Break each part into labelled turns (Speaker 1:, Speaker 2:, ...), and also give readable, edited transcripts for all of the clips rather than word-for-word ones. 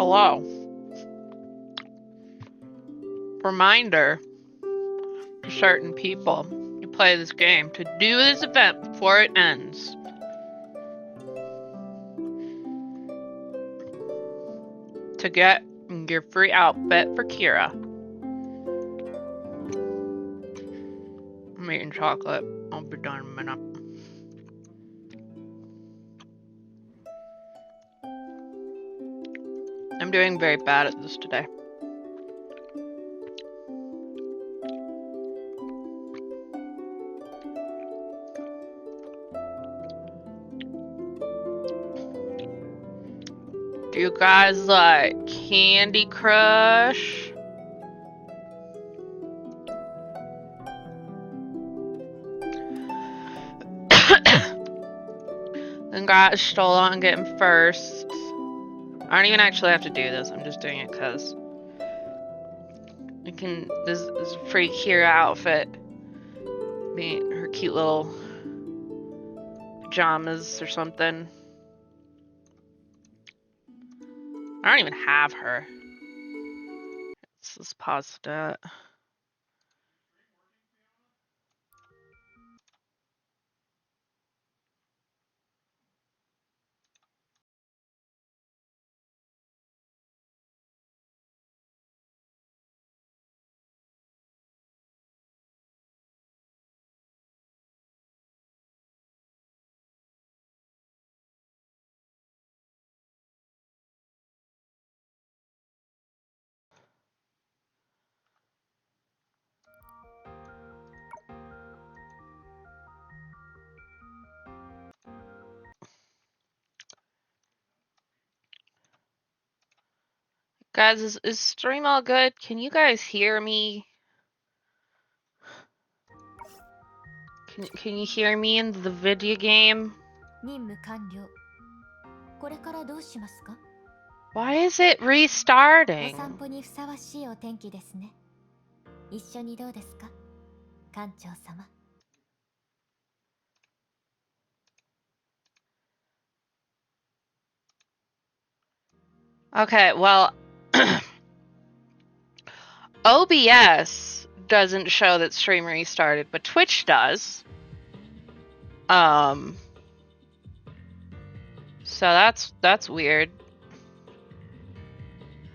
Speaker 1: Hello. Reminder to certain people who play this game to do this event before it ends. To get your free outfit for Kira. I'm eating chocolate. I'll be done in a minute. I'm doing very bad at this today. Do you guys like Candy Crush? Congrats, Stola, on getting first. I don't even actually have to do this. I'm just doing it because you can. This is a free Kira outfit. Her cute little pajamas or something. I don't even have her. Let's just pause that. Guys, is stream all good? Can you guys hear me? Can you hear me in the video game? Why is it restarting? Okay, well, OBS doesn't show that stream restarted, but Twitch does. So that's weird.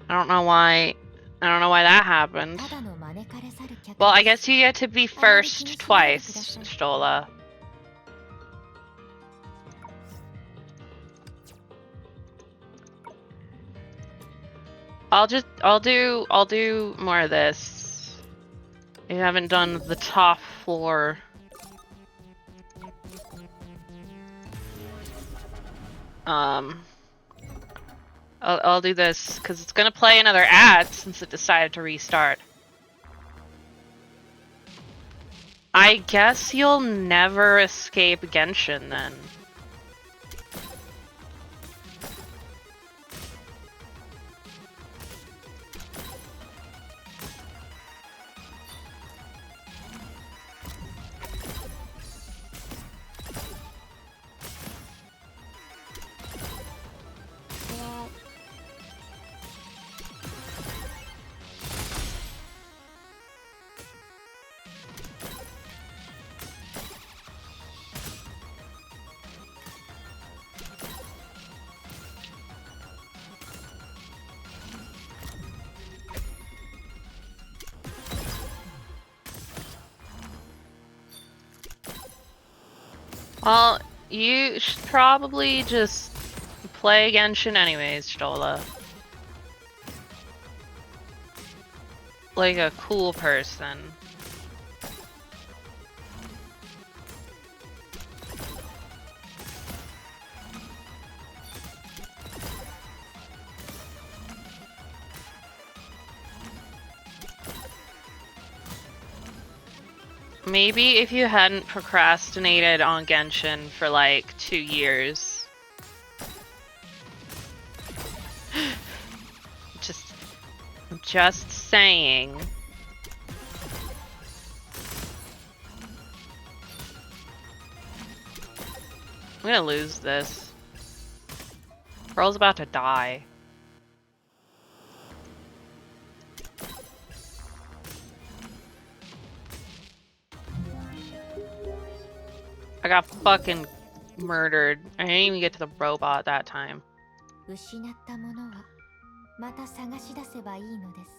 Speaker 1: I don't know why that happened. Well, I guess you get to be first twice, Stola. I'll do more of this. You haven't done the top floor. I'll do this because it's gonna play another ad since it decided to restart. I guess you'll never escape Genshin then. Well, you should probably just play Genshin anyways, Stola. Like a cool person. Maybe if you hadn't procrastinated on Genshin for like 2 years. Just saying. I'm gonna lose this. Girl's about to die. got fucking murdered. I didn't even get to the robot that time.
Speaker 2: 失ったものはまた探し出せばいいのです。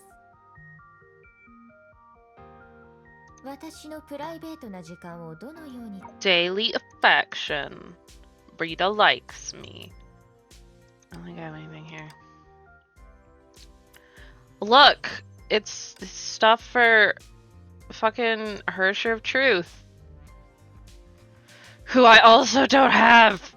Speaker 2: 私のプライベートな時間をどのように
Speaker 1: Daily affection. Rita likes me. I don't think I have anything here. Look! It's stuff for fucking Hersher of Truth. Who I also don't have!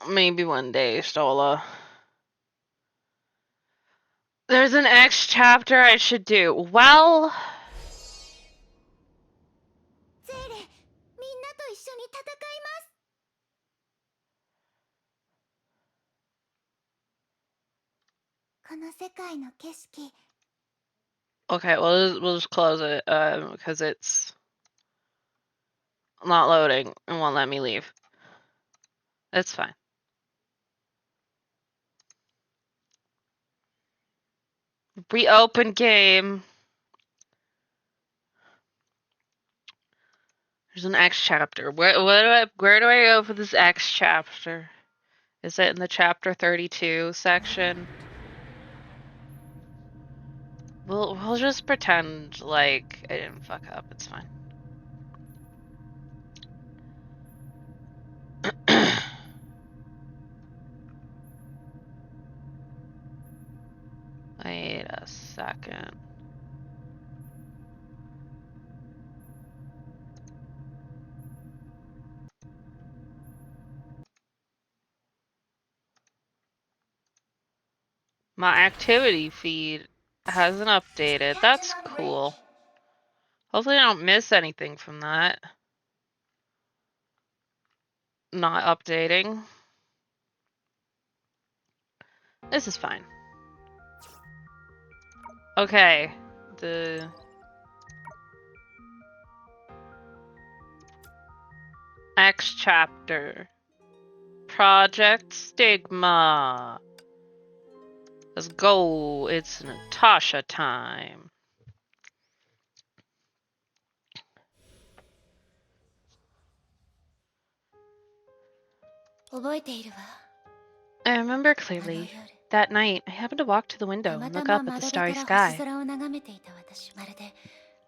Speaker 1: Maybe one day, Stola. There's an X chapter I should do. Well...
Speaker 2: ゼーレ、みんなと一緒に戦います。この世界の景色。
Speaker 1: Okay, we'll just close it, because it's not loading and won't let me leave. It's fine. Reopen game. There's an X chapter. Where do I go for this X chapter? Is it in the chapter 32 section? We'll just pretend like I didn't fuck up. It's fine. Wait a second. My activity feed hasn't updated. That's cool. Hopefully I don't miss anything from that. Not updating. This is fine. Okay. The X chapter. Project Stigma. Let's go. It's Natasha time. I remember clearly. That night, I happened to walk to the window and look up at the starry sky.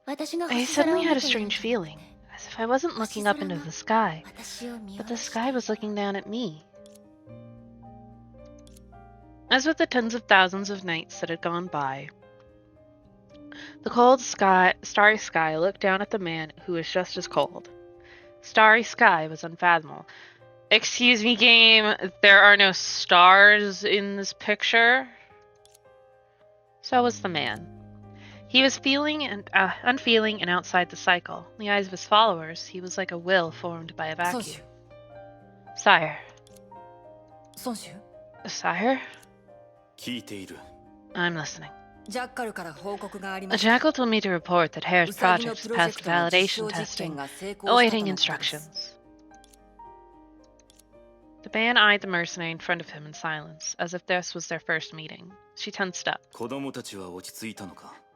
Speaker 1: I suddenly had a strange feeling, as if I wasn't looking up into the sky, but the sky was looking down at me. As with the tens of thousands of nights that had gone by, the cold sky, starry sky looked down at the man who was just as cold. Starry sky was unfathomable. Excuse me, game, there are no stars in this picture? So was the man. He was unfeeling and outside the cycle. In the eyes of his followers, he was like a will formed by a vacuum. Sire. Sire? I'm listening. A jackal told me to report that Hare's project has passed validation testing, awaiting instructions. The man eyed the mercenary in front of him in silence, as if this was their first meeting. She tensed up.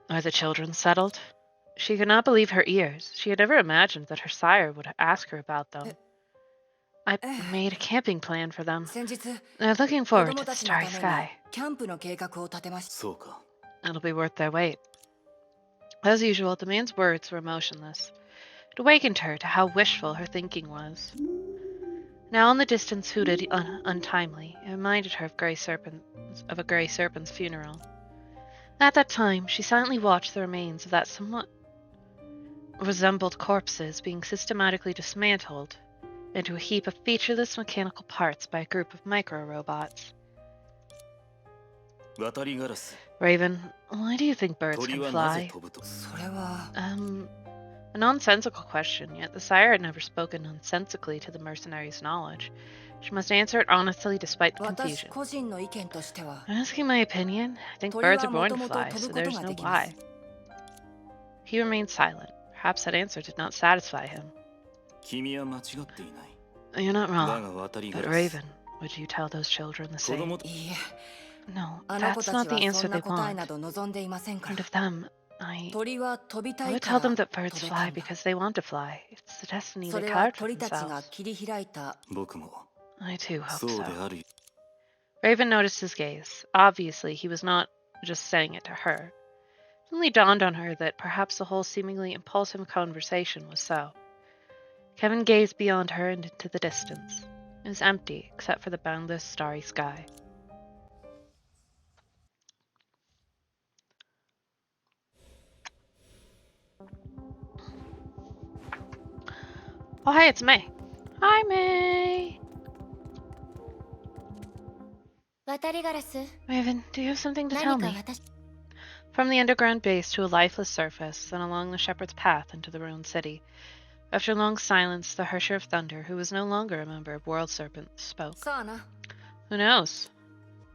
Speaker 1: Are the children settled? She could not believe her ears. She had never imagined that her sire would ask her about them. I made a camping plan for them. They're looking forward to the starry sky. It'll be worth their wait. As usual, the man's words were emotionless. It awakened her to how wishful her thinking was. Now in the distance hooted untimely, it reminded her of a gray serpent's funeral. At that time, she silently watched the remains of that somewhat resembled corpses being systematically dismantled into a heap of featureless mechanical parts by a group of micro-robots. Raven, why do you think birds can fly? A nonsensical question, yet the sire had never spoken nonsensically to the mercenary's knowledge. She must answer it honestly despite the confusion. Asking my opinion, I think birds are born to fly, so there's no why. He remained silent. Perhaps that answer did not satisfy him. You're not wrong, but Raven, would you tell those children the same? No, that's not the answer they want. In front of them, I would tell them that birds fly because they want to fly. It's the destiny they carved for themselves. I too hope so. Raven noticed his gaze. Obviously, he was not just saying it to her. It suddenly dawned on her that perhaps the whole seemingly impulsive conversation was so. Kevin gazed beyond her and into the distance. It was empty, except for the boundless, starry sky. Oh, hey, it's May. Hi, May. Raven, do you have something to tell me? From the underground base to a lifeless surface, then along the shepherd's path into the ruined city. After a long silence, the Harsher of Thunder, who was no longer a member of World Serpent, spoke. Who knows?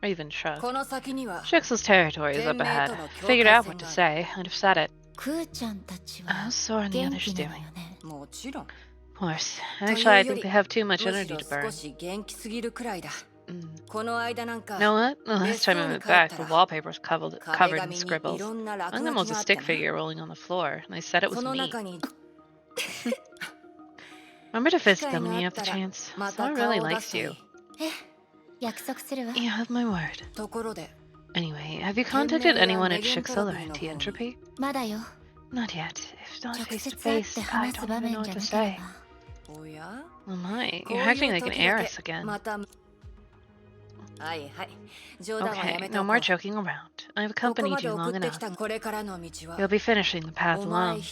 Speaker 1: Raven shrugged. Shixel's territory is up ahead. If I figured out what to say, I'd have said it. How's Sora and the others doing? Of course. Actually, I think they have too much energy to burn. Know what? The last time I went back, the wallpaper was covered in scribbles. Among them was a stick figure rolling on the floor, and they said it was me. Remember to visit them when you have the chance. Sora really likes you. You have my word. Anyway, have you contacted anyone at Shixel or Anti-Entropy? Not yet. If not face to face, I don't even know what to say. Oh my, you're acting like an heiress again. Okay, no more joking around. I've accompanied you long enough. You'll be finishing the path alone.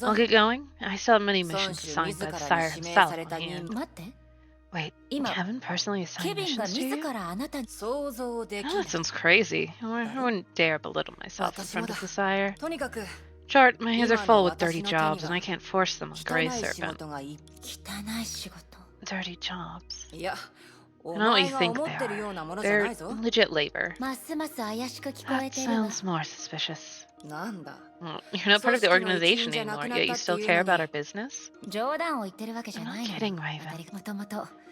Speaker 1: I'll get going. I still have many missions assigned by the sire himself on hand. Wait, Kevin personally assigned missions to you? Oh, that sounds crazy. I wouldn't dare belittle myself in front of the sire. Short, my hands are full with dirty jobs, and I can't force them on Grey Serpent. Dirty jobs? I know what you think they are. They're legit labor. That sounds more suspicious. Well, you're not part of the organization anymore, yet you still care about our business? I'm not kidding, Raven.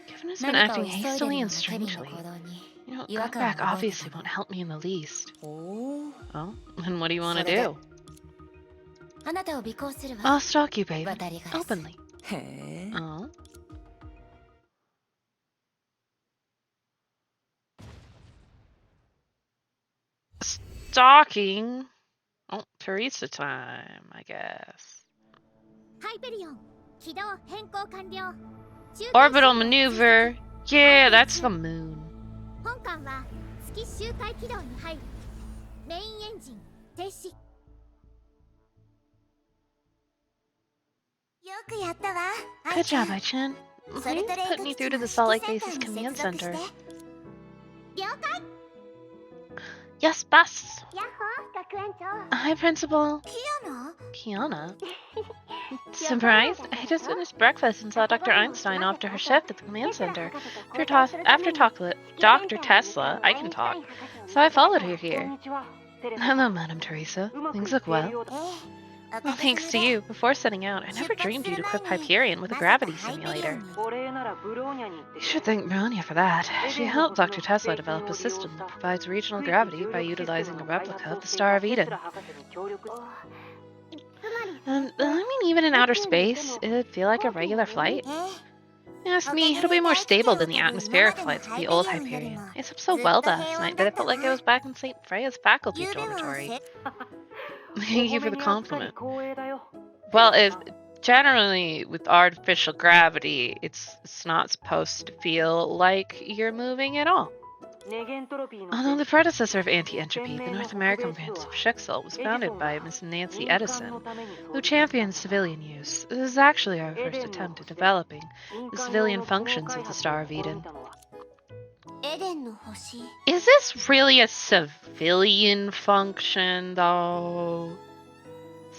Speaker 1: Kevin has been acting hastily and strangely. You know, going back obviously won't help me in the least. Oh? Then what do you want to do? I'll stalk you, baby. Openly. Oh? Stalking? Oh, Teresa time, I guess. Orbital maneuver. Yeah, that's the moon. Good job, Ai-chan. Please put me through to the Salt Lake Base's command center. Yes, boss. Hi, Principal. Kiana? Surprised? I just finished breakfast and saw Dr. Einstein off to her shift at the command center. After Dr. Tesla, I can talk. So I followed her here. Hello, Madam Teresa. Things look well. Well, thanks to you. Before setting out, I never dreamed you'd equip Hyperion with a gravity simulator. You should thank Bronya for that. She helped Dr. Tesla develop a system that provides regional gravity by utilizing a replica of the Star of Eden. I mean, even in outer space, it'd feel like a regular flight. Ask me, it'll be more stable than the atmospheric flights of the old Hyperion. I slept so well last night that I felt like I was back in St. Freya's faculty dormitory. Thank you for the compliment. Well, generally with artificial gravity, it's not supposed to feel like you're moving at all. Although the predecessor of Anti-Entropy, the North American branch of Shixel, was founded by Miss Nancy Edison, who championed civilian use. This is actually our first attempt at developing the civilian functions of the Star of Eden. Is this really a civilian function, though?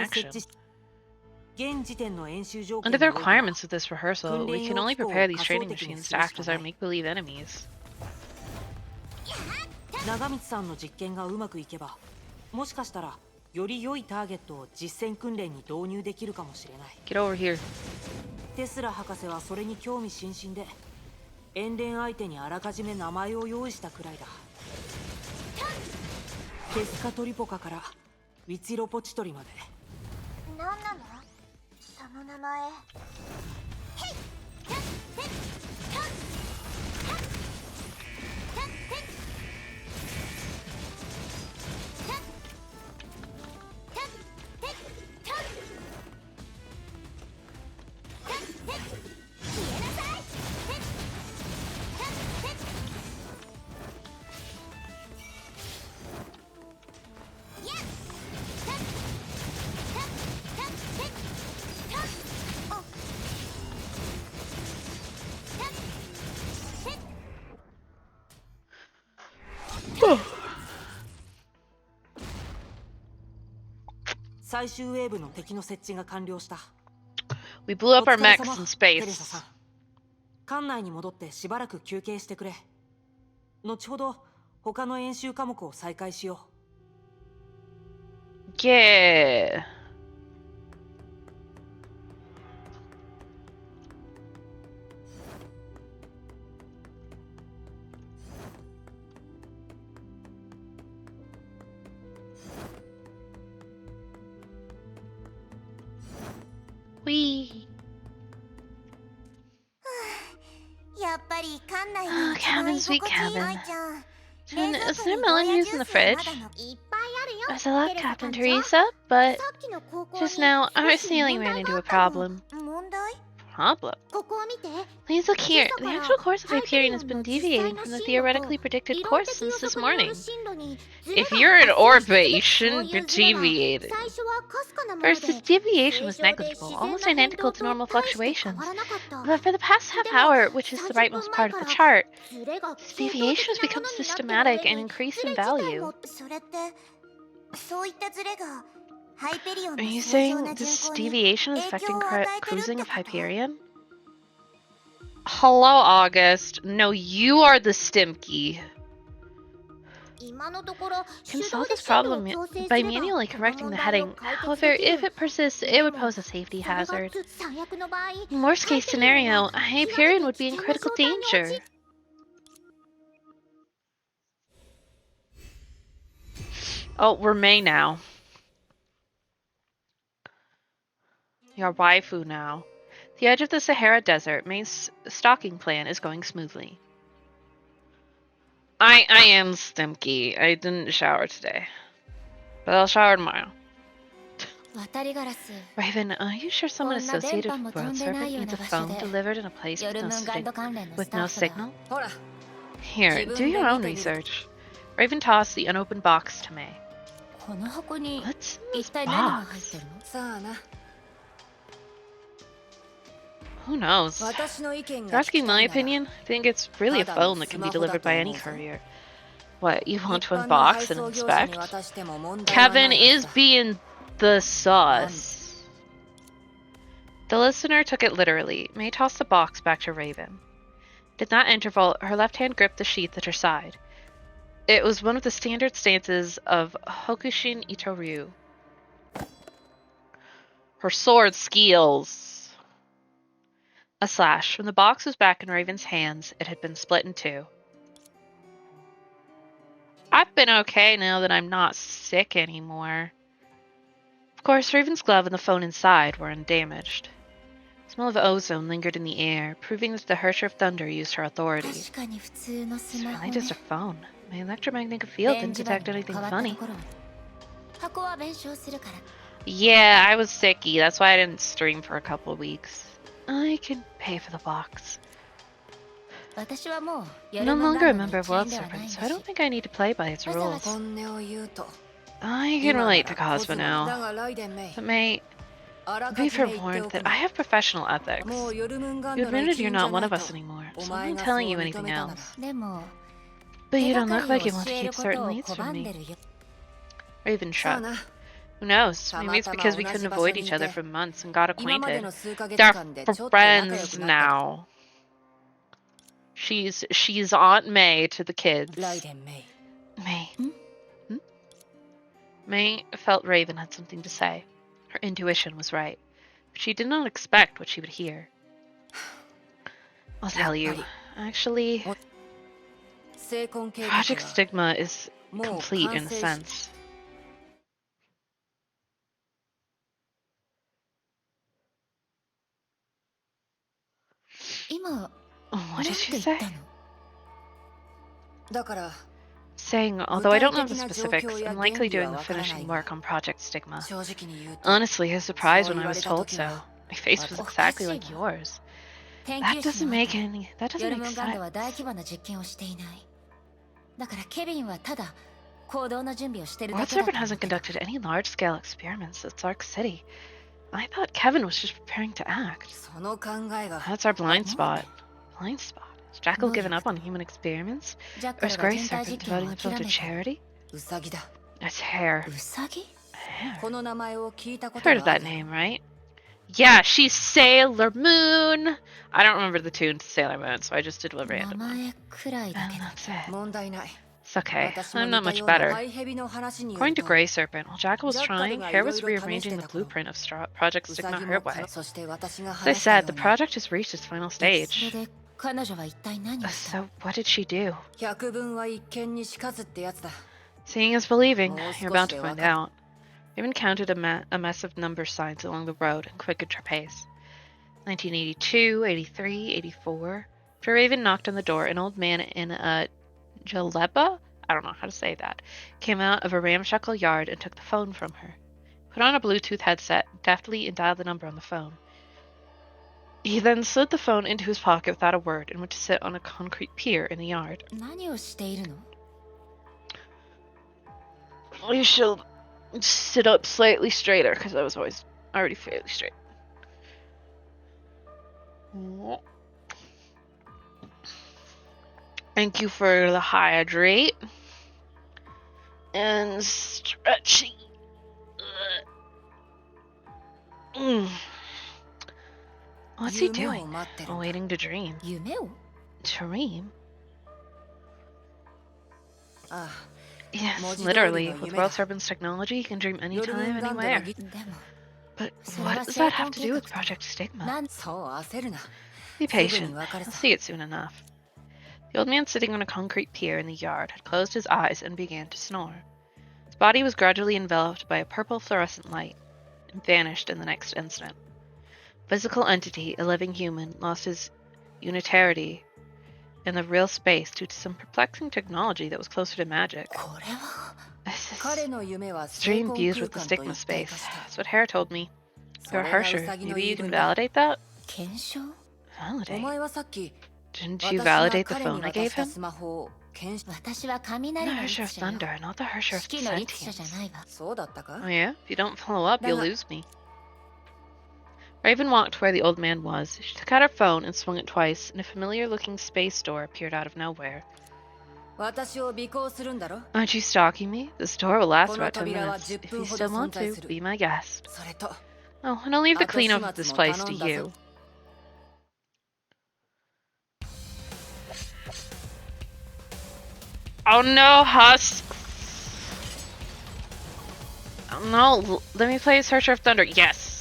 Speaker 1: action.
Speaker 3: 設置現時点の演習条件
Speaker 1: Under
Speaker 3: に
Speaker 1: the
Speaker 3: おいては
Speaker 1: requirements of this rehearsal, we can only prepare these training machines to act as our make-believe enemies.
Speaker 3: 長光さんの実験がうまくいけばもしかしたらより良いターゲットを実戦訓練に導入できるかもしれない。
Speaker 1: Get over here.
Speaker 3: テスラ博士はそれに興味津々で、塩田相手にあらかじめ名前を用意したくらいだ。テスカトリポカからウィツィロポチトリまで。
Speaker 2: 何なのその名前。
Speaker 3: 最終ウェーブの敵の設置が完了した。
Speaker 1: We blew up our
Speaker 3: お疲れ
Speaker 1: mechs
Speaker 3: 様
Speaker 1: in
Speaker 3: テレサさ
Speaker 1: space.
Speaker 3: ん。館内に戻ってしばらく休憩してくれ。後ほど他の演習科目を再開しよう。
Speaker 1: Yeah. Wee.
Speaker 2: やっぱり館内
Speaker 1: Oh,
Speaker 2: に一番居
Speaker 1: cabin, sweet
Speaker 2: 心地いい
Speaker 1: cabin.
Speaker 2: 愛ちゃん。
Speaker 1: Jen,
Speaker 2: 冷蔵
Speaker 1: is
Speaker 2: 庫
Speaker 1: there
Speaker 2: に
Speaker 1: melon
Speaker 2: ゴーヤ
Speaker 1: juice
Speaker 2: ジ
Speaker 1: in
Speaker 2: ュ
Speaker 1: the
Speaker 2: ースま
Speaker 1: fridge?
Speaker 2: だのいっぱいあるよ。
Speaker 1: There's a lot
Speaker 2: テ
Speaker 1: of
Speaker 2: レサ
Speaker 1: Captain
Speaker 2: 館長。
Speaker 1: Teresa, but
Speaker 2: さっきの高校
Speaker 1: just
Speaker 2: に
Speaker 1: now
Speaker 2: 少
Speaker 1: our
Speaker 2: し
Speaker 1: ceiling
Speaker 2: 問
Speaker 1: ran
Speaker 2: 題
Speaker 1: into
Speaker 2: があ
Speaker 1: a
Speaker 2: ったの。
Speaker 1: problem.
Speaker 2: 問題？
Speaker 1: Problem?
Speaker 2: ここを見て。
Speaker 1: Please look here.
Speaker 2: 今
Speaker 1: The
Speaker 2: 朝から
Speaker 1: actual course of
Speaker 2: ハイペリ
Speaker 1: Hyperion
Speaker 2: オ
Speaker 1: has
Speaker 2: ン
Speaker 1: been
Speaker 2: の実際
Speaker 1: deviating
Speaker 2: の
Speaker 1: from the
Speaker 2: 進路と
Speaker 1: theoretically predicted
Speaker 2: 理論
Speaker 1: course
Speaker 2: 的予
Speaker 1: since this
Speaker 2: 測による
Speaker 1: morning.
Speaker 2: 進路にズレ
Speaker 1: If
Speaker 2: が
Speaker 1: you're in
Speaker 2: 発生し続
Speaker 1: orbit,
Speaker 2: け
Speaker 1: you
Speaker 2: て、そう
Speaker 1: shouldn't
Speaker 2: い
Speaker 1: be
Speaker 2: うズレは
Speaker 1: deviating.
Speaker 2: 最初はかすかなもの
Speaker 1: First,
Speaker 2: で
Speaker 1: this deviation
Speaker 2: 正
Speaker 1: was
Speaker 2: 常で
Speaker 1: negligible,
Speaker 2: 自然
Speaker 1: almost
Speaker 2: な変
Speaker 1: identical
Speaker 2: 動
Speaker 1: to
Speaker 2: と
Speaker 1: normal
Speaker 2: 大して変
Speaker 1: fluctuations.
Speaker 2: わらなかった。
Speaker 1: But for the past half
Speaker 2: でも
Speaker 1: hour, which is the
Speaker 2: 30
Speaker 1: rightmost
Speaker 2: 分
Speaker 1: part
Speaker 2: 前
Speaker 1: of
Speaker 2: か
Speaker 1: the
Speaker 2: ら
Speaker 1: chart,
Speaker 2: ズレが
Speaker 1: this
Speaker 2: 系統
Speaker 1: deviation
Speaker 2: 的
Speaker 1: has
Speaker 2: なも
Speaker 1: become
Speaker 2: のになってる
Speaker 1: systematic
Speaker 2: 上
Speaker 1: and
Speaker 2: に
Speaker 1: increased
Speaker 2: ズ
Speaker 1: in
Speaker 2: レ自体
Speaker 1: value.
Speaker 2: もそれってそういったズレがハイペリオン
Speaker 1: Are
Speaker 2: の
Speaker 1: you
Speaker 2: 正常
Speaker 1: saying
Speaker 2: な巡
Speaker 1: this
Speaker 2: 航に
Speaker 1: deviation is
Speaker 2: 影響
Speaker 1: affecting
Speaker 2: を与えてるっ
Speaker 1: cruising
Speaker 2: て
Speaker 1: of
Speaker 2: こと？
Speaker 1: Hyperion? Hello, August. No, you are the Stimkey.
Speaker 2: 今のところ
Speaker 1: Can
Speaker 2: 手動
Speaker 1: solve
Speaker 2: で
Speaker 1: this
Speaker 2: 進路を
Speaker 1: problem
Speaker 2: 強制す
Speaker 1: by
Speaker 2: れば
Speaker 1: manually
Speaker 2: この
Speaker 1: correcting
Speaker 2: 問
Speaker 1: the
Speaker 2: 題を
Speaker 1: heading.
Speaker 2: 解決
Speaker 1: However,
Speaker 2: でき
Speaker 1: if
Speaker 2: る。
Speaker 1: it persists, it
Speaker 2: で
Speaker 1: would
Speaker 2: も
Speaker 1: pose a safety
Speaker 2: それが
Speaker 1: hazard.
Speaker 2: 最悪の場合
Speaker 1: In worst
Speaker 2: ハイ
Speaker 1: case
Speaker 2: ペリオン
Speaker 1: scenario,
Speaker 2: は極め
Speaker 1: Hyperion
Speaker 2: て
Speaker 1: would
Speaker 2: 危
Speaker 1: be in
Speaker 2: 険な
Speaker 1: critical
Speaker 2: 状態に
Speaker 1: danger.
Speaker 2: 陥。
Speaker 1: Oh, we're May now. You're waifu now. The edge of the Sahara Desert, May's stalking plan is going smoothly. I am Stimkey. I didn't shower today. But I'll shower tomorrow.
Speaker 2: 渡りガラス
Speaker 1: Raven, are you sure someone
Speaker 2: こんな電
Speaker 1: associated
Speaker 2: 波も
Speaker 1: with
Speaker 2: 飛
Speaker 1: World
Speaker 2: んでない
Speaker 1: Serpent
Speaker 2: よう
Speaker 1: needs
Speaker 2: な
Speaker 1: a
Speaker 2: 場所
Speaker 1: phone
Speaker 2: で
Speaker 1: delivered in a place
Speaker 2: 夜ムンガイド関連のス
Speaker 1: with
Speaker 2: タッ
Speaker 1: no
Speaker 2: フが
Speaker 1: signal?
Speaker 3: ほら
Speaker 1: Here, do
Speaker 3: 自分で
Speaker 1: your own
Speaker 3: 見てみる。
Speaker 1: research. Raven tossed the unopened box to May.
Speaker 2: この箱に
Speaker 1: What's in
Speaker 2: 一
Speaker 1: this
Speaker 2: 体何が入っ
Speaker 1: box?
Speaker 2: てるの？
Speaker 3: さあな。
Speaker 1: Who knows?
Speaker 3: 私の意見
Speaker 1: If
Speaker 3: が
Speaker 1: you're
Speaker 3: 聞き
Speaker 1: asking
Speaker 3: た
Speaker 1: my
Speaker 3: いなら
Speaker 1: opinion, I think it's really a
Speaker 3: ただの
Speaker 1: phone that can
Speaker 3: ス
Speaker 1: be
Speaker 3: マホだ
Speaker 1: delivered
Speaker 3: と
Speaker 1: by
Speaker 3: 思
Speaker 1: any
Speaker 3: うぞ。
Speaker 1: courier. What, you
Speaker 3: 一
Speaker 1: want to
Speaker 3: 般の配
Speaker 1: unbox and
Speaker 3: 送業者に
Speaker 1: inspect?
Speaker 3: 渡しても問題はな
Speaker 1: Kevin
Speaker 3: いはず
Speaker 1: is
Speaker 3: だ。
Speaker 1: being the sauce. The listener took it literally. May tossed the box back to Raven. In that interval, her left hand gripped the sheath at her side. It was one of the standard stances of Hokushin Itoryu. Her sword skills. A slash. When the box was back in Raven's hands, it had been split in two. I've been okay now that I'm not sick anymore. Of course, Raven's glove and the phone inside were undamaged. The smell of ozone lingered in the air, proving that the Hersher of Thunder used her authority.
Speaker 2: 確かに普通のス
Speaker 1: It's
Speaker 2: マホ
Speaker 1: really
Speaker 2: ね。
Speaker 1: just a phone. My electromagnetic field
Speaker 2: 電
Speaker 1: didn't
Speaker 2: 磁場
Speaker 1: detect
Speaker 2: に
Speaker 1: anything
Speaker 2: 変わったと
Speaker 1: funny.
Speaker 2: ころは箱は弁償するから。
Speaker 1: Yeah, I was sicky. That's why I didn't stream for a couple of weeks. I can pay for the box.
Speaker 2: 私はもう
Speaker 1: I'm
Speaker 2: 夜
Speaker 1: no
Speaker 2: ムン
Speaker 1: longer
Speaker 2: ガ
Speaker 1: a
Speaker 2: イドの
Speaker 1: member
Speaker 2: 一
Speaker 1: of
Speaker 2: 員
Speaker 1: World
Speaker 2: ではない
Speaker 1: Serpent,
Speaker 2: ん
Speaker 1: so
Speaker 2: だ
Speaker 1: I
Speaker 2: し
Speaker 1: don't。think I need to play by its
Speaker 2: わざわ
Speaker 1: rules.
Speaker 2: ざ
Speaker 3: 本音を言うと
Speaker 1: I can
Speaker 3: 今な
Speaker 1: relate
Speaker 3: ら
Speaker 1: to
Speaker 3: コ
Speaker 1: Cosmo
Speaker 3: ズマだ
Speaker 1: now.
Speaker 3: がライデンメイ
Speaker 1: But May,
Speaker 3: あら
Speaker 1: be
Speaker 3: かじめ
Speaker 1: forewarned
Speaker 3: 言っておく
Speaker 1: that
Speaker 3: な
Speaker 1: I have professional ethics.
Speaker 3: もう夜ムンガン
Speaker 1: You
Speaker 3: ドの
Speaker 1: admitted
Speaker 3: 一
Speaker 1: you're
Speaker 3: 員じゃ
Speaker 1: not one
Speaker 3: ない
Speaker 1: of
Speaker 3: と
Speaker 1: us anymore,
Speaker 3: お
Speaker 1: so I'm
Speaker 3: 前
Speaker 1: not
Speaker 3: が
Speaker 1: telling
Speaker 3: そう
Speaker 1: you
Speaker 3: 認
Speaker 1: anything
Speaker 3: めたなら
Speaker 1: else.
Speaker 2: でも
Speaker 1: But
Speaker 2: 手
Speaker 1: you
Speaker 2: が
Speaker 1: don't
Speaker 2: か
Speaker 1: look
Speaker 2: り
Speaker 1: like
Speaker 2: を
Speaker 1: you want
Speaker 2: 教
Speaker 1: to
Speaker 2: える
Speaker 1: keep
Speaker 2: こ
Speaker 1: certain
Speaker 2: とを
Speaker 1: leads from
Speaker 2: 拒ん
Speaker 1: me.
Speaker 2: でるよ。
Speaker 1: Raven
Speaker 3: さあ
Speaker 1: shrugged.
Speaker 3: な
Speaker 1: Who knows?
Speaker 3: た
Speaker 1: Maybe
Speaker 3: ま
Speaker 1: it's
Speaker 3: たま
Speaker 1: because we
Speaker 3: 同
Speaker 1: couldn't
Speaker 3: じ場
Speaker 1: avoid
Speaker 3: 所に
Speaker 1: each
Speaker 3: い
Speaker 1: other
Speaker 3: て
Speaker 1: for months and got
Speaker 3: 今まで
Speaker 1: acquainted.
Speaker 3: の数ヶ月
Speaker 1: They're
Speaker 3: 間でちょっと仲良
Speaker 1: friends
Speaker 3: くなった
Speaker 1: now. She's Aunt May to the kids.
Speaker 3: ライデンメイ
Speaker 1: May.
Speaker 2: Hmm?
Speaker 1: Hmm? May felt Raven had something to say. Her intuition was right. But she did not expect what she would hear. I'll tell you. Actually, Project Stigma is complete in a sense. What did she say? Saying, although I don't know the specifics, I'm likely doing the finishing work on Project Stigma. Honestly, I was surprised when I was told so. My face was exactly like yours. That doesn't make sense. World Serpent hasn't conducted any large-scale experiments at Sark City. I thought Kevin was just preparing to act. That's our blind spot. Blind spot? Has Jackal given up on human experiments? Or is Grey Serpent devoting himself to charity? It's Hair. Hair? I've heard of that name, right? Yeah, she's Sailor Moon! I don't remember the tune to Sailor Moon, so I just did a random one. And that's it. It's okay. I'm not much better. According to Grey Serpent, while Jackal was trying, Hair was rearranging the blueprint of Project Stigma her way. As I said, the project has reached its final stage. So, what did she do? Seeing is believing. You're about to find out. Raven counted a mess of number signs along the road and quickened her pace. 1982, 83, 84. After Raven knocked on the door, an old man in a jaleba? I don't know how to say that. Came out of a ramshackle yard and took the phone from her. Put on a Bluetooth headset, deftly and dialed the number on the phone. He then slid the phone into his pocket without a word and went to sit on a concrete pier in the yard. You should sit up slightly straighter, because I was already fairly straight. Thank you for the hydrate. And stretching. What's he doing? Waiting to dream. Dream? Yes, literally. With World Serpent's technology, he can dream anytime, anywhere. But what does that have to do with Project Stigma? Be patient. I'll see it soon enough. The old man sitting on a concrete pier in the yard had closed his eyes and began to snore. His body was gradually enveloped by a purple fluorescent light and vanished in the next instant. Physical entity, a living human, lost his unitarity in the real space due to some perplexing technology that was closer to magic. This is dream fused with the Stigma space. That's what Hera told me. You're a Hersher. Maybe you can validate that? Validate? Didn't you validate the phone I gave him? I'm the Hersher of Thunder, not the Hersher of Sentience. Oh yeah? If you don't follow up, you'll lose me. Raven walked to where the old man was. She took out her phone and swung it twice, and a familiar-looking space door appeared out of nowhere. Aren't you stalking me? This door will last about 10 minutes. If you still want to, be my guest. Oh, and I'll leave the cleanup of this place to you. Oh no, Husk! Oh no, let me play Searcher of Thunder. Yes!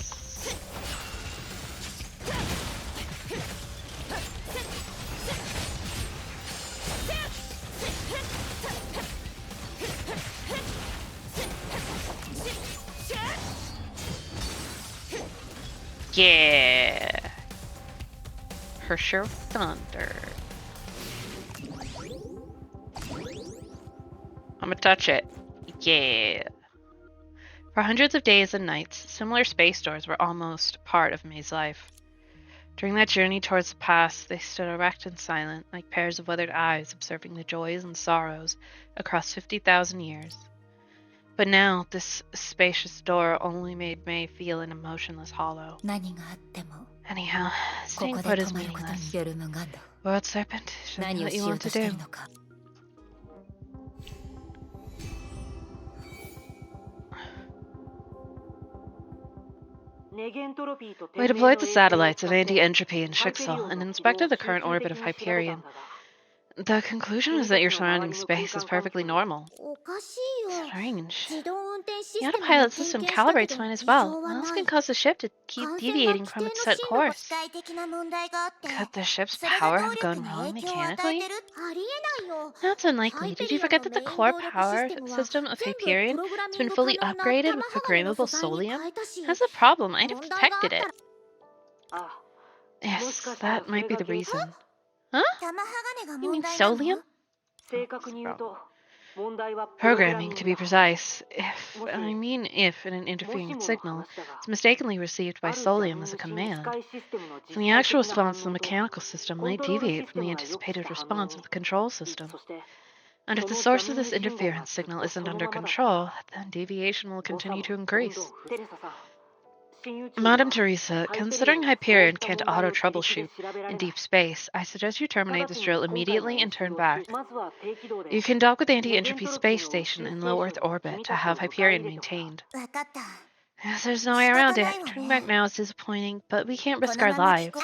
Speaker 1: Yeah! Hersher of Thunder. I'm gonna touch it. Yeah. For hundreds of days and nights, similar space doors were almost part of May's life. During that journey towards the past, they stood erect and silent, like pairs of weathered eyes observing the joys and sorrows across 50,000 years. But now, this spacious door only made May feel an emotionless hollow. Anyhow, staying put is meaningless. World Serpent, show me what you want to do. We deployed the satellites of Anti-Entropy and Schicksal and inspected the current orbit of Hyperion. The conclusion is that your surrounding space is perfectly normal. Strange. The autopilot system calibrates fine as well. What else can cause the ship to keep deviating from its set course? Could the ship's power have gone wrong mechanically? That's unlikely. Did you forget that the core power system of Hyperion has been fully upgraded with programmable solium? That's a problem. I'd have detected it. Yes, that might be the reason. Huh? You mean solium? Programming, to be precise. If an interfering signal is mistakenly received by solium as a command, then the actual response of the mechanical system might deviate from the anticipated response of the control system. And if the source of this interference signal isn't under control, then deviation will continue to increase. Madam Teresa, considering Hyperion can't auto-troubleshoot in deep space, I suggest you terminate this drill immediately and turn back. You can dock with the Anti-Entropy Space Station in low Earth orbit to have Hyperion maintained. Yes, there's no way around it. Turning back now is disappointing, but we can't risk our lives.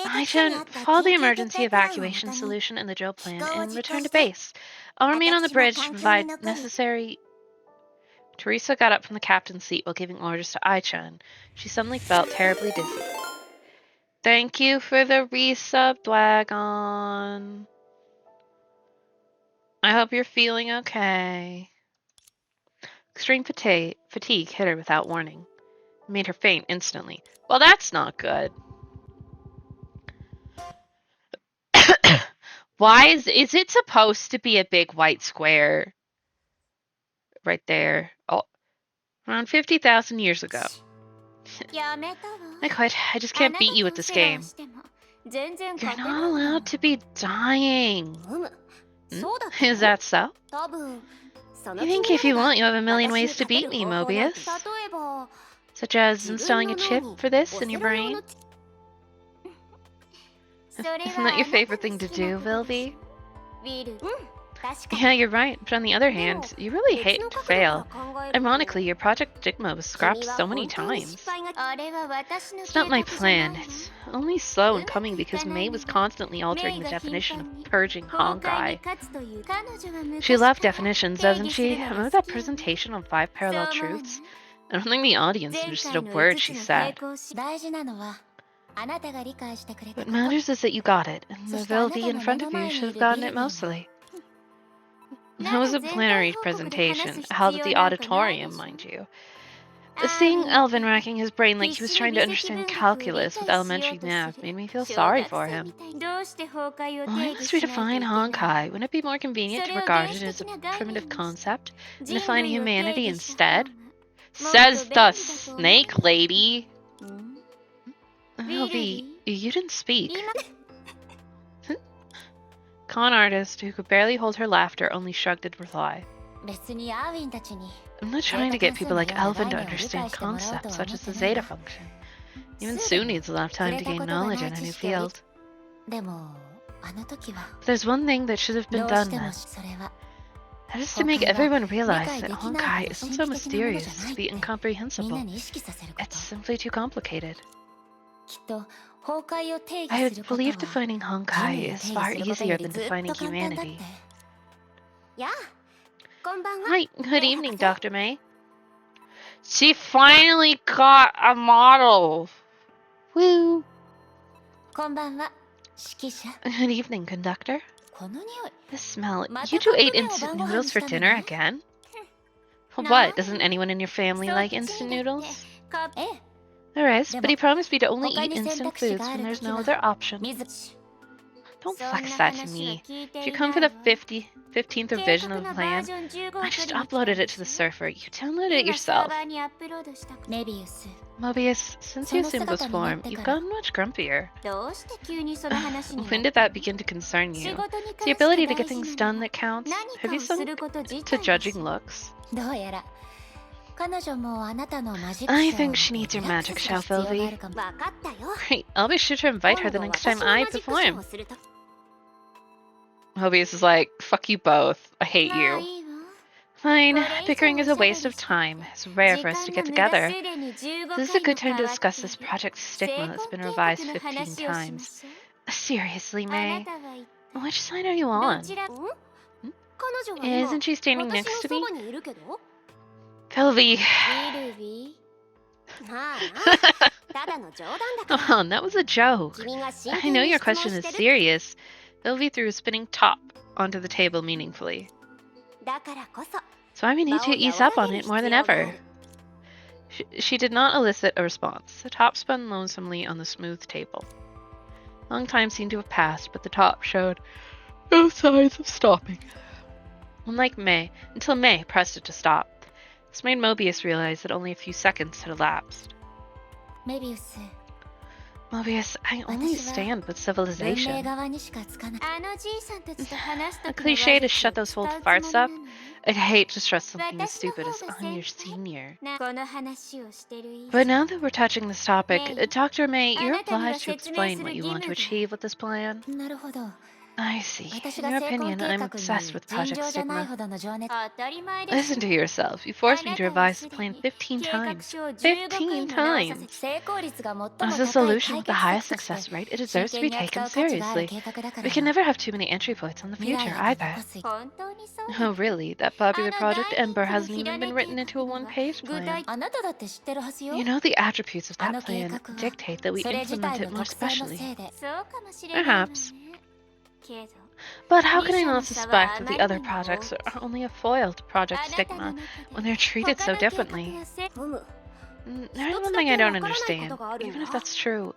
Speaker 1: I-chan, follow the emergency evacuation solution in the drill plan and return to base. I'll remain on the bridge to provide necessary... Teresa got up from the captain's seat while giving orders to I-chan. She suddenly felt terribly dizzy. Thank you for the resub, Blagon. I hope you're feeling okay. Extreme fatigue hit her without warning. It made her faint instantly. Well, that's not good. Why is it supposed to be a big white square? Right there. Oh, around 50,000 years ago. I quit. I just can't beat you at this game. You're not allowed to be dying. Is that so? You think if you want, you have a million ways to beat me, Mobius. Such as installing a chip for this in your brain? Isn't that your favorite thing to do, Vilvi? Yeah, you're right, but on the other hand, you really hate to fail. Ironically, your Project Digma was scrapped so many times. It's not my plan. It's only slow in coming because May was constantly altering the definition of purging Honkai. She loved definitions, doesn't she? Remember that presentation on 5 parallel truths? I don't think the audience understood a word she said. What matters is that you got it, and the Vilvi in front of you should have gotten it mostly. That was a plenary presentation, held at the auditorium, mind you. Seeing Elvin racking his brain like he was trying to understand calculus with elementary math made me feel sorry for him. Why must we define Honkai? Wouldn't it be more convenient to regard it as a primitive concept and define humanity instead? Says the snake lady. Vilvi, you didn't speak. Con artist, who could barely hold her laughter, only shrugged in reply. I'm not trying to get people like Elvin to understand concepts such as the zeta function. Even Sue needs a lot of time to gain knowledge in a new field. But there's one thing that should have been done then. That is to make everyone realize that Honkai isn't so mysterious as to be incomprehensible. It's simply too complicated. I believe defining Honkai is far easier than defining humanity. Hi, good evening, Dr. May. She finally got a model! Woo! Good evening, conductor. This smell. You two ate instant noodles for dinner again? What, doesn't anyone in your family like instant noodles? There is, but he promised me to only eat instant foods when there's no other option. Don't flex that to me. If you come for the 15th revision of the plan, I just uploaded it to the server. You downloaded it yourself. Mobius, since you assumed this form, you've gotten much grumpier. When did that begin to concern you? It's the ability to get things done that counts. Have you sunk to judging looks? I think she needs your magic show, Vilvi. Great, I'll be sure to invite her the next time I perform. Mobius is like, fuck you both. I hate you. Fine, bickering is a waste of time. It's rare for us to get together. This is a good time to discuss this Project Stigma that's been revised 15 times. Seriously, May? Which side are you on? Isn't she standing next to me? Sylvie.
Speaker 2: ルビーまあなただの冗談だから
Speaker 1: Oh, that was a joke.
Speaker 2: 君が真
Speaker 1: I
Speaker 2: 剣
Speaker 1: know
Speaker 2: に
Speaker 1: your
Speaker 2: 質問
Speaker 1: question
Speaker 2: し
Speaker 1: is
Speaker 2: てる
Speaker 1: serious. Sylvie threw a spinning top onto the table meaningfully.
Speaker 2: だからこそ
Speaker 1: So why we need to ease up on it more than ever. She did not elicit a response. The top spun lonesomely on the smooth table. Long time seemed to have passed, but the top showed no signs of stopping. Until May pressed it to stop. This made Mobius realize that only a few seconds had elapsed.
Speaker 2: メビウス
Speaker 1: Mobius, I only stand with
Speaker 2: 文明
Speaker 1: civilization.
Speaker 2: 側にしかつかないあのじいさんたちと話す
Speaker 1: A
Speaker 2: 時の
Speaker 1: cliche to
Speaker 2: 話
Speaker 1: shut
Speaker 2: を
Speaker 1: those old
Speaker 2: 伝うつもり
Speaker 1: farts
Speaker 2: な
Speaker 1: up.
Speaker 2: のに
Speaker 1: I'd hate to stress something as
Speaker 2: 私の
Speaker 1: stupid
Speaker 2: 方
Speaker 1: as
Speaker 2: が
Speaker 1: I'm your
Speaker 2: 先
Speaker 1: senior.
Speaker 2: 輩この話をしてる以
Speaker 1: But
Speaker 2: 上
Speaker 1: now that we're touching this topic,
Speaker 2: May,
Speaker 1: Dr. May, you're
Speaker 2: あなたには
Speaker 1: obliged to
Speaker 2: 説明
Speaker 1: explain
Speaker 2: す
Speaker 1: what
Speaker 2: る
Speaker 1: you
Speaker 2: 義
Speaker 1: want to
Speaker 2: 務が
Speaker 1: achieve with this plan.
Speaker 2: なるほど
Speaker 1: I see.
Speaker 2: 私
Speaker 1: In
Speaker 2: が
Speaker 1: your
Speaker 2: 成婚
Speaker 1: opinion,
Speaker 2: 計
Speaker 1: I'm
Speaker 2: 画
Speaker 1: obsessed
Speaker 2: に
Speaker 1: with
Speaker 2: 尋
Speaker 1: Project
Speaker 2: 常じゃない
Speaker 1: Stigma.
Speaker 2: ほどの情熱当たり前でし
Speaker 1: Listen
Speaker 2: ょ
Speaker 1: to yourself. You
Speaker 2: あ
Speaker 1: forced me
Speaker 2: な
Speaker 1: to
Speaker 2: たは
Speaker 1: revise
Speaker 2: す
Speaker 1: the
Speaker 2: で
Speaker 1: plan
Speaker 2: に
Speaker 1: 15
Speaker 2: 計画
Speaker 1: times.
Speaker 2: 書を15
Speaker 1: 15
Speaker 2: 回も直させ
Speaker 1: times!
Speaker 2: 成功率が最も
Speaker 1: As a
Speaker 2: 高い
Speaker 1: solution
Speaker 2: 解
Speaker 1: with the
Speaker 2: 決
Speaker 1: highest
Speaker 2: 策とし
Speaker 1: success
Speaker 2: て
Speaker 1: rate, it
Speaker 2: 真
Speaker 1: deserves to
Speaker 2: 剣
Speaker 1: be
Speaker 2: に
Speaker 1: taken
Speaker 2: 扱う価値がある
Speaker 1: seriously.
Speaker 2: 計画だから
Speaker 1: We can never have too many entry points on the
Speaker 2: 未来
Speaker 1: future
Speaker 2: を
Speaker 1: either.
Speaker 2: 残す本当にそう
Speaker 1: Oh, really? That popular project Ember hasn't even been written into a one-page
Speaker 2: 具
Speaker 1: plan.
Speaker 2: 体あなただって知ってるはずよ
Speaker 1: You know the attributes of
Speaker 2: あ
Speaker 1: that
Speaker 2: の計
Speaker 1: plan
Speaker 2: 画は
Speaker 1: dictate that we
Speaker 2: それ自
Speaker 1: implement
Speaker 2: 体
Speaker 1: it
Speaker 2: の
Speaker 1: more
Speaker 2: 特性の
Speaker 1: specially.
Speaker 2: せいでそうかもしれないわね
Speaker 1: Perhaps.
Speaker 2: けど
Speaker 1: But how can I
Speaker 2: ミッションの
Speaker 1: not
Speaker 2: 差は
Speaker 1: suspect
Speaker 2: あ
Speaker 1: that
Speaker 2: ま
Speaker 1: the
Speaker 2: り
Speaker 1: other
Speaker 2: にも
Speaker 1: projects
Speaker 2: 大きい
Speaker 1: are only a foil to Project
Speaker 2: あなたの
Speaker 1: Stigma
Speaker 2: 中
Speaker 1: when
Speaker 2: で
Speaker 1: they're treated
Speaker 2: 他
Speaker 1: so
Speaker 2: の計画
Speaker 1: differently?
Speaker 2: やせふむ
Speaker 1: There's
Speaker 2: 一つ
Speaker 1: one
Speaker 2: だ
Speaker 1: thing
Speaker 2: け
Speaker 1: I don't
Speaker 2: わからない
Speaker 1: understand,
Speaker 2: ことがあるん
Speaker 1: even if
Speaker 2: だ
Speaker 1: that's true.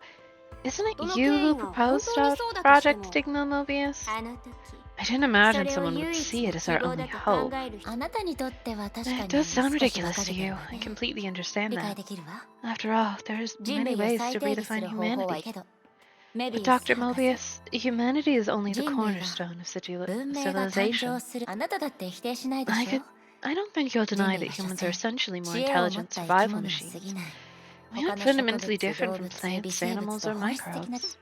Speaker 1: Isn't it
Speaker 2: どの
Speaker 1: you
Speaker 2: 経
Speaker 1: who
Speaker 2: 緯が本
Speaker 1: proposed
Speaker 2: 当にそうだとして
Speaker 1: Project
Speaker 2: も
Speaker 1: Stigma, Mobius?
Speaker 2: あの時
Speaker 1: I didn't
Speaker 2: そ
Speaker 1: imagine
Speaker 2: れを
Speaker 1: someone would
Speaker 2: 唯
Speaker 1: see
Speaker 2: 一
Speaker 1: it
Speaker 2: の
Speaker 1: as
Speaker 2: 希
Speaker 1: our
Speaker 2: 望
Speaker 1: only
Speaker 2: だと
Speaker 1: hope.
Speaker 2: 考える人あなたにとっては確か
Speaker 1: It
Speaker 2: に
Speaker 1: does sound
Speaker 2: 少し馬
Speaker 1: ridiculous
Speaker 2: 鹿
Speaker 1: to
Speaker 2: げて
Speaker 1: you.
Speaker 2: るわ
Speaker 1: I
Speaker 2: ね
Speaker 1: completely understand
Speaker 2: 理解
Speaker 1: that.
Speaker 2: できるわ
Speaker 1: After all, there's
Speaker 2: 人
Speaker 1: many
Speaker 2: 類を
Speaker 1: ways
Speaker 2: 再
Speaker 1: to
Speaker 2: 定義す
Speaker 1: redefine
Speaker 2: る方法は
Speaker 1: humanity.
Speaker 2: けどメビ
Speaker 1: But
Speaker 2: ウス
Speaker 1: Dr.
Speaker 2: 博士
Speaker 1: Mobius, humanity is only the
Speaker 2: 人類が
Speaker 1: cornerstone of
Speaker 2: 文明が誕
Speaker 1: civilization.
Speaker 2: 生するあなただって否定しないで
Speaker 1: I
Speaker 2: しょ
Speaker 1: don't think you'll deny that
Speaker 2: 人類は
Speaker 1: humans are
Speaker 2: 所詮
Speaker 1: essentially more
Speaker 2: 知恵を持っ
Speaker 1: intelligent
Speaker 2: た生き
Speaker 1: survival
Speaker 2: 物に
Speaker 1: machines.
Speaker 2: 過ぎない
Speaker 1: We
Speaker 2: 他
Speaker 1: aren't
Speaker 2: の植
Speaker 1: fundamentally
Speaker 2: 物
Speaker 1: different
Speaker 2: 動
Speaker 1: from
Speaker 2: 物微
Speaker 1: plants,
Speaker 2: 生物
Speaker 1: animals,
Speaker 2: と
Speaker 1: or
Speaker 2: 本質的な
Speaker 1: microbes.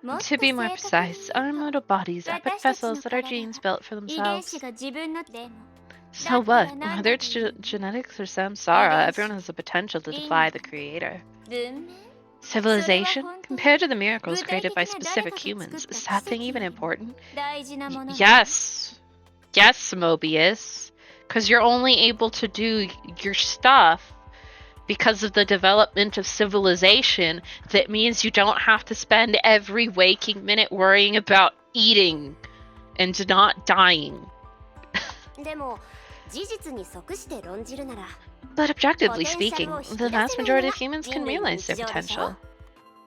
Speaker 2: もっと
Speaker 1: To be more
Speaker 2: 正確に
Speaker 1: precise,
Speaker 2: 言
Speaker 1: our
Speaker 2: うと
Speaker 1: mortal bodies are but
Speaker 2: 私たち
Speaker 1: vessels
Speaker 2: の
Speaker 1: that our
Speaker 2: 体
Speaker 1: genes
Speaker 2: は
Speaker 1: built for
Speaker 2: 遺伝子
Speaker 1: themselves.
Speaker 2: が自分のでも
Speaker 1: So what?
Speaker 2: None
Speaker 1: Whether
Speaker 2: of
Speaker 1: it's
Speaker 2: you.
Speaker 1: genetics or samsara,
Speaker 2: It is.
Speaker 1: everyone has the potential to defy the creator.
Speaker 2: 文明
Speaker 1: Civilization? Compared to the miracles
Speaker 2: 具体
Speaker 1: created
Speaker 2: 的
Speaker 1: by
Speaker 2: な誰
Speaker 1: specific
Speaker 2: かが作っ
Speaker 1: humans,
Speaker 2: た
Speaker 1: is
Speaker 2: 奇
Speaker 1: that
Speaker 2: 跡
Speaker 1: thing even
Speaker 2: よりも
Speaker 1: important?
Speaker 2: 大事なものなの
Speaker 1: Yes. Yes, Mobius. Because you're only able to do your stuff because of the development of civilization. That means you don't have to spend every waking minute worrying about eating and not dying.
Speaker 2: でも事実に即して論じるなら
Speaker 1: But objectively speaking,
Speaker 2: Potential
Speaker 1: the vast majority of humans can realize their potential.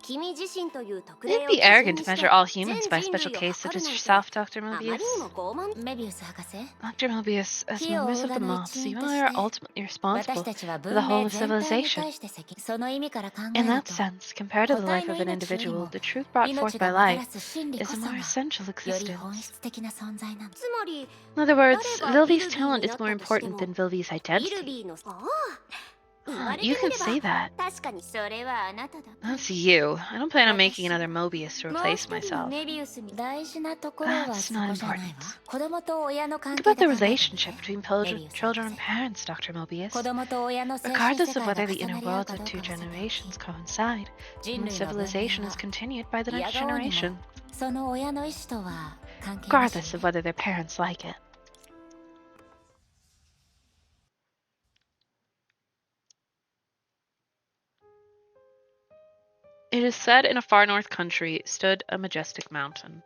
Speaker 2: 君自身という特例
Speaker 1: It'd
Speaker 2: を
Speaker 1: be
Speaker 2: 基準
Speaker 1: arrogant
Speaker 2: に
Speaker 1: to
Speaker 2: して
Speaker 1: measure all humans by
Speaker 2: 全
Speaker 1: special
Speaker 2: 人類を
Speaker 1: case
Speaker 2: 測
Speaker 1: such
Speaker 2: る
Speaker 1: as
Speaker 2: なん
Speaker 1: yourself,
Speaker 2: て
Speaker 1: Dr.
Speaker 2: あまりに
Speaker 1: Mobius.
Speaker 2: も傲慢メビウス博士
Speaker 1: Dr. Mobius, as
Speaker 2: 火を
Speaker 1: members
Speaker 2: 追う
Speaker 1: of the
Speaker 2: 側の
Speaker 1: moths,
Speaker 2: 一
Speaker 1: you
Speaker 2: 員と
Speaker 1: and
Speaker 2: し
Speaker 1: I are
Speaker 2: て
Speaker 1: ultimately
Speaker 2: 私
Speaker 1: responsible
Speaker 2: たちは
Speaker 1: for the
Speaker 2: 文
Speaker 1: whole
Speaker 2: 明
Speaker 1: of
Speaker 2: 全体に
Speaker 1: civilization.
Speaker 2: 対して責任その意味から考え
Speaker 1: In
Speaker 2: る
Speaker 1: that
Speaker 2: と
Speaker 1: sense, compared to the
Speaker 2: 個
Speaker 1: life
Speaker 2: 体
Speaker 1: of
Speaker 2: の
Speaker 1: an
Speaker 2: 命より
Speaker 1: individual,
Speaker 2: も
Speaker 1: the truth brought
Speaker 2: 命
Speaker 1: forth
Speaker 2: が
Speaker 1: by
Speaker 2: もたら
Speaker 1: life
Speaker 2: す真理こ
Speaker 1: is a
Speaker 2: そ
Speaker 1: more
Speaker 2: が
Speaker 1: essential
Speaker 2: より本
Speaker 1: existence.
Speaker 2: 質的な存在なのつまり
Speaker 1: In other words,
Speaker 2: 誰がビ
Speaker 1: Vilvi's
Speaker 2: ルビー
Speaker 1: talent
Speaker 2: に
Speaker 1: is
Speaker 2: な
Speaker 1: more
Speaker 2: ったとして
Speaker 1: important
Speaker 2: も
Speaker 1: than Vilvi's
Speaker 2: ビル
Speaker 1: identity.
Speaker 2: ビーのああ言われて
Speaker 1: You
Speaker 2: み
Speaker 1: can
Speaker 2: れ
Speaker 1: say
Speaker 2: ば
Speaker 1: that.
Speaker 2: 確かにそれはあなただ
Speaker 1: That's you. I don't plan on making another Mobius to
Speaker 2: もう
Speaker 1: replace
Speaker 2: 一人の
Speaker 1: myself.
Speaker 2: メビウスに大事なところは
Speaker 1: That's
Speaker 2: そ
Speaker 1: not
Speaker 2: こじゃないわ
Speaker 1: important.
Speaker 2: 子供と親の関
Speaker 1: Think
Speaker 2: 係
Speaker 1: about
Speaker 2: で
Speaker 1: the
Speaker 2: 考えてみ
Speaker 1: relationship
Speaker 2: て
Speaker 1: between
Speaker 2: メビウス
Speaker 1: children
Speaker 2: 博
Speaker 1: and
Speaker 2: 士
Speaker 1: parents, Dr.
Speaker 2: 子
Speaker 1: Mobius.
Speaker 2: 供と親の精神
Speaker 1: Regardless
Speaker 2: 世
Speaker 1: of
Speaker 2: 界が
Speaker 1: whether the
Speaker 2: 重
Speaker 1: inner
Speaker 2: なり合う
Speaker 1: worlds
Speaker 2: か
Speaker 1: of
Speaker 2: どう
Speaker 1: two
Speaker 2: かはさてお
Speaker 1: generations
Speaker 2: き
Speaker 1: coincide,
Speaker 2: 人
Speaker 1: when
Speaker 2: 類の文明
Speaker 1: civilization is
Speaker 2: は
Speaker 1: continued by the
Speaker 2: 嫌
Speaker 1: next
Speaker 2: 顔にも
Speaker 1: generation,
Speaker 2: その親の意思とは関係なし
Speaker 1: regardless of whether their parents like it. It is said in a far north country stood a majestic mountain.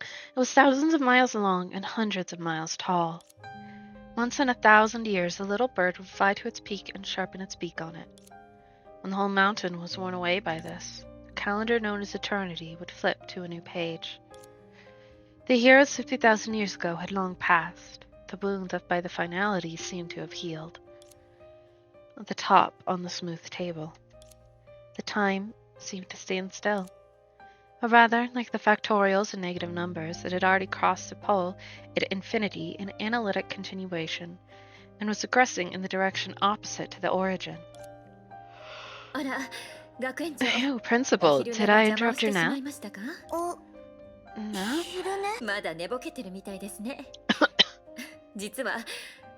Speaker 1: It was thousands of miles long and hundreds of miles tall. Once in 1,000 years, a little bird would fly to its peak and sharpen its beak on it. When the whole mountain was worn away by this, the calendar known as eternity would flip to a new page. The years 50,000 years ago had long passed. The wound left by the finality seemed to have healed. At the top, on the smooth table, the time seemed to stand still. Or rather, like the factorials and negative numbers, it had already crossed the pole at infinity in analytic continuation, and was aggressing in the direction opposite to the origin.
Speaker 2: あら学園長
Speaker 1: Ew, Principal, did I interrupt your nap?
Speaker 2: ましたか
Speaker 1: No?
Speaker 2: まだ寝ぼけてるみたいですね実は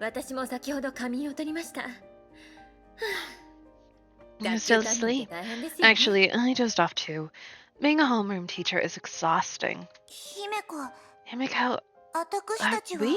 Speaker 2: 私も先ほど仮眠を取りました
Speaker 1: I'm still asleep. Actually, I dozed off too. Being a homeroom teacher is exhausting.
Speaker 2: 姫子
Speaker 1: Himiko,
Speaker 2: 私
Speaker 1: are
Speaker 2: たちは
Speaker 1: we?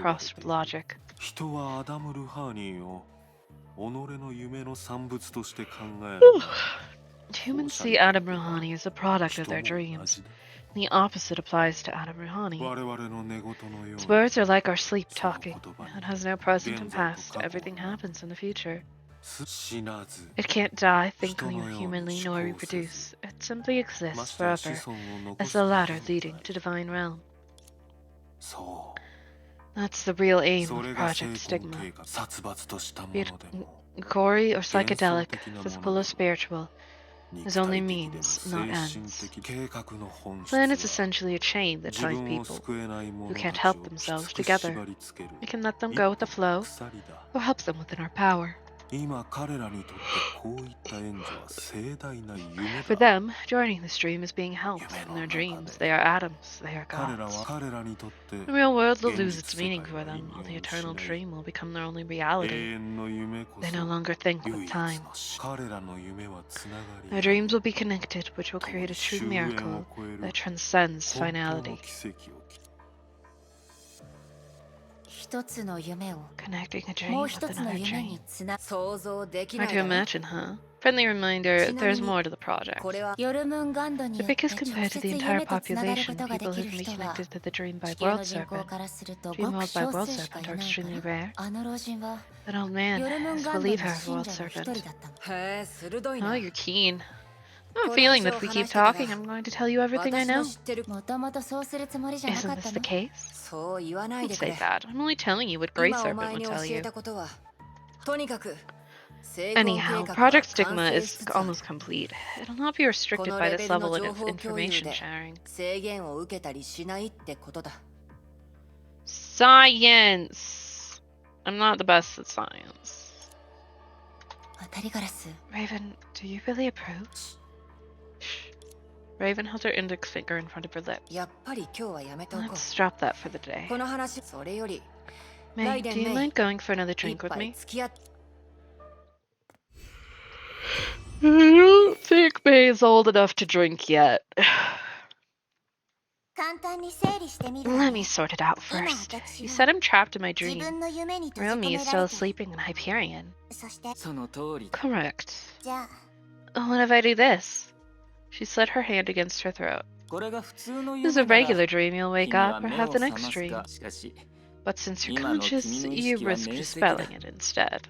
Speaker 1: crossed with logic.
Speaker 4: 人はアダム・ルハーニーを己の夢の産物として考える。
Speaker 1: Humans see Adam Rouhani as a product of their dreams. The opposite applies to Adam Rouhani.
Speaker 4: 我々の寝言のよう
Speaker 1: His
Speaker 4: に
Speaker 1: words are like our sleep
Speaker 4: その
Speaker 1: talking.
Speaker 4: 言葉に
Speaker 1: It has no present and
Speaker 4: 現在と
Speaker 1: past.
Speaker 4: 過去
Speaker 1: Everything happens in the future.
Speaker 4: 死なず
Speaker 1: It can't die, think
Speaker 4: 人のように
Speaker 1: humanly,
Speaker 4: 思
Speaker 1: nor
Speaker 4: 考せず
Speaker 1: reproduce. It simply
Speaker 4: ま
Speaker 1: exists
Speaker 4: してや子
Speaker 1: forever,
Speaker 4: 孫を残
Speaker 1: as
Speaker 4: す
Speaker 1: the
Speaker 4: こと
Speaker 1: ladder
Speaker 4: の
Speaker 1: leading
Speaker 4: ない
Speaker 1: to divine realm.
Speaker 4: そう
Speaker 1: That's the real aim
Speaker 4: そ
Speaker 1: of
Speaker 4: れが成
Speaker 1: Project
Speaker 4: 婚
Speaker 1: Stigma.
Speaker 4: 計画殺伐としたも
Speaker 1: Be it
Speaker 4: のでも
Speaker 1: gory or
Speaker 4: 幻想
Speaker 1: psychedelic,
Speaker 4: 的なもの
Speaker 1: physical
Speaker 4: で
Speaker 1: or
Speaker 4: も
Speaker 1: spiritual,
Speaker 4: 肉
Speaker 1: is only
Speaker 4: 体的でも
Speaker 1: means,
Speaker 4: 精
Speaker 1: not
Speaker 4: 神
Speaker 1: ends.
Speaker 4: 的計画の本質
Speaker 1: Plan is
Speaker 4: は
Speaker 1: essentially a chain that
Speaker 4: 自
Speaker 1: ties
Speaker 4: 分を
Speaker 1: people
Speaker 4: 救えない
Speaker 1: who
Speaker 4: 者
Speaker 1: can't
Speaker 4: たち
Speaker 1: help
Speaker 4: をき
Speaker 1: themselves
Speaker 4: つく
Speaker 1: together.
Speaker 4: 縛り付ける
Speaker 1: We can let them
Speaker 4: 一
Speaker 1: go
Speaker 4: 本
Speaker 1: with the
Speaker 4: の
Speaker 1: flow
Speaker 4: 鎖だ
Speaker 1: or help them within our power.
Speaker 4: 今彼らにとってこういった援助は盛大な夢
Speaker 1: For
Speaker 4: だ
Speaker 1: them, joining this dream is being helped in their dreams. They are atoms, they are
Speaker 4: 彼ら
Speaker 1: gods.
Speaker 4: は彼らにとって
Speaker 1: The real world will
Speaker 4: 現
Speaker 1: lose
Speaker 4: 実
Speaker 1: its
Speaker 4: 世
Speaker 1: meaning
Speaker 4: 界
Speaker 1: for
Speaker 4: は
Speaker 1: them,
Speaker 4: 意
Speaker 1: while
Speaker 4: 味
Speaker 1: the
Speaker 4: を
Speaker 1: eternal
Speaker 4: 失い
Speaker 1: dream will become their only
Speaker 4: 永
Speaker 1: reality.
Speaker 4: 遠の夢こ
Speaker 1: They
Speaker 4: そ
Speaker 1: no longer think
Speaker 4: 唯
Speaker 1: with
Speaker 4: 一
Speaker 1: time.
Speaker 4: の彼らの夢はつなが
Speaker 1: Their
Speaker 4: り合い
Speaker 1: dreams will be connected, which will
Speaker 4: 共
Speaker 1: create
Speaker 4: に
Speaker 1: a true
Speaker 4: 終焉を
Speaker 1: miracle
Speaker 4: 超える
Speaker 1: that transcends
Speaker 4: 本当の
Speaker 1: finality,
Speaker 4: 奇跡を
Speaker 2: 一つの夢を
Speaker 1: connecting a dream
Speaker 2: もう
Speaker 1: with
Speaker 2: 一つの
Speaker 1: another
Speaker 2: 夢
Speaker 1: dream.
Speaker 2: につな想像できな
Speaker 1: Hard
Speaker 2: い
Speaker 1: to
Speaker 2: だろ
Speaker 1: imagine, huh? Friendly reminder, there's more to the project.
Speaker 2: これはヨルムンガンドによって
Speaker 1: Because
Speaker 2: 直
Speaker 1: compared to
Speaker 2: 接
Speaker 1: the
Speaker 2: 夢
Speaker 1: entire
Speaker 2: とつながるこ
Speaker 1: population,
Speaker 2: とがで
Speaker 1: people
Speaker 2: き
Speaker 1: who
Speaker 2: る
Speaker 1: can be
Speaker 2: 人は
Speaker 1: connected to the dream
Speaker 2: 地
Speaker 1: by
Speaker 2: 球の
Speaker 1: world
Speaker 2: 人口
Speaker 1: serpent,
Speaker 2: からすると
Speaker 1: dream
Speaker 2: ごく
Speaker 1: world by
Speaker 2: 少
Speaker 1: world
Speaker 2: 数しかい
Speaker 1: serpent
Speaker 2: な
Speaker 1: are
Speaker 2: いか
Speaker 1: extremely
Speaker 2: ら
Speaker 1: rare.
Speaker 2: あの老人は
Speaker 1: That old man
Speaker 2: ヨルムン
Speaker 1: is
Speaker 2: ガ
Speaker 1: a
Speaker 2: ンドの
Speaker 1: believer of
Speaker 2: 信
Speaker 1: world
Speaker 2: 者の一
Speaker 1: serpent.
Speaker 2: 人だったのへえ鋭い
Speaker 1: Oh,
Speaker 2: な
Speaker 1: you're keen. I have a
Speaker 2: これ
Speaker 1: feeling
Speaker 2: 以
Speaker 1: that
Speaker 2: 上
Speaker 1: if we
Speaker 2: 話
Speaker 1: keep
Speaker 2: してたら
Speaker 1: talking, I'm going to tell you everything I
Speaker 2: 私の
Speaker 1: know.
Speaker 2: 知ってるもともとそうするつもりじゃなか
Speaker 1: Isn't
Speaker 2: った
Speaker 1: this
Speaker 2: の
Speaker 1: the case?
Speaker 2: そう言わない
Speaker 1: Don't
Speaker 2: でく
Speaker 1: say
Speaker 2: れ
Speaker 1: that. I'm only telling you what Grey
Speaker 2: 今お
Speaker 1: Serpent
Speaker 2: 前
Speaker 1: would
Speaker 2: に
Speaker 1: tell
Speaker 2: 教え
Speaker 1: you.
Speaker 2: たことはとにかく成婚計
Speaker 1: Anyhow,
Speaker 2: 画は
Speaker 1: Project
Speaker 2: 完
Speaker 1: Stigma
Speaker 2: 成
Speaker 1: is
Speaker 2: しつつある
Speaker 1: almost complete. It'll not be
Speaker 2: こ
Speaker 1: restricted
Speaker 2: の
Speaker 1: by
Speaker 2: レ
Speaker 1: this
Speaker 2: ベルの
Speaker 1: level
Speaker 2: 情
Speaker 1: of
Speaker 2: 報共有
Speaker 1: information
Speaker 2: で
Speaker 1: sharing.
Speaker 2: 制限を受けたりしないってことだ
Speaker 1: Science! I'm not the best at science.
Speaker 2: 当たりガラス
Speaker 1: Raven, do you really approve? Shh. Raven held her index finger in front of her lips.
Speaker 2: やっぱり今日はやめておこ
Speaker 1: Let's drop that for the
Speaker 2: う
Speaker 1: day.
Speaker 2: この話それより
Speaker 1: May, do you mind going for another
Speaker 2: 一
Speaker 1: drink with
Speaker 2: 杯
Speaker 1: me?
Speaker 2: 付き合っ
Speaker 1: I don't think May's old enough to drink yet.
Speaker 5: 簡単に整理してみるわ
Speaker 1: Let
Speaker 5: ね
Speaker 1: me sort it out
Speaker 5: 今
Speaker 1: first.
Speaker 5: 私
Speaker 1: You
Speaker 5: は
Speaker 1: said I'm trapped in my
Speaker 5: 自
Speaker 1: dream.
Speaker 5: 分の夢に閉じ
Speaker 1: Real
Speaker 5: 込
Speaker 1: me
Speaker 5: め
Speaker 1: is
Speaker 5: ら
Speaker 1: still
Speaker 5: れて
Speaker 1: sleeping in Hyperion.
Speaker 5: そして
Speaker 6: その通りだ
Speaker 1: Correct.
Speaker 5: じゃあ
Speaker 1: What if I do this? She slid her hand against her throat.
Speaker 6: これが普通の
Speaker 1: This is a
Speaker 6: 夢なら
Speaker 1: regular dream, you'll wake
Speaker 6: 君は
Speaker 1: up or
Speaker 6: 目
Speaker 1: have
Speaker 6: を
Speaker 1: the
Speaker 6: 覚
Speaker 1: next
Speaker 6: ます
Speaker 1: dream.
Speaker 6: がしかし
Speaker 1: But since you're
Speaker 6: 今の
Speaker 1: conscious,
Speaker 6: 君の意
Speaker 1: you
Speaker 6: 識は
Speaker 1: risk
Speaker 6: 明晰だ
Speaker 1: dispelling it instead.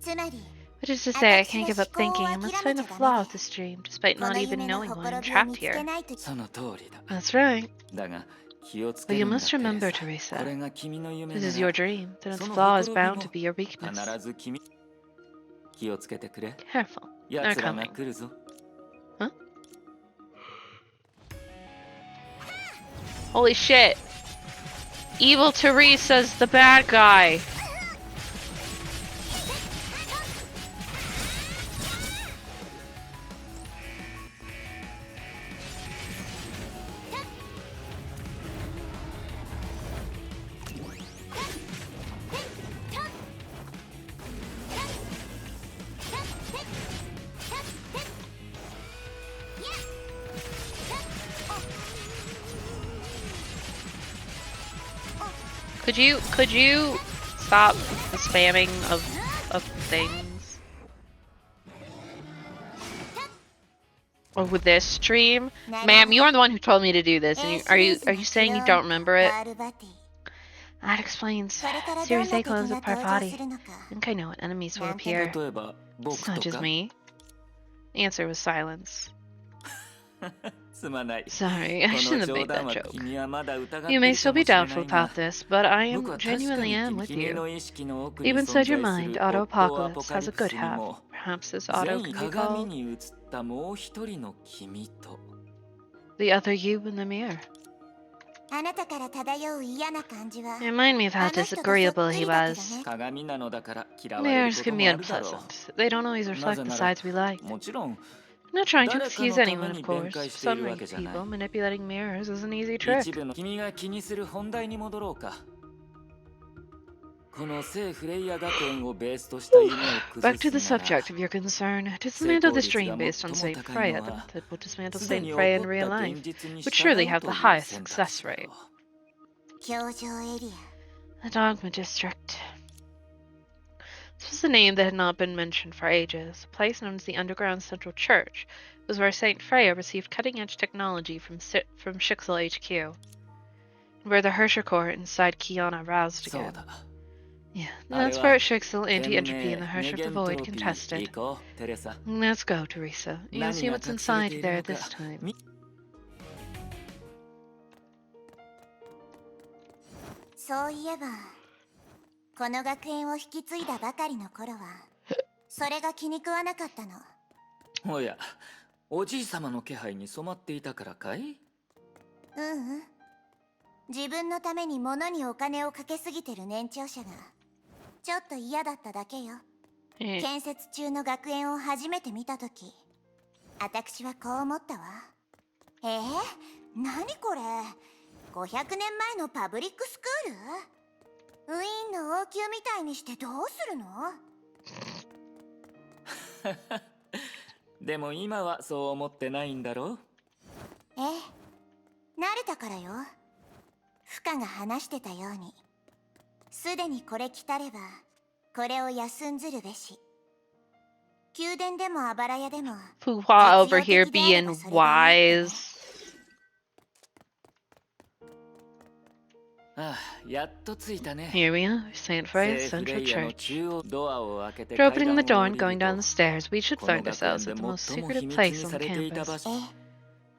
Speaker 5: つまり
Speaker 1: Which is to say, I
Speaker 5: 私の
Speaker 1: can't give up
Speaker 5: 思考を
Speaker 1: thinking I must
Speaker 5: 諦め
Speaker 1: find a
Speaker 5: ちゃダ
Speaker 1: flaw
Speaker 5: メ
Speaker 1: with
Speaker 5: で
Speaker 1: this dream, despite
Speaker 5: こ
Speaker 1: not
Speaker 5: の
Speaker 1: even
Speaker 5: 夢の
Speaker 1: knowing
Speaker 5: ほ
Speaker 1: why
Speaker 5: ころ
Speaker 1: I'm
Speaker 5: びを
Speaker 1: trapped
Speaker 5: 見つけ
Speaker 1: here.
Speaker 5: ないと
Speaker 6: その通りだ
Speaker 1: That's right.
Speaker 6: だが気をつ
Speaker 1: But
Speaker 6: け
Speaker 1: you
Speaker 6: るんだ
Speaker 1: must remember,
Speaker 6: テレサこ
Speaker 1: Teresa.
Speaker 6: れが君の夢
Speaker 1: This
Speaker 6: な
Speaker 1: is
Speaker 6: ら
Speaker 1: your dream, then its
Speaker 6: その
Speaker 1: flaw is
Speaker 6: ほころ
Speaker 1: bound
Speaker 6: び
Speaker 1: to
Speaker 6: も
Speaker 1: be your weakness.
Speaker 6: 必ず君気をつけてくれ
Speaker 1: Careful.
Speaker 6: 奴
Speaker 1: They're
Speaker 6: らが
Speaker 1: coming.
Speaker 6: 来るぞ
Speaker 1: Holy shit. Evil Teresa's the bad guy. Could you stop the spamming of things? Or with this stream? Ma'am, you are the one who told me to do this, and are you saying you don't remember it?
Speaker 5: ワールバティ
Speaker 1: That explains.
Speaker 5: これからどん
Speaker 1: Series
Speaker 5: な
Speaker 1: A
Speaker 5: 敵
Speaker 1: clones
Speaker 5: が
Speaker 1: of
Speaker 5: 登場
Speaker 1: Parvati.
Speaker 5: するのか
Speaker 1: I think I know what enemies will
Speaker 5: なんて
Speaker 1: appear.
Speaker 6: 例えば
Speaker 1: It's
Speaker 6: 僕
Speaker 1: not
Speaker 6: と
Speaker 1: just
Speaker 6: か
Speaker 1: me. The answer was silence.
Speaker 6: すまない
Speaker 1: Sorry, I
Speaker 6: こ
Speaker 1: shouldn't
Speaker 6: の
Speaker 1: have
Speaker 6: 冗
Speaker 1: made
Speaker 6: 談
Speaker 1: that
Speaker 6: は
Speaker 1: joke.
Speaker 6: 君はまだ疑ってい
Speaker 1: You may
Speaker 6: る
Speaker 1: still
Speaker 6: かも
Speaker 1: be
Speaker 6: しれな
Speaker 1: doubtful
Speaker 6: いが
Speaker 1: about this, but I
Speaker 6: 僕
Speaker 1: am
Speaker 6: は確か
Speaker 1: genuinely
Speaker 6: に
Speaker 1: am with
Speaker 6: 君
Speaker 1: you.
Speaker 6: の意識の奥に
Speaker 1: Even
Speaker 6: 存
Speaker 1: said your
Speaker 6: 在す
Speaker 1: mind,
Speaker 6: る
Speaker 1: Auto
Speaker 6: オットア
Speaker 1: Apocalypse
Speaker 6: ポカ
Speaker 1: has
Speaker 6: リ
Speaker 1: a
Speaker 6: プ
Speaker 1: good
Speaker 6: スに
Speaker 1: half.
Speaker 6: も
Speaker 1: Perhaps this Auto
Speaker 6: 全
Speaker 1: can be
Speaker 6: 鏡
Speaker 1: called
Speaker 6: に映ったもう一人の君と
Speaker 1: the other you in the mirror.
Speaker 5: あなたから漂う嫌な感じは
Speaker 1: You remind me of how
Speaker 5: あの人とそっ
Speaker 1: disagreeable
Speaker 5: く
Speaker 1: he
Speaker 5: りだけ
Speaker 1: was.
Speaker 5: どね
Speaker 6: 鏡なのだから嫌われる
Speaker 1: Mirrors
Speaker 6: こと
Speaker 1: can
Speaker 6: も
Speaker 1: be
Speaker 6: あるだろ
Speaker 1: unpleasant. They don't always
Speaker 6: うな
Speaker 1: reflect
Speaker 6: ぜ
Speaker 1: the
Speaker 6: なら
Speaker 1: sides we like.
Speaker 6: もちろん
Speaker 1: I'm not trying to
Speaker 6: 誰かの
Speaker 1: excuse
Speaker 6: ため
Speaker 1: anyone,
Speaker 6: に
Speaker 1: of
Speaker 6: 弁
Speaker 1: course.
Speaker 6: 解
Speaker 1: For
Speaker 6: してい
Speaker 1: some
Speaker 6: るわけじゃない
Speaker 1: people, manipulating mirrors is an easy
Speaker 6: 一
Speaker 1: trick.
Speaker 6: 部の君が気にする本題に戻ろうかこの聖フレイヤ学園をベースとした夢を
Speaker 1: Back to
Speaker 6: 崩
Speaker 1: the
Speaker 6: すなら
Speaker 1: subject of your concern. Dismantle this dream based on Saint Freya, that would dismantle
Speaker 6: すで
Speaker 1: Saint
Speaker 6: に起
Speaker 1: Freya
Speaker 6: こ
Speaker 1: in
Speaker 6: った
Speaker 1: real
Speaker 6: 現
Speaker 1: life.
Speaker 6: 実に
Speaker 1: would
Speaker 6: 従
Speaker 1: surely
Speaker 6: う
Speaker 1: have
Speaker 6: と
Speaker 1: the
Speaker 6: いう
Speaker 1: highest
Speaker 6: 選
Speaker 1: success
Speaker 6: 択
Speaker 1: rate.
Speaker 5: 教場エリ
Speaker 1: The Dogma District. This was was a name that had not been mentioned for ages. A place known as the Underground Central Church was where Saint Freya received cutting-edge technology from Shixel HQ, where the Hersher core inside Kiana roused
Speaker 6: そう
Speaker 1: again.
Speaker 6: だ
Speaker 1: Yeah,
Speaker 6: あれ
Speaker 1: that's
Speaker 6: は
Speaker 1: where Shixel
Speaker 6: 天
Speaker 1: anti-entropy
Speaker 6: 命
Speaker 1: and the
Speaker 6: ネ
Speaker 1: Hersher of
Speaker 6: ゲ
Speaker 1: the
Speaker 6: ン
Speaker 1: Void
Speaker 6: トロピー
Speaker 1: contested.
Speaker 6: 行こうテレサ
Speaker 1: Let's go, Teresa. You'll
Speaker 6: 何
Speaker 1: see
Speaker 6: が
Speaker 1: what's
Speaker 6: 隠され
Speaker 1: inside
Speaker 6: てい
Speaker 1: there
Speaker 6: るのか
Speaker 1: this time.
Speaker 6: み
Speaker 5: そういえばこの学園を引き継いだばかりの頃はそれが気に食わなかったの。
Speaker 6: おやおじい様の気配に染まっていたからかい
Speaker 5: 自分のために物にお金をかけすぎてる年長者がちょっと嫌だっただけよ。建設中の学園を初めて見たとき私はこう思ったわ。何これ500年前のパブリックスクール？ウィーンの王宮みたいにしてどうするの？
Speaker 6: でも今はそう思ってないんだろう
Speaker 5: 慣れたからよ。フカが話してたようにすでにこれ来たればこれを休んずるべし。宮殿でもあばら屋でも
Speaker 1: Fuhua over here being wise.
Speaker 6: ああやっと着いたね
Speaker 1: Here we are, Saint
Speaker 6: 聖
Speaker 1: Freya's
Speaker 6: フレ
Speaker 1: Central
Speaker 6: イヤの
Speaker 1: Church.
Speaker 6: 中央ドアを開けて
Speaker 1: After
Speaker 6: 階
Speaker 1: opening
Speaker 6: 段
Speaker 1: the
Speaker 6: を
Speaker 1: door
Speaker 6: 降
Speaker 1: and
Speaker 6: りる
Speaker 1: going down
Speaker 6: と
Speaker 1: the stairs, we should
Speaker 6: この
Speaker 1: find
Speaker 6: 学
Speaker 1: ourselves
Speaker 6: 園
Speaker 1: at
Speaker 6: で
Speaker 1: the most
Speaker 6: 最も
Speaker 1: secretive
Speaker 6: 秘密
Speaker 1: place
Speaker 6: に
Speaker 1: on
Speaker 6: されていた場
Speaker 1: campus.
Speaker 6: 所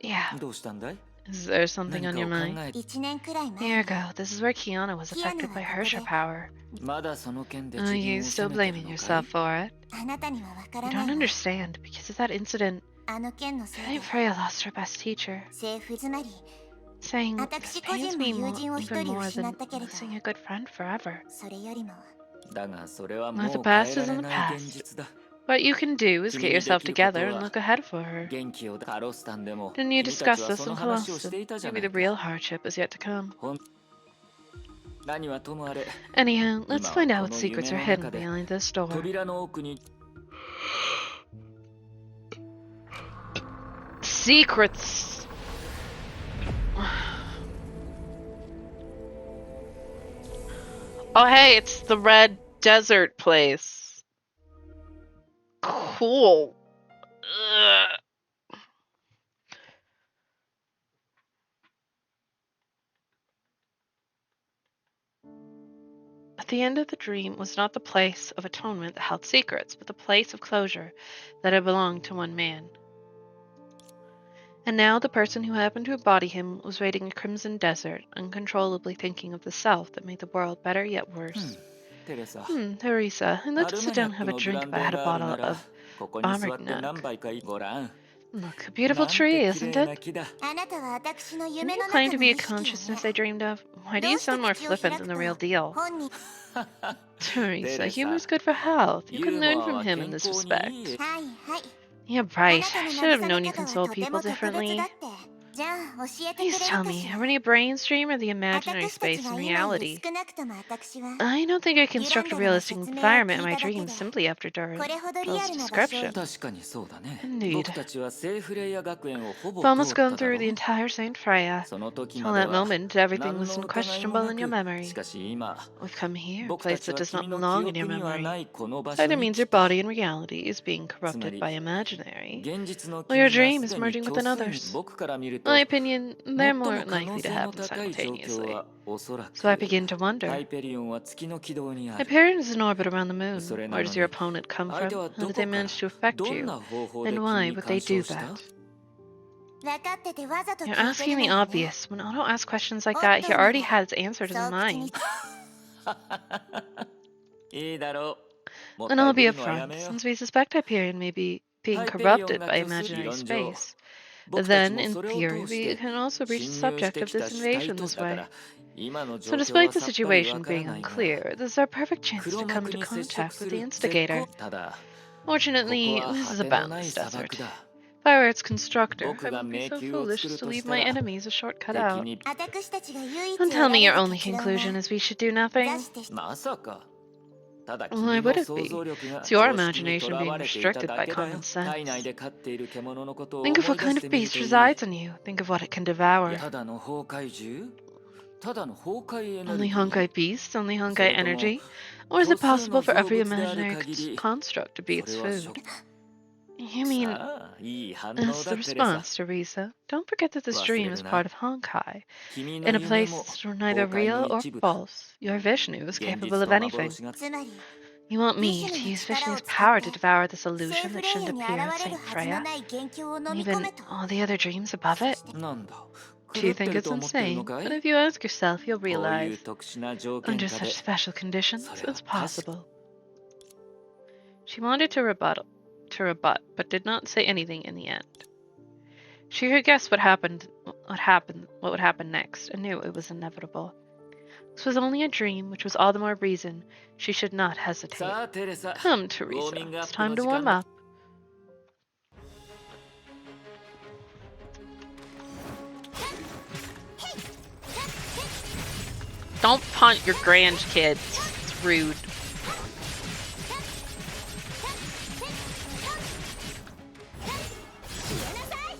Speaker 1: Yeah.
Speaker 6: どうしたんだい
Speaker 1: Is there something on
Speaker 6: 何
Speaker 1: your
Speaker 6: かを
Speaker 1: mind?
Speaker 6: 考えて
Speaker 5: 1年くらい
Speaker 1: Here
Speaker 5: 前
Speaker 1: you go. This is where Kiana was affected by Hersher power.
Speaker 6: まだその件で
Speaker 1: Are
Speaker 6: 自
Speaker 1: you
Speaker 6: 分を
Speaker 1: still
Speaker 6: 責めてる
Speaker 1: blaming
Speaker 6: のか
Speaker 1: yourself
Speaker 6: い
Speaker 1: for it?
Speaker 5: あなたにはわか
Speaker 1: You
Speaker 5: らない
Speaker 1: don't
Speaker 5: わ。
Speaker 1: understand. Because of that incident,
Speaker 5: あの件のせいで
Speaker 1: Saint Freya lost her best teacher.
Speaker 5: 政府つまり
Speaker 1: Saying
Speaker 5: 私
Speaker 1: this
Speaker 5: 個人
Speaker 1: pains
Speaker 5: も
Speaker 1: me
Speaker 5: 友人を一
Speaker 1: even
Speaker 5: 人
Speaker 1: more
Speaker 5: 失
Speaker 1: than
Speaker 5: ったけれど
Speaker 1: losing a good friend forever.
Speaker 5: それよりも
Speaker 6: だがそれは
Speaker 1: But
Speaker 6: も
Speaker 1: the
Speaker 6: う変
Speaker 1: past
Speaker 6: え
Speaker 1: is
Speaker 6: ら
Speaker 1: in
Speaker 6: れ
Speaker 1: the
Speaker 6: ない現
Speaker 1: past.
Speaker 6: 実だ
Speaker 1: What you can do is
Speaker 6: 君
Speaker 1: get
Speaker 6: に
Speaker 1: yourself
Speaker 6: できること
Speaker 1: together and
Speaker 6: は
Speaker 1: look ahead for her.
Speaker 6: 元気をカロスタンでも
Speaker 1: Didn't you
Speaker 6: 君たち
Speaker 1: discuss
Speaker 6: は
Speaker 1: this
Speaker 6: そ
Speaker 1: in
Speaker 6: の話をし
Speaker 1: Colossus?
Speaker 6: ていたじゃ
Speaker 1: Maybe
Speaker 6: ない
Speaker 1: the
Speaker 6: か
Speaker 1: real hardship is yet to come.
Speaker 6: 何はともあれ
Speaker 1: Anyhow, let's
Speaker 6: 今
Speaker 1: find
Speaker 6: は
Speaker 1: out what
Speaker 6: この
Speaker 1: secrets
Speaker 6: 夢
Speaker 1: are
Speaker 6: の
Speaker 1: hidden
Speaker 6: 中で
Speaker 1: behind this door.
Speaker 6: 扉の奥に
Speaker 1: Secrets! Oh hey, it's the red desert place. Cool. Ugh. At the end of the dream was not the place of atonement that held secrets, but the place of closure that had belonged to one man. And now the person who happened to embody him was waiting a crimson desert, uncontrollably thinking of the self that made the world better yet worse.
Speaker 6: テレサ
Speaker 1: Teresa, I'd
Speaker 6: ア
Speaker 1: like to
Speaker 6: ル
Speaker 1: sit
Speaker 6: マニャ
Speaker 1: down and
Speaker 6: ッ
Speaker 1: have
Speaker 6: ク
Speaker 1: a
Speaker 6: のブ
Speaker 1: drink
Speaker 6: ラン
Speaker 1: if
Speaker 6: デ
Speaker 1: I
Speaker 6: ー
Speaker 1: had a
Speaker 6: があるな
Speaker 1: bottle
Speaker 6: ら
Speaker 1: of
Speaker 6: ここに座って
Speaker 1: Armagnac.
Speaker 6: 何杯かいいごらん
Speaker 1: Look, a beautiful
Speaker 6: なんて
Speaker 1: tree,
Speaker 6: 綺
Speaker 1: isn't
Speaker 6: 麗な
Speaker 1: it?
Speaker 6: 木だ
Speaker 5: あなたは私の
Speaker 1: Can
Speaker 5: 夢
Speaker 1: you
Speaker 5: の
Speaker 1: claim
Speaker 5: 中
Speaker 1: to
Speaker 5: の
Speaker 1: be
Speaker 5: 意
Speaker 1: a
Speaker 5: 識よ
Speaker 1: consciousness
Speaker 5: ね。
Speaker 1: I dreamed of? Why do
Speaker 5: ど
Speaker 1: you
Speaker 5: うして
Speaker 1: sound more
Speaker 5: 口を
Speaker 1: flippant
Speaker 5: 開
Speaker 1: than
Speaker 5: く
Speaker 1: the
Speaker 5: と
Speaker 1: real deal?
Speaker 5: 本人
Speaker 1: Teresa,
Speaker 6: テレサ
Speaker 1: humor's good for health. You
Speaker 6: ユ
Speaker 1: can
Speaker 6: ー
Speaker 1: learn
Speaker 6: モア
Speaker 1: from
Speaker 6: は
Speaker 1: him
Speaker 6: 健
Speaker 1: in this
Speaker 6: 康に
Speaker 1: respect.
Speaker 6: いい
Speaker 5: はいはい。
Speaker 1: Yeah,
Speaker 5: あ
Speaker 1: Bryce.
Speaker 5: なた
Speaker 1: I
Speaker 5: の
Speaker 1: should have
Speaker 5: 慰
Speaker 1: known
Speaker 5: め
Speaker 1: you
Speaker 5: 方は
Speaker 1: console
Speaker 5: とて
Speaker 1: people
Speaker 5: も特別
Speaker 1: differently.
Speaker 5: だって。じゃあ教えてくれ
Speaker 1: Please
Speaker 5: る
Speaker 1: tell
Speaker 5: か
Speaker 1: me,
Speaker 5: し
Speaker 1: are
Speaker 5: ら。
Speaker 1: we a brain stream or the imaginary
Speaker 5: 私たち
Speaker 1: space
Speaker 5: が
Speaker 1: in
Speaker 5: 今いる
Speaker 1: reality?
Speaker 5: 少なくとも私は
Speaker 1: I don't think I construct a realistic environment in my
Speaker 5: Yurandara
Speaker 1: dreams simply after
Speaker 5: これほどリ
Speaker 1: Daryl's
Speaker 5: アルな場所
Speaker 1: description.
Speaker 6: 確かにそうだね
Speaker 1: Indeed.
Speaker 6: 僕たちは聖フレイヤ学園をほぼ
Speaker 1: We've
Speaker 6: 通
Speaker 1: almost
Speaker 6: った
Speaker 1: gone
Speaker 6: だ
Speaker 1: through
Speaker 6: ろ
Speaker 1: the
Speaker 6: う
Speaker 1: entire Saint Freya.
Speaker 6: その時
Speaker 1: Till
Speaker 6: まで
Speaker 1: that
Speaker 6: は
Speaker 1: moment, everything
Speaker 6: 何
Speaker 1: was
Speaker 6: の疑いも
Speaker 1: unquestionable
Speaker 6: な
Speaker 1: in your
Speaker 6: く
Speaker 1: memory.
Speaker 6: しかし今
Speaker 1: We've come here, a
Speaker 6: 僕た
Speaker 1: place
Speaker 6: ち
Speaker 1: that
Speaker 6: は
Speaker 1: does not
Speaker 6: 君の記
Speaker 1: belong in your
Speaker 6: 憶には
Speaker 1: memory.
Speaker 6: ないこの場
Speaker 1: So
Speaker 6: 所
Speaker 1: that
Speaker 6: に
Speaker 1: means
Speaker 6: 来
Speaker 1: your
Speaker 6: た
Speaker 1: body and reality is being
Speaker 6: つま
Speaker 1: corrupted
Speaker 6: り
Speaker 1: by imaginary.
Speaker 6: 現実の
Speaker 1: Well, your
Speaker 6: 君が
Speaker 1: dream
Speaker 6: す
Speaker 1: is
Speaker 6: でに
Speaker 1: merging
Speaker 6: 虚
Speaker 1: with
Speaker 6: 数に
Speaker 1: another's.
Speaker 6: 僕から見る
Speaker 1: In
Speaker 6: と
Speaker 1: my opinion,
Speaker 6: 最
Speaker 1: they're
Speaker 6: も
Speaker 1: more
Speaker 6: 可能
Speaker 1: likely to
Speaker 6: 性の
Speaker 1: happen
Speaker 6: 高い状況
Speaker 1: simultaneously.
Speaker 6: はおそら
Speaker 1: So I
Speaker 6: く
Speaker 1: begin to
Speaker 6: ハ
Speaker 1: wonder.
Speaker 6: イペリオンは月の軌道にある
Speaker 1: Hyperion is in orbit around the moon.
Speaker 6: それ
Speaker 1: Where
Speaker 6: なの
Speaker 1: does your
Speaker 6: に
Speaker 1: opponent come
Speaker 6: 相手
Speaker 1: from?
Speaker 6: は
Speaker 1: How
Speaker 6: ど
Speaker 1: did they
Speaker 6: こから
Speaker 1: manage to affect
Speaker 6: どん
Speaker 1: you?
Speaker 6: な方法で
Speaker 1: And
Speaker 6: 君
Speaker 1: why
Speaker 6: に
Speaker 1: would
Speaker 6: 干
Speaker 1: they do
Speaker 6: 渉した
Speaker 1: that?
Speaker 5: 分かっててわざと聞
Speaker 1: You're
Speaker 5: いて
Speaker 1: asking
Speaker 5: る
Speaker 1: the
Speaker 5: のよね。
Speaker 1: obvious. When Otto asks questions like that, he already has answers in
Speaker 5: そう口に
Speaker 1: mind.
Speaker 6: いいだろうもっ
Speaker 1: And
Speaker 6: たい
Speaker 1: I'll
Speaker 6: ぶ
Speaker 1: be
Speaker 6: るのはや
Speaker 1: upfront,
Speaker 6: めよ
Speaker 1: since we suspect Hyperion may be
Speaker 6: ハ
Speaker 1: being
Speaker 6: イペリオン
Speaker 1: corrupted
Speaker 6: が
Speaker 1: by
Speaker 6: 虚数理
Speaker 1: imaginary
Speaker 6: 論上
Speaker 1: space.
Speaker 6: 僕たち
Speaker 1: Then,
Speaker 6: も
Speaker 1: in
Speaker 6: それを通
Speaker 1: theory,
Speaker 6: し
Speaker 1: we
Speaker 6: て
Speaker 1: can also reach the
Speaker 6: 侵入し
Speaker 1: subject
Speaker 6: て
Speaker 1: of
Speaker 6: きた
Speaker 1: this
Speaker 6: 主体
Speaker 1: invasion
Speaker 6: と
Speaker 1: this
Speaker 6: だか
Speaker 1: way.
Speaker 6: ら今の状
Speaker 1: So
Speaker 6: 況
Speaker 1: despite
Speaker 6: は
Speaker 1: the
Speaker 6: さっぱりわ
Speaker 1: situation
Speaker 6: から
Speaker 1: being
Speaker 6: ないが
Speaker 1: unclear, this is our perfect chance
Speaker 6: 黒
Speaker 1: to come
Speaker 6: 幕
Speaker 1: into
Speaker 6: に接触
Speaker 1: contact
Speaker 6: す
Speaker 1: with
Speaker 6: る
Speaker 1: the
Speaker 6: 絶
Speaker 1: instigator.
Speaker 6: 好ただ
Speaker 1: Fortunately,
Speaker 6: ここは
Speaker 1: this is
Speaker 6: 果
Speaker 1: a
Speaker 6: てのない
Speaker 1: boundless
Speaker 6: 砂
Speaker 1: desert.
Speaker 6: 漠だ
Speaker 1: If I were its constructor,
Speaker 6: 僕
Speaker 1: I
Speaker 6: が
Speaker 1: would be
Speaker 6: 迷
Speaker 1: so
Speaker 6: 宮を
Speaker 1: foolish
Speaker 6: 作る
Speaker 1: to
Speaker 6: と
Speaker 1: leave
Speaker 6: した
Speaker 1: my
Speaker 6: ら
Speaker 1: enemies a shortcut
Speaker 6: 敵
Speaker 1: out.
Speaker 6: に
Speaker 5: 私たちが唯一
Speaker 1: Don't
Speaker 5: 得
Speaker 1: tell
Speaker 5: ら
Speaker 1: me
Speaker 5: れ
Speaker 1: your
Speaker 5: る
Speaker 1: only
Speaker 5: 結論
Speaker 1: conclusion
Speaker 5: は
Speaker 1: is we should do nothing.
Speaker 5: 座して
Speaker 6: まさかただ
Speaker 1: Why
Speaker 6: 君
Speaker 1: would
Speaker 6: の
Speaker 1: it
Speaker 6: 想
Speaker 1: be?
Speaker 6: 像力が
Speaker 1: It's your
Speaker 6: 常識にと
Speaker 1: imagination
Speaker 6: ら
Speaker 1: being
Speaker 6: われていた
Speaker 1: restricted
Speaker 6: だ
Speaker 1: by
Speaker 6: けだよ
Speaker 1: common
Speaker 6: 体内
Speaker 1: sense.
Speaker 6: で飼っている獣のことを
Speaker 1: Think
Speaker 6: 思
Speaker 1: of
Speaker 6: い
Speaker 1: what
Speaker 6: 出
Speaker 1: kind
Speaker 6: し
Speaker 1: of
Speaker 6: てみる
Speaker 1: beast
Speaker 6: といい
Speaker 1: resides in you. Think of what it can devour.
Speaker 6: ただの崩壊獣ただの崩壊エネル
Speaker 1: Only
Speaker 6: ギー
Speaker 1: Honkai beasts? Only
Speaker 6: そ
Speaker 1: Honkai
Speaker 6: れとも
Speaker 1: energy? Or is it
Speaker 6: 虚数
Speaker 1: possible
Speaker 6: の
Speaker 1: for
Speaker 6: 造
Speaker 1: every
Speaker 6: 物である
Speaker 1: imaginary
Speaker 6: 限り
Speaker 1: construct to be
Speaker 6: そ
Speaker 1: its
Speaker 6: れは
Speaker 1: food?
Speaker 6: 食
Speaker 1: You mean
Speaker 6: さあいい反
Speaker 1: it's
Speaker 6: 応
Speaker 1: the
Speaker 6: だテレサ
Speaker 1: response, Teresa? Don't forget that this
Speaker 6: 忘
Speaker 1: dream
Speaker 6: れ
Speaker 1: is
Speaker 6: る
Speaker 1: part
Speaker 6: な
Speaker 1: of Honkai.
Speaker 6: 君
Speaker 1: In
Speaker 6: の
Speaker 1: a
Speaker 6: 夢
Speaker 1: place
Speaker 6: も
Speaker 1: where
Speaker 6: 崩
Speaker 1: neither
Speaker 6: 壊
Speaker 1: real
Speaker 6: の
Speaker 1: or
Speaker 6: 一部だ
Speaker 1: false, your Vishnu is
Speaker 6: 現
Speaker 1: capable
Speaker 6: 実
Speaker 1: of
Speaker 6: と
Speaker 1: anything.
Speaker 6: 幻が
Speaker 5: つまり
Speaker 1: You want me to
Speaker 5: Vishnu
Speaker 1: use
Speaker 5: の力を
Speaker 1: Vishnu's
Speaker 5: 使
Speaker 1: power
Speaker 5: って
Speaker 1: to devour this
Speaker 5: 聖
Speaker 1: illusion
Speaker 5: フ
Speaker 1: that
Speaker 5: レイ
Speaker 1: shouldn't
Speaker 5: ユに
Speaker 1: appear
Speaker 5: 現
Speaker 1: at
Speaker 5: れる
Speaker 1: Saint
Speaker 5: はずの
Speaker 1: Freya?
Speaker 5: ない元凶を飲
Speaker 1: And
Speaker 5: み込
Speaker 1: even
Speaker 5: めと
Speaker 1: all the other dreams above it?
Speaker 6: なんだ
Speaker 1: Do
Speaker 6: 狂
Speaker 1: you
Speaker 6: って
Speaker 1: think
Speaker 6: る
Speaker 1: it's
Speaker 6: と思ってるの
Speaker 1: insane?
Speaker 6: か
Speaker 1: But
Speaker 6: い
Speaker 1: if you ask yourself, you'll
Speaker 6: こういう
Speaker 1: realize,
Speaker 6: 特殊な条件
Speaker 1: under
Speaker 6: 下で
Speaker 1: such special conditions,
Speaker 6: それは
Speaker 1: it's
Speaker 6: 確か
Speaker 1: possible. She wanted to rebut, but did not say anything in the end. She could guess what would happen next, and knew it was inevitable. This was only a dream, which was all the more reason she should not hesitate.
Speaker 6: さあテレサ
Speaker 1: Come,
Speaker 6: ウォー
Speaker 1: Teresa,
Speaker 6: ミングア
Speaker 1: it's
Speaker 6: ップの
Speaker 1: time to
Speaker 6: 時
Speaker 1: warm
Speaker 6: 間だ
Speaker 1: up. Don't punt your grandkids. It's rude.
Speaker 6: Hey!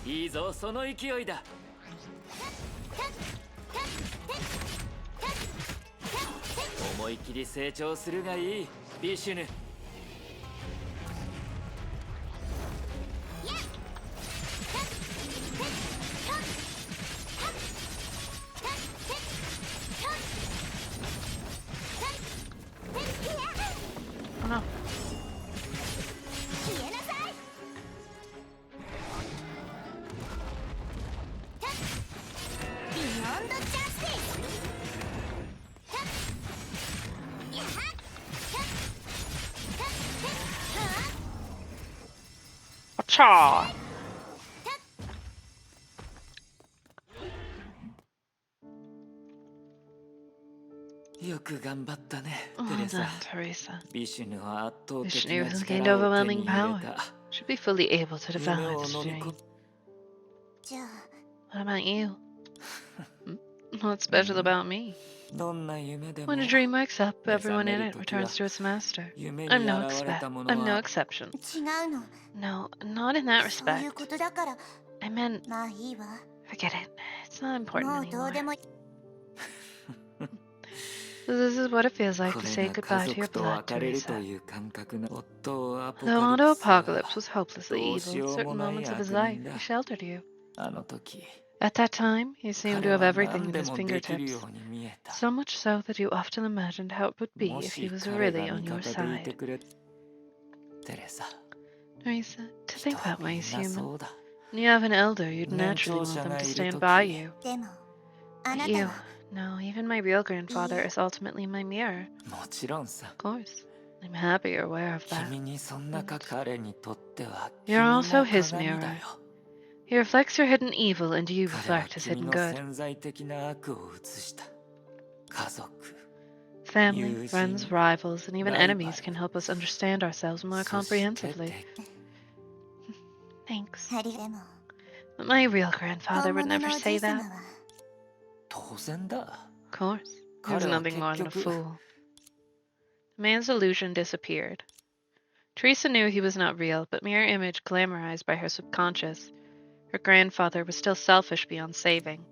Speaker 6: いいぞその勢いだ思い切り成長するがいいビシュヌ
Speaker 1: Oh no. Acha! Well done, Teresa.
Speaker 6: Vishnu
Speaker 1: has gained overwhelming power. Should be fully able to devour this dream.
Speaker 5: じゃあ
Speaker 1: What about you? What's special about me? When a dream wakes up, everyone in it returns to its master. I'm no exception.
Speaker 5: 違うの
Speaker 1: No, not in that
Speaker 5: そういう
Speaker 1: respect.
Speaker 5: ことだから
Speaker 1: I meant,
Speaker 5: まあいいわ
Speaker 1: forget it. It's not
Speaker 5: も
Speaker 1: important
Speaker 5: うどうで
Speaker 1: anymore.
Speaker 5: も
Speaker 1: This is what it feels like
Speaker 6: こ
Speaker 1: to
Speaker 6: れ
Speaker 1: say
Speaker 6: が家
Speaker 1: goodbye to
Speaker 6: 族
Speaker 1: your
Speaker 6: と
Speaker 1: blood,
Speaker 6: 別れる
Speaker 1: Teresa.
Speaker 6: という感覚な夫をアポ
Speaker 1: Though
Speaker 6: カ
Speaker 1: Otto
Speaker 6: リプスは
Speaker 1: Apocalypse was hopelessly
Speaker 6: どう
Speaker 1: evil
Speaker 6: しよ
Speaker 1: at
Speaker 6: うも
Speaker 1: certain
Speaker 6: ない
Speaker 1: moments of
Speaker 6: 悪
Speaker 1: his life,
Speaker 6: 人だ
Speaker 1: he sheltered you.
Speaker 6: あの時
Speaker 1: At that time, he seemed
Speaker 6: 彼
Speaker 1: to have
Speaker 6: は
Speaker 1: everything
Speaker 6: 何
Speaker 1: in
Speaker 6: で
Speaker 1: his
Speaker 6: もできる
Speaker 1: fingertips.
Speaker 6: ように見えた
Speaker 1: So much so that you often imagined how it would be
Speaker 6: も
Speaker 1: if he
Speaker 6: し
Speaker 1: was
Speaker 6: 彼
Speaker 1: really
Speaker 6: が
Speaker 1: on
Speaker 6: 味
Speaker 1: your
Speaker 6: 方でいて
Speaker 1: side.
Speaker 6: くれテレサ
Speaker 1: Teresa, to
Speaker 6: 人
Speaker 1: think
Speaker 6: は
Speaker 1: that way
Speaker 6: み
Speaker 1: is
Speaker 6: んな
Speaker 1: human.
Speaker 6: そうだ
Speaker 1: When you have an elder, you'd
Speaker 6: 年
Speaker 1: naturally
Speaker 6: 長
Speaker 1: want
Speaker 6: 者
Speaker 1: them
Speaker 6: が
Speaker 1: to
Speaker 6: いる
Speaker 1: stand
Speaker 6: 時
Speaker 1: by you.
Speaker 5: でもあ
Speaker 1: But
Speaker 5: なた
Speaker 1: you,
Speaker 5: は
Speaker 1: no, even my real grandfather is ultimately my mirror.
Speaker 6: もちろんさ
Speaker 1: Of course. I'm happy you're aware of that.
Speaker 6: 君にそんなか彼にとっては
Speaker 1: You're
Speaker 6: 君
Speaker 1: also
Speaker 6: が
Speaker 1: his
Speaker 6: 鏡
Speaker 1: mirror.
Speaker 6: だよ
Speaker 1: He reflects your hidden evil, and you
Speaker 6: 彼は
Speaker 1: reflect his
Speaker 6: 君
Speaker 1: hidden
Speaker 6: の
Speaker 1: good.
Speaker 6: 潜在的な悪を映した家族
Speaker 1: Family,
Speaker 6: Using
Speaker 1: friends, rivals, and even
Speaker 6: rival.
Speaker 1: enemies can help us understand ourselves more
Speaker 6: そして
Speaker 1: comprehensively.
Speaker 6: 敵
Speaker 1: Thanks.
Speaker 5: ありでも
Speaker 1: But my real grandfather
Speaker 5: 本
Speaker 1: would
Speaker 5: 物の
Speaker 1: never
Speaker 5: おじ
Speaker 1: say
Speaker 5: い様
Speaker 1: that.
Speaker 5: は
Speaker 6: 当然だ
Speaker 1: Of course. He was
Speaker 6: 彼は
Speaker 1: nothing
Speaker 6: 結
Speaker 1: more than a
Speaker 6: 局
Speaker 1: fool. The man's illusion disappeared. Teresa knew he was not real, but mere image glamorized by her subconscious. Her grandfather was still selfish beyond saving.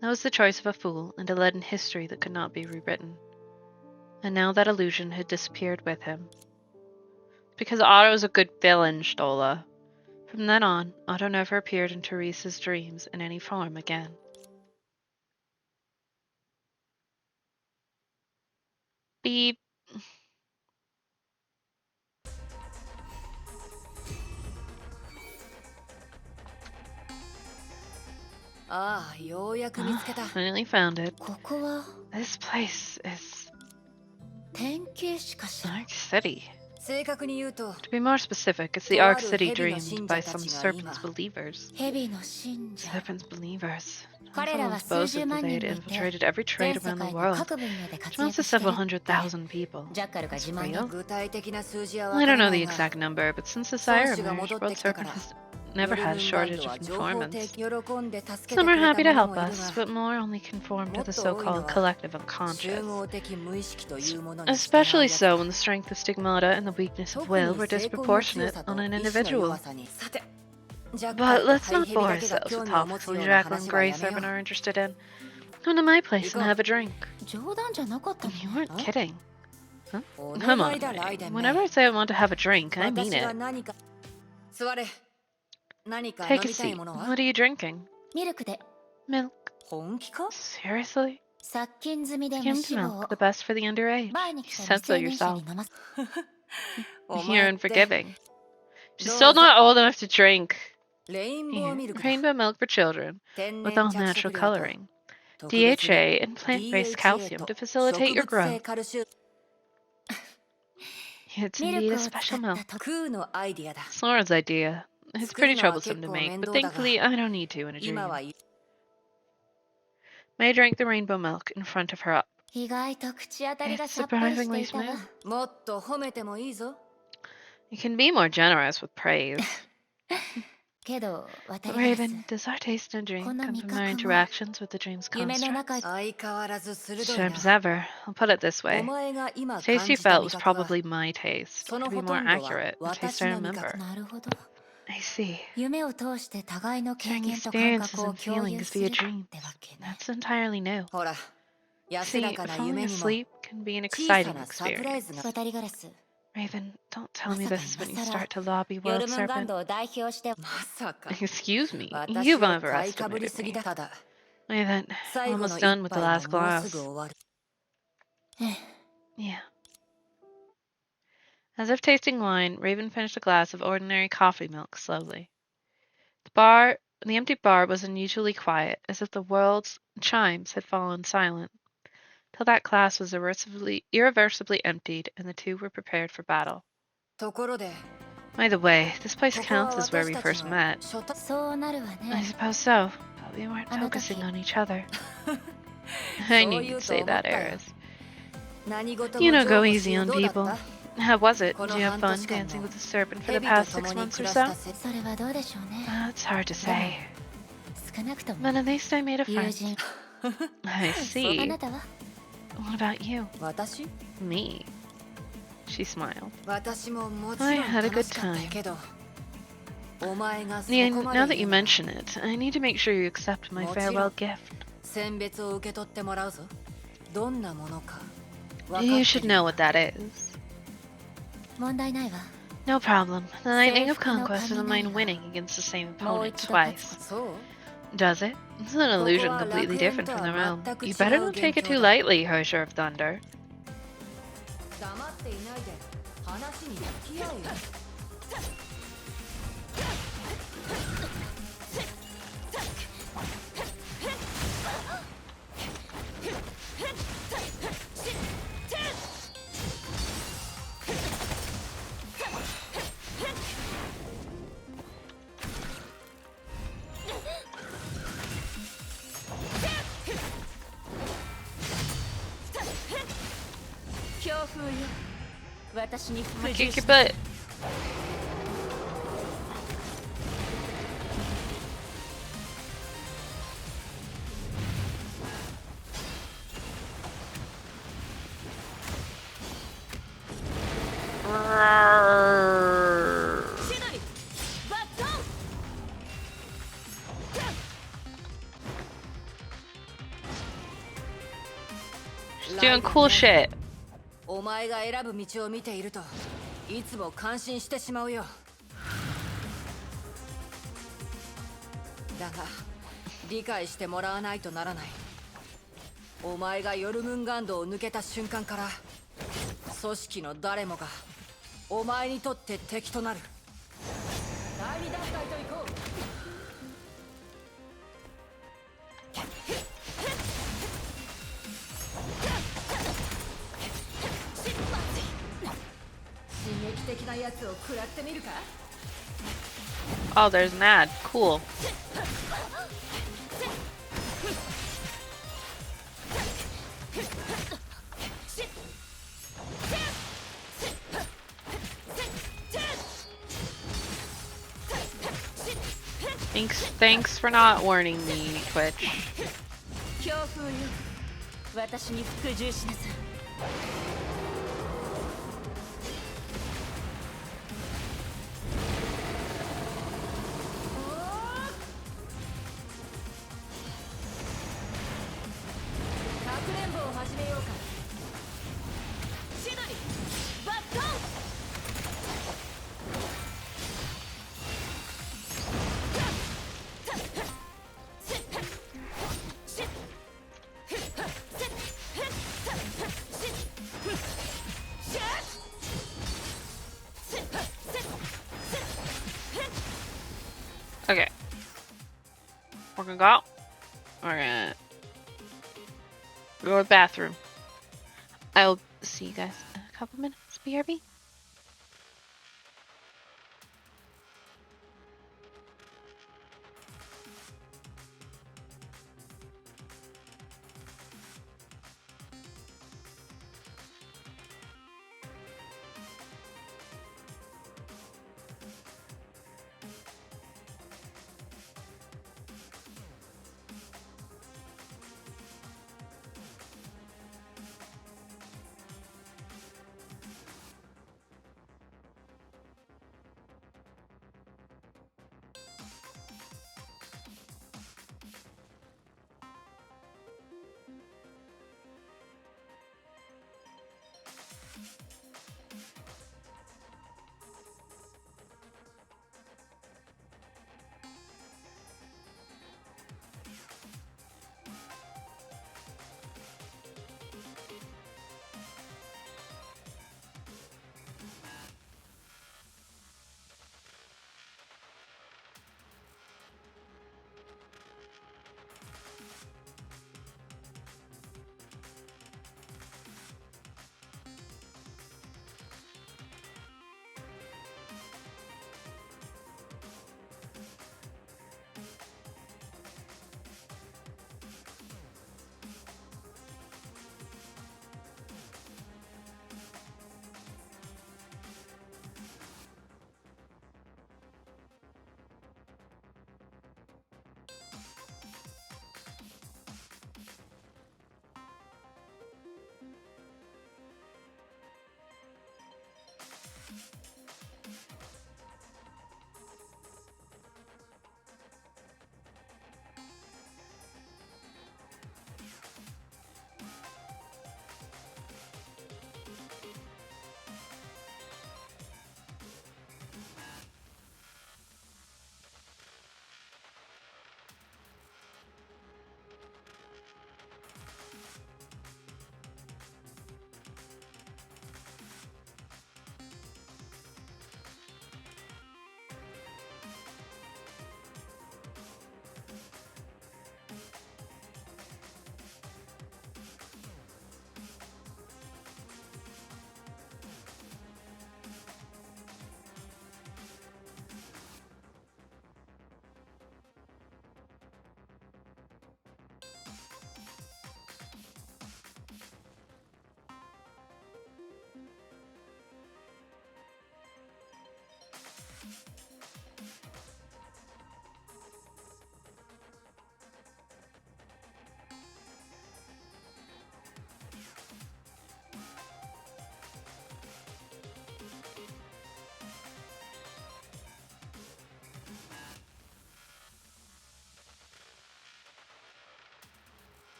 Speaker 1: That was the choice of a fool and a leaden history that could not be rewritten. And now that illusion had disappeared with him. Because Otto was a good villain, Stola. From then on, Otto never appeared in Teresa's dreams in any form again. Beep.
Speaker 2: ああ、ようやく見つけた。
Speaker 1: Finally found it.
Speaker 2: ここは
Speaker 1: This place is
Speaker 2: 典型しかしら。
Speaker 1: Ark City.
Speaker 2: 正確に言うと、
Speaker 1: To be more specific, it's the Ark City dreamed by some serpent's believers.
Speaker 2: 蛇の信者。
Speaker 1: Serpent's believers.
Speaker 2: 彼らは
Speaker 1: Someone's
Speaker 2: 数十
Speaker 1: boasted
Speaker 2: 万
Speaker 1: that
Speaker 2: 人
Speaker 1: they'd
Speaker 2: もいて、
Speaker 1: infiltrated every
Speaker 2: 全
Speaker 1: trade
Speaker 2: 世
Speaker 1: around the
Speaker 2: 界の
Speaker 1: world.
Speaker 2: 各分野で活
Speaker 1: Which amounts
Speaker 2: 躍
Speaker 1: to
Speaker 2: してる
Speaker 1: several
Speaker 2: って
Speaker 1: hundred thousand people.
Speaker 2: ジャッカルが
Speaker 1: That's
Speaker 2: 自慢
Speaker 1: real?
Speaker 2: の具体的な数字は
Speaker 1: Well,
Speaker 2: わ
Speaker 1: I
Speaker 2: か
Speaker 1: don't
Speaker 2: ら
Speaker 1: know
Speaker 2: な
Speaker 1: the
Speaker 2: いが、
Speaker 1: exact number, but since the
Speaker 2: 孫
Speaker 1: Sire
Speaker 2: 子が
Speaker 1: emerged,
Speaker 2: 戻って
Speaker 1: World
Speaker 2: きたか
Speaker 1: Serpent
Speaker 2: ら、
Speaker 1: has
Speaker 2: ブ
Speaker 1: never
Speaker 2: ル
Speaker 1: had
Speaker 2: ム
Speaker 1: a
Speaker 2: ーンバン
Speaker 1: shortage
Speaker 2: ド
Speaker 1: of
Speaker 2: は情報
Speaker 1: informants.
Speaker 2: 提喜んで助け
Speaker 1: Some
Speaker 2: て
Speaker 1: are
Speaker 2: くれ
Speaker 1: happy
Speaker 2: た
Speaker 1: to
Speaker 2: 者も
Speaker 1: help
Speaker 2: いる
Speaker 1: us,
Speaker 2: が、
Speaker 1: but more only conform to
Speaker 2: もっ
Speaker 1: the
Speaker 2: と多いの
Speaker 1: so-called
Speaker 2: は
Speaker 1: collective
Speaker 2: 集
Speaker 1: unconscious.
Speaker 2: 合的無意識というものに従う
Speaker 1: Especially
Speaker 2: やつだ
Speaker 1: so when the strength of stigmata and the weakness of
Speaker 2: 特に
Speaker 1: will were
Speaker 2: 成功の強
Speaker 1: disproportionate
Speaker 2: さと
Speaker 1: on an
Speaker 2: 意志の
Speaker 1: individual.
Speaker 2: 弱さにさて
Speaker 1: But let's not bore ourselves with topics only Jackal and Grey Serpent are interested in. Come to my place and have a drink.
Speaker 2: 冗談じゃなかったの
Speaker 1: You weren't kidding. Huh?
Speaker 3: お
Speaker 1: Come
Speaker 3: 願
Speaker 1: on,
Speaker 3: いだライ
Speaker 1: May.
Speaker 3: デン
Speaker 1: Whenever I say I want to have a drink, I mean
Speaker 3: 私が
Speaker 1: it.
Speaker 3: 何か座れ何か
Speaker 1: Take
Speaker 3: 飲
Speaker 1: a
Speaker 3: みたい
Speaker 1: seat.
Speaker 3: ものは
Speaker 1: What are you drinking?
Speaker 2: ミルクで
Speaker 1: Milk.
Speaker 3: 本気か
Speaker 1: Seriously?
Speaker 2: 殺菌済みで無
Speaker 1: Skimmed
Speaker 2: 脂
Speaker 1: milk,
Speaker 2: 肪
Speaker 1: the best for the underage.
Speaker 2: 前に
Speaker 1: You
Speaker 2: 来た
Speaker 1: said so
Speaker 2: 未成年者
Speaker 1: yourself.
Speaker 2: に飲ませ
Speaker 3: お
Speaker 1: You're
Speaker 3: 前って
Speaker 1: unforgiving. She's
Speaker 3: どう
Speaker 1: still
Speaker 3: ぞ
Speaker 1: not old enough to drink.
Speaker 3: レインボー
Speaker 1: Here,
Speaker 3: ミルクだ
Speaker 1: rainbow milk for children
Speaker 3: 天
Speaker 1: with
Speaker 3: 然
Speaker 1: all
Speaker 3: 着
Speaker 1: natural
Speaker 3: 色料と
Speaker 1: coloring,
Speaker 3: 特別に
Speaker 1: DHA, and plant-based calcium
Speaker 3: と
Speaker 1: to facilitate
Speaker 3: 植
Speaker 1: your
Speaker 3: 物性
Speaker 1: growth.
Speaker 3: カルシウム
Speaker 1: It's
Speaker 2: ミル
Speaker 1: indeed
Speaker 2: ク
Speaker 1: a
Speaker 2: を使
Speaker 1: special
Speaker 2: っ
Speaker 1: milk.
Speaker 2: た特
Speaker 3: 空のアイディアだ
Speaker 1: Sora's idea. It's
Speaker 3: 作る
Speaker 1: pretty
Speaker 3: のは
Speaker 1: troublesome
Speaker 3: 結
Speaker 1: to
Speaker 3: 構
Speaker 1: make,
Speaker 3: 面
Speaker 1: but
Speaker 3: 倒だが
Speaker 1: thankfully I don't need to in a
Speaker 3: 今
Speaker 1: dream.
Speaker 3: はい
Speaker 1: May drank the rainbow milk in front of her up.
Speaker 2: 意外と口当たりが
Speaker 1: It's
Speaker 2: さっぱりして
Speaker 1: surprisingly
Speaker 2: いたわ
Speaker 1: smooth.
Speaker 3: もっと褒めてもいいぞ
Speaker 1: You can be more generous with praise.
Speaker 2: けど渡
Speaker 1: But
Speaker 2: りガラス
Speaker 1: Raven, does our taste in a drink come from our
Speaker 2: この味覚も
Speaker 1: interactions with the dream's
Speaker 2: 夢の
Speaker 1: construct?
Speaker 2: 中
Speaker 3: 相変わらず鋭い
Speaker 1: Sharp
Speaker 3: な
Speaker 1: as ever. I'll put it this
Speaker 3: お
Speaker 1: way.
Speaker 3: 前が今
Speaker 1: The taste
Speaker 3: 感
Speaker 1: you
Speaker 3: じた
Speaker 1: felt
Speaker 3: 味
Speaker 1: was
Speaker 3: 覚は
Speaker 1: probably my taste.
Speaker 3: その
Speaker 1: To be
Speaker 3: ほ
Speaker 1: more
Speaker 3: とんどは
Speaker 1: accurate, the taste
Speaker 3: 私
Speaker 1: I
Speaker 3: の味覚
Speaker 1: remember.
Speaker 2: なるほど
Speaker 1: I see.
Speaker 2: 夢を通して互いの経
Speaker 1: Sharing
Speaker 2: 験と感
Speaker 1: experiences
Speaker 2: 覚を
Speaker 1: and
Speaker 2: 共有
Speaker 1: feelings
Speaker 2: す
Speaker 1: via
Speaker 2: る
Speaker 1: dreams.
Speaker 2: ってわけね
Speaker 1: That's entirely new.
Speaker 3: ほら安
Speaker 1: See,
Speaker 3: らかな
Speaker 1: falling
Speaker 3: 夢にも
Speaker 1: asleep can be an
Speaker 3: 小さ
Speaker 1: exciting
Speaker 3: なサプライ
Speaker 1: experience.
Speaker 3: ズが
Speaker 2: 渡りガラス
Speaker 1: Raven, don't tell
Speaker 2: ま
Speaker 1: me
Speaker 2: さか
Speaker 1: this is when you
Speaker 2: 今更
Speaker 1: start to lobby
Speaker 2: ヨ
Speaker 1: World
Speaker 2: ルムンガン
Speaker 1: Serpent.
Speaker 2: ドを代表して
Speaker 3: まさか
Speaker 1: Excuse me,
Speaker 3: 私
Speaker 1: you've
Speaker 3: を買いかぶり
Speaker 1: overestimated
Speaker 3: すぎ
Speaker 1: me.
Speaker 3: だただ
Speaker 1: Raven,
Speaker 3: 最後の
Speaker 1: almost
Speaker 3: 一
Speaker 1: done with the
Speaker 3: 杯も
Speaker 1: last
Speaker 3: もうす
Speaker 1: glass.
Speaker 3: ぐ終わる
Speaker 1: Yeah. As if tasting wine, Raven finished a glass of ordinary coffee milk slowly. The empty bar was unusually quiet, as if the world's chimes had fallen silent, till that glass was irreversibly emptied and the two were prepared for battle.
Speaker 3: ところで
Speaker 1: By the way, this place
Speaker 3: ここは
Speaker 1: counts as where
Speaker 3: 私
Speaker 1: we
Speaker 3: たち
Speaker 1: first
Speaker 3: の
Speaker 1: met.
Speaker 3: 初対
Speaker 2: そうなるわ
Speaker 1: I
Speaker 2: ね
Speaker 1: suppose so, but we weren't
Speaker 2: あの時
Speaker 1: focusing on each other. I
Speaker 3: そう
Speaker 1: knew
Speaker 3: 言う
Speaker 1: you'd
Speaker 3: と
Speaker 1: say
Speaker 3: 思っ
Speaker 1: that,
Speaker 3: たよ
Speaker 1: Eris.
Speaker 3: 何事
Speaker 1: You
Speaker 3: も
Speaker 1: know,
Speaker 3: 譲
Speaker 1: go
Speaker 3: 歩
Speaker 1: easy
Speaker 3: しよう
Speaker 1: on
Speaker 3: どうだっ
Speaker 1: people.
Speaker 3: た
Speaker 1: How was it?
Speaker 3: こ
Speaker 1: Did
Speaker 3: の
Speaker 1: you have
Speaker 3: 半
Speaker 1: fun
Speaker 3: 年間
Speaker 1: dancing
Speaker 3: の
Speaker 1: with the serpent for the
Speaker 3: 蛇と
Speaker 1: past
Speaker 3: 共
Speaker 1: 6
Speaker 3: に
Speaker 1: months
Speaker 3: 暮
Speaker 1: or
Speaker 3: らした
Speaker 1: so?
Speaker 3: せ
Speaker 2: それはどうでしょうね
Speaker 1: It's hard to say.
Speaker 2: 少なくとも
Speaker 1: But at least I made a
Speaker 2: 友
Speaker 1: friend.
Speaker 2: 人
Speaker 1: I
Speaker 2: あ
Speaker 1: see.
Speaker 2: なたは
Speaker 1: What about you?
Speaker 3: 私
Speaker 1: Me. She smiled.
Speaker 3: 私ももち
Speaker 1: I
Speaker 3: ろん
Speaker 1: had a
Speaker 3: 楽
Speaker 1: good
Speaker 3: しかったけどお前がそ
Speaker 1: Nia,
Speaker 3: こま
Speaker 1: now
Speaker 3: で
Speaker 1: that
Speaker 3: 言
Speaker 1: you
Speaker 3: うなら
Speaker 1: mention it, I need to make sure you accept my
Speaker 3: もちろん
Speaker 1: farewell gift.
Speaker 3: 選別を受け取ってもらうぞどんなものか分かって
Speaker 1: You
Speaker 3: る
Speaker 1: should know what that is.
Speaker 2: 問題ないわ
Speaker 1: No problem. The Lightning of
Speaker 2: Safe no
Speaker 1: Conquest doesn't mind
Speaker 2: Kaminari.
Speaker 1: winning against the same
Speaker 2: もう
Speaker 1: opponent
Speaker 2: 一度勝つ
Speaker 1: twice.
Speaker 3: そう
Speaker 1: Does it? It's an illusion completely different from the realm. You better not take it too lightly, Hosher of Thunder.
Speaker 3: 黙っていないで話に付き合うよ
Speaker 2: 強風よ私に
Speaker 1: I'm
Speaker 2: 服
Speaker 1: gonna
Speaker 2: 従
Speaker 1: kick
Speaker 2: し
Speaker 1: your butt. She's doing cool shit.
Speaker 3: お前が選ぶ道を見ているといつも感心してしまうよだが理解してもらわないとならないお前がヨルムンガンドを抜けた瞬間から組織の誰もがお前にとって敵となる第二段階と行こう
Speaker 1: Oh, there's Mad. Cool. Thanks for not warning me, Twitch.
Speaker 2: 強風よ私に服従しなさい
Speaker 3: お
Speaker 1: gonna go. We're gonna go to the bathroom. I'll see you guys in a couple minutes. BRB.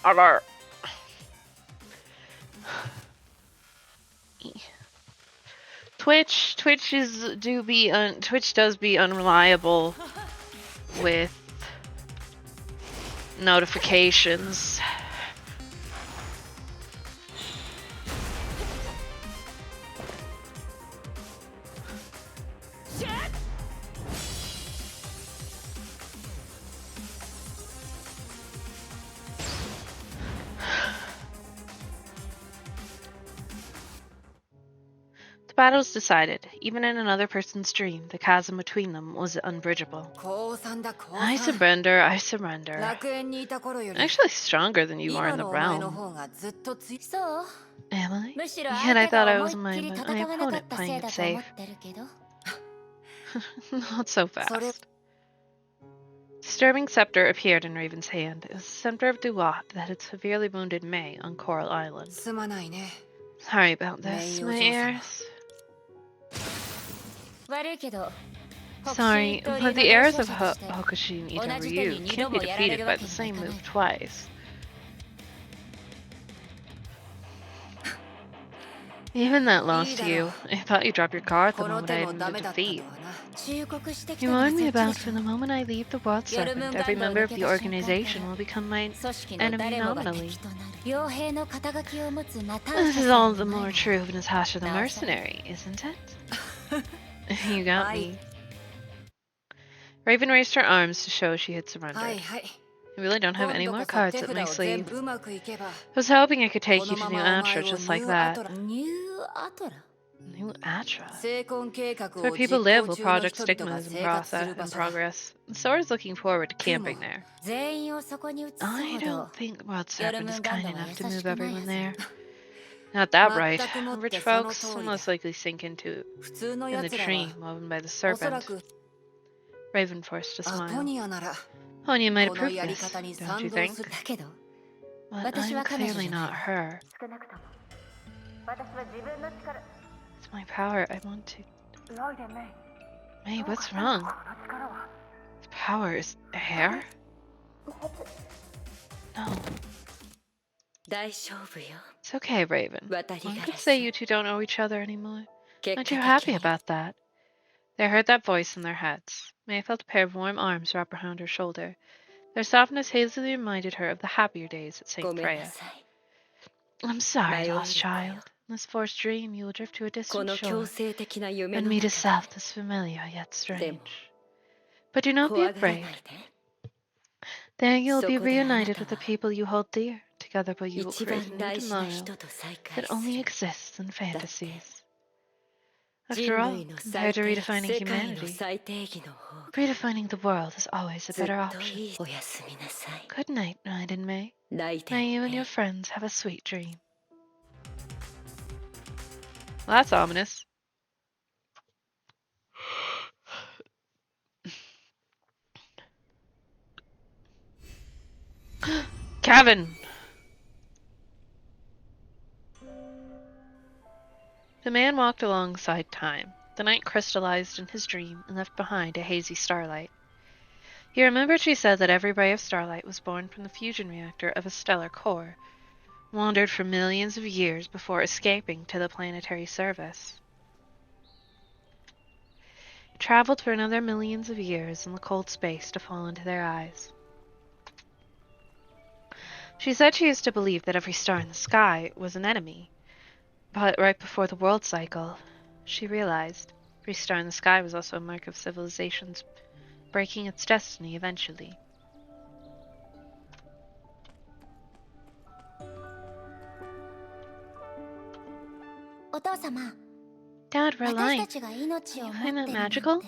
Speaker 1: Alert. Twitch does be unreliable with notifications. The battle's decided. Even in another person's dream, the chasm between them was unbridgeable. I surrender, I surrender.
Speaker 3: 楽園にいた頃より
Speaker 1: Actually stronger than you are
Speaker 3: 今
Speaker 1: in the
Speaker 3: のお前の
Speaker 1: realm.
Speaker 3: 方がずっと強い。
Speaker 2: そう
Speaker 1: Am I?
Speaker 2: むしろ
Speaker 1: Yet
Speaker 2: 相
Speaker 1: I
Speaker 2: 手
Speaker 1: thought
Speaker 2: が
Speaker 1: I
Speaker 2: 思
Speaker 1: was
Speaker 2: いっ
Speaker 1: my
Speaker 2: きり
Speaker 1: my
Speaker 2: 戦わなか
Speaker 1: opponent
Speaker 2: ったせ
Speaker 1: playing
Speaker 2: い
Speaker 1: it
Speaker 2: だと思
Speaker 1: safe.
Speaker 2: ってるけど
Speaker 1: Not so fast. Disturbing scepter appeared in Raven's hand. It was the scepter of Duat that had severely wounded May on Coral Island.
Speaker 3: すまないね。
Speaker 1: Sorry about this, my
Speaker 3: May
Speaker 1: heirs.
Speaker 2: 悪いけど
Speaker 1: Sorry,
Speaker 2: 北
Speaker 1: but
Speaker 2: 進
Speaker 1: the
Speaker 2: 一刀流
Speaker 1: heirs
Speaker 2: の
Speaker 1: of
Speaker 2: 大将として
Speaker 1: Hokushin
Speaker 2: 同
Speaker 1: Ito
Speaker 2: じ手に
Speaker 1: Ryu
Speaker 2: 二
Speaker 1: can't
Speaker 2: 度
Speaker 1: be
Speaker 2: もやられ
Speaker 1: defeated
Speaker 2: る
Speaker 1: by
Speaker 2: わ
Speaker 1: the
Speaker 2: けに
Speaker 1: same
Speaker 2: はいかない
Speaker 1: move twice. Even that lost to you. I thought you dropped your guard the
Speaker 3: この
Speaker 1: moment
Speaker 3: 手
Speaker 1: I
Speaker 3: も
Speaker 1: ended
Speaker 3: ダ
Speaker 1: the
Speaker 3: メだったと
Speaker 1: defeat.
Speaker 3: はな。
Speaker 2: 忠告してき
Speaker 1: You
Speaker 2: たのは
Speaker 1: warned
Speaker 2: そ
Speaker 1: me
Speaker 2: っちで
Speaker 1: about
Speaker 2: し
Speaker 1: from
Speaker 2: ょ
Speaker 1: the moment I leave the World Serpent, every member of the organization will become my
Speaker 2: 組織の
Speaker 1: enemy
Speaker 2: 誰もが
Speaker 1: nominally.
Speaker 2: 敵となる傭兵の肩書きを持つナター
Speaker 1: This
Speaker 2: シャ
Speaker 1: is
Speaker 2: さ
Speaker 1: all
Speaker 2: ん
Speaker 1: the
Speaker 2: の前
Speaker 1: more
Speaker 2: に
Speaker 1: true of Natasha the
Speaker 2: Now,
Speaker 1: mercenary, isn't it? You got
Speaker 3: Aye.
Speaker 1: me. Raven raised her arms to show she had
Speaker 3: はい
Speaker 1: surrendered.
Speaker 3: はい
Speaker 1: I really don't have
Speaker 3: 今
Speaker 1: any
Speaker 3: 度
Speaker 1: more
Speaker 3: こそ
Speaker 1: cards
Speaker 3: 手
Speaker 1: up my
Speaker 3: 札を全
Speaker 1: sleeve.
Speaker 3: 部うまくいけば
Speaker 1: I was hoping I could take
Speaker 3: こ
Speaker 1: you
Speaker 3: の
Speaker 1: to
Speaker 3: ま
Speaker 1: New
Speaker 3: まお前
Speaker 1: Atra
Speaker 3: を
Speaker 1: just
Speaker 3: ニ
Speaker 1: like
Speaker 3: ューア
Speaker 1: that.
Speaker 3: トラ
Speaker 2: New Atra
Speaker 1: New Atra?
Speaker 3: 成婚計画
Speaker 1: It's
Speaker 3: を
Speaker 1: where
Speaker 3: 実
Speaker 1: people
Speaker 3: 行
Speaker 1: live while
Speaker 3: 中の
Speaker 1: Project
Speaker 3: 人
Speaker 1: Stigma
Speaker 3: 々が
Speaker 1: is in
Speaker 3: 生活す
Speaker 1: process
Speaker 3: る場
Speaker 1: in
Speaker 3: 所だ
Speaker 1: progress. Sora's looking forward to camping
Speaker 3: Kumo.
Speaker 1: there.
Speaker 2: 全員をそこに移す
Speaker 1: I
Speaker 2: ほど
Speaker 1: don't think World Serpent is kind
Speaker 2: Yorumun
Speaker 1: enough to
Speaker 2: Gundam
Speaker 1: move
Speaker 2: は優しくない
Speaker 1: everyone
Speaker 2: はず
Speaker 1: there. Not that right.
Speaker 3: 全くもって
Speaker 1: Rich
Speaker 3: その
Speaker 1: folks
Speaker 3: 通
Speaker 1: will
Speaker 3: りだ
Speaker 1: most likely sink into
Speaker 3: 普通の
Speaker 1: in the
Speaker 3: 奴らは
Speaker 1: dream woven by the
Speaker 3: おそら
Speaker 1: serpent.
Speaker 3: く
Speaker 1: Raven forced a
Speaker 3: アト
Speaker 1: smile.
Speaker 3: ニアなら
Speaker 1: Honya might
Speaker 3: この
Speaker 1: approve
Speaker 3: やり
Speaker 1: this,
Speaker 3: 方に
Speaker 1: don't
Speaker 3: 賛
Speaker 1: you
Speaker 3: 同
Speaker 1: think?
Speaker 3: する
Speaker 2: だけど
Speaker 1: But
Speaker 2: 私
Speaker 1: I'm
Speaker 2: は彼女
Speaker 1: clearly
Speaker 2: じゃない
Speaker 1: not her.
Speaker 2: 少なくとも私は自分の力
Speaker 1: It's my power. I want to.
Speaker 2: ロイデメイ
Speaker 1: Hey, what's wrong?
Speaker 2: この力は
Speaker 1: This power is air? No.
Speaker 2: 大丈夫よ
Speaker 1: It's okay, Raven.
Speaker 2: 渡り
Speaker 1: One
Speaker 2: ガ
Speaker 1: could
Speaker 2: ラス
Speaker 1: say you two don't know each other anymore.
Speaker 2: 結
Speaker 1: Aren't
Speaker 2: 果
Speaker 1: you
Speaker 2: 的
Speaker 1: happy
Speaker 2: に
Speaker 1: about that? They heard that voice in their heads. May felt a pair of warm arms wrap around her shoulder. Their softness hazily reminded her of the happier days at
Speaker 2: ご
Speaker 1: St.
Speaker 2: めんな
Speaker 1: Freya.
Speaker 2: さい
Speaker 1: I'm sorry,
Speaker 2: My
Speaker 1: lost
Speaker 2: own
Speaker 1: child. In this forced dream, you will drift to a
Speaker 2: こ
Speaker 1: distant
Speaker 2: の
Speaker 1: shore
Speaker 2: 強制的な夢
Speaker 1: and
Speaker 2: の
Speaker 1: meet a
Speaker 2: 中
Speaker 1: self that's familiar yet strange.
Speaker 2: も
Speaker 1: But do not
Speaker 2: で
Speaker 1: be
Speaker 2: 怖がらない
Speaker 1: afraid.
Speaker 2: で
Speaker 1: There you will be
Speaker 2: そこであなたは
Speaker 1: reunited with the people you hold dear. Together you will
Speaker 2: 一
Speaker 1: create
Speaker 2: 番
Speaker 1: a new
Speaker 2: 大事な
Speaker 1: tomorrow
Speaker 2: 人と再会
Speaker 1: that
Speaker 2: す
Speaker 1: only
Speaker 2: る
Speaker 1: exists in fantasies.
Speaker 2: 人
Speaker 1: After all,
Speaker 2: 類の
Speaker 1: compared
Speaker 2: 最
Speaker 1: to
Speaker 2: 低
Speaker 1: redefining
Speaker 2: 世界の
Speaker 1: humanity,
Speaker 2: 最低義の方が
Speaker 1: redefining the world is always a
Speaker 2: ずっ
Speaker 1: better
Speaker 2: と
Speaker 1: option.
Speaker 2: いいおやすみなさい
Speaker 1: Good night, Night and May.
Speaker 2: 泣いて
Speaker 1: May you and
Speaker 2: ね
Speaker 1: your friends have a sweet dream. Well, that's ominous. Kevin! The man walked alongside time. The night crystallized in his dream and left behind a hazy starlight. He remembered she said that every ray of starlight was born from the fusion reactor of a stellar core, wandered for millions of years before escaping to the planetary service. It traveled for another millions of years in the cold space to fall into their eyes. She said she used to believe that every star in the sky was an enemy, but right before the world cycle, she realized every star in the sky was also a mark of civilization's breaking its destiny eventually. Dad, we're
Speaker 2: 私
Speaker 1: alive.
Speaker 2: たちが命を
Speaker 1: You
Speaker 2: 持っ
Speaker 1: find
Speaker 2: てる
Speaker 1: that
Speaker 2: なんて
Speaker 1: magical?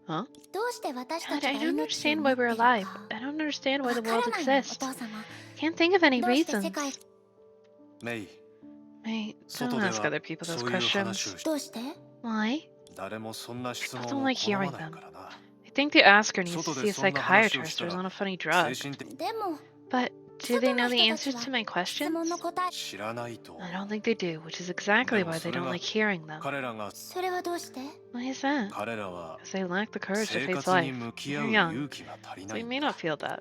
Speaker 1: Huh?
Speaker 2: どうして私た
Speaker 1: Dad,
Speaker 2: ちが
Speaker 1: I
Speaker 2: 命
Speaker 1: don't
Speaker 2: を持
Speaker 1: understand
Speaker 2: っ
Speaker 1: why
Speaker 2: て
Speaker 1: we're
Speaker 2: る
Speaker 1: alive.
Speaker 2: か
Speaker 1: I don't understand why
Speaker 2: わ
Speaker 1: the
Speaker 2: から
Speaker 1: world
Speaker 2: ないのお
Speaker 1: exists.
Speaker 2: 父様
Speaker 1: Can't think of any
Speaker 2: どうして
Speaker 1: reasons.
Speaker 2: 世界
Speaker 4: May,
Speaker 1: Hey,
Speaker 4: 外
Speaker 1: don't
Speaker 4: で
Speaker 1: ask
Speaker 4: は
Speaker 1: other people those
Speaker 4: そういう話
Speaker 1: questions.
Speaker 4: をし
Speaker 2: どうして
Speaker 1: Why?
Speaker 4: 誰もそんな質
Speaker 1: People
Speaker 4: 問
Speaker 1: don't
Speaker 4: を
Speaker 1: like
Speaker 4: 好ま
Speaker 1: hearing
Speaker 4: ない
Speaker 1: them.
Speaker 4: からな。
Speaker 1: I think the asker needs to
Speaker 4: 外
Speaker 1: see
Speaker 4: で
Speaker 1: a
Speaker 4: そんな話を
Speaker 1: psychiatrist
Speaker 4: した
Speaker 1: or is
Speaker 4: ら
Speaker 1: on a funny
Speaker 4: 精
Speaker 1: drug.
Speaker 4: 神的
Speaker 2: でも
Speaker 1: But do they
Speaker 2: 外
Speaker 1: know
Speaker 2: の
Speaker 1: the
Speaker 2: 人たち
Speaker 1: answers
Speaker 2: は
Speaker 1: to my
Speaker 2: 質
Speaker 1: questions?
Speaker 2: 問の答え
Speaker 4: 知らないと
Speaker 1: I don't think they do, which is exactly
Speaker 4: でも
Speaker 1: why
Speaker 4: そ
Speaker 1: they
Speaker 4: れ
Speaker 1: don't
Speaker 4: は
Speaker 1: like hearing them.
Speaker 4: 彼らが
Speaker 2: それはどうして
Speaker 1: Why is that?
Speaker 4: 彼らは
Speaker 1: Because they lack the courage to
Speaker 4: 生
Speaker 1: face
Speaker 4: 活
Speaker 1: life.
Speaker 4: に向き合
Speaker 1: They're
Speaker 4: う
Speaker 1: young,
Speaker 4: 勇気が足り
Speaker 1: so
Speaker 4: な
Speaker 1: they
Speaker 4: いん
Speaker 1: may
Speaker 4: だ
Speaker 1: not feel that.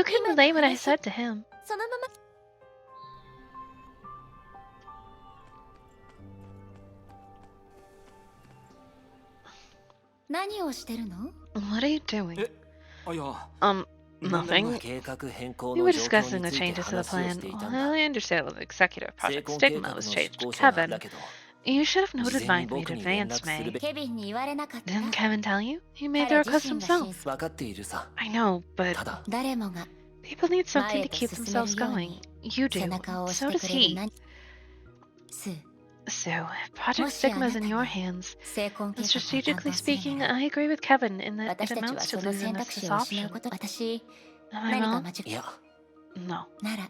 Speaker 1: You can relay what I said to him.
Speaker 2: そのまま。何をしてるの？
Speaker 1: What are you doing?
Speaker 6: あ、いや、
Speaker 1: Nothing.
Speaker 7: 計画変更
Speaker 1: We
Speaker 7: の
Speaker 1: were
Speaker 7: 状況
Speaker 1: discussing
Speaker 7: に
Speaker 1: the
Speaker 7: ついて
Speaker 1: changes to the
Speaker 7: 話を
Speaker 1: plan.
Speaker 7: していた
Speaker 1: Well,
Speaker 7: んだ。
Speaker 1: I understand that the executive
Speaker 7: 成
Speaker 1: project
Speaker 7: 婚計
Speaker 1: stigma
Speaker 7: 画の
Speaker 1: was
Speaker 7: 執
Speaker 1: changed
Speaker 7: 行
Speaker 1: to
Speaker 7: 者なん
Speaker 1: Kevin.
Speaker 7: だけど、
Speaker 1: You should have
Speaker 7: 事
Speaker 1: notified
Speaker 7: 前に
Speaker 1: me in
Speaker 7: 僕に連
Speaker 1: advance,
Speaker 7: 絡する
Speaker 1: May.
Speaker 7: べき。
Speaker 2: ケビンに言われなかった。
Speaker 1: Didn't Kevin tell you? He made the
Speaker 2: 彼
Speaker 1: request
Speaker 2: 自身が
Speaker 1: himself.
Speaker 7: 分かっているさ。
Speaker 1: I know, but
Speaker 7: ただ、
Speaker 2: 誰もが
Speaker 1: people need something
Speaker 2: 前
Speaker 1: to
Speaker 2: へと
Speaker 1: keep
Speaker 2: 進め
Speaker 1: themselves
Speaker 2: るよう
Speaker 1: going.
Speaker 2: に
Speaker 1: You
Speaker 2: 背
Speaker 1: do.
Speaker 2: 中を押
Speaker 1: So
Speaker 2: して
Speaker 1: does
Speaker 2: くれる
Speaker 1: he.
Speaker 2: 何。スー、
Speaker 1: So, if Project
Speaker 2: もしあ
Speaker 1: Stigma
Speaker 2: な
Speaker 1: is
Speaker 2: た
Speaker 1: in
Speaker 2: が
Speaker 1: your hands,
Speaker 2: 成婚計
Speaker 1: then
Speaker 2: 画を担
Speaker 1: strategically
Speaker 2: 当する
Speaker 1: speaking,
Speaker 2: なら、
Speaker 1: I agree with Kevin in that it
Speaker 2: 私たち
Speaker 1: amounts
Speaker 2: は
Speaker 1: to
Speaker 2: その
Speaker 1: losing
Speaker 2: 選
Speaker 1: us
Speaker 2: 択
Speaker 1: this
Speaker 2: 肢を失う
Speaker 1: option.
Speaker 2: こと。私、
Speaker 1: Am I
Speaker 2: 何か
Speaker 1: wrong?
Speaker 2: 間違
Speaker 7: いや、
Speaker 2: なら、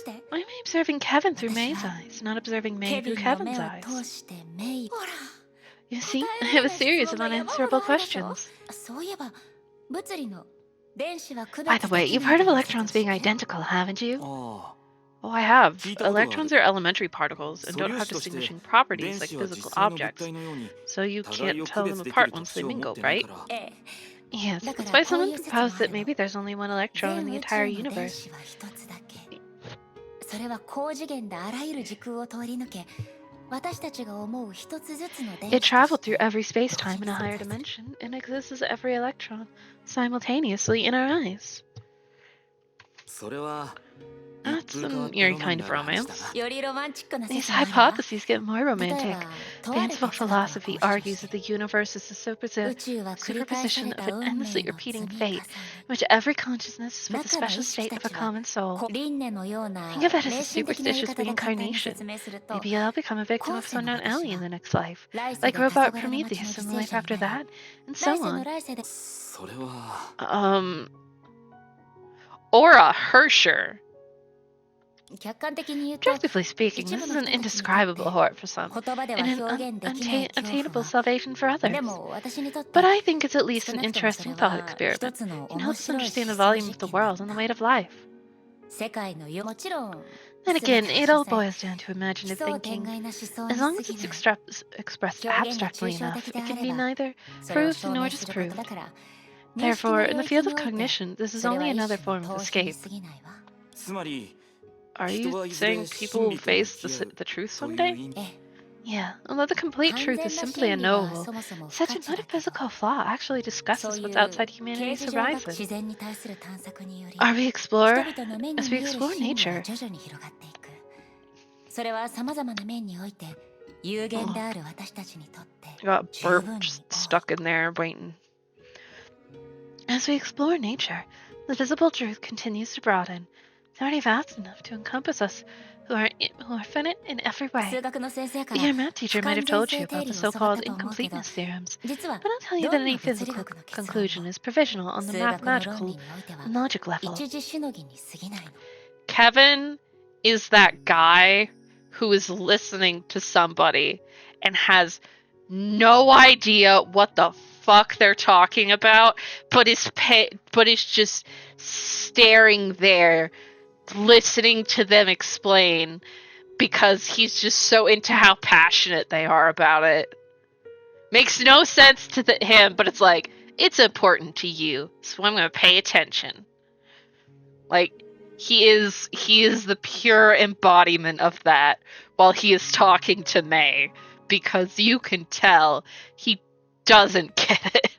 Speaker 2: して？
Speaker 1: Why am I observing Kevin through May's eyes, not observing
Speaker 2: ケ
Speaker 1: May
Speaker 2: ビ
Speaker 1: through
Speaker 2: ンの
Speaker 1: Kevin's
Speaker 2: 目を
Speaker 1: eyes?
Speaker 2: 通してメイ。ほら。
Speaker 1: You see, I have a series of unanswerable questions.
Speaker 2: そういえば物理の電子は区
Speaker 1: By
Speaker 2: 別
Speaker 1: the way,
Speaker 2: でき
Speaker 1: you've
Speaker 2: ない
Speaker 1: heard of
Speaker 2: という
Speaker 1: electrons
Speaker 2: 説を
Speaker 1: being
Speaker 2: 知ってる？
Speaker 1: identical, haven't you?
Speaker 6: あ
Speaker 1: Oh, I have.
Speaker 6: 聞いたことがある。
Speaker 1: Electrons are elementary particles and
Speaker 6: 素
Speaker 1: don't
Speaker 6: 粒
Speaker 1: have
Speaker 6: 子として
Speaker 1: distinguishing
Speaker 6: 電
Speaker 1: properties like
Speaker 6: 子は実
Speaker 1: physical
Speaker 6: 際の物
Speaker 1: objects,
Speaker 6: 体のように
Speaker 1: so you
Speaker 6: 互い
Speaker 1: can't
Speaker 6: を
Speaker 1: tell
Speaker 6: 区
Speaker 1: them
Speaker 6: 別でき
Speaker 1: apart
Speaker 6: る
Speaker 1: once
Speaker 6: 特
Speaker 1: they
Speaker 6: 徴を持っ
Speaker 1: mingle,
Speaker 6: てない
Speaker 1: right?
Speaker 6: から。
Speaker 2: ええ、
Speaker 1: Yes,
Speaker 2: だか
Speaker 1: that's
Speaker 2: ら
Speaker 1: why
Speaker 2: こう
Speaker 1: someone
Speaker 2: いう説もあ
Speaker 1: proposed that
Speaker 2: るの。
Speaker 1: maybe there's only one electron in
Speaker 2: 全
Speaker 1: the
Speaker 2: 宇
Speaker 1: entire
Speaker 2: 宙の電
Speaker 1: universe.
Speaker 2: 子は一つだけ。それは高次元であらゆる時空を通り抜け、私たちが思う一つずつの電
Speaker 1: It
Speaker 2: 子と
Speaker 1: traveled
Speaker 2: して
Speaker 1: through every space
Speaker 2: 同
Speaker 1: time
Speaker 2: 時
Speaker 1: in
Speaker 2: に
Speaker 1: a
Speaker 2: 存
Speaker 1: higher
Speaker 2: 在する。
Speaker 1: dimension and exists as every electron simultaneously in our eyes.
Speaker 6: それは
Speaker 1: That's some eerie kind of romance.
Speaker 2: よりロマンチックな
Speaker 1: These
Speaker 2: 説もあるわ。
Speaker 1: hypotheses get more
Speaker 2: 例え
Speaker 1: romantic.
Speaker 2: ば、とある
Speaker 1: Fanciful
Speaker 2: 哲学はこう
Speaker 1: philosophy
Speaker 2: 主張
Speaker 1: argues
Speaker 2: して
Speaker 1: that the universe is the
Speaker 2: 宇宙は繰り返さ
Speaker 1: superposition
Speaker 2: れ
Speaker 1: of
Speaker 2: た
Speaker 1: an
Speaker 2: 運命
Speaker 1: endlessly
Speaker 2: の
Speaker 1: repeating
Speaker 2: 積み重
Speaker 1: fate,
Speaker 2: ね。
Speaker 1: in which every consciousness is with a
Speaker 2: 中の
Speaker 1: special
Speaker 2: 意識
Speaker 1: state
Speaker 2: た
Speaker 1: of a
Speaker 2: ちは
Speaker 1: common soul.
Speaker 2: 輪廻のような
Speaker 1: Think of it as
Speaker 2: 迷
Speaker 1: a
Speaker 2: 信的な言い
Speaker 1: superstitious
Speaker 2: 方で簡単に
Speaker 1: reincarnation.
Speaker 2: 説明すると、
Speaker 1: Maybe I'll become a victim
Speaker 2: 後
Speaker 1: of
Speaker 2: 世の
Speaker 1: some
Speaker 2: 私
Speaker 1: alien in
Speaker 2: が
Speaker 1: the next life,
Speaker 2: 来世
Speaker 1: like
Speaker 2: で黄昏
Speaker 1: robot
Speaker 2: の町の
Speaker 1: Prometheus
Speaker 2: 犠
Speaker 1: in the
Speaker 2: 牲
Speaker 1: life
Speaker 2: 者に
Speaker 1: after
Speaker 2: な
Speaker 1: that,
Speaker 2: り、
Speaker 1: and
Speaker 2: 来
Speaker 1: so
Speaker 2: 世の
Speaker 1: on.
Speaker 2: 来世で
Speaker 6: それは
Speaker 1: Aura Hersher.
Speaker 2: 客観的に言うと、
Speaker 1: Objectively speaking,
Speaker 2: 一
Speaker 1: this
Speaker 2: 部
Speaker 1: is
Speaker 2: の
Speaker 1: an
Speaker 2: 人たちにとって
Speaker 1: indescribable horror for some,
Speaker 2: 言葉では
Speaker 1: and an
Speaker 2: 表現できない恐
Speaker 1: unattainable
Speaker 2: 怖は、
Speaker 1: salvation for
Speaker 2: で
Speaker 1: others.
Speaker 2: も私にとって
Speaker 1: But I think it's at least
Speaker 2: 少
Speaker 1: an
Speaker 2: なくともそれ
Speaker 1: interesting thought
Speaker 2: は
Speaker 1: experiment.
Speaker 2: 一つの
Speaker 1: It can
Speaker 2: 面
Speaker 1: help us
Speaker 2: 白い
Speaker 1: understand
Speaker 2: 思
Speaker 1: the
Speaker 2: 想
Speaker 1: volume
Speaker 2: 実
Speaker 1: of the
Speaker 2: 験だっ
Speaker 1: world and the
Speaker 2: た。
Speaker 1: weight of life.
Speaker 2: 世界のよもちろん
Speaker 1: Then
Speaker 2: 全
Speaker 1: again,
Speaker 2: て
Speaker 1: it
Speaker 2: は
Speaker 1: all
Speaker 2: 所詮
Speaker 1: boils down to
Speaker 2: 奇
Speaker 1: imaginative
Speaker 2: 想天
Speaker 1: thinking.
Speaker 2: 外な思想
Speaker 1: As
Speaker 2: に
Speaker 1: long
Speaker 2: 過
Speaker 1: as
Speaker 2: ぎ
Speaker 1: it's
Speaker 2: ない。
Speaker 1: expressed
Speaker 2: 表現が
Speaker 1: abstractly
Speaker 2: 抽象
Speaker 1: enough,
Speaker 2: 的
Speaker 1: it
Speaker 2: であ
Speaker 1: can
Speaker 2: れ
Speaker 1: be
Speaker 2: ば、
Speaker 1: neither
Speaker 2: それを
Speaker 1: proved
Speaker 2: 証
Speaker 1: nor
Speaker 2: 明すること
Speaker 1: disproved.
Speaker 2: だから、認識の
Speaker 1: Therefore,
Speaker 2: 領
Speaker 1: in the
Speaker 2: 域
Speaker 1: field
Speaker 2: に
Speaker 1: of
Speaker 2: おいて、
Speaker 1: cognition, this is
Speaker 2: それは
Speaker 1: only
Speaker 2: 一
Speaker 1: another
Speaker 2: 種の
Speaker 1: form of
Speaker 2: 逃避に
Speaker 1: escape.
Speaker 2: 過ぎないわ。
Speaker 6: つまり
Speaker 1: Are
Speaker 6: 人
Speaker 1: you
Speaker 6: はいずれ
Speaker 1: saying
Speaker 6: 真
Speaker 1: people
Speaker 6: 理
Speaker 1: will
Speaker 6: と向
Speaker 1: face
Speaker 6: き合う
Speaker 1: the truth
Speaker 6: という
Speaker 1: someday?
Speaker 6: 意味
Speaker 2: ええ、
Speaker 1: Yeah, although the complete
Speaker 2: 完
Speaker 1: truth
Speaker 2: 全
Speaker 1: is
Speaker 2: な
Speaker 1: simply
Speaker 2: 真理は
Speaker 1: unknowable,
Speaker 2: そもそも不
Speaker 1: such
Speaker 2: 可
Speaker 1: a
Speaker 2: 知だけど、
Speaker 1: metaphysical flaw actually
Speaker 2: そう
Speaker 1: discusses
Speaker 2: い
Speaker 1: what's
Speaker 2: う
Speaker 1: outside
Speaker 2: 形
Speaker 1: humanity's
Speaker 2: 而上学
Speaker 1: horizon.
Speaker 2: 自然に対する探索により、
Speaker 1: Are we
Speaker 2: 人
Speaker 1: explore
Speaker 2: 々の目に
Speaker 1: as we
Speaker 2: 見える
Speaker 1: explore
Speaker 2: 真理は
Speaker 1: nature?
Speaker 2: 徐々に広がっていく。それはさまざまな面において有限である私たちにとって
Speaker 1: I got a
Speaker 2: 十
Speaker 1: burp
Speaker 2: 分に
Speaker 1: just
Speaker 2: 多い。
Speaker 1: stuck in there waiting. As we explore nature, the visible truth continues to broaden. It's already vast enough to encompass us who are finite in every
Speaker 2: 数
Speaker 1: way.
Speaker 2: 学の先生か
Speaker 1: The
Speaker 2: ら
Speaker 1: your math
Speaker 2: 不
Speaker 1: teacher might
Speaker 2: 完
Speaker 1: have
Speaker 2: 全
Speaker 1: told
Speaker 2: 性
Speaker 1: you
Speaker 2: 定
Speaker 1: about the
Speaker 2: 理を教わった
Speaker 1: so-called
Speaker 2: と思うけど、
Speaker 1: incompleteness theorems,
Speaker 2: 実は
Speaker 1: but I'll tell you
Speaker 2: ど
Speaker 1: that
Speaker 2: んな
Speaker 1: any
Speaker 2: 物理
Speaker 1: physical
Speaker 2: 学の結論
Speaker 1: conclusion
Speaker 2: も
Speaker 1: is provisional on the
Speaker 2: 数学の論
Speaker 1: mathematical
Speaker 2: 理においては
Speaker 1: and logic level.
Speaker 2: 一時しのぎに過ぎないの。
Speaker 1: Kevin is that guy who is listening to somebody and has no idea what the fuck they're talking about, but is just staring there, listening to them explain because he's just so into how passionate they are about it. Makes no sense to him, but it's like, it's important to you, so I'm gonna pay attention. Like, he is the pure embodiment of that while he is talking to May, because you can tell he doesn't get it.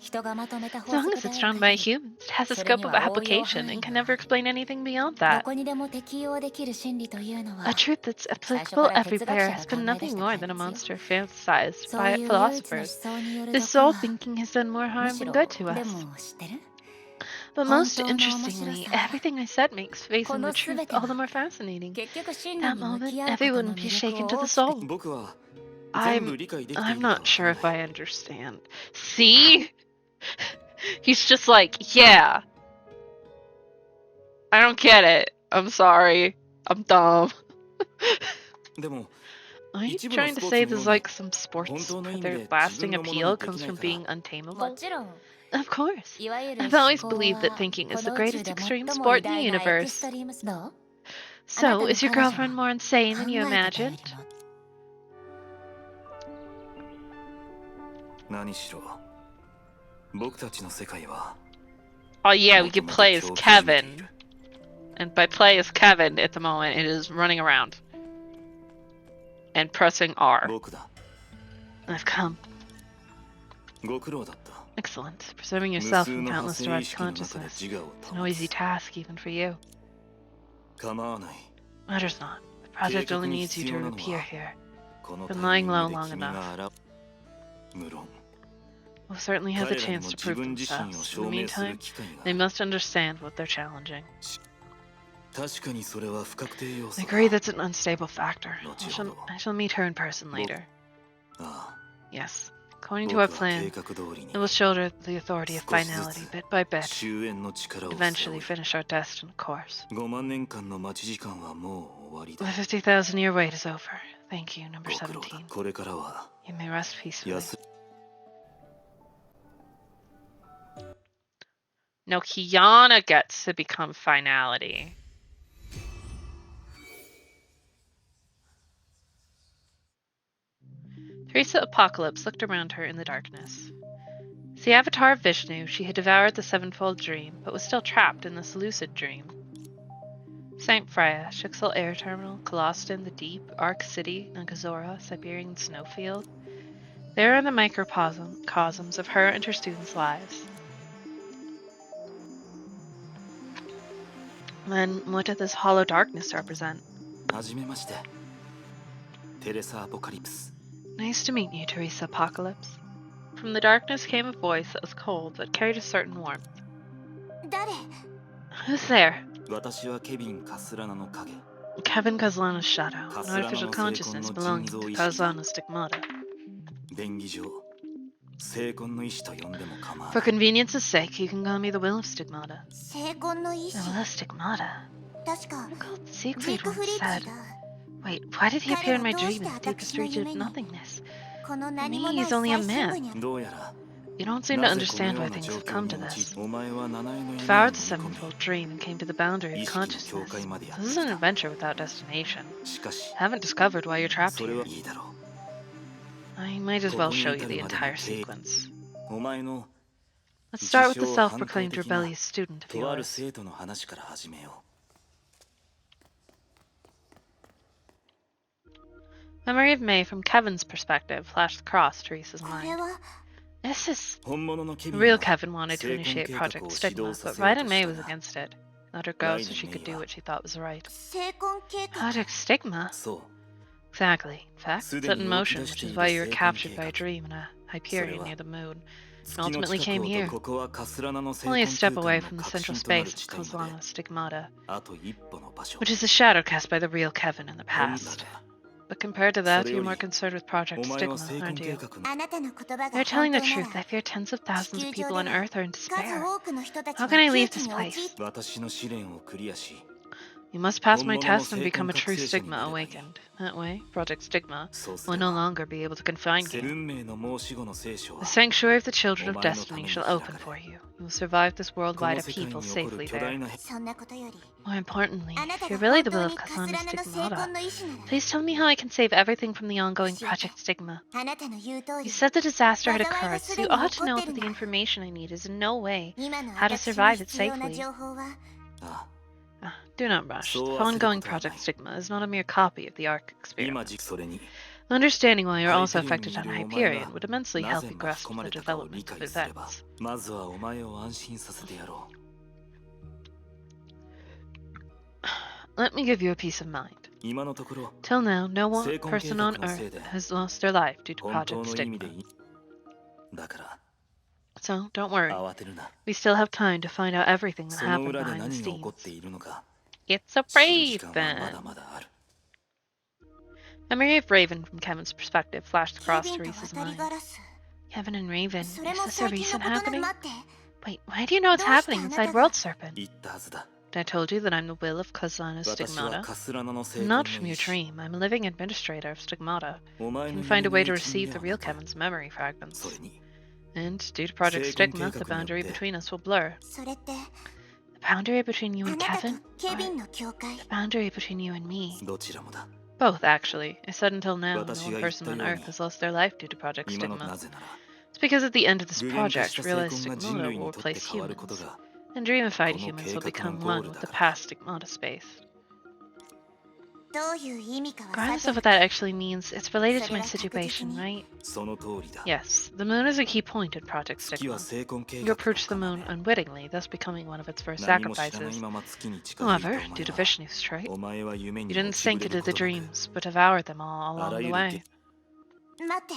Speaker 2: 人がまとめた
Speaker 1: As
Speaker 2: 法
Speaker 1: long
Speaker 2: 則
Speaker 1: as
Speaker 2: で
Speaker 1: it's
Speaker 2: ある
Speaker 1: drawn by
Speaker 2: 限り、
Speaker 1: humans, it has a
Speaker 2: それ
Speaker 1: scope
Speaker 2: に
Speaker 1: of
Speaker 2: は応用
Speaker 1: application
Speaker 2: 範囲
Speaker 1: and
Speaker 2: が
Speaker 1: can
Speaker 2: あ
Speaker 1: never
Speaker 2: る。
Speaker 1: explain anything beyond
Speaker 2: ど
Speaker 1: that.
Speaker 2: こにでも適用できる真理というのは、
Speaker 1: A truth that's
Speaker 2: 最初
Speaker 1: applicable
Speaker 2: から哲学
Speaker 1: everywhere
Speaker 2: 者
Speaker 1: has
Speaker 2: が
Speaker 1: been
Speaker 2: 考え出し
Speaker 1: nothing
Speaker 2: た
Speaker 1: more
Speaker 2: 怪
Speaker 1: than a
Speaker 2: 物よ。
Speaker 1: monster fantasized
Speaker 2: そう
Speaker 1: by
Speaker 2: いう唯一の思
Speaker 1: philosophers.
Speaker 2: 想による
Speaker 1: This
Speaker 2: 毒は、
Speaker 1: soul thinking has done more
Speaker 2: む
Speaker 1: harm
Speaker 2: し
Speaker 1: than
Speaker 2: ろ
Speaker 1: good to
Speaker 2: で
Speaker 1: us.
Speaker 2: も知ってる？
Speaker 1: But
Speaker 2: 本
Speaker 1: most
Speaker 2: 当の面白
Speaker 1: interestingly,
Speaker 2: さは、
Speaker 1: everything I said makes
Speaker 2: こ
Speaker 1: facing
Speaker 2: の
Speaker 1: the
Speaker 2: 全
Speaker 1: truth
Speaker 2: て
Speaker 1: all the
Speaker 2: は
Speaker 1: more fascinating.
Speaker 2: 結局真理
Speaker 1: That
Speaker 2: に向
Speaker 1: moment,
Speaker 2: き合うこと
Speaker 1: everyone
Speaker 2: の
Speaker 1: would be
Speaker 2: 魅
Speaker 1: shaken
Speaker 2: 力
Speaker 1: to
Speaker 2: を
Speaker 1: the
Speaker 2: 大きく
Speaker 1: soul.
Speaker 6: 僕は全部理解できてい
Speaker 1: I'm
Speaker 6: るとは
Speaker 1: not sure
Speaker 6: 思わ
Speaker 1: if
Speaker 6: ない
Speaker 1: I understand. See? He's just like, yeah. I don't get it. I'm sorry. I'm dumb.
Speaker 6: でも
Speaker 1: Are you
Speaker 6: 一部の
Speaker 1: trying
Speaker 6: ス
Speaker 1: to
Speaker 6: ポー
Speaker 1: say
Speaker 6: ツの
Speaker 1: there's
Speaker 6: ように
Speaker 1: like some sports
Speaker 6: 本当の意味
Speaker 1: their
Speaker 6: で自
Speaker 1: lasting
Speaker 6: 分のもの
Speaker 1: appeal
Speaker 6: にで
Speaker 1: comes
Speaker 6: きない
Speaker 1: from
Speaker 6: から
Speaker 1: being
Speaker 2: も
Speaker 1: untamable?
Speaker 2: ちろん、
Speaker 1: Of course.
Speaker 2: いわゆる
Speaker 1: I've
Speaker 2: 思
Speaker 1: always
Speaker 2: 考
Speaker 1: believed that
Speaker 2: は
Speaker 1: thinking
Speaker 2: こ
Speaker 1: is the
Speaker 2: の宇宙
Speaker 1: greatest
Speaker 2: で
Speaker 1: extreme
Speaker 2: 最も
Speaker 1: sport
Speaker 2: 偉
Speaker 1: in the
Speaker 2: 大なエクス
Speaker 1: universe.
Speaker 2: トリームス。どう？あなた
Speaker 1: So,
Speaker 2: の
Speaker 1: is your
Speaker 2: 彼女
Speaker 1: girlfriend
Speaker 2: は
Speaker 1: more insane
Speaker 2: 考
Speaker 1: than you
Speaker 2: えてたよ
Speaker 1: imagined?
Speaker 2: りも
Speaker 6: 何しろ僕たちの世界は
Speaker 1: Oh yeah, we could play as
Speaker 6: もともと狂気じみてい
Speaker 1: Kevin.
Speaker 6: る
Speaker 1: And by play as Kevin at the moment, it is running around. And pressing R.
Speaker 6: 僕だ
Speaker 1: I've come.
Speaker 6: ご苦労だった
Speaker 1: Excellent. Preserving
Speaker 6: 無
Speaker 1: yourself
Speaker 6: 数
Speaker 1: from
Speaker 6: の派
Speaker 1: countless
Speaker 6: 生意
Speaker 1: direct
Speaker 6: 識の中で
Speaker 1: consciousness.
Speaker 6: 自我を
Speaker 1: It's no
Speaker 6: 保
Speaker 1: easy
Speaker 6: つ
Speaker 1: task even for you.
Speaker 6: 構わない
Speaker 1: Matters not. The project
Speaker 6: 計画
Speaker 1: only
Speaker 6: に
Speaker 1: needs
Speaker 6: 必
Speaker 1: you
Speaker 6: 要
Speaker 1: to
Speaker 6: なの
Speaker 1: appear
Speaker 6: は
Speaker 1: here.
Speaker 6: この
Speaker 1: Been
Speaker 6: タイ
Speaker 1: lying
Speaker 6: ミン
Speaker 1: low
Speaker 6: グで
Speaker 1: long
Speaker 6: 君
Speaker 1: enough.
Speaker 6: が現無論
Speaker 1: Will certainly have the
Speaker 6: 彼らにも
Speaker 1: chance to
Speaker 6: 自
Speaker 1: prove
Speaker 6: 分自身を
Speaker 1: themselves.
Speaker 6: 証
Speaker 1: In the
Speaker 6: 明する
Speaker 1: meantime,
Speaker 6: 機会
Speaker 1: they
Speaker 6: が
Speaker 1: must understand what they're challenging.
Speaker 6: 確かにそれは不確定要素
Speaker 1: I
Speaker 6: だ
Speaker 1: agree that's an unstable factor. I
Speaker 6: 後ほど
Speaker 1: shall meet her in person later.
Speaker 6: ああ
Speaker 1: Yes. According
Speaker 6: 僕
Speaker 1: to
Speaker 6: は
Speaker 1: our
Speaker 6: 計
Speaker 1: plan,
Speaker 6: 画通りに
Speaker 1: it will shoulder the authority of
Speaker 6: 少しず
Speaker 1: finality
Speaker 6: つ
Speaker 1: bit by bit.
Speaker 6: 終焉の力を背
Speaker 1: Eventually
Speaker 6: 負い
Speaker 1: finish our destined course.
Speaker 6: 5万年間の待ち時間はもう終わりだ
Speaker 1: The 50,000 year wait is over. Thank you, number
Speaker 6: ご苦労だ
Speaker 1: 17.
Speaker 6: これからは
Speaker 1: You may rest peacefully.
Speaker 6: 安
Speaker 1: No, Kiana gets to become finality. Teresa Apocalypse looked around her in the darkness. As the avatar of Vishnu, she had devoured the sevenfold dream, but was still trapped in this lucid dream. St. Freya, Shixel Air Terminal, Koloston, the Deep, Ark City, Nagazora, Siberian Snowfield. They are the microcosms of her and her students' lives. Then, what did this hollow darkness represent?
Speaker 6: はじめまして。テレサ・アポカリプス。
Speaker 1: Nice to meet you, Teresa Apocalypse. From the darkness came a voice that was cold but carried a certain warmth.
Speaker 5: 誰？
Speaker 1: Who's there?
Speaker 6: 私はケビン・カスラナの影。
Speaker 1: Kevin Kazlana's shadow, an artificial consciousness belonging to Kazlana Stigmata.
Speaker 6: 便宜上、聖魂の意志と呼んでも構わ
Speaker 1: For
Speaker 6: ない。
Speaker 1: convenience's sake, you can call me the Will of Stigmata.
Speaker 5: 聖魂の意
Speaker 1: The
Speaker 5: 志。
Speaker 1: Will of Stigmata?
Speaker 5: 確か
Speaker 1: Siegfried
Speaker 5: ジーク
Speaker 1: once
Speaker 5: フリッ
Speaker 1: said.
Speaker 5: ツだ。
Speaker 1: Wait, why did he appear in my
Speaker 5: 彼はどう
Speaker 1: dream
Speaker 5: して
Speaker 1: in the deepest
Speaker 5: 私の
Speaker 1: reach
Speaker 5: 夢
Speaker 1: of
Speaker 5: に
Speaker 1: nothingness?
Speaker 5: この何
Speaker 1: Me,
Speaker 5: もない
Speaker 1: he's only a
Speaker 5: 最深部
Speaker 1: man.
Speaker 5: に。
Speaker 6: どうやら、
Speaker 1: You don't seem to
Speaker 6: なぜこの
Speaker 1: understand
Speaker 6: よう
Speaker 1: why
Speaker 6: な
Speaker 1: things
Speaker 6: 状
Speaker 1: have
Speaker 6: 況
Speaker 1: come
Speaker 6: に
Speaker 1: to
Speaker 6: 陥
Speaker 1: this.
Speaker 6: お前は七重の夢に
Speaker 1: Devoured
Speaker 6: 飲
Speaker 1: the
Speaker 6: み込み
Speaker 1: sevenfold dream and came to the boundary of
Speaker 6: 意識の境
Speaker 1: consciousness.
Speaker 6: 界までやっ
Speaker 1: This
Speaker 6: て
Speaker 1: is
Speaker 6: き
Speaker 1: an
Speaker 6: た。
Speaker 1: adventure without destination.
Speaker 6: しかし、
Speaker 1: Haven't discovered why you're trapped
Speaker 6: それ
Speaker 1: here.
Speaker 6: はいいだろ
Speaker 1: I might as
Speaker 6: う。
Speaker 1: well
Speaker 6: ここに
Speaker 1: show
Speaker 6: 至
Speaker 1: you the
Speaker 6: るまで
Speaker 1: entire
Speaker 6: の経緯。
Speaker 1: sequence.
Speaker 6: お前の
Speaker 1: Let's start with the
Speaker 6: 自称反抗
Speaker 1: self-proclaimed
Speaker 6: 的な
Speaker 1: rebellious student of
Speaker 6: とある
Speaker 1: yours.
Speaker 6: 生徒の話から始めよ
Speaker 1: Memory of May from Kevin's perspective flashed across Teresa's
Speaker 5: これ
Speaker 1: mind.
Speaker 5: は
Speaker 1: This is...
Speaker 6: う。本物のケ
Speaker 1: The
Speaker 6: ビン
Speaker 1: real
Speaker 6: は
Speaker 1: Kevin wanted to
Speaker 6: 聖魂
Speaker 1: initiate
Speaker 6: 計画を
Speaker 1: Project
Speaker 6: 指
Speaker 1: Stigma,
Speaker 6: 導さ
Speaker 1: but
Speaker 6: せよう
Speaker 1: Ryan
Speaker 6: と
Speaker 1: and
Speaker 6: し
Speaker 1: May
Speaker 6: た
Speaker 1: was
Speaker 6: が、
Speaker 1: against it. Let her go
Speaker 6: Ryan
Speaker 1: so she
Speaker 6: and
Speaker 1: could
Speaker 6: May
Speaker 1: do
Speaker 6: は
Speaker 1: what she thought was right.
Speaker 5: 聖魂計画。
Speaker 1: Project Stigma?
Speaker 6: そう。
Speaker 1: Exactly. In fact,
Speaker 6: す
Speaker 1: it's
Speaker 6: で
Speaker 1: set
Speaker 6: に
Speaker 1: in
Speaker 6: 動き
Speaker 1: motion,
Speaker 6: 出し
Speaker 1: which
Speaker 6: て
Speaker 1: is
Speaker 6: い
Speaker 1: why
Speaker 6: る
Speaker 1: you were
Speaker 6: 聖魂
Speaker 1: captured
Speaker 6: 計
Speaker 1: by a
Speaker 6: 画。
Speaker 1: dream in a
Speaker 6: それ
Speaker 1: Hyperion
Speaker 6: は
Speaker 1: near the moon, and
Speaker 6: 月の
Speaker 1: ultimately
Speaker 6: 近
Speaker 1: came
Speaker 6: くを
Speaker 1: here,
Speaker 6: とここはカスラナの聖
Speaker 1: only a
Speaker 6: 魂
Speaker 1: step
Speaker 6: 空
Speaker 1: away
Speaker 6: 間
Speaker 1: from
Speaker 6: の
Speaker 1: the
Speaker 6: 核
Speaker 1: central
Speaker 6: 心となる
Speaker 1: space
Speaker 6: 地
Speaker 1: of
Speaker 6: 帯まで
Speaker 1: Kozlana Stigmata,
Speaker 6: あと一歩の場所。
Speaker 1: which is a shadow cast by the real Kevin in the
Speaker 6: ほんだ
Speaker 1: past.
Speaker 6: が、
Speaker 1: But compared to
Speaker 6: そ
Speaker 1: that,
Speaker 6: れ
Speaker 1: you're
Speaker 6: よ
Speaker 1: more
Speaker 6: り
Speaker 1: concerned with
Speaker 6: お
Speaker 1: Project
Speaker 6: 前
Speaker 1: Stigma,
Speaker 6: は聖魂
Speaker 1: aren't
Speaker 6: 計
Speaker 1: you?
Speaker 6: 画の
Speaker 5: あなたの言葉が
Speaker 1: You're telling
Speaker 5: 本
Speaker 1: the
Speaker 5: 当な
Speaker 1: truth. I
Speaker 5: ら
Speaker 1: fear tens of
Speaker 5: 地
Speaker 1: thousands
Speaker 5: 球
Speaker 1: of
Speaker 5: 上
Speaker 1: people
Speaker 5: で
Speaker 1: on Earth are in
Speaker 5: 数
Speaker 1: despair.
Speaker 5: 多くの人たち
Speaker 1: How
Speaker 5: が
Speaker 1: can I
Speaker 5: 窮
Speaker 1: leave
Speaker 5: 地
Speaker 1: this
Speaker 5: に
Speaker 1: place?
Speaker 5: 陥って。
Speaker 6: 私の試練をクリアし、
Speaker 1: You must pass my
Speaker 6: 本物の
Speaker 1: test and
Speaker 6: 聖
Speaker 1: become
Speaker 6: 魂
Speaker 1: a
Speaker 6: 覚
Speaker 1: true
Speaker 6: 醒者に
Speaker 1: Stigma
Speaker 6: なればいい。
Speaker 1: awakened. That way, Project Stigma
Speaker 6: そうす
Speaker 1: will
Speaker 6: れ
Speaker 1: no
Speaker 6: ば、
Speaker 1: longer be able to confine you.
Speaker 6: 運命の申し子の聖書
Speaker 1: The
Speaker 6: は
Speaker 1: sanctuary of the children of
Speaker 6: お前のた
Speaker 1: destiny
Speaker 6: めに
Speaker 1: shall
Speaker 6: 開
Speaker 1: open
Speaker 6: かれ、
Speaker 1: for you. You will survive this
Speaker 6: こ
Speaker 1: worldwide
Speaker 6: の
Speaker 1: of
Speaker 6: 世界
Speaker 1: people
Speaker 6: に起こる
Speaker 1: safely
Speaker 6: 巨大
Speaker 1: there.
Speaker 6: な
Speaker 5: そんなことより
Speaker 1: More importantly,
Speaker 5: あなた
Speaker 1: if you're
Speaker 5: が
Speaker 1: really
Speaker 5: 本
Speaker 1: the
Speaker 5: 当
Speaker 1: will
Speaker 5: に
Speaker 1: of
Speaker 5: カス
Speaker 1: Kasana
Speaker 5: ラナの聖
Speaker 1: Stigmata,
Speaker 5: 魂の意志なら
Speaker 1: please tell me how I can save everything from the ongoing
Speaker 5: 教えて。
Speaker 1: Project Stigma.
Speaker 5: あなたの言う通
Speaker 1: You
Speaker 5: り
Speaker 1: said the disaster had
Speaker 5: 災いは
Speaker 1: occurred,
Speaker 5: す
Speaker 1: so
Speaker 5: で
Speaker 1: you
Speaker 5: に
Speaker 1: ought
Speaker 5: 起
Speaker 1: to
Speaker 5: こっ
Speaker 1: know
Speaker 5: てる
Speaker 1: that
Speaker 5: ん
Speaker 1: the
Speaker 5: だ。
Speaker 1: information I need is in no way
Speaker 5: 今の
Speaker 1: how to
Speaker 5: 私の
Speaker 1: survive it
Speaker 5: 必要な
Speaker 1: safely.
Speaker 5: 情報は
Speaker 6: あ
Speaker 1: Do not rush. The
Speaker 6: So
Speaker 1: ongoing
Speaker 6: 焦ることはない。
Speaker 1: Project Stigma is not a mere copy of the Ark
Speaker 6: 今
Speaker 1: experiment.
Speaker 6: それに
Speaker 1: Understanding why you're also
Speaker 6: ハイペリオン
Speaker 1: affected
Speaker 6: にい
Speaker 1: on
Speaker 6: るお前
Speaker 1: Hyperion
Speaker 6: が
Speaker 1: would immensely
Speaker 6: な
Speaker 1: help
Speaker 6: ぜ
Speaker 1: you
Speaker 6: 巻き
Speaker 1: grasp
Speaker 6: 込ま
Speaker 1: the
Speaker 6: れたかを理
Speaker 1: development of
Speaker 6: 解すれば、
Speaker 1: events.
Speaker 6: まずはお前を安心させてやろ
Speaker 1: Let me give you a peace of mind.
Speaker 6: う。今のところ、
Speaker 1: Till now, no one
Speaker 6: 聖魂計
Speaker 1: person
Speaker 6: 画
Speaker 1: on
Speaker 6: のせい
Speaker 1: Earth
Speaker 6: で
Speaker 1: has lost their life due to
Speaker 6: 本当
Speaker 1: Project
Speaker 6: の意味で
Speaker 1: Stigma.
Speaker 6: いい。だから、
Speaker 1: So, don't worry.
Speaker 6: 慌てるな。
Speaker 1: We still have time to find out everything that
Speaker 6: その
Speaker 1: happened
Speaker 6: 裏で
Speaker 1: behind the
Speaker 6: 何が起こっ
Speaker 1: scenes.
Speaker 6: ているのか、
Speaker 1: It's a
Speaker 6: 知る時間はま
Speaker 1: Raven!
Speaker 6: だまだある。
Speaker 1: Memory of Raven from Kevin's perspective flashed
Speaker 5: ケ
Speaker 1: across
Speaker 5: ビンと
Speaker 1: Teresa's
Speaker 5: 渡り
Speaker 1: mind.
Speaker 5: ガラス。
Speaker 1: Kevin and Raven,
Speaker 5: それ
Speaker 1: is
Speaker 5: も
Speaker 1: this a
Speaker 5: 最近の
Speaker 1: recent
Speaker 5: ことな
Speaker 1: happening?
Speaker 5: 待って。
Speaker 1: Wait, why do you know it's
Speaker 5: どうして
Speaker 1: happening
Speaker 5: あな
Speaker 1: inside
Speaker 5: たが
Speaker 1: World Serpent?
Speaker 6: 言ったはずだ。
Speaker 1: I told you that I'm the will of Kazana
Speaker 6: 私は
Speaker 1: Stigmata.
Speaker 6: カスラナの聖
Speaker 1: I'm
Speaker 6: 魂
Speaker 1: not
Speaker 6: の
Speaker 1: from
Speaker 6: 意
Speaker 1: your
Speaker 6: 志。
Speaker 1: dream. I'm a living administrator of Stigmata.
Speaker 6: お前
Speaker 1: I
Speaker 6: の
Speaker 1: can find
Speaker 6: 夢
Speaker 1: a
Speaker 6: の
Speaker 1: way to
Speaker 6: 一味
Speaker 1: receive
Speaker 6: で
Speaker 1: the
Speaker 6: は
Speaker 1: real
Speaker 6: なく、
Speaker 1: Kevin's memory fragments.
Speaker 6: それに、
Speaker 1: And due to Project
Speaker 6: 聖魂
Speaker 1: Stigma,
Speaker 6: 計
Speaker 1: the
Speaker 6: 画によって
Speaker 1: boundary between us will blur.
Speaker 5: それって
Speaker 1: The boundary between you
Speaker 5: あ
Speaker 1: and
Speaker 5: なたと
Speaker 1: Kevin?
Speaker 5: ケビ
Speaker 1: Or
Speaker 5: ンの境界。
Speaker 1: the boundary between you and me?
Speaker 6: どちらもだ。
Speaker 1: Both, actually. I said until now, no
Speaker 6: 私
Speaker 1: one
Speaker 6: が言っ
Speaker 1: person
Speaker 6: た
Speaker 1: on
Speaker 6: よう
Speaker 1: Earth
Speaker 6: に、
Speaker 1: has lost their life due to Project
Speaker 6: 今のな
Speaker 1: Stigma.
Speaker 6: ぜなら、
Speaker 1: It's because at the end of this
Speaker 6: 具現化し
Speaker 1: project,
Speaker 6: た聖
Speaker 1: realized
Speaker 6: 魂が人
Speaker 1: Stigmata
Speaker 6: 類
Speaker 1: will
Speaker 6: にとって
Speaker 1: replace
Speaker 6: 変わること
Speaker 1: humans,
Speaker 6: が、
Speaker 1: and dreamified
Speaker 6: この
Speaker 1: humans
Speaker 6: 計
Speaker 1: will
Speaker 6: 画の
Speaker 1: become
Speaker 6: ゴー
Speaker 1: one
Speaker 6: ル
Speaker 1: with
Speaker 6: だ
Speaker 1: the
Speaker 6: から。
Speaker 1: past Stigmata space.
Speaker 5: どういう意味かは
Speaker 1: Regardless
Speaker 5: さ
Speaker 1: of
Speaker 5: て
Speaker 1: what that actually means, it's related to
Speaker 5: それ
Speaker 1: my
Speaker 5: は確実
Speaker 1: situation,
Speaker 5: に
Speaker 1: right?
Speaker 6: その通りだ。
Speaker 1: Yes, the moon is a key point in Project
Speaker 6: 月は
Speaker 1: Stigma.
Speaker 6: 聖魂計
Speaker 1: You
Speaker 6: 画の
Speaker 1: approached the
Speaker 6: 要
Speaker 1: moon unwittingly, thus becoming one of its first
Speaker 6: 何も知らない
Speaker 1: sacrifices.
Speaker 6: まま月に近づいた
Speaker 1: However,
Speaker 6: お
Speaker 1: due
Speaker 6: 前
Speaker 1: to
Speaker 6: は、
Speaker 1: Vishnu's trait,
Speaker 6: お前は夢
Speaker 1: you
Speaker 6: に
Speaker 1: didn't
Speaker 6: 落ちぶ
Speaker 1: sink
Speaker 6: れ
Speaker 1: into
Speaker 6: る
Speaker 1: the
Speaker 6: ことなく、
Speaker 1: dreams, but devoured them all
Speaker 6: あら
Speaker 1: along
Speaker 6: ゆ
Speaker 1: the
Speaker 6: る
Speaker 1: way.
Speaker 5: 待って。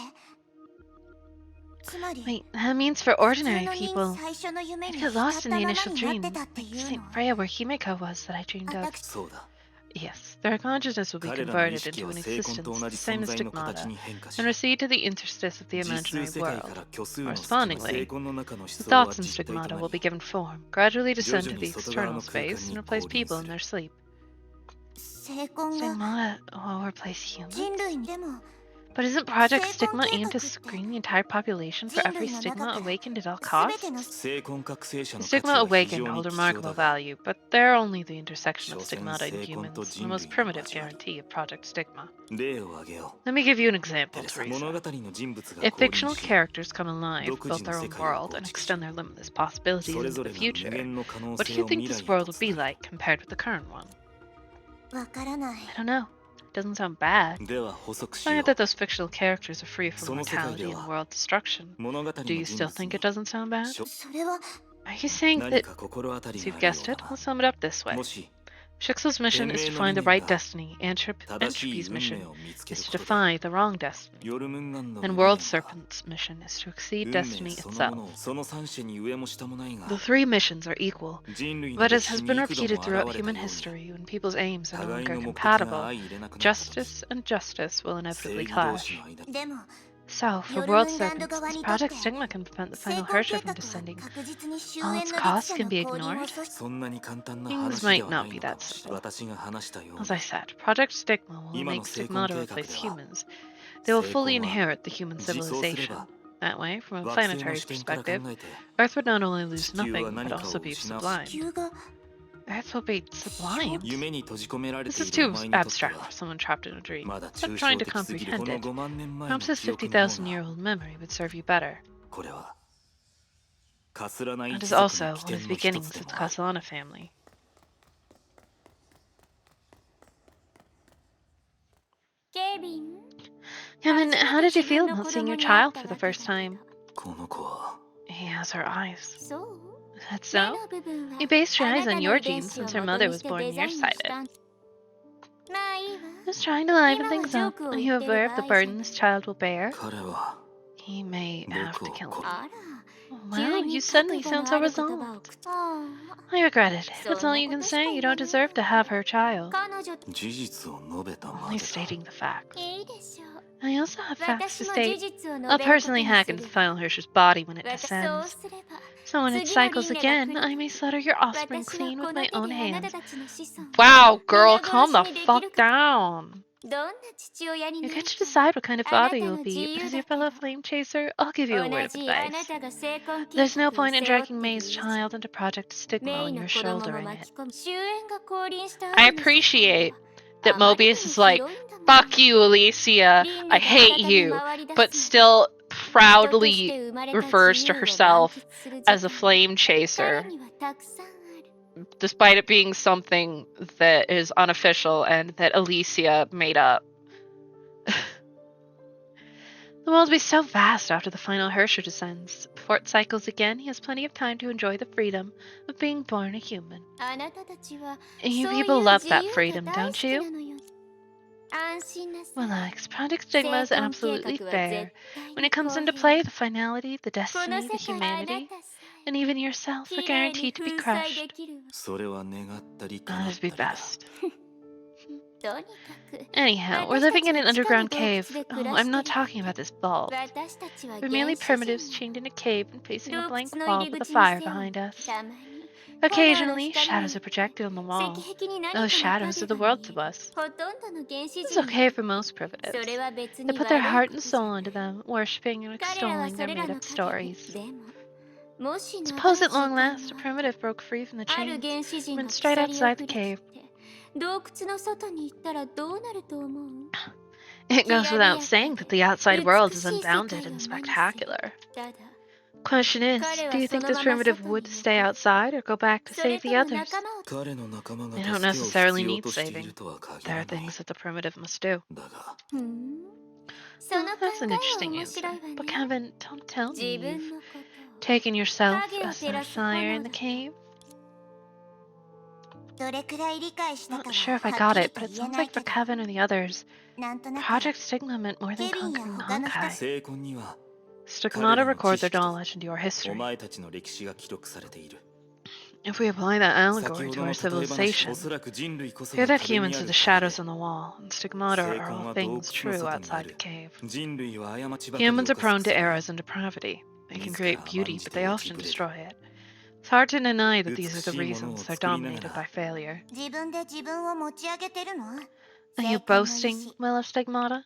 Speaker 5: つまり
Speaker 1: Wait, that means for
Speaker 5: 普通
Speaker 1: ordinary
Speaker 5: の人
Speaker 1: people,
Speaker 5: 最初の夢
Speaker 1: I'd
Speaker 5: に
Speaker 1: get
Speaker 5: 浸っ
Speaker 1: lost
Speaker 5: た
Speaker 1: in the
Speaker 5: まま
Speaker 1: initial
Speaker 5: になっ
Speaker 1: dream,
Speaker 5: てたって
Speaker 1: like
Speaker 5: いう
Speaker 1: St.
Speaker 5: の。
Speaker 1: Freya where Himeka was that I dreamed of.
Speaker 5: 私
Speaker 6: そうだ。
Speaker 1: Yes, their consciousness will be
Speaker 6: 彼らの意
Speaker 1: converted
Speaker 6: 識
Speaker 1: into
Speaker 6: は
Speaker 1: an
Speaker 6: 聖魂
Speaker 1: existence
Speaker 6: と同
Speaker 1: the
Speaker 6: じ
Speaker 1: same
Speaker 6: 存
Speaker 1: as
Speaker 6: 在の形
Speaker 1: Stigmata,
Speaker 6: に変化し、
Speaker 1: and recede to the interstice of the
Speaker 6: 実数
Speaker 1: imaginary
Speaker 6: 世界から
Speaker 1: world.
Speaker 6: 虚数の隙間、聖
Speaker 1: Correspondingly,
Speaker 6: 魂の中の思
Speaker 1: The
Speaker 6: 想は
Speaker 1: thoughts in
Speaker 6: 実体と
Speaker 1: Stigmata
Speaker 6: な
Speaker 1: will be
Speaker 6: り、
Speaker 1: given form, gradually
Speaker 6: 徐
Speaker 1: descend
Speaker 6: 々
Speaker 1: to
Speaker 6: に
Speaker 1: the
Speaker 6: 外側
Speaker 1: external
Speaker 6: の空間
Speaker 1: space,
Speaker 6: に
Speaker 1: and replace
Speaker 6: 降臨
Speaker 1: people
Speaker 6: す
Speaker 1: in
Speaker 6: る。
Speaker 1: their sleep.
Speaker 5: 聖魂が
Speaker 1: Stigmata will replace humans.
Speaker 5: 人類にでも
Speaker 1: But isn't Project Stigma aimed to screen the entire population for every stigma awakened at all costs? The stigma awakened hold remarkable value, but they're only the intersection of stigmata and humans, the most primitive guarantee of Project Stigma. Let me give you an example, Teresa. If fictional characters come alive, build their own world, and extend their limitless possibilities into the future, what do you think this world would be like compared with the current one? I don't know. It doesn't sound bad. Find out that those fictional characters are free from mortality and world destruction. Do you still think it doesn't sound bad? Are you saying that, as you've guessed it, I'll sum it up this way. Shixel's mission is to find the right destiny, Entropy's mission is to defy the wrong destiny, and World Serpent's mission is to exceed destiny itself. The three missions are equal, but as has been repeated throughout human history, when people's aims are no longer compatible, justice and justice will inevitably clash. So, for World Serpents, this Project Stigma can prevent the final Hersher from descending. All its costs can be ignored. Things might not be that simple. As I said, Project Stigma will make Stigmata replace humans. They will fully inherit the human civilization. That way, from a planetary perspective, Earth would not only lose nothing, but also be sublimed. Earth will be sublimed? This is too abstract for someone trapped in a dream. I'm trying to comprehend it. Perhaps this 50,000-year-old memory would serve you better. It is also one of the beginnings of the Castellana family. Kevin, how did you feel about seeing your child for the first time? He has her eyes. That's so? You based your eyes on your genes since her mother was born nearsighted. Just trying to liven things up. Are you aware of the burden this child will bear? He may have to kill him. Well, you suddenly sound so resolved. I regret it. If that's all you can say, you don't deserve to have her child. Only stating the facts. I also have facts to state. I'll personally hack into the final Hersher's body when it descends. So when it cycles again, I may slaughter your offspring clean with my own hands. Wow, girl, calm the fuck down. You get to decide what kind of father you'll be, but as your fellow flame chaser, I'll give you a word of advice. There's no point in dragging May's child into Project Stigma when you're shouldering it. I appreciate that Mobius is like, fuck you, Alicia, I hate you, but still proudly refers to herself as a flame chaser, despite it being something that is unofficial and that Alicia made up. The world will be so vast after the final Hersher descends. Before it cycles again, he has plenty of time to enjoy the freedom of being born a human. And you people love that freedom, don't you? Relax, Project Stigma is absolutely fair. When it comes into play, the finality, the destiny, the humanity, and even yourself are guaranteed to be crushed. That would be best. Anyhow, we're living in an underground cave. Oh, I'm not talking about this vault. We're merely primitives chained in a cave and facing a blank wall with a fire behind us. Occasionally, shadows are projected on the wall. Those shadows are the world to us. It's okay for most primitives. They put their heart and soul into them, worshipping and extolling their made-up stories. Suppose at long last a primitive broke free from the chains and went straight outside the cave. It goes without saying that the outside world is unbounded and spectacular. Question is, do you think this primitive would stay outside or go back to save the others? They don't necessarily need saving. There are things that the primitive must do. Well, that's an interesting answer. But Kevin, don't tell me you've taken yourself as an fire in the cave. Not sure if I got it, but it sounds like for Kevin and the others, Project Stigma meant more than conquering Honkai. Stigmata record their knowledge into your history. If we apply that allegory to our civilization, hear that humans are the shadows on the wall, and stigmata are all things true outside the cave. Humans are prone to errors and depravity. They can create beauty, but they often destroy it. It's hard to deny that these are the reasons they're dominated by failure. Are you boasting, Will of Stigmata?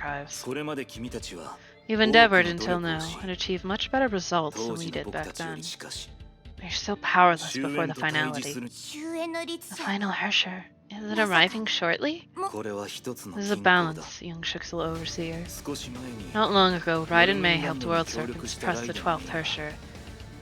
Speaker 1: archives.
Speaker 6: それまで君たちは
Speaker 1: We've endeavored until now and achieved much better results than we did back then.
Speaker 6: しかし
Speaker 1: We're still powerless
Speaker 6: 終
Speaker 1: before
Speaker 6: 焉
Speaker 1: the
Speaker 6: と対峙
Speaker 1: finality.
Speaker 6: する
Speaker 5: 終焉の律
Speaker 1: The
Speaker 5: さ
Speaker 1: final Hersher. Is it arriving shortly?
Speaker 6: これは一つの
Speaker 1: This is a
Speaker 6: 均衡だ
Speaker 1: balance, young Shixel Overseer.
Speaker 6: 少し前に
Speaker 1: Not long ago, Raiden May helped World Serpent suppress the 12th Hersher.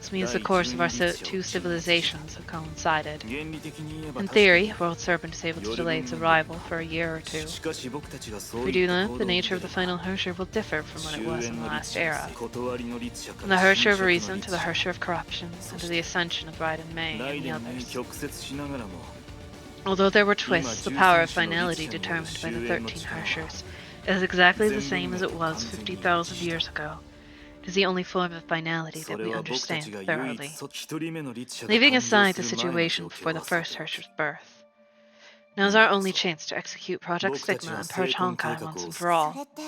Speaker 1: This means the course of our two civilizations have coincided.
Speaker 6: 原理的に言えば
Speaker 1: In
Speaker 6: 確かに
Speaker 1: theory, World Serpent is able to delay its arrival for a year or two.
Speaker 6: しかし僕たちがそう
Speaker 1: If we
Speaker 6: い
Speaker 1: do
Speaker 6: った
Speaker 1: that,
Speaker 6: 行
Speaker 1: the
Speaker 6: 動を
Speaker 1: nature of the
Speaker 6: 見てれ
Speaker 1: final Hersher will differ from what
Speaker 6: 終
Speaker 1: it was
Speaker 6: 焉
Speaker 1: in the
Speaker 6: の
Speaker 1: last
Speaker 6: 律
Speaker 1: era.
Speaker 6: 者断りの律者か
Speaker 1: From the
Speaker 6: ら
Speaker 1: Hersher
Speaker 6: 侵
Speaker 1: of
Speaker 6: 食の
Speaker 1: Reason
Speaker 6: 律
Speaker 1: to the
Speaker 6: 者
Speaker 1: Hersher of Corruption, and to the ascension of Raiden May
Speaker 6: ライ
Speaker 1: and the
Speaker 6: デンに
Speaker 1: others.
Speaker 6: 曲折しながらも
Speaker 1: Although there were twists, the power of
Speaker 6: 今13
Speaker 1: finality
Speaker 6: の律者による
Speaker 1: determined by the
Speaker 6: 終焉の
Speaker 1: 13
Speaker 6: 力は
Speaker 1: Hershers is exactly the
Speaker 6: 全
Speaker 1: same
Speaker 6: 部
Speaker 1: as
Speaker 6: の
Speaker 1: it
Speaker 6: と
Speaker 1: was
Speaker 6: 完全に一
Speaker 1: 50,000
Speaker 6: 致
Speaker 1: years ago. It is the only form of finality
Speaker 6: そ
Speaker 1: that
Speaker 6: れ
Speaker 1: we
Speaker 6: は僕たち
Speaker 1: understand
Speaker 6: が唯
Speaker 1: thoroughly.
Speaker 6: 一一人目の律者が
Speaker 1: Leaving
Speaker 6: 誕
Speaker 1: aside
Speaker 6: 生
Speaker 1: the
Speaker 6: する前の
Speaker 1: situation
Speaker 6: 状
Speaker 1: before
Speaker 6: 況
Speaker 1: the
Speaker 6: はさ
Speaker 1: first
Speaker 6: ておき
Speaker 1: Hersher's birth. Now's our only chance to execute Project
Speaker 6: 僕たち
Speaker 1: Stigma
Speaker 6: は
Speaker 1: and purge
Speaker 6: 成婚計
Speaker 1: Honkai
Speaker 6: 画
Speaker 1: once
Speaker 6: を
Speaker 1: and
Speaker 5: そ
Speaker 1: for all.
Speaker 5: れって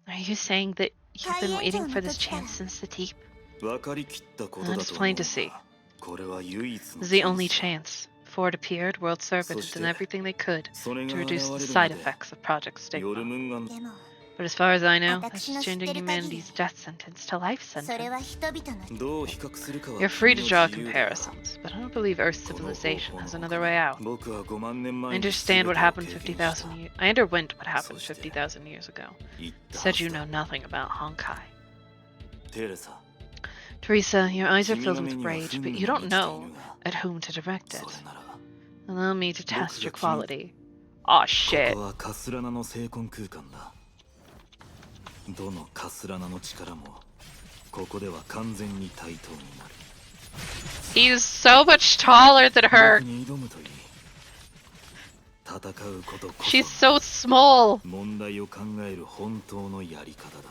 Speaker 1: Are you saying that you've been waiting for this
Speaker 5: 開演
Speaker 1: chance since the deep?
Speaker 6: 分かりきったことだ
Speaker 1: It's
Speaker 6: と思う
Speaker 1: plain to see.
Speaker 6: がこれは唯一
Speaker 1: This
Speaker 6: の
Speaker 1: is the
Speaker 6: チャン
Speaker 1: only
Speaker 6: スだ
Speaker 1: chance. Before it appeared, World Serpent had
Speaker 6: そして
Speaker 1: done everything they could
Speaker 6: それ
Speaker 1: to
Speaker 6: が現
Speaker 1: reduce
Speaker 6: れ
Speaker 1: the
Speaker 6: る
Speaker 1: side
Speaker 6: まで
Speaker 1: effects of Project
Speaker 6: ヨル
Speaker 1: Stigma.
Speaker 6: ムンガン
Speaker 5: でも
Speaker 1: But as far as I know, that's
Speaker 5: 私の
Speaker 1: just
Speaker 5: 知って
Speaker 1: changing
Speaker 5: る限り
Speaker 1: humanity's death sentence to life
Speaker 5: それ
Speaker 1: sentence.
Speaker 5: は人々の
Speaker 6: どう比較するかは
Speaker 1: You're free to
Speaker 6: 君
Speaker 1: draw
Speaker 6: の自由だ
Speaker 1: comparisons, but I don't believe Earth's
Speaker 6: この方
Speaker 1: civilization
Speaker 6: 法の
Speaker 1: has
Speaker 6: 他
Speaker 1: another way out.
Speaker 6: 僕は5万年
Speaker 1: I
Speaker 6: 前に
Speaker 1: understand what
Speaker 6: 全てを
Speaker 1: happened
Speaker 6: 経験した
Speaker 1: 50,000 years. I underwent what happened
Speaker 6: そして
Speaker 1: 50,000 years ago.
Speaker 6: 言ったは
Speaker 1: Said
Speaker 6: ず
Speaker 1: you
Speaker 6: だ
Speaker 1: know nothing about Honkai.
Speaker 6: テレサ
Speaker 1: Teresa, your eyes are
Speaker 6: 君
Speaker 1: filled
Speaker 6: の目
Speaker 1: with
Speaker 6: には
Speaker 1: rage,
Speaker 6: 憤
Speaker 1: but
Speaker 6: 怒
Speaker 1: you
Speaker 6: が
Speaker 1: don't
Speaker 6: 満ちてい
Speaker 1: know
Speaker 6: るが
Speaker 1: at whom to direct
Speaker 6: そ
Speaker 1: it.
Speaker 6: れなら
Speaker 1: Allow me to test your
Speaker 6: 僕が
Speaker 1: quality. Aw,
Speaker 6: こ
Speaker 1: shit.
Speaker 6: こはカスラナの聖魂空間だどのカスラナの力もここでは完全に対等になる
Speaker 1: He's so much taller than
Speaker 6: 僕
Speaker 1: her.
Speaker 6: に挑むといい戦うことこ
Speaker 1: She's
Speaker 6: そ
Speaker 1: so small.
Speaker 6: 問題を考える本当のやり方だ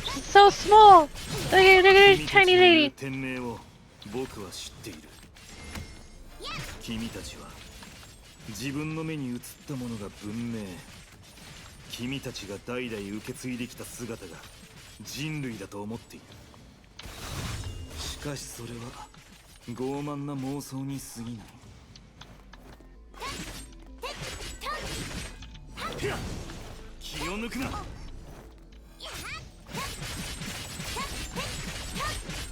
Speaker 1: She's so small. Look at her
Speaker 6: 君たち
Speaker 1: tiny
Speaker 6: の言う
Speaker 1: lady.
Speaker 6: 天命を僕は知っている君たちは自分の目に映ったものが文明君たちが代々受け継いできた姿が人類だと思っているしかしそれは傲慢な妄想に過ぎない気を抜くな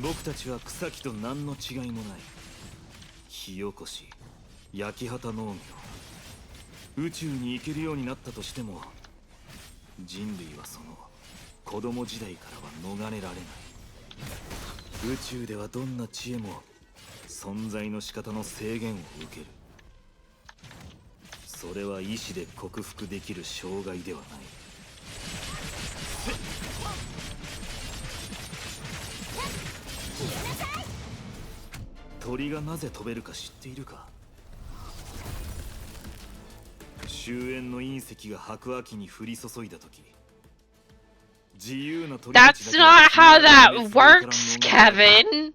Speaker 6: 僕たちは草木と何の違いもない火起こし焼き畑農業宇宙に行けるようになったとしても人類はその子供時代からは逃れられない宇宙ではどんな知恵も存在の仕方の制限を受けるそれは意志で克服できる障害ではない鳥がなぜ飛べるか知っているか終焉の隕石が白亜紀に降り注いだ時自由な鳥たち
Speaker 1: That's not how that works, Kevin.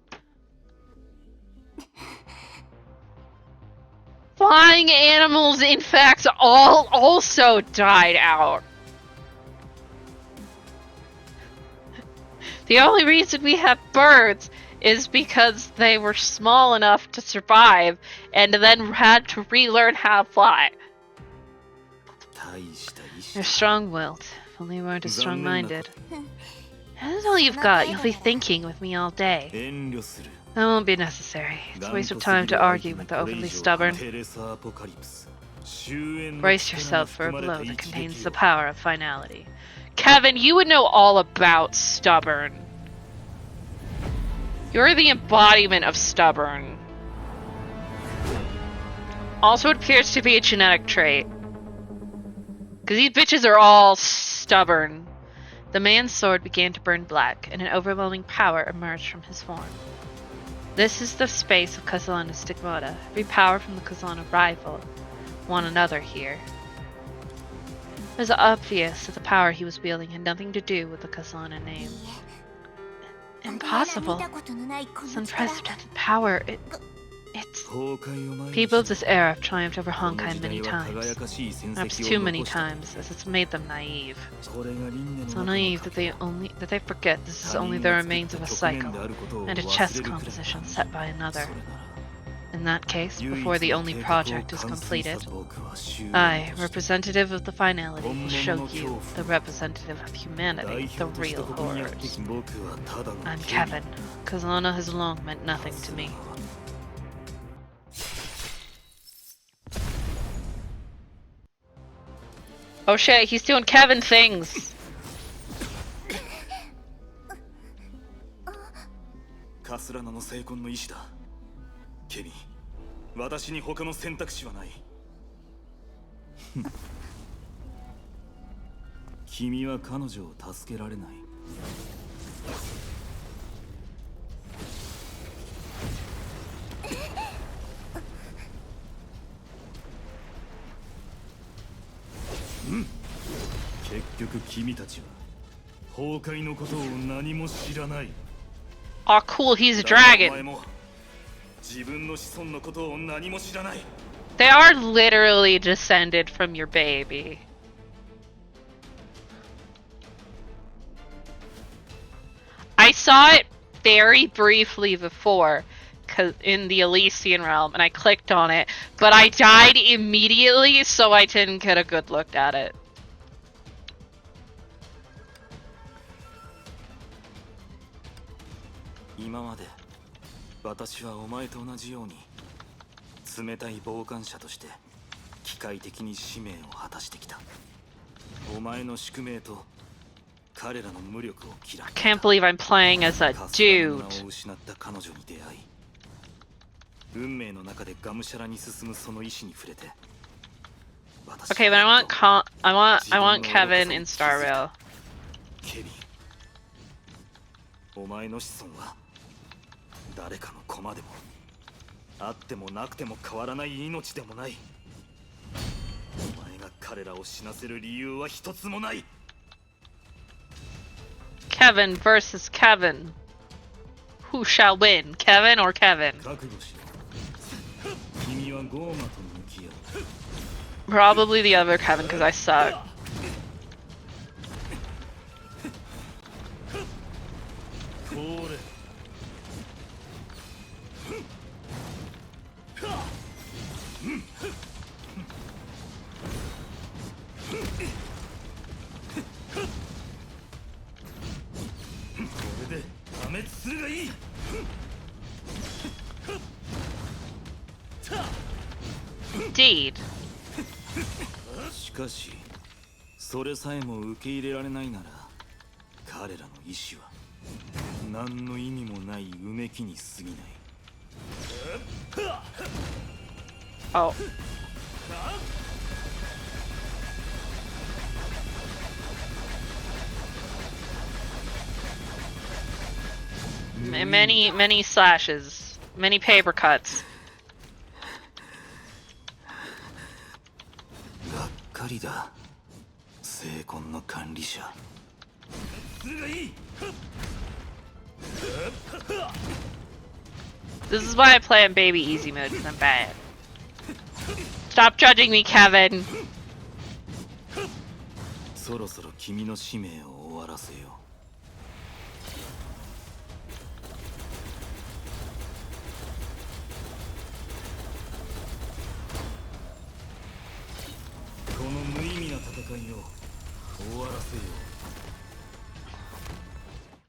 Speaker 1: Flying animals, in fact, all also died out. The only reason we have birds is because they were small enough to survive and then had to relearn how to fly.
Speaker 6: 大した意志
Speaker 1: They're strong-willed. If only you weren't as strong-minded. That's all you've got. You'll be thinking with me all day.
Speaker 6: 遠慮する
Speaker 1: That won't be necessary. It's a waste of time to argue with the overly stubborn.
Speaker 6: テレサアポカリプス終焉の
Speaker 1: Brace
Speaker 6: 力が
Speaker 1: yourself for a
Speaker 6: 含まれ
Speaker 1: blow
Speaker 6: た
Speaker 1: that
Speaker 6: 一
Speaker 1: contains
Speaker 6: 撃
Speaker 1: the
Speaker 6: を
Speaker 1: power of finality. Kevin, you would know all about stubborn. You're the embodiment of stubborn. Also, it appears to be a genetic trait. Because these bitches are all stubborn. The man's sword began to burn black, and an overwhelming power emerged from his form. This is the space of Kazan Stigmata. Every power from the Kazana rival one another here. It was obvious that the power he was wielding had nothing to do with the Kazana name. Impossible.
Speaker 5: 見たことのないこ
Speaker 1: It's
Speaker 5: の力
Speaker 1: unprecedented power. It's...
Speaker 6: 崩壊を前に
Speaker 1: People of this era have triumphed over
Speaker 6: この
Speaker 1: Honkai
Speaker 6: 時
Speaker 1: many
Speaker 6: 代は輝
Speaker 1: times.
Speaker 6: かしい戦
Speaker 1: Perhaps
Speaker 6: 績
Speaker 1: too
Speaker 6: を
Speaker 1: many
Speaker 6: 残した
Speaker 1: times, as it's made them naive.
Speaker 6: これが輪廻の
Speaker 1: So
Speaker 6: 中の
Speaker 1: naive
Speaker 6: 過
Speaker 1: that
Speaker 6: 程
Speaker 1: they forget this is
Speaker 6: 他
Speaker 1: only
Speaker 6: 人
Speaker 1: the
Speaker 6: が作っ
Speaker 1: remains
Speaker 6: た
Speaker 1: of a
Speaker 6: 局面
Speaker 1: cycle
Speaker 6: であることを
Speaker 1: and a
Speaker 6: 忘
Speaker 1: chess
Speaker 6: れるくらい
Speaker 1: composition
Speaker 6: 感じ
Speaker 1: set by another.
Speaker 6: それなら
Speaker 1: In that case, before the only project is completed, I, representative of the finality, will show you, the representative of humanity, the real horrors. I'm Kevin. Kazana has long meant nothing to me. Oh shit, he's doing Kevin things!
Speaker 6: カスラナの成婚の意志だ。ケミ、私に他の選択肢はない。君は彼女を助けられない。結局君たちは崩壊のことを何も知らない。
Speaker 1: Oh cool, he's a dragon. They are literally descended from your baby. I saw it very briefly before, in the Elysian realm, and I clicked on it, but I died immediately, so I didn't get a good look at it.
Speaker 6: 今まで私はお前と同じように冷たい傍観者として機械的に使命を果たしてきた。お前の宿命と彼らの無力を嫌った。
Speaker 1: I can't believe I'm playing as a dude.
Speaker 6: を失った彼女に出会い、運命の中でがむしゃらに進むその意志に触れて。
Speaker 1: Okay, but I want Kevin in Star Rail.
Speaker 6: ケビン、お前の子孫は誰かの駒でもあってもなくても変わらない命でもない。お前が彼らを死なせる理由は一つもない。
Speaker 1: Kevin versus Kevin. Who shall win, Kevin or Kevin?
Speaker 6: 覚悟しろ。君はゴーマと向き合う。
Speaker 1: Probably the other Kevin, because I suck.
Speaker 6: これ。 Indeed. しかし、それさえも受け入れられないなら、彼らの意志は何の意味もないうめきに過ぎない。
Speaker 1: Oh. Many slashes, many paper cuts.
Speaker 6: がっかりだ、成婚の管理者。
Speaker 1: This is why I play on baby easy mode, because I'm bad. Stop judging me, Kevin.
Speaker 6: そろそろ君の使命を終わらせよう。 この無意味な戦いを終わらせよう。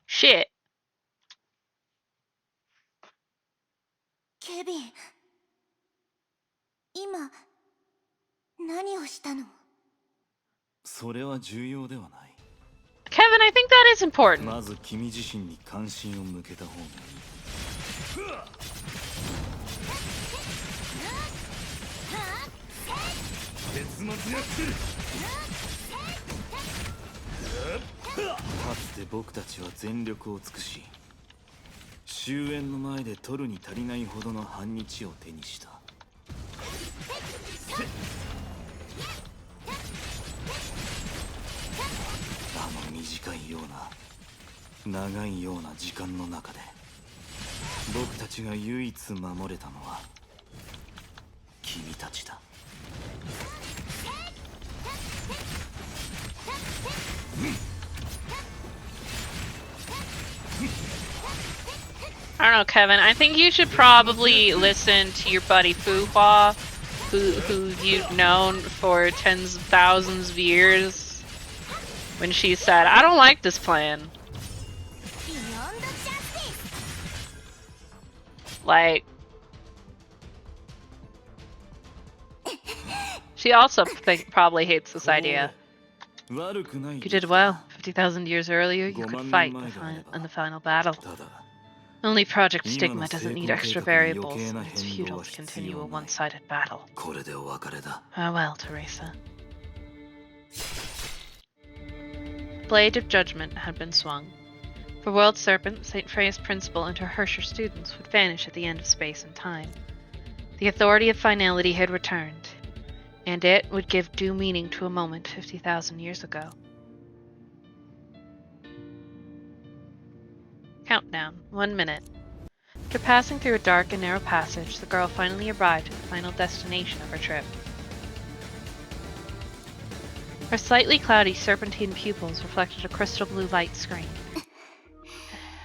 Speaker 1: Shit.
Speaker 5: ケビン、今何をしたの？
Speaker 6: それは重要ではない。
Speaker 1: Kevin, I think that is important.
Speaker 6: まず君自身に関心を向けた方がいい。結末が来る。かつて僕たちは全力を尽くし、終焉の前で取るに足りないほどの半日を手にした。あの短いような長いような時間の中で僕たちが唯一守れたのは君たちだ。
Speaker 1: I don't know, Kevin. I think you should probably listen to your buddy Fuhua, who you've known for tens of thousands of years, when she said, "I don't like this plan." Like, she also probably hates this idea. You did well. 50,000 years earlier, you could fight in the final battle. Only Project Stigma doesn't need extra variables, and it's futile to continue a one-sided battle. Farewell, Teresa. Blade of Judgment had been swung. For World Serpent, St. Freya's principal and her Hersher students would vanish at the end of space and time. The authority of finality had returned, and it would give due meaning to a moment 50,000 years ago. Countdown. 1 minute. After passing through a dark and narrow passage, the girl finally arrived at the final destination of her trip. Her slightly cloudy serpentine pupils reflected a crystal blue light screen.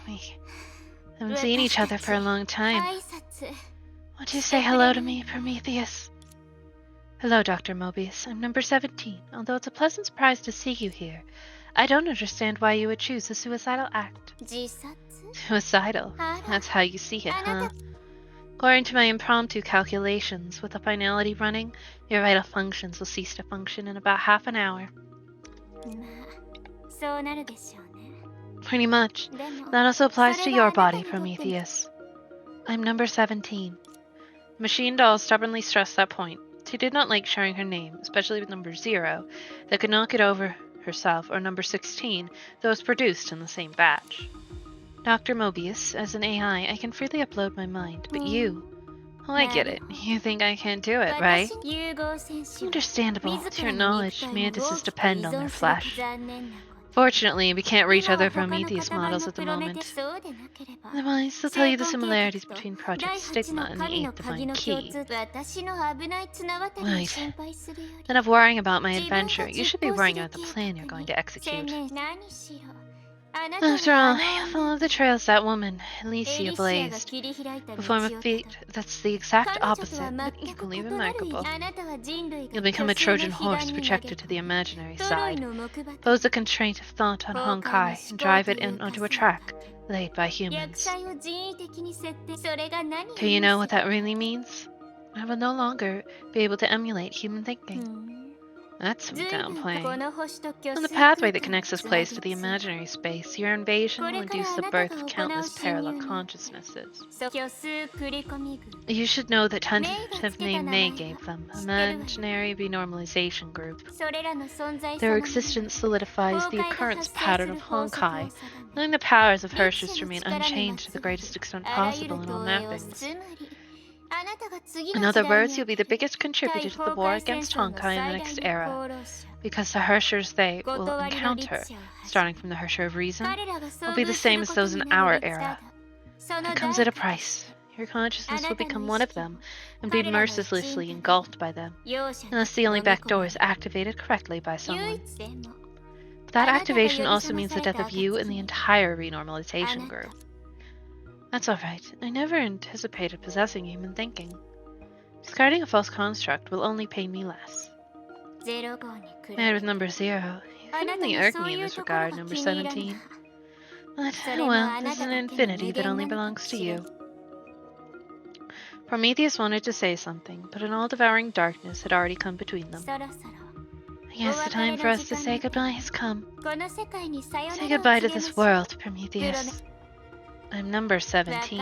Speaker 1: We haven't seen each other for a long time. Won't you say hello to me, Prometheus? Hello, Dr. Mobius. I'm number 17. Although it's a pleasant surprise to see you here, I don't understand why you would choose a suicidal act. Suicidal? That's how you see it, huh? According to my impromptu calculations, with the finality running, your vital functions will cease to function in about half an hour. Pretty much. That also applies to your body, Prometheus. I'm number 17. Machine Doll stubbornly stressed that point. She did not like sharing her name, especially with number 0, that could not get over herself, or number 16, that was produced in the same batch. Dr. Mobius, as an AI, I can freely upload my mind, but you... Oh, I get it. You think I can't do it, right? Understandable. To your knowledge, mantises depend on their flesh. Fortunately, we can't reach other Prometheus models at the moment. Otherwise, they'll tell you the similarities between Project Stigma and the 8th Divine Key. Right. Instead of worrying about my adventure, you should be worrying about the plan you're going to execute. After all, you'll follow the trails that woman, Alicia, blazed. Perform a feat that's the exact opposite, but equally remarkable. You'll become a Trojan horse projected to the imaginary side. Pose the constraint of thought on Honkai and drive it onto a track laid by humans. Do you know what that really means? I will no longer be able to emulate human thinking. That's some downplaying. On the pathway that connects this place to the imaginary space, your invasion will induce the birth of countless parallel consciousnesses. You should know the tentative name May gave them, Imaginary Renormalization Group. Their existence solidifies the occurrence pattern of Honkai, allowing the powers of Hershus to remain unchanged to the greatest extent possible in all mappings. In other words, you'll be the biggest contributor to the war against Honkai in the next era, because the Hershers they will encounter, starting from the Hersher of Reason, will be the same as those in our era. It comes at a price. Your consciousness will become one of them, and be mercilessly engulfed by them, unless the only back door is activated correctly by someone. But that activation also means the death of you and the entire renormalization group. That's alright. I never anticipated possessing human thinking. Discarding a false construct will only pain me less. Mad with number 0. You can only irk me in this regard, number 17. But, well, this is an infinity that only belongs to you. Prometheus wanted to say something, but an all-devouring darkness had already come between them. I guess the time for us to say goodbye has come. Say goodbye to this world, Prometheus. I'm number 17.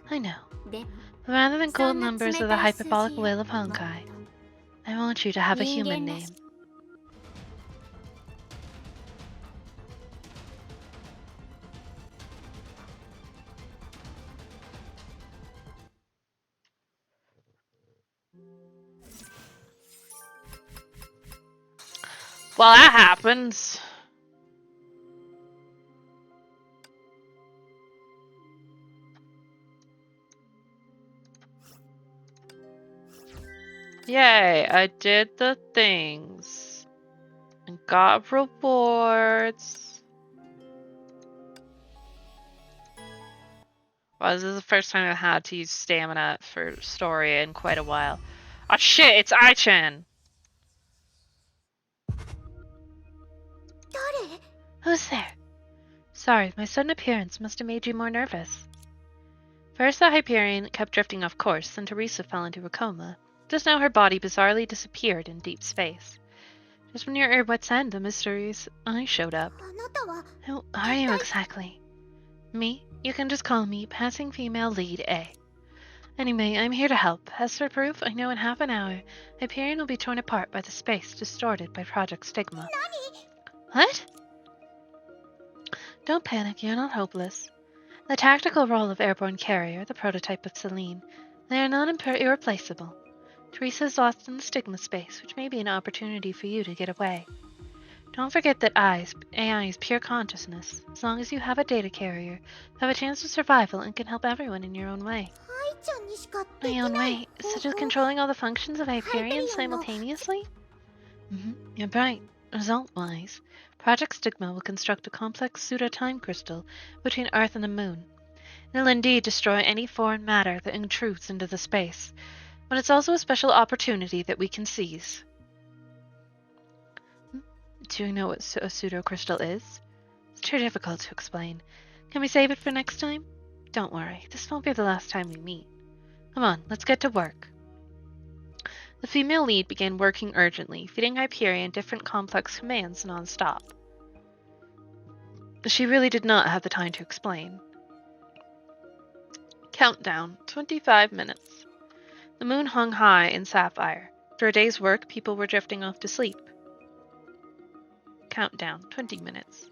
Speaker 1: I know. But rather than cold numbers or the hyperbolic will of Honkai, I want you to have a human name. Well, that happens. Yay, I did the things and got rewards. Well, this is the first time I've had to use stamina for story in quite a while. Oh shit, it's Ai-chan! Who's there? Sorry, my sudden appearance must have made you more nervous. First, the Hyperion kept drifting off course, then Teresa fell into a coma. Just now, her body bizarrely disappeared in deep space. Just when you're at your wit's end, the mysterious eye showed up.
Speaker 5: あなたは
Speaker 1: Who are you exactly? Me? You can just call me Passing Female Lead A. Anyway, I'm here to help. As for proof, I know in half an hour, Hyperion will be torn apart by the space distorted by Project Stigma. What? Don't panic, you're not hopeless. The tactical role of airborne carrier, the prototype of Celine, they are not irreplaceable. Teresa's lost in the stigma space, which may be an opportunity for you to get away. Don't forget that AI is pure consciousness. As long as you have a data carrier, you have a chance of survival and can help everyone in your own way.
Speaker 5: 愛ちゃんにしかでき
Speaker 1: My
Speaker 5: な
Speaker 1: own
Speaker 5: い
Speaker 1: way, such as controlling all the functions of Hyperion
Speaker 5: Hyperion
Speaker 1: simultaneously? You're right. Result-wise, Project Stigma will construct a complex pseudo-time crystal between Earth and the Moon. It'll indeed destroy any foreign matter that intrudes into the space, but it's also a special opportunity that we can seize. Do you know what a pseudo-crystal is? It's too difficult to explain. Can we save it for next time? Don't worry, this won't be the last time we meet. Come on, let's get to work. The female lead began working urgently, feeding Hyperion different complex commands non-stop. She really did not have the time to explain. Countdown, 25 minutes. The moon hung high in sapphire. After a day's work, people were drifting off to sleep. Countdown, 20 minutes.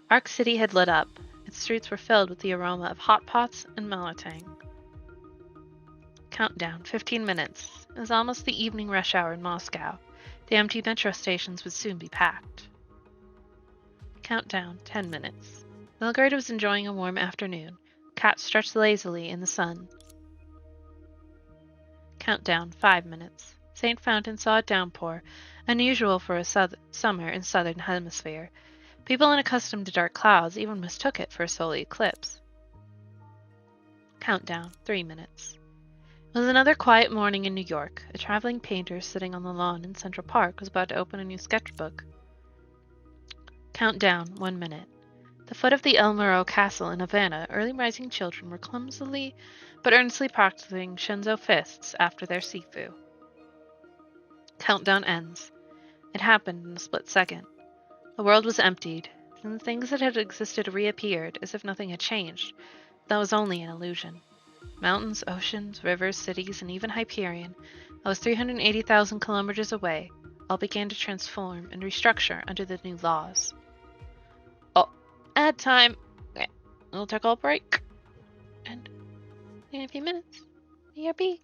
Speaker 1: Arc City had lit up. Its streets were filled with the aroma of hot pots and malotang. Countdown, 15 minutes. It was almost the evening rush hour in Moscow. The empty metro stations would soon be packed. Countdown, 10 minutes. Belgrade was enjoying a warm afternoon. Cats stretched lazily in the sun. Countdown, 5 minutes. St. Fountain saw a downpour, unusual for a summer in southern hemisphere. People unaccustomed to dark clouds even mistook it for a solar eclipse. Countdown, 3 minutes. It was another quiet morning in New York. A traveling painter sitting on the lawn in Central Park was about to open a new sketchbook. Countdown, 1 minute. At the foot of the El Muro Castle in Havana, early rising children were clumsily but earnestly practicing Shenzo fists after their sifu. Countdown ends. It happened in a split second. The world was emptied, and the things that had existed reappeared as if nothing had changed. That was only an illusion. Mountains, oceans, rivers, cities, and even Hyperion, that was 380,000 kilometers away, all began to transform and restructure under the new laws. Oh, ad time! We'll take a break. And in a few minutes, BRB.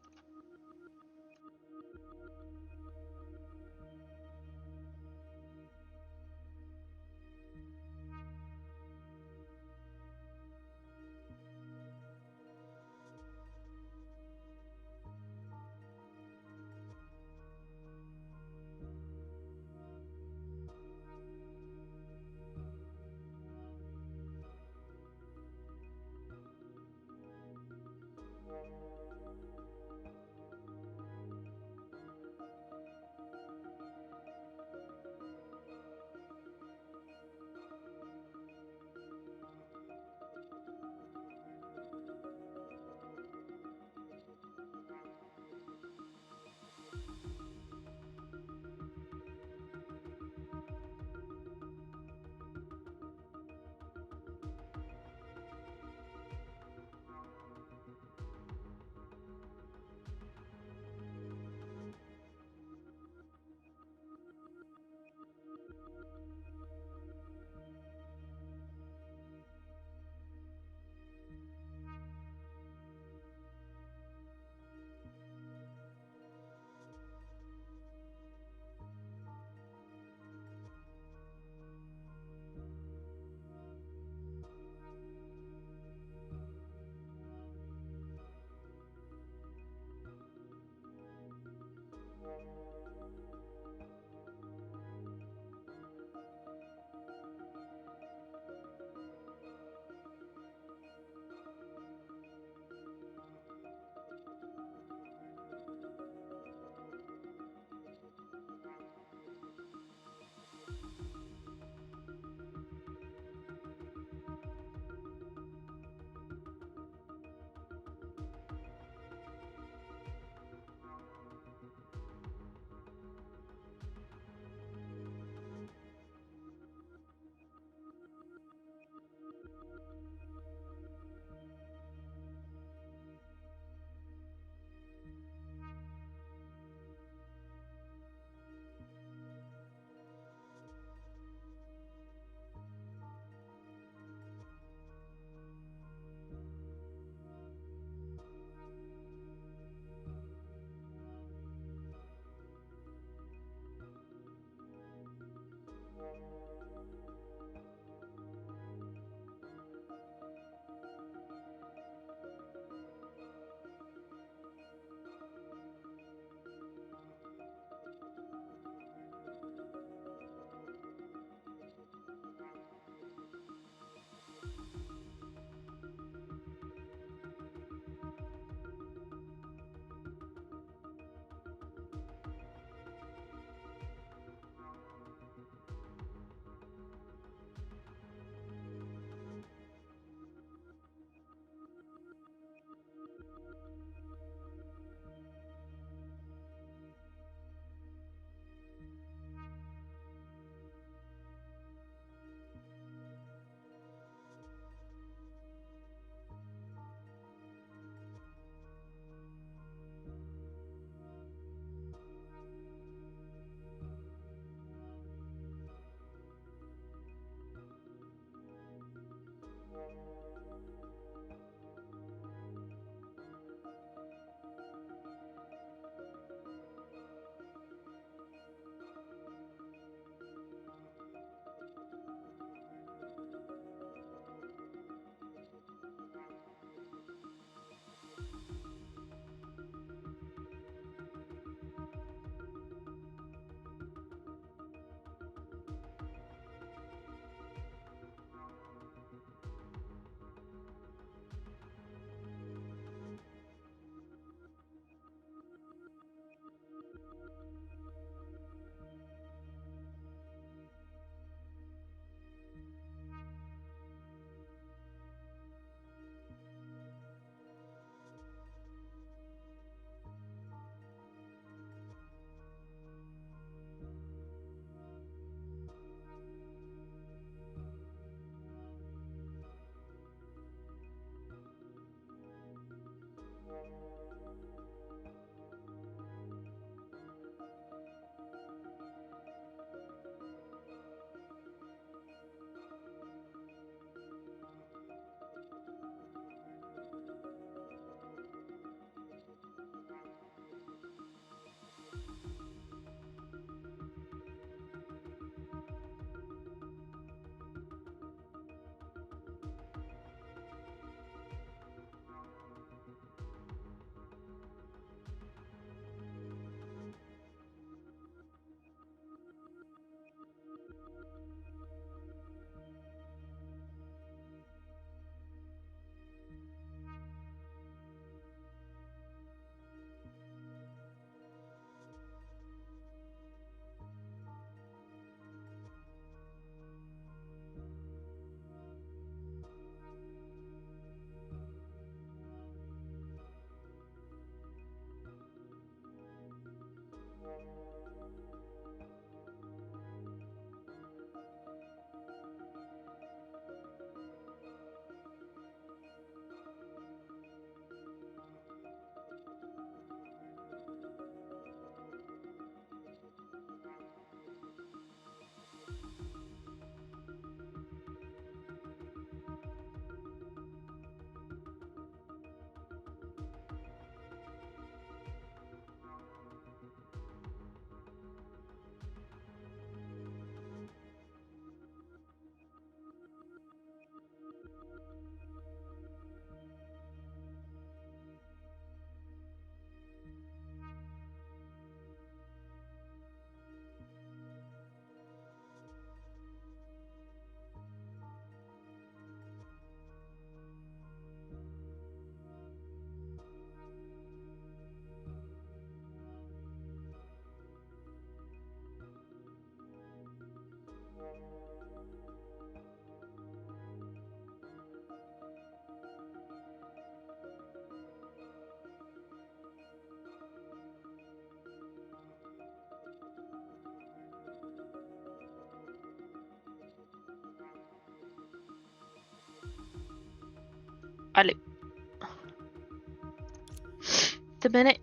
Speaker 1: The minute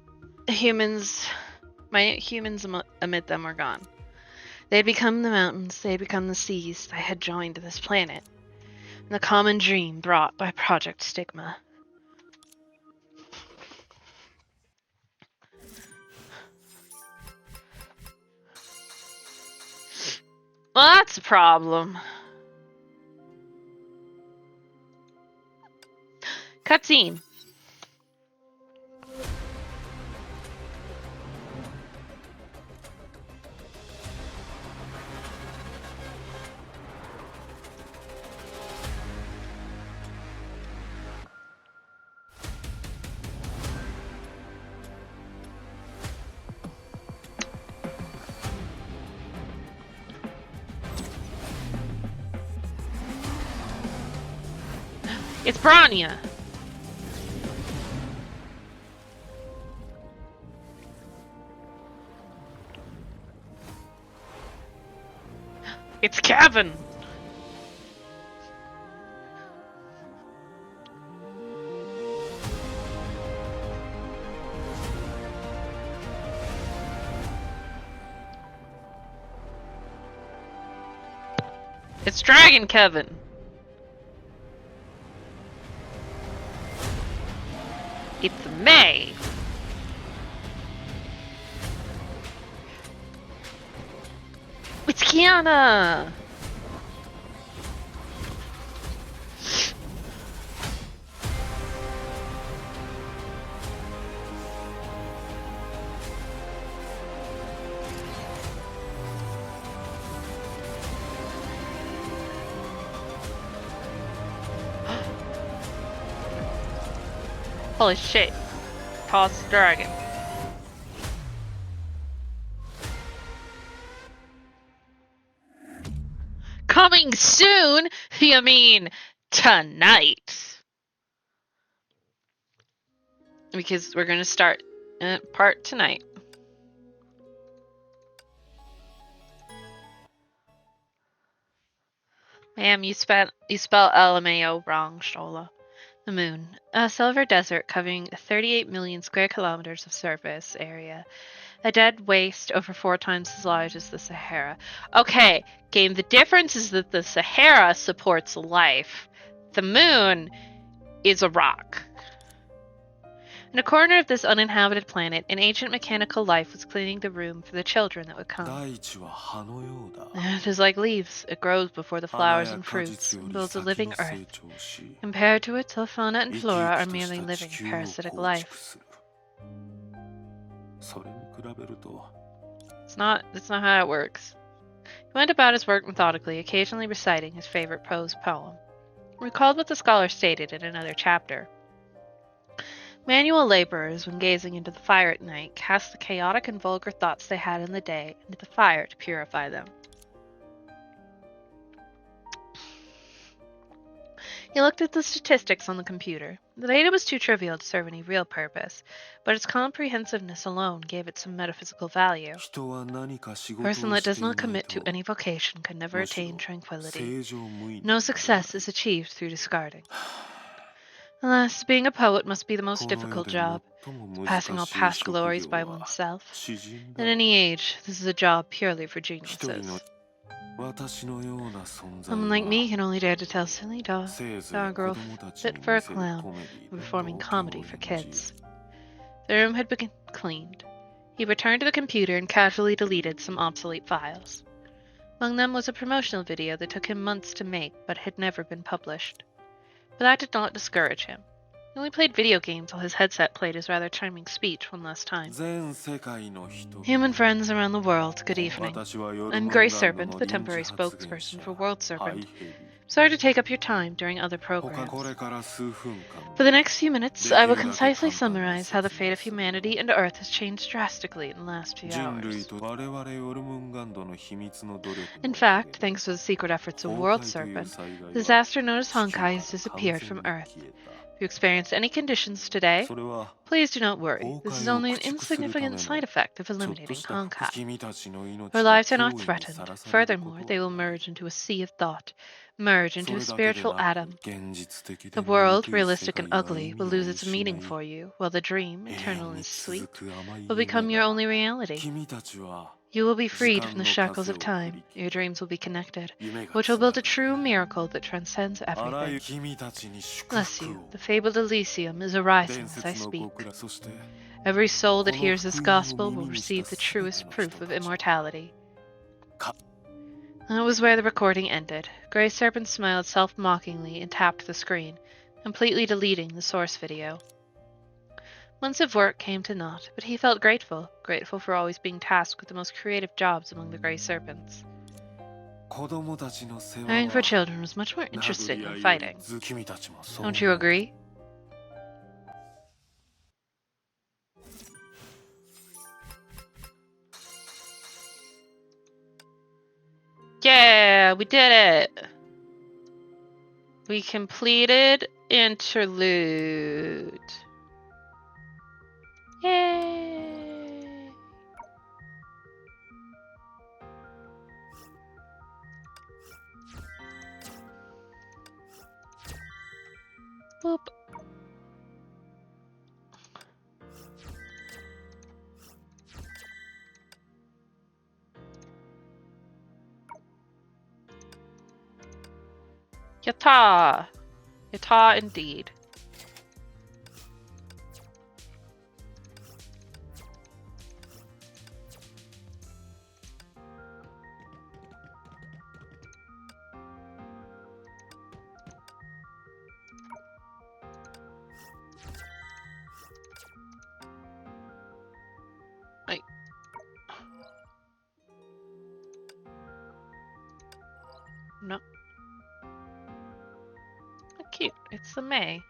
Speaker 1: humans amid them were gone. They had become the mountains, they had become the seas, they had joined this planet. And the common dream brought by Project Stigma. Well, that's a problem. Cutscene. It's Branya. It's Kevin. It's Dragon Kevin. It's May. It's Kiana. Holy shit. Toss the dragon. Coming soon? You mean tonight? Because we're gonna start part tonight. Ma'am, you spell LMAO wrong, Shola. The moon. A silver desert covering 38 million square kilometers of surface area. A dead waste over 4 times as large as the Sahara. Okay, game, the difference is that the Sahara supports life. The moon is a rock. In a corner of this uninhabited planet, an ancient mechanical life was cleaning the room for the children that would come. It is like leaves. It grows before the flowers and fruits, and builds a living earth. Compared to it, fauna and flora are merely living parasitic life. That's not how it works. He went about his work methodically, occasionally reciting his favorite prose poem. Recalled what the scholar stated in another chapter. Manual laborers, when gazing into the fire at night, cast the chaotic and vulgar thoughts they had in the day into the fire to purify them. He looked at the statistics on the computer. The data was too trivial to serve any real purpose, but its comprehensiveness alone gave it some metaphysical value. A person that does not commit to any vocation can never attain tranquility. No success is achieved through discarding. Alas, being a poet must be the most difficult job, passing all past glories by oneself. At any age, this is a job purely for geniuses. Someone like me can only dare to tell silly dog girl fit for a clown and performing comedy for kids. The room had been cleaned. He returned to the computer and casually deleted some obsolete files. Among them was a promotional video that took him months to make but had never been published. But that did not discourage him. He only played video games while his headset played his rather charming speech one last time. Human friends around the world, good evening. I'm Grey Serpent, the temporary spokesperson for World Serpent. Sorry to take up your time during other programs. For the next few minutes, I will concisely summarize how the fate of humanity and Earth has changed drastically in the last few hours. In fact, thanks to the secret efforts of World Serpent, the disaster known as Honkai has disappeared from Earth. If you experienced any conditions today,
Speaker 4: それは
Speaker 1: please do not worry.
Speaker 4: 崩
Speaker 1: This is
Speaker 4: 壊を
Speaker 1: only an
Speaker 4: 駆逐するため
Speaker 1: insignificant
Speaker 4: の
Speaker 1: side effect of
Speaker 4: ちょっと
Speaker 1: eliminating
Speaker 4: した
Speaker 1: Honkai.
Speaker 4: 君たちの
Speaker 1: Their
Speaker 4: 命が
Speaker 1: lives are
Speaker 4: 脅
Speaker 1: not
Speaker 4: 威に
Speaker 1: threatened.
Speaker 4: さらされるこ
Speaker 1: Furthermore,
Speaker 4: と
Speaker 1: they will merge into a sea of thought, merge
Speaker 4: そ
Speaker 1: into a
Speaker 4: れだけで
Speaker 1: spiritual
Speaker 4: なく
Speaker 1: atom.
Speaker 4: 現実的
Speaker 1: The
Speaker 4: で
Speaker 1: world,
Speaker 4: 醜い世
Speaker 1: realistic
Speaker 4: 界
Speaker 1: and
Speaker 4: は
Speaker 1: ugly,
Speaker 4: 意
Speaker 1: will
Speaker 4: 味を
Speaker 1: lose its
Speaker 4: 失
Speaker 1: meaning
Speaker 4: い
Speaker 1: for you, while the dream,
Speaker 4: 永
Speaker 1: eternal
Speaker 4: 遠
Speaker 1: and
Speaker 4: に
Speaker 1: sweet,
Speaker 4: 続く甘い
Speaker 1: will
Speaker 4: 夢
Speaker 1: become
Speaker 4: な
Speaker 1: your
Speaker 4: ら
Speaker 1: only reality.
Speaker 4: 君たちは
Speaker 1: You will be
Speaker 4: 時
Speaker 1: freed
Speaker 4: 間
Speaker 1: from the
Speaker 4: の
Speaker 1: shackles
Speaker 4: 風
Speaker 1: of
Speaker 4: を振
Speaker 1: time.
Speaker 4: り切
Speaker 1: Your
Speaker 4: り
Speaker 1: dreams will be connected,
Speaker 4: 夢が
Speaker 1: which
Speaker 4: つ
Speaker 1: will
Speaker 4: な
Speaker 1: build a
Speaker 4: がる
Speaker 1: true miracle that transcends
Speaker 4: あらゆ
Speaker 1: everything.
Speaker 4: る君たちに祝
Speaker 1: Bless
Speaker 4: 福
Speaker 1: you.
Speaker 4: を
Speaker 1: The fabled Elysium is arising
Speaker 4: 伝
Speaker 1: as I
Speaker 4: 説の
Speaker 1: speak.
Speaker 4: 極楽そして
Speaker 1: Every soul that
Speaker 4: この
Speaker 1: hears this
Speaker 4: 福音を
Speaker 1: gospel will
Speaker 4: 耳にした
Speaker 1: receive the
Speaker 4: すべて
Speaker 1: truest
Speaker 4: の
Speaker 1: proof
Speaker 4: 人
Speaker 1: of
Speaker 4: たち
Speaker 1: immortality.
Speaker 4: Ka-
Speaker 1: That was where the recording ended. Grey Serpent smiled self-mockingly and tapped the screen, completely deleting the source video. Months of work came to naught, but he felt grateful for always being tasked with the most creative jobs among the Grey Serpents.
Speaker 4: 子供たちの世話
Speaker 1: Caring for
Speaker 4: は
Speaker 1: children was much more
Speaker 4: 殴
Speaker 1: interesting
Speaker 4: り合
Speaker 1: than
Speaker 4: いより
Speaker 1: fighting.
Speaker 4: ず君たちもそう
Speaker 1: Don't you
Speaker 4: 思う
Speaker 1: agree? Yeah, we did it! We completed Interlude. Yay! Boop. Yatta! Yatta indeed. Wait. No. Oh, cute. It's the May.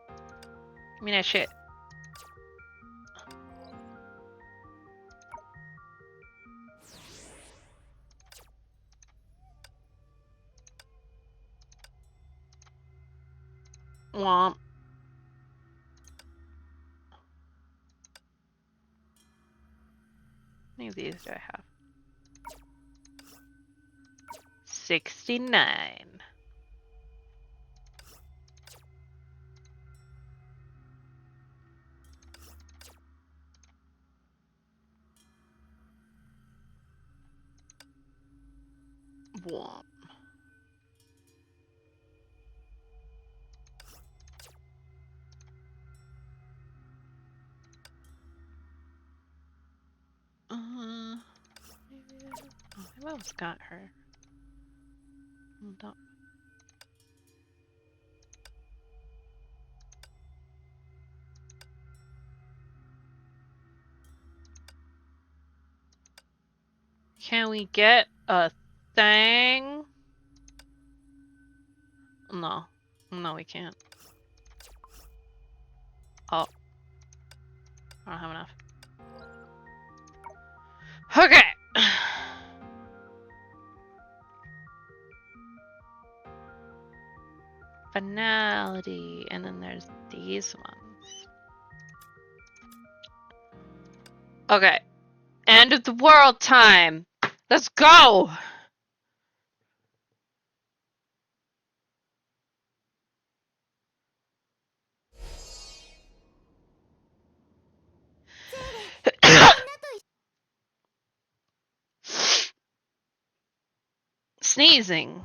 Speaker 1: I mean, that shit. Womp. How many of these do I have? 69. Womp. Maybe I've almost got her. Hold up. Can we get a thing? No. No, we can't. Oh. I don't have enough. Okay! Finality. And then there's these ones. Okay. End of the world time! Let's go! Sneezing.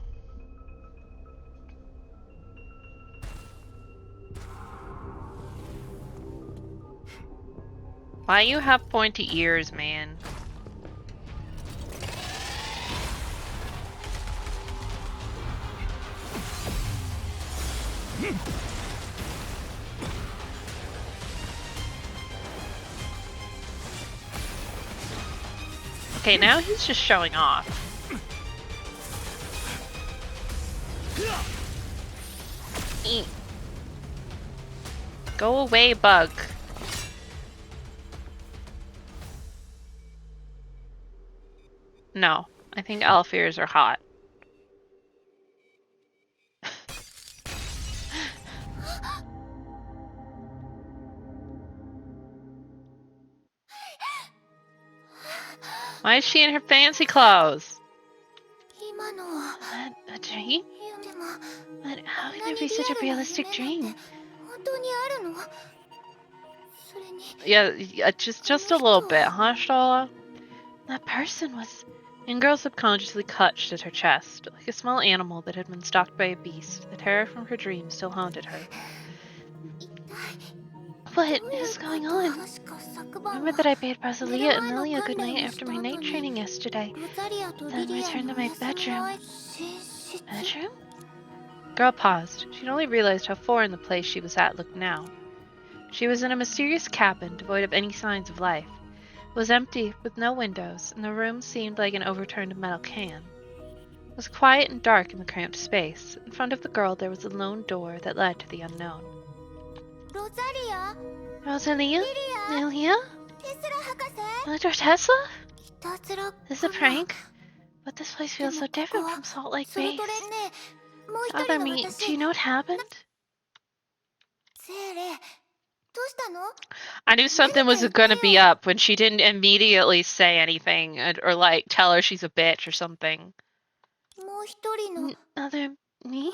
Speaker 1: Why you have pointy ears, man? Okay, now he's just showing off. Eat. Go away, bug. No, I think elf ears are hot. Why is she in her fancy clothes?
Speaker 5: 今のは
Speaker 1: A dream?
Speaker 5: でも
Speaker 1: But how
Speaker 5: こ
Speaker 1: can
Speaker 5: んな
Speaker 1: there
Speaker 5: に
Speaker 1: be
Speaker 5: リ
Speaker 1: such
Speaker 5: ア
Speaker 1: a
Speaker 5: ルな
Speaker 1: realistic
Speaker 5: 夢なん
Speaker 1: dream?
Speaker 5: て本当にあるの？それに
Speaker 1: Yeah, just a little bit, huh, Shola? That person was... And girl subconsciously clutched at her chest. Like a small animal that had been stalked by a beast, the terror from her dream still haunted her.
Speaker 5: 一体
Speaker 1: What
Speaker 5: どういう
Speaker 1: is
Speaker 5: こ
Speaker 1: going
Speaker 5: と？
Speaker 1: on?
Speaker 5: 確か昨晩
Speaker 1: Remember
Speaker 5: は
Speaker 1: that I bade Basilia and
Speaker 5: 寝る前の
Speaker 1: Lilia
Speaker 5: 訓
Speaker 1: good
Speaker 5: 練
Speaker 1: night
Speaker 5: を
Speaker 1: after
Speaker 5: した
Speaker 1: my
Speaker 5: 後
Speaker 1: night
Speaker 5: に
Speaker 1: training yesterday?
Speaker 5: ロザリアとリ
Speaker 1: Then
Speaker 5: リア
Speaker 1: returned
Speaker 5: の
Speaker 1: to my
Speaker 5: 休み
Speaker 1: bedroom.
Speaker 5: の寝室
Speaker 1: Bedroom? Girl paused. She'd only realized how foreign the place she was at looked now. She was in a mysterious cabin devoid of any signs of life. It was empty, with no windows, and the room seemed like an overturned metal can. It was quiet and dark in the cramped space. In front of the girl there was a lone door that led to the unknown.
Speaker 5: ロザリア
Speaker 1: Rosalia? Lilia?
Speaker 5: テスラ博士
Speaker 1: Dr. Tesla?
Speaker 5: いたずら
Speaker 1: This is a
Speaker 5: かな
Speaker 1: prank? But this place feels so
Speaker 5: でもここ
Speaker 1: different
Speaker 5: は
Speaker 1: from Salt Lake
Speaker 5: それ
Speaker 1: Base.
Speaker 5: とれんねもう一
Speaker 1: Other
Speaker 5: 人の
Speaker 1: me,
Speaker 5: 私
Speaker 1: do you know what happened?
Speaker 5: セーレどうしたの？
Speaker 1: I knew something was gonna be up when she didn't immediately say anything or like tell her she's a bitch or something.
Speaker 5: もう一人の
Speaker 1: Other me?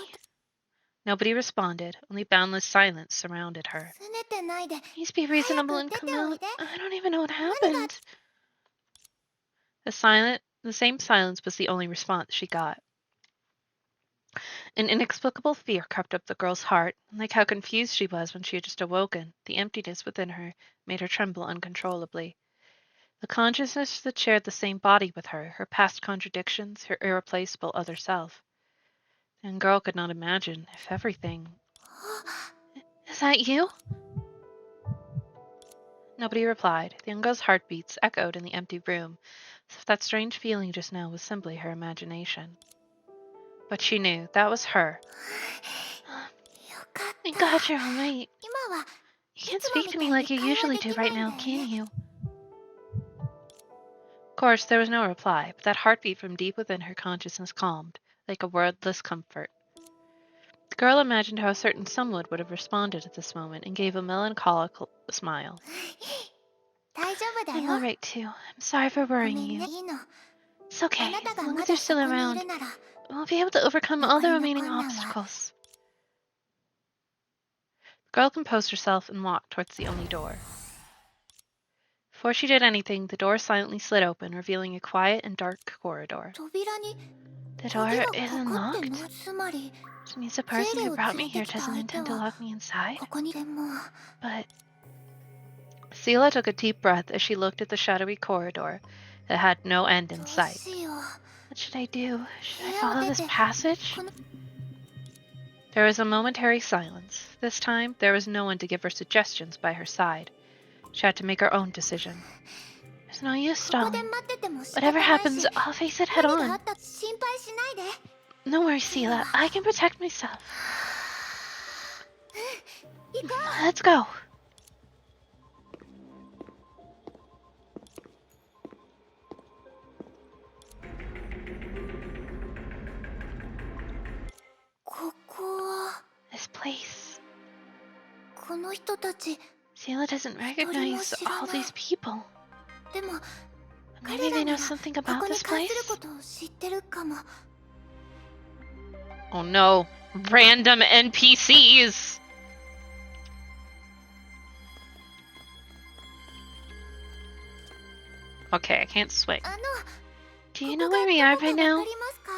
Speaker 1: Nobody responded. Only boundless silence surrounded her.
Speaker 5: 拗ねてないで
Speaker 1: Please be reasonable and come out. I don't even know what happened. The same silence was the only response she got. An inexplicable fear crept up the girl's heart, and like how confused she was when she had just awoken, the emptiness within her made her tremble uncontrollably. The consciousness that shared the same body with her past contradictions, her irreplaceable other self. The young girl could not imagine if everything... Is that you? Nobody replied. The young girl's heartbeats echoed in the empty room, as if that strange feeling just now was simply her imagination. But she knew that was her.
Speaker 5: よかっ
Speaker 1: Thank
Speaker 5: た
Speaker 1: God you're all right.
Speaker 5: 今は
Speaker 1: You can't speak to me like you usually do right now, can you? Of course, there was no reply, but that heartbeat from deep within her consciousness calmed, like a wordless comfort. The girl imagined how a certain someone would have responded at this moment and gave a melancholic smile.
Speaker 5: 大丈夫だ
Speaker 1: I'm
Speaker 5: よ
Speaker 1: alright too. I'm sorry for
Speaker 5: ごめ
Speaker 1: worrying
Speaker 5: んね
Speaker 1: you.
Speaker 5: いいの
Speaker 1: It's okay.
Speaker 5: あなた
Speaker 1: As
Speaker 5: が
Speaker 1: long
Speaker 5: ま
Speaker 1: as
Speaker 5: だ
Speaker 1: you're
Speaker 5: そ
Speaker 1: still
Speaker 5: こにい
Speaker 1: around,
Speaker 5: るなら
Speaker 1: we'll be able to overcome all the
Speaker 5: 残りの
Speaker 1: remaining
Speaker 5: 困難は
Speaker 1: obstacles. The girl composed herself and walked towards the only door. Before she did anything, the door silently slid open, revealing a quiet and dark corridor.
Speaker 5: 扉に
Speaker 1: The
Speaker 5: 鍵
Speaker 1: door
Speaker 5: が
Speaker 1: isn't
Speaker 5: かかってん
Speaker 1: locked.
Speaker 5: のつまり
Speaker 1: Which means the person who
Speaker 5: を
Speaker 1: brought
Speaker 5: 連
Speaker 1: me
Speaker 5: れて
Speaker 1: here
Speaker 5: きた
Speaker 1: doesn't
Speaker 5: 相手
Speaker 1: intend to
Speaker 5: は
Speaker 1: lock me inside.
Speaker 5: ここにでも
Speaker 1: But... Seela took a deep breath as she looked at the shadowy corridor that had no end
Speaker 5: ど
Speaker 1: in
Speaker 5: う
Speaker 1: sight.
Speaker 5: しよう
Speaker 1: What should I do? Should I
Speaker 5: 部屋を
Speaker 1: follow
Speaker 5: 出
Speaker 1: this
Speaker 5: て
Speaker 1: passage?
Speaker 5: この
Speaker 1: There was a momentary silence. This time, there was no one to give her suggestions by her side. She had to make her own decision. There's no use
Speaker 5: ここで
Speaker 1: stalling.
Speaker 5: 待ってても仕方
Speaker 1: Whatever
Speaker 5: ない
Speaker 1: happens,
Speaker 5: し
Speaker 1: I'll face it head
Speaker 5: 何があ
Speaker 1: on.
Speaker 5: った心配しないで
Speaker 1: No worries, Seela. I can protect myself.
Speaker 5: 行こ
Speaker 1: Let's go.
Speaker 5: ここは
Speaker 1: This place.
Speaker 5: この人たち
Speaker 1: Seela doesn't recognize all these people.
Speaker 5: でも
Speaker 1: Maybe
Speaker 5: 彼ら
Speaker 1: they
Speaker 5: に
Speaker 1: know
Speaker 5: は
Speaker 1: something
Speaker 5: こ
Speaker 1: about
Speaker 5: こに
Speaker 1: this
Speaker 5: 関
Speaker 1: place?
Speaker 5: することを知ってるかも
Speaker 1: Oh no. Random NPCs! Okay, I can't swing.
Speaker 5: あの
Speaker 1: Do you know where we are
Speaker 5: ここ
Speaker 1: by
Speaker 5: がわ
Speaker 1: now?
Speaker 5: かりますか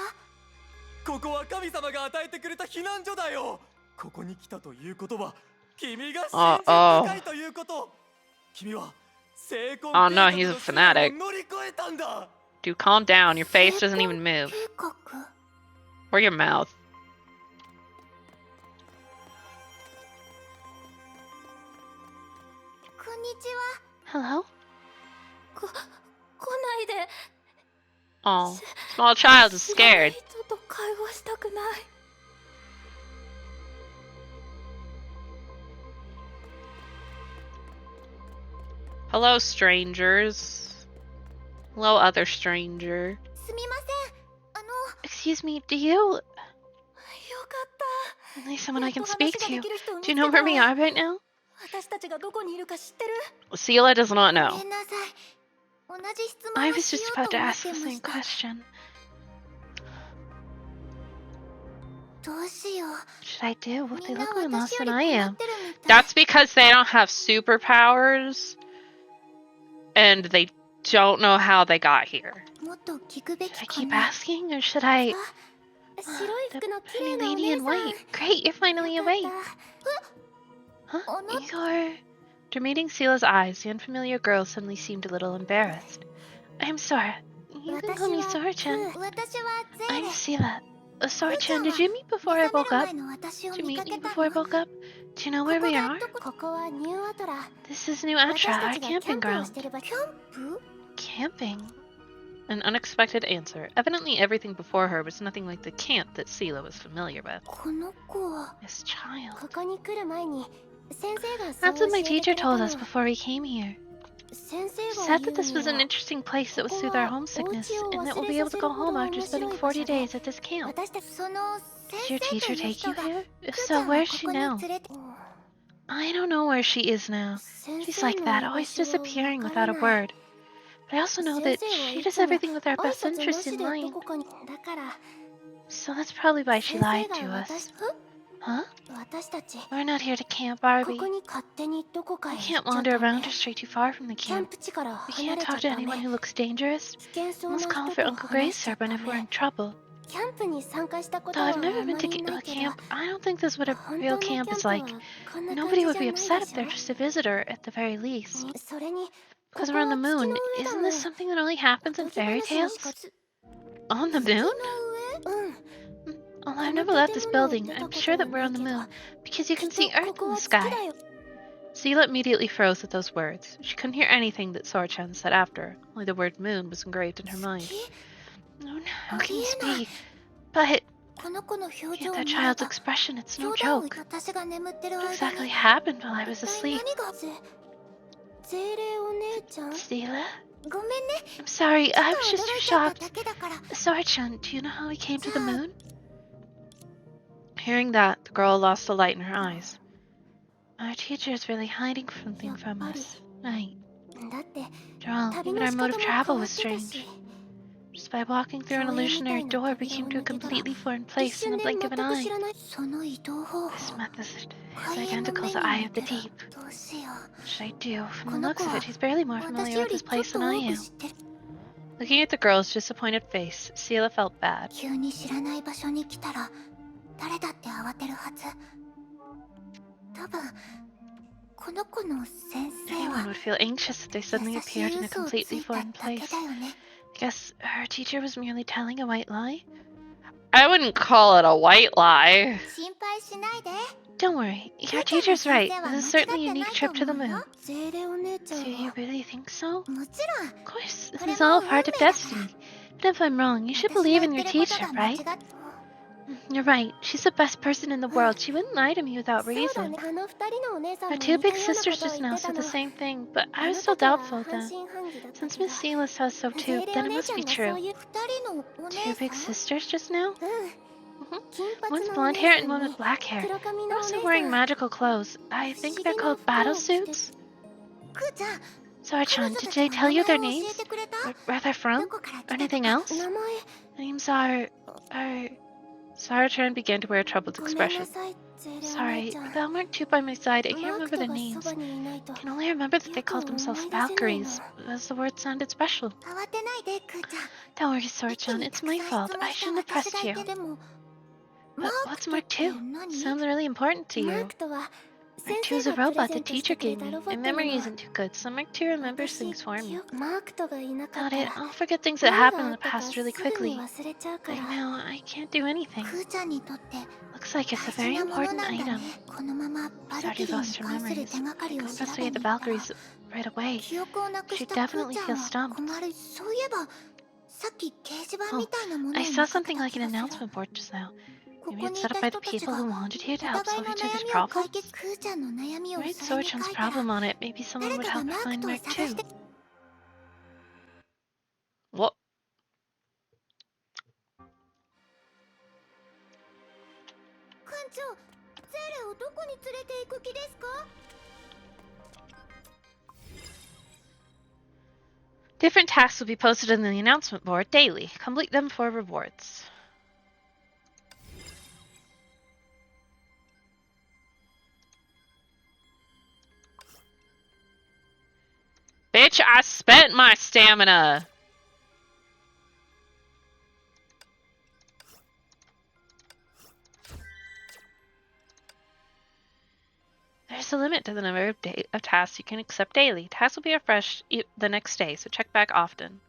Speaker 8: ここは神様が与えてくれた避難所だよ。ここに来たということは君が信心深いということ。君は成功
Speaker 1: Oh
Speaker 8: 計
Speaker 1: no,
Speaker 8: 画
Speaker 1: he's a
Speaker 8: の試練
Speaker 1: fanatic.
Speaker 8: を乗り越えたんだ。
Speaker 1: Dude, calm down. Your face doesn't even move.
Speaker 5: 計画
Speaker 1: Or your mouth.
Speaker 5: こんにちは
Speaker 1: Hello?
Speaker 5: 来ないで
Speaker 1: Oh, small child is scared.
Speaker 5: 人と会話したくない
Speaker 1: Hello, strangers. Hello, other stranger.
Speaker 5: すみません
Speaker 1: Excuse me, do you...
Speaker 5: よかっ
Speaker 1: At least someone
Speaker 5: た
Speaker 1: I can speak
Speaker 5: 話が
Speaker 1: to.
Speaker 5: できる人を見
Speaker 1: Do
Speaker 5: つ
Speaker 1: you
Speaker 5: け
Speaker 1: know
Speaker 5: た
Speaker 1: where we
Speaker 5: わ
Speaker 1: are right now?
Speaker 5: 私たちがどこにいるか知ってる
Speaker 1: Seela does not
Speaker 5: ご
Speaker 1: know.
Speaker 5: めんなさい
Speaker 1: I was just about to ask the same question. Should I do? Well, they look more lost than I am. That's because they don't have superpowers, and they don't know how they got here. Should I keep asking, or should I? The pretty lady in white. Great, you're finally awake. Huh? After meeting Sela's eyes, the unfamiliar girl suddenly seemed a little embarrassed. I'm Sora. You can call me Sora-chan. I'm Sela. Sora-chan, did you meet before I woke up? Did you meet me before I woke up? Do you know where we are? This is New Atra, our camping ground. Camping? An unexpected answer. Evidently everything before her was nothing like the camp that Sela was familiar with. This child. That's what my teacher told us before we came here. She said that this was an interesting place that would soothe our homesickness, and that we'll be able to go home after spending 40 days at this camp. Did your teacher take you here? If so, where is she now? I don't know where she is now. She's like that, always disappearing without a word. But I also know that she does everything with our best interest in mind. So that's probably why she lied to us. Huh? We're not here to camp, are we? We can't wander around or stray too far from the camp. We can't talk to anyone who looks dangerous. We must call for Uncle Gray's servant if we're in trouble. Though I've never been to a camp, I don't think this is what a real camp is like. Nobody would be upset if they're just a visitor, at the very least. Because we're on the moon, isn't this something that only happens in fairy tales? On the moon? Although I've never left this building, I'm sure that we're on the moon, because you can see Earth in the sky. Sela immediately froze at those words. She couldn't hear anything that Sora-chan said after. Only the word moon was engraved in her mind. Oh no, how can you speak? But... Look at that child's expression, it's no joke. What exactly happened while I was asleep? Sela? I'm sorry, I was just too shocked. Sora-chan, do you know how we came to the moon? Hearing that, the girl lost the light in her eyes. Our teacher is really hiding something from us. Right. After all, even our mode of travel was strange. Just by walking through an illusionary door, we came to a completely foreign place in the blink of an eye. This method is identical to Eye of the Deep. What should I do? From the looks of it, he's barely more familiar with this place than I am. Looking at the girl's disappointed face, Sela felt bad. Anyone would feel anxious if they suddenly appeared in a completely foreign place. I guess her teacher was merely telling a white lie? I wouldn't call it a white lie. Don't worry, your teacher's right. This is certainly a unique trip to the moon. Do you really think so? Of course, this is all part of destiny. But if I'm wrong, you should believe in your teacher, right? You're right. She's the best person in the world. She wouldn't lie to me without reason. Our two big sisters just now said the same thing, but I was still doubtful then. Since Miss Sela says so too, then it must be true. Two big sisters just now? One's blonde hair and one with black hair. They're also wearing magical clothes. I think they're called battle suits. Sora-chan, did they tell you their names? Or where they're from? Or anything else? Names are... Sora-chan began to wear a troubled expression. Sorry, with Elmark 2 by my side, I can't remember their names. I can only remember that they called themselves Valkyries, as the word sounded special. Don't worry, Sora-chan, it's my fault. I shouldn't have pressed you. But what's Mark 2? Sounds really important to you. Mark 2 is a robot the teacher gave me. My memory isn't too good, so Mark 2 remembers things for me. Without it, I'll forget things that happened in the past really quickly. Like now, I can't do anything. Looks like it's a very important item. She's already lost her memories. I can investigate the Valkyries right away. She definitely feels stumped. Oh, I saw something like an announcement board just now. Maybe it's set up by the people who wanted here to help solve each other's problems? Write Sora-chan's problem on it. Maybe someone would help find Mark too. What? Different tasks will be posted in the announcement board daily. Complete them for rewards. Bitch, I spent my stamina! There's a limit to the number of tasks you can accept daily. Tasks will be refreshed the next day, so check back often.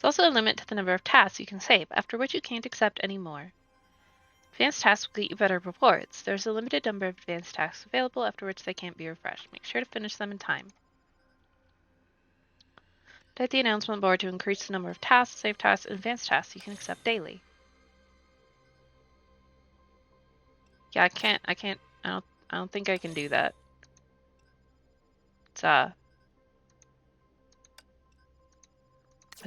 Speaker 1: There's also a limit to the number of tasks you can save, after which you can't accept any more. Advanced tasks will get you better rewards. There's a limited number of advanced tasks available, after which they can't be refreshed. Make sure to finish them in time. Type the announcement board to increase the number of tasks, save tasks, and advanced tasks you can accept daily. Yeah, I don't think I can do that. It's, I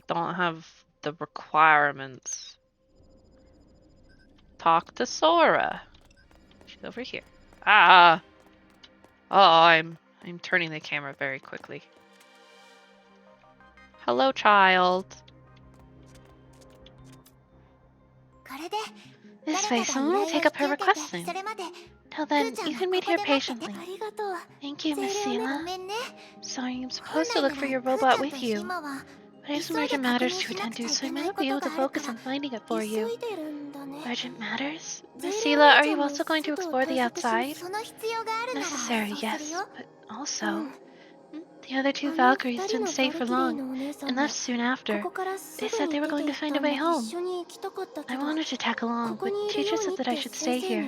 Speaker 1: don't have the requirements. Talk to Sora. She's over here. Ah! Oh, I'm turning the camera very quickly. Hello, child. This way, someone will take up her request soon. Till then, you can wait here patiently. Thank you, Miss Sela. Sorry, I'm supposed to look for your robot with you. But I have some urgent matters to attend to, so I might not be able to focus on finding it for you. Urgent matters? Miss Sela, are you also going to explore the outside? Necessary, yes, but also... The other two Valkyries didn't stay for long, and left soon after. They said they were going to find a way home. I wanted to tag along, but teacher said that I should stay here.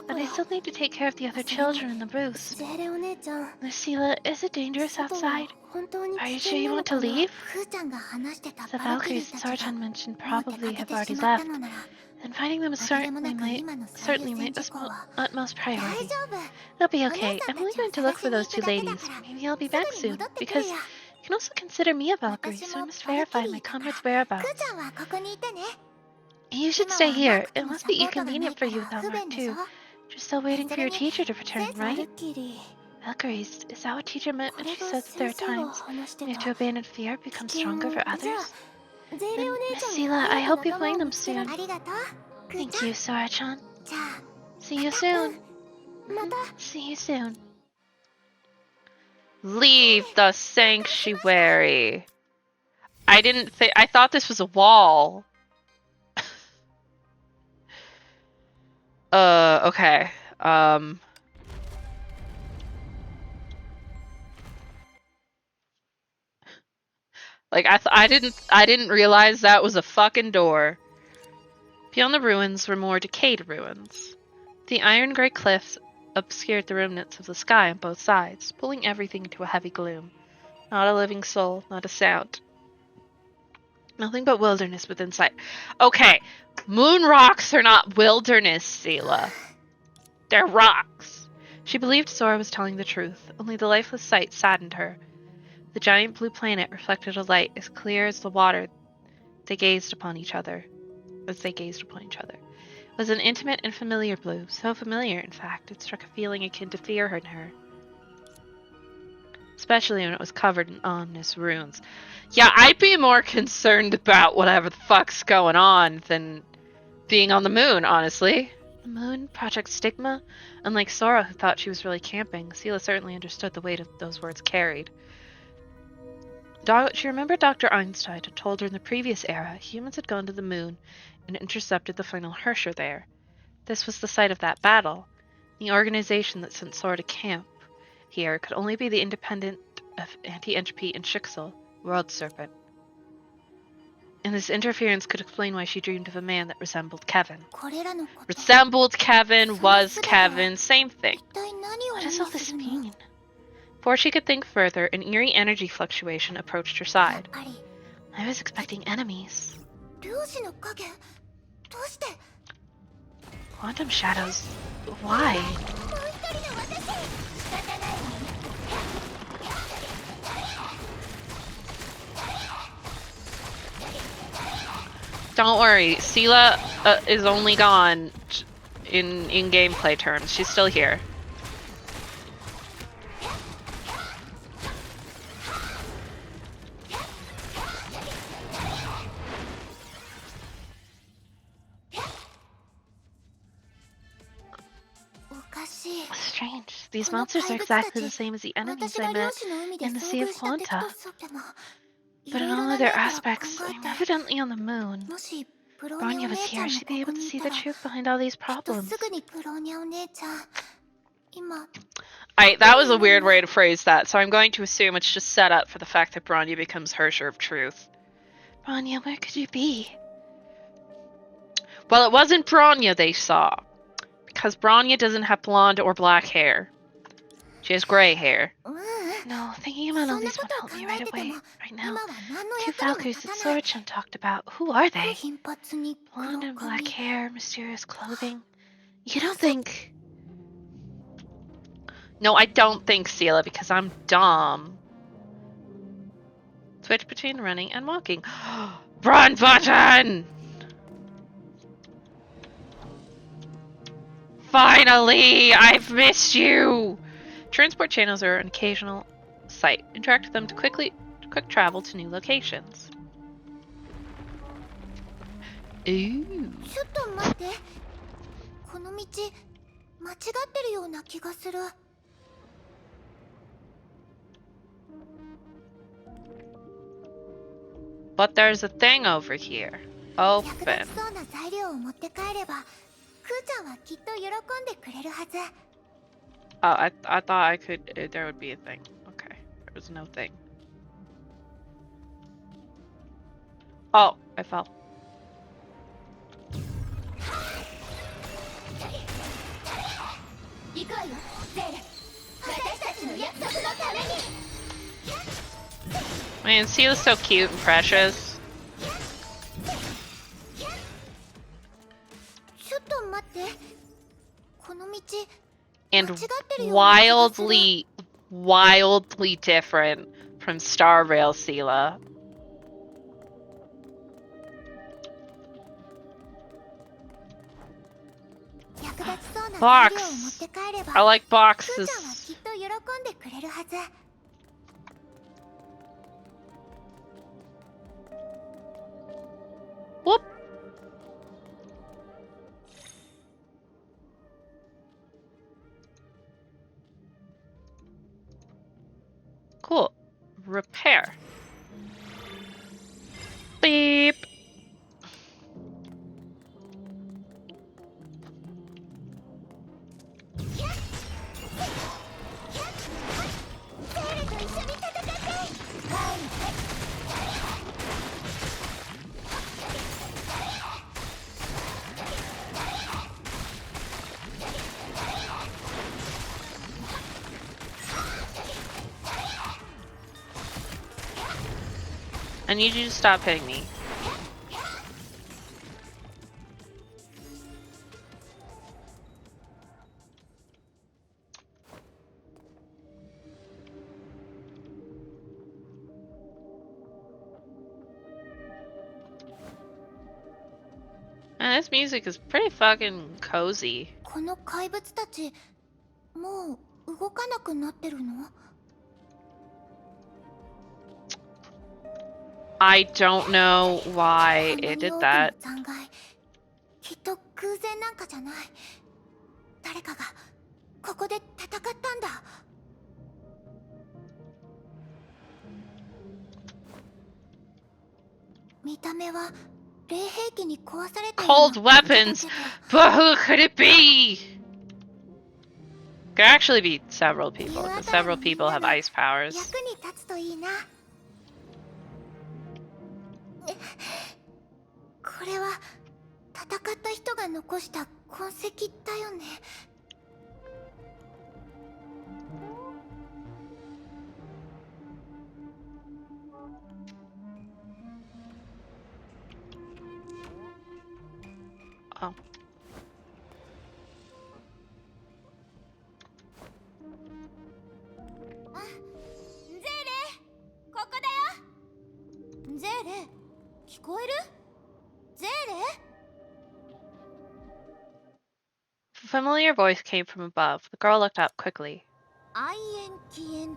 Speaker 1: But I still need to take care of the other children in the roost. Lucila, is it dangerous outside? Are you sure you want to leave? The Valkyries Sergeant mentioned probably have already left. And finding them is certainly my utmost priority. It'll be okay. I'm only going to look for those two ladies. Maybe I'll be back soon, because you can also consider me a Valkyrie, so I must verify my comrade's whereabouts. You should stay here. It must be inconvenient for you without Mark too. You're still waiting for your teacher to return, right? Valkyries, is that what teacher meant when she said that there are times we have to abandon fear, become stronger for others? Then, Miss Sela, I hope you find them soon. Thank you, Sora-chan. See you soon. See you soon. Leave the sanctuary. I thought this was a wall. Okay. Like I didn't realize that was a fucking door. Beyond the ruins were more decayed ruins. The iron gray cliffs obscured the remnants of the sky on both sides, pulling everything into a heavy gloom. Not a living soul, not a sound. Nothing but wilderness within sight. Okay, moon rocks are not wilderness, Sela. They're rocks. She believed Sora was telling the truth, only the lifeless sight saddened her. The giant blue planet reflected a light as clear as the water they gazed upon each other. It was an intimate and familiar blue, so familiar, in fact, it struck a feeling akin to fear in her. Especially when it was covered in ominous runes. Yeah, I'd be more concerned about whatever the fuck's going on than being on the moon, honestly. The moon? Project Stigma? Unlike Sora, who thought she was really camping, Sela certainly understood the weight of those words carried. She remembered Dr. Einstein had told her in the previous era humans had gone to the moon and intercepted the final Hersher there. This was the site of that battle. The organization that sent Sora to camp here could only be the independent of Anti-Entropy and Shixel, World Serpent. And this interference could explain why she dreamed of a man that resembled Kevin. Resembled Kevin, was Kevin, same thing. What does all this mean? Before she could think further, an eerie energy fluctuation approached her side. I was expecting enemies. Quantum shadows? Why? Don't worry, Sela is only gone in gameplay terms. She's still here. These monsters are exactly the same as the enemies I met in the Sea of Quanta. But in all other aspects, I'm evidently on the moon. Bronya was here, she'd be able to see the truth behind all these problems. Alright, that was a weird way to phrase that, so I'm going to assume it's just set up for the fact that Bronya becomes Hersher of Truth. Bronya, where could you be? Well, it wasn't Bronya they saw, because Bronya doesn't have blonde or black hair. She has gray hair. No, thinking about all these won't help me right away, right now. Two Valkyries that Sorachan talked about. Who are they? Blonde and black hair, mysterious clothing. You don't think... No, I don't think Seela, because I'm dumb. Switch between running and walking. Run button! Finally! I've missed you! Transport channels are an occasional sight. Interact with them to quick travel to new locations. Ooh. But there's a thing over here. Open. Oh, I thought I could. There would be a thing. Okay, there was no thing. Oh, I fell. Man, Seela's so cute and precious. And wildly different from Star Rail Seela. Box! I like boxes. Whoop! Cool. Repair. Beep. I need you to stop hitting me. Man, this music is pretty fucking cozy. I don't know why it did that. Cold weapons? But who could it be? Could actually be several people, because several people have ice powers. Oh. A familiar voice came from above. The girl looked up quickly. I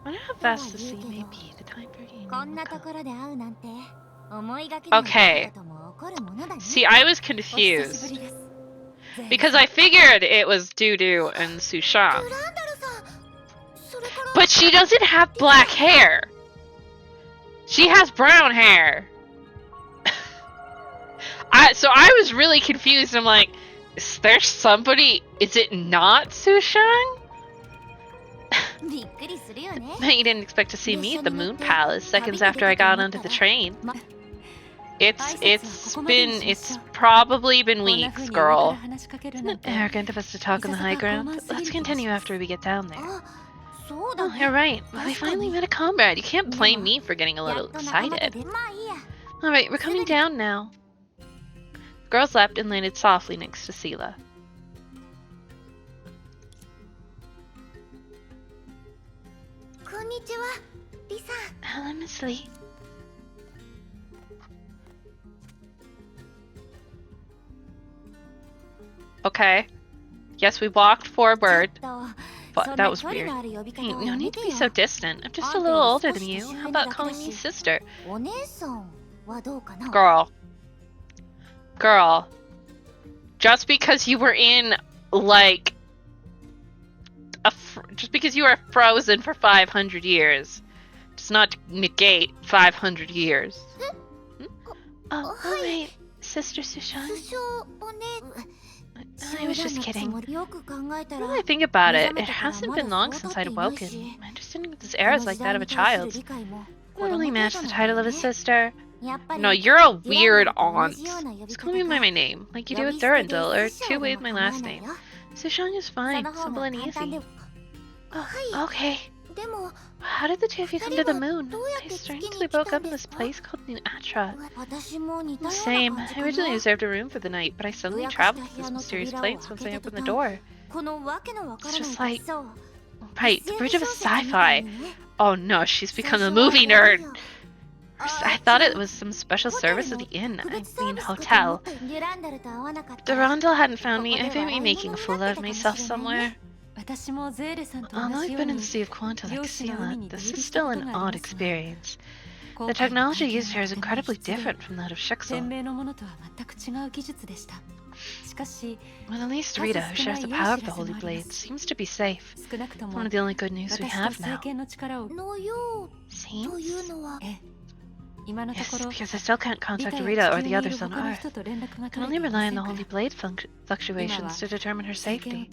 Speaker 1: wonder how fast the sea may be. The time for gaining will come. Okay. See, I was confused. Because I figured it was Dudu and Sushan. she doesn't have black hair. She has brown hair. So I was really confused. I'm like, is there somebody? Is it not Sushang? Bet you didn't expect to see me at the Moon Palace seconds after I got onto the train. It's probably been weeks, girl. Isn't it arrogant of us to talk on the high ground? Let's continue after we get down there. Oh, you're right. Well, we finally met a comrade. You can't blame me for getting a little excited. Alright, we're coming down now. The girls leapt and landed softly next to Sela. Hello, Miss Lee. Okay. Yes, we walked forward. But that was weird. Hey, no need to be so distant. I'm just a little older than you. How about calling me sister? Girl. Just because you were in, like, just because you were frozen for 500 years does not negate 500 years. Oh, alright, Sister Sushan. I was just kidding. Now that I think about it, it hasn't been long since I'd awoken. My understanding of this era is like that of a child. It wouldn't really match the title of a sister. No, you're a weird aunt. Just call me by my name, like you do with Durandal, or two with my last name. Sushang is fine, simple and easy. Oh, okay. How did the two of you come to the moon? I strangely woke up in this place called New Atra. Same. I originally reserved a room for the night, but I suddenly traveled to this mysterious place once I opened the door. It's just like... Right, the bridge of a sci-fi. Oh no, she's become a movie nerd. I thought it was some special service at the inn, I mean hotel. Durandal hadn't found me. I may be making a fool out of myself somewhere. Although I've been in the Sea of Quanta like Sela, this is still an odd experience. The technology used here is incredibly different from that of Shixel. Well, at least Rita, who shares the power of the Holy Blade, seems to be safe. One of the only good news we have now. Seems? Yes, because I still can't contact Rita or the others on Earth. I can only rely on the Holy Blade fluctuations to determine her safety.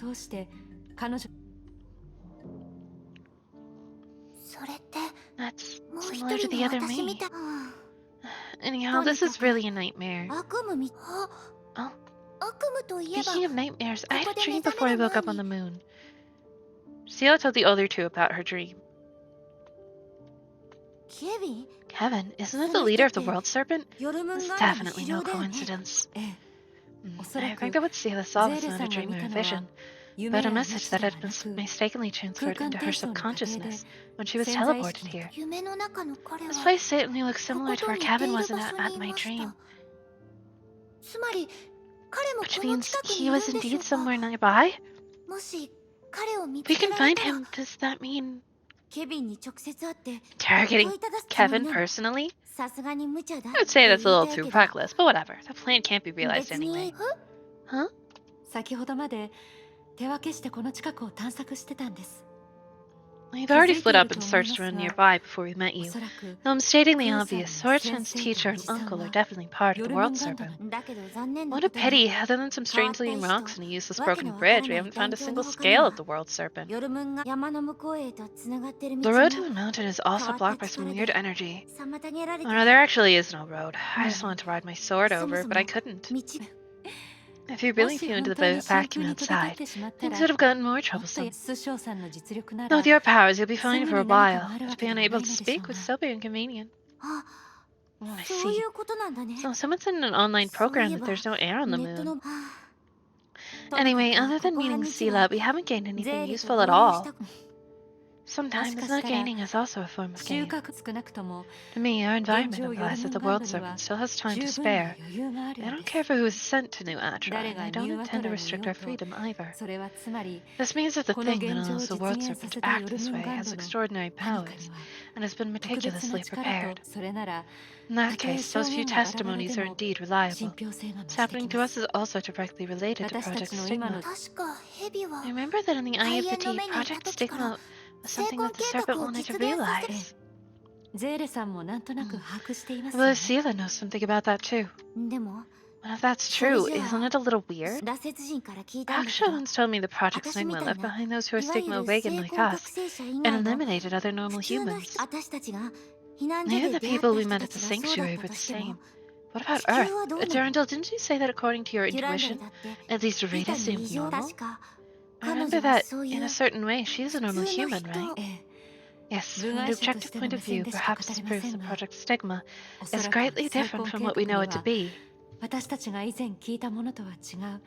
Speaker 1: That's similar to the other me. Anyhow, this is really a nightmare. Oh. Speaking of nightmares, I had a dream before I woke up on the moon. Sela told the other two about her dream. Kevin, isn't it the leader of the World Serpent? This is definitely no coincidence. I think that what Sela saw was not a dream or a vision, but a message that had been mistakenly transferred into her subconsciousness when she was teleported here. This place certainly looks similar to where Kevin was at my dream. Which means he was indeed somewhere nearby? If we can find him, does that mean... Interrogating Kevin personally? I would say that's a little too reckless, but whatever. The plan can't be realized anyway. Huh? We've already split up and searched around nearby before we met you. Though I'm stating the obvious, Sword-chan's teacher and uncle are definitely part of the World Serpent. What a pity, other than some strange leaning rocks and a useless broken bridge, we haven't found a single scale of the World Serpent. The road to the mountain is also blocked by some weird energy. Oh no, there actually is no road. I just wanted to ride my sword over, but I couldn't. If you really flew into the vacuum outside, things would have gotten more troublesome. Now with your powers, you'll be fine for a while. To be unable to speak would still be inconvenient. Oh, I see. So someone said in an online program that there's no air on the moon. Anyway, other than meeting Sela, we haven't gained anything useful at all. Sometimes not gaining is also a form of gain. To me, our environment implies that the World Serpent still has time to spare. I don't care for who is sent to New Atra, and I don't intend to restrict our freedom either. This means that the thing that allows the World Serpent to act this way has extraordinary powers, and has been meticulously prepared. In that case, those few testimonies are indeed reliable. What's happening to us is also directly related to Project Stigma. Remember that in the Eye of the Deep, Project Stigma was something that the serpent wanted to realize.
Speaker 2: ゼーレさんもなんとなく把握しています
Speaker 1: I
Speaker 2: よね
Speaker 1: believe Sela knows something about that too.
Speaker 2: でも
Speaker 1: And if that's true, isn't it a little weird?
Speaker 2: 羅刹人から聞いたんだけ
Speaker 1: Actually
Speaker 2: ど
Speaker 1: once told me the Project
Speaker 2: 私み
Speaker 1: Sigma
Speaker 2: たい
Speaker 1: left
Speaker 2: な
Speaker 1: behind those who are
Speaker 2: いわゆ
Speaker 1: stigma
Speaker 2: る
Speaker 1: awakened
Speaker 2: 成
Speaker 1: like
Speaker 2: 功
Speaker 1: us
Speaker 2: 覚醒者以
Speaker 1: and
Speaker 2: 外の
Speaker 1: eliminated other normal
Speaker 2: 普通の
Speaker 1: humans.
Speaker 2: 人私たちが避難所
Speaker 1: Maybe
Speaker 2: で
Speaker 1: the
Speaker 2: 出会っ
Speaker 1: people
Speaker 2: た
Speaker 1: we
Speaker 2: 人
Speaker 1: met
Speaker 2: た
Speaker 1: at the
Speaker 2: ちがそうだ
Speaker 1: sanctuary
Speaker 2: った
Speaker 1: were
Speaker 2: と
Speaker 1: the
Speaker 2: しても
Speaker 1: same. What about
Speaker 2: 地球
Speaker 1: Earth?
Speaker 2: はどうなの
Speaker 1: Durandal, didn't you say that according to your
Speaker 2: デュランダル
Speaker 1: intuition,
Speaker 2: だって
Speaker 1: at least
Speaker 2: リ
Speaker 1: Rita
Speaker 2: タに
Speaker 1: seemed
Speaker 2: 異常
Speaker 1: normal?
Speaker 2: 確か
Speaker 1: I
Speaker 2: 彼
Speaker 1: remember
Speaker 2: 女は
Speaker 1: that
Speaker 2: そうい
Speaker 1: in
Speaker 2: う
Speaker 1: a certain way she is a
Speaker 2: 普
Speaker 1: normal
Speaker 2: 通の
Speaker 1: human,
Speaker 2: 人
Speaker 1: right?
Speaker 2: ええ
Speaker 1: Yes,
Speaker 2: 部
Speaker 1: from
Speaker 2: 外
Speaker 1: an
Speaker 2: 者とし
Speaker 1: objective
Speaker 2: て
Speaker 1: point
Speaker 2: の
Speaker 1: of
Speaker 2: 目線
Speaker 1: view,
Speaker 2: でしか
Speaker 1: perhaps
Speaker 2: 語
Speaker 1: this
Speaker 2: れま
Speaker 1: proves
Speaker 2: せ
Speaker 1: the
Speaker 2: んが
Speaker 1: Project Stigma
Speaker 2: おそ
Speaker 1: is
Speaker 2: らく
Speaker 1: greatly
Speaker 2: 成
Speaker 1: different
Speaker 2: 婚
Speaker 1: from
Speaker 2: 計
Speaker 1: what we
Speaker 2: 画
Speaker 1: know
Speaker 2: に
Speaker 1: it to
Speaker 2: は
Speaker 1: be.
Speaker 2: 私たちが以前聞いたものとは違う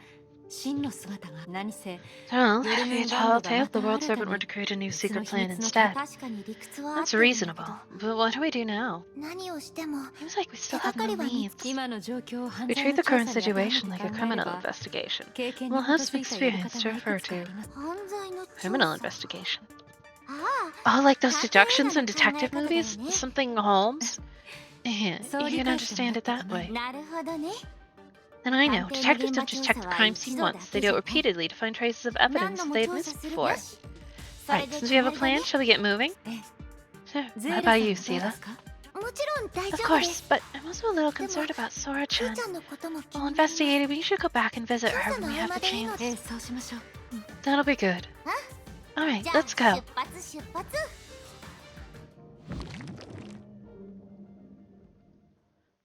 Speaker 2: 真の姿が何せ
Speaker 1: Well,
Speaker 2: 夜
Speaker 1: if
Speaker 2: 分
Speaker 1: you
Speaker 2: ガン
Speaker 1: tell
Speaker 2: ドが
Speaker 1: tale
Speaker 2: ま
Speaker 1: the
Speaker 2: た
Speaker 1: world
Speaker 2: 新た
Speaker 1: serpent were
Speaker 2: に
Speaker 1: to create a new
Speaker 2: 別の
Speaker 1: secret
Speaker 2: 秘
Speaker 1: plan
Speaker 2: 密の
Speaker 1: instead.
Speaker 2: 確かに理屈は合っ
Speaker 1: That's
Speaker 2: てるんだけど
Speaker 1: reasonable. But what do we do now?
Speaker 5: 何をしても
Speaker 1: Seems like we
Speaker 5: 手
Speaker 1: still
Speaker 5: が
Speaker 1: have
Speaker 5: かり
Speaker 1: no
Speaker 5: は見
Speaker 1: leads.
Speaker 5: つ
Speaker 2: 今の状況を犯
Speaker 1: We
Speaker 2: 罪
Speaker 1: treat
Speaker 2: の
Speaker 1: the
Speaker 2: 調
Speaker 1: current
Speaker 2: 査に当てはめ
Speaker 1: situation
Speaker 2: て
Speaker 1: like a
Speaker 2: 考えれ
Speaker 1: criminal
Speaker 2: ば
Speaker 1: investigation.
Speaker 2: 経験に
Speaker 1: We'll
Speaker 2: 基
Speaker 1: have
Speaker 2: づ
Speaker 1: some
Speaker 2: いたやり
Speaker 1: experience
Speaker 2: 方
Speaker 1: to
Speaker 2: がいく
Speaker 1: refer
Speaker 2: つかあ
Speaker 1: to.
Speaker 2: ります
Speaker 5: 犯罪の調
Speaker 1: Criminal
Speaker 5: 査
Speaker 1: investigation.
Speaker 5: あ
Speaker 1: Oh, like those
Speaker 5: 探偵
Speaker 1: deductions
Speaker 5: な
Speaker 1: in
Speaker 5: の考え
Speaker 1: detective
Speaker 5: 方だよ
Speaker 1: movies?
Speaker 5: ね
Speaker 1: Something Holmes? Yeah,
Speaker 2: そう
Speaker 1: you
Speaker 2: 理
Speaker 1: can
Speaker 2: 解してもら
Speaker 1: understand
Speaker 2: っ
Speaker 1: it
Speaker 2: たか
Speaker 1: that
Speaker 2: な
Speaker 1: way.
Speaker 5: なるほどね
Speaker 1: And I know,
Speaker 5: 探偵の
Speaker 1: detectives
Speaker 5: 現場
Speaker 1: don't just
Speaker 5: 調
Speaker 1: check
Speaker 5: 査
Speaker 1: the
Speaker 5: は
Speaker 1: crime
Speaker 5: 一
Speaker 1: scene
Speaker 5: 度だ
Speaker 1: once,
Speaker 5: け
Speaker 1: they
Speaker 5: じ
Speaker 1: do
Speaker 5: ゃ
Speaker 1: it
Speaker 5: ね
Speaker 1: repeatedly to find traces of
Speaker 5: 何
Speaker 1: evidence
Speaker 5: 度も
Speaker 1: they've
Speaker 5: 調
Speaker 1: missed
Speaker 5: 査する
Speaker 1: before.
Speaker 5: べしそれ
Speaker 1: Right,
Speaker 5: で
Speaker 1: since we have a
Speaker 5: 決まりだ
Speaker 1: plan,
Speaker 5: ね
Speaker 1: shall we get moving?
Speaker 2: ええ
Speaker 1: Sure.
Speaker 2: ゼ
Speaker 1: What
Speaker 2: ーレ
Speaker 1: about
Speaker 2: さん
Speaker 1: you,
Speaker 2: はどうで
Speaker 1: Sela?
Speaker 2: すか
Speaker 5: もちろん大
Speaker 1: Of
Speaker 5: 丈夫で
Speaker 1: course,
Speaker 5: す
Speaker 1: but I'm also a little
Speaker 5: でも
Speaker 1: concerned about
Speaker 5: スー
Speaker 1: Sora-chan.
Speaker 5: ちゃんのことも気
Speaker 1: While
Speaker 5: になります
Speaker 1: investigating, we should go back and visit her
Speaker 5: 調査
Speaker 1: when
Speaker 5: の
Speaker 1: we
Speaker 5: 合
Speaker 1: have
Speaker 5: 間
Speaker 1: the
Speaker 5: でいいの
Speaker 1: chance.
Speaker 2: ええそうしましょう
Speaker 1: That'll be good. Alright,
Speaker 5: じゃあ
Speaker 1: let's go.
Speaker 5: 出発出発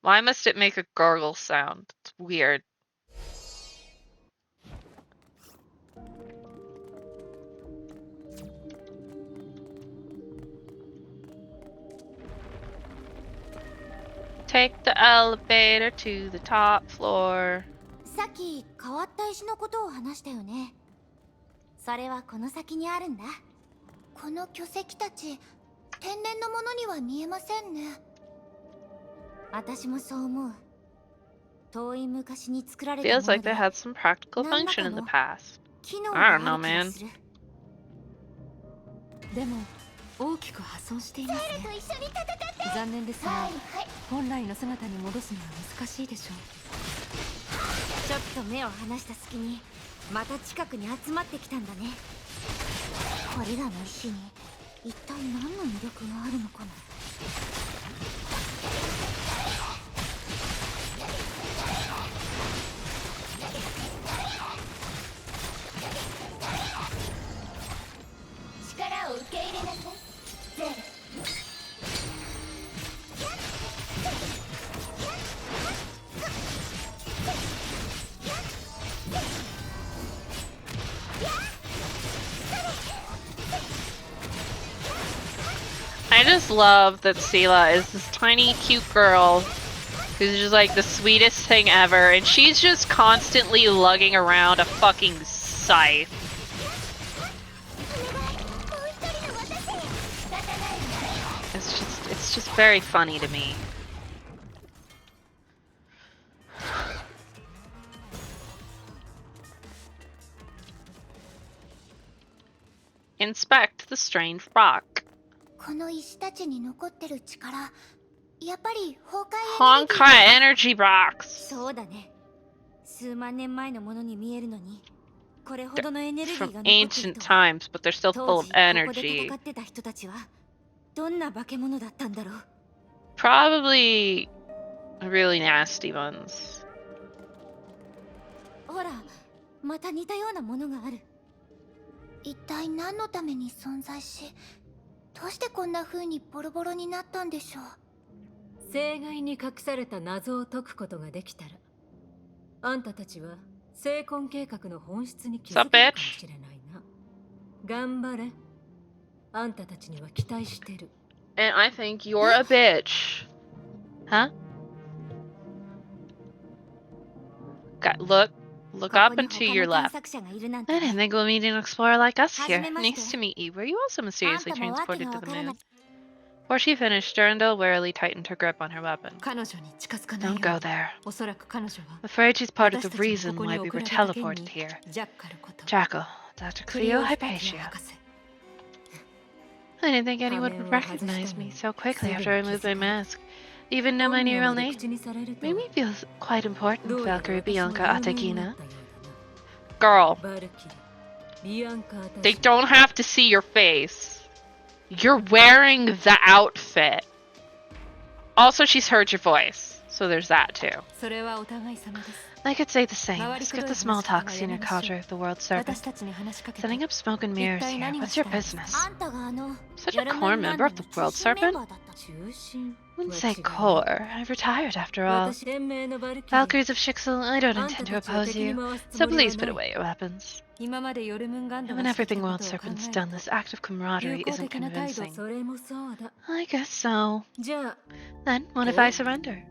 Speaker 1: Why must it make a gargle sound? It's weird. Take the elevator to the top floor.
Speaker 5: さっき変わった石のことを話したよねそれはこの先にあるんだこの巨石たち天然のものには見えませんね私もそう思う遠い昔に作られたも
Speaker 1: Feels
Speaker 5: の
Speaker 1: like
Speaker 5: で
Speaker 1: they had some practical function in the past.
Speaker 5: 機能
Speaker 1: I
Speaker 5: が
Speaker 1: don't
Speaker 5: あ
Speaker 1: know,
Speaker 5: る気が
Speaker 1: man.
Speaker 5: する
Speaker 2: でも大きく破損していますね
Speaker 5: と一緒に戦って
Speaker 2: 残念ですが
Speaker 5: はい
Speaker 2: 本来の姿に戻すのは難しいでしょう
Speaker 5: ちょっと目を離した隙にまた近くに集まってきたんだねこれらの石に一体何の魅力があるのかな力を受け入れなさいゼル
Speaker 1: I just love that Sela is this tiny, cute girl who's just like the sweetest thing ever, and she's just constantly lugging around a fucking scythe. It's just very funny to me. Inspect the strange rock.
Speaker 5: この石たちに残ってる力やっぱり崩壊エネルギー
Speaker 1: Honkai Energy Rocks.
Speaker 5: そうだね数万年前のものに見えるのにこれほどのエネルギー
Speaker 1: From
Speaker 5: が残ってる
Speaker 1: ancient
Speaker 5: とは
Speaker 1: times, but they're still
Speaker 5: 当
Speaker 1: full
Speaker 5: 時
Speaker 1: of
Speaker 5: ここで
Speaker 1: energy.
Speaker 5: 戦ってた人たちはどんな化け物だったんだろう
Speaker 1: Probably really nasty ones.
Speaker 5: ほらまた似たようなものがある一体何のために存在しどうしてこんな風にボロボロになったんでしょう
Speaker 9: 生涯に隠された謎を解くことができたらあんたたちは成婚計画の本質に気づけるかもしれないな頑張れあんたたちには期待してる
Speaker 1: And I think you're a bitch. Huh? Look up and to your left. I didn't think we'll meet an explorer like us here. Nice to meet you. Were you also mysteriously transported to the moon? Before she finished, Durandal warily tightened her grip on her weapon.
Speaker 2: 彼女に近づかないよ
Speaker 1: Don't
Speaker 2: う
Speaker 1: go
Speaker 2: に
Speaker 1: there.
Speaker 2: おそらく彼女は
Speaker 1: I'm afraid she's part of the
Speaker 2: 私たちに
Speaker 1: reason
Speaker 2: ここ
Speaker 1: why
Speaker 2: に
Speaker 1: we
Speaker 2: 送
Speaker 1: were
Speaker 2: られた件
Speaker 1: teleported
Speaker 2: に
Speaker 1: here.
Speaker 2: ジャッカルこと
Speaker 1: Jackal, Dr.
Speaker 2: クリ
Speaker 1: Cleo
Speaker 2: オヒパティア
Speaker 1: Hypatia.
Speaker 2: 博士
Speaker 1: I didn't think anyone would
Speaker 2: 仮面を外した
Speaker 1: recognize
Speaker 2: の
Speaker 1: me
Speaker 2: に
Speaker 1: so quickly
Speaker 2: すぐに
Speaker 1: after I
Speaker 2: 気
Speaker 1: removed
Speaker 2: づ
Speaker 1: my
Speaker 2: かれ
Speaker 1: mask. Even know my
Speaker 9: 本
Speaker 1: new
Speaker 9: 名
Speaker 1: real
Speaker 9: まで
Speaker 1: name.
Speaker 9: 口にされると
Speaker 1: Made me feel quite important,
Speaker 9: どうやら
Speaker 1: Valkyrie
Speaker 9: 私も
Speaker 1: Bianca
Speaker 9: 有名にな
Speaker 1: Atagina.
Speaker 9: ったようだな
Speaker 1: Girl,
Speaker 9: バルキリービアンカ・アタ
Speaker 1: they
Speaker 9: ジ
Speaker 1: don't have to see your face. You're wearing the outfit. Also, she's heard your voice, so there's that too.
Speaker 3: それはお互い様です。
Speaker 1: I could say the same. Skip the small talk, senior cadre of the world serpent. Setting up smoke and mirrors here. What's your business?
Speaker 5: あんたが
Speaker 1: Such a core member of the world serpent? Wouldn't say core. I've retired after all. Valkyries of Shixel, I don't intend to oppose you, so please put away your weapons. And when everything world serpent's done, this act of camaraderie isn't convincing. I guess so. Then, what if I surrender?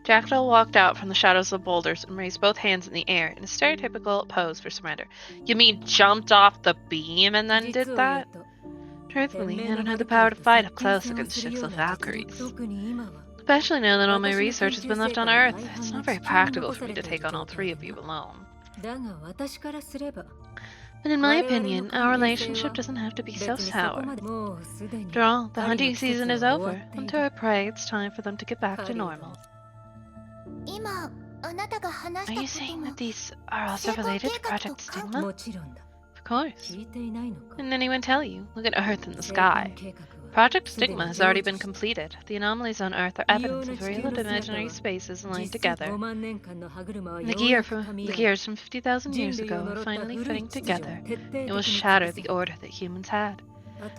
Speaker 1: Jackdaw walked out from the shadows of the boulders and raised both hands in the air in a stereotypical pose for surrender. You mean jumped off the beam and then did that? Truthfully, I don't have the power to fight up close against ships of Valkyries. Especially now that all my research has been left on Earth. It's not very practical for me to take on all three of you alone. But in my opinion, our relationship doesn't have to be so sour. After all, the hunting season is over. Until I pray, it's time for them to get back to normal.
Speaker 5: 今あなたが話
Speaker 1: Are
Speaker 5: した
Speaker 1: you
Speaker 5: こと
Speaker 1: saying
Speaker 5: も
Speaker 1: that these are also related to Project Stigma?
Speaker 9: もちろんだ。
Speaker 1: Of course.
Speaker 9: 聞いていないのか。
Speaker 1: Didn't anyone tell you? Look at Earth and the sky. Project Stigma has already been completed. The anomalies on Earth are evidence of real and imaginary spaces aligned together. And the gears from 50,000 years ago are finally fitting together. It will shatter the order that humans had.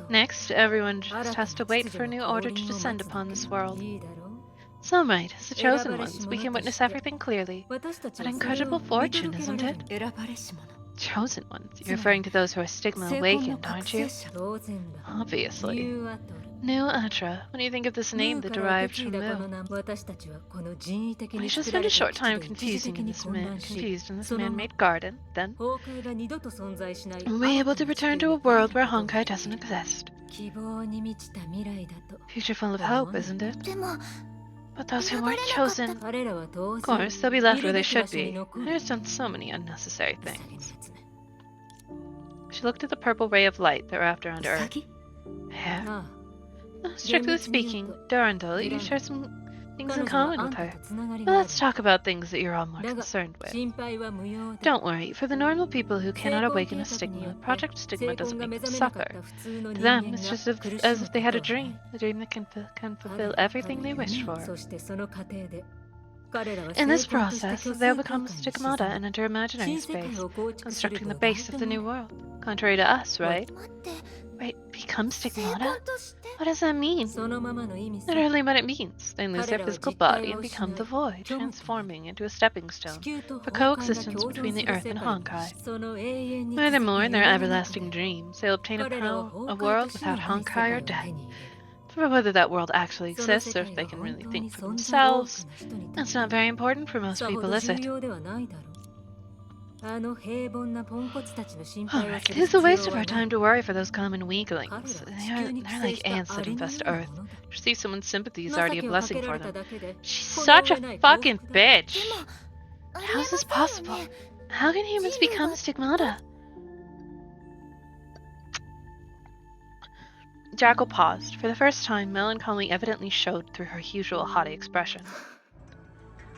Speaker 1: Next, everyone just has to wait for a new order to descend upon this world. So right, as the chosen ones, we can witness everything clearly. What incredible fortune, isn't it? Chosen ones? You're referring to those who are stigma awakened, aren't you? Obviously. New Atra. What do you think of this name that derived from Mu? We shall spend a short time confused in this man-made garden. Then we'll be able to return to a world where Honkai doesn't exist. Future full of hope, isn't it?
Speaker 5: でも
Speaker 1: But those who weren't chosen, of course, they'll be left where they should be. They've done so many unnecessary things. She looked at the purple ray of light that wrapped around Earth. Hair? Strictly speaking, Durandal, you share some things in common with her. But let's talk about things that you're all more concerned with. Don't worry, for the normal people who cannot awaken a stigma, Project Stigma doesn't make them suffer. To them, it's just as if they had a dream that can fulfill everything they wish for. In this process, they'll become stigmata and enter imaginary space, constructing the base of the new world. Contrary to us, right?
Speaker 5: 待って
Speaker 1: Wait, become
Speaker 5: 成
Speaker 1: stigmata?
Speaker 5: 功として
Speaker 1: What does that mean? Literally what it means. They lose their physical body and become the void, transforming into a stepping stone for coexistence between the Earth and Honkai. Furthermore, in their everlasting dreams, they'll obtain a world without Honkai or death. For whether that world actually exists or if they can really think for themselves, that's not very important for most people, is it? Alright, it's a waste of our time to worry for those common weaklings. They're like ants that infest Earth. To receive someone's sympathy is already a blessing for them. She's such a fucking bitch! How is this possible? How can humans become stigmata? Jackal paused. For the first time, melancholy evidently showed through her usual haughty expression.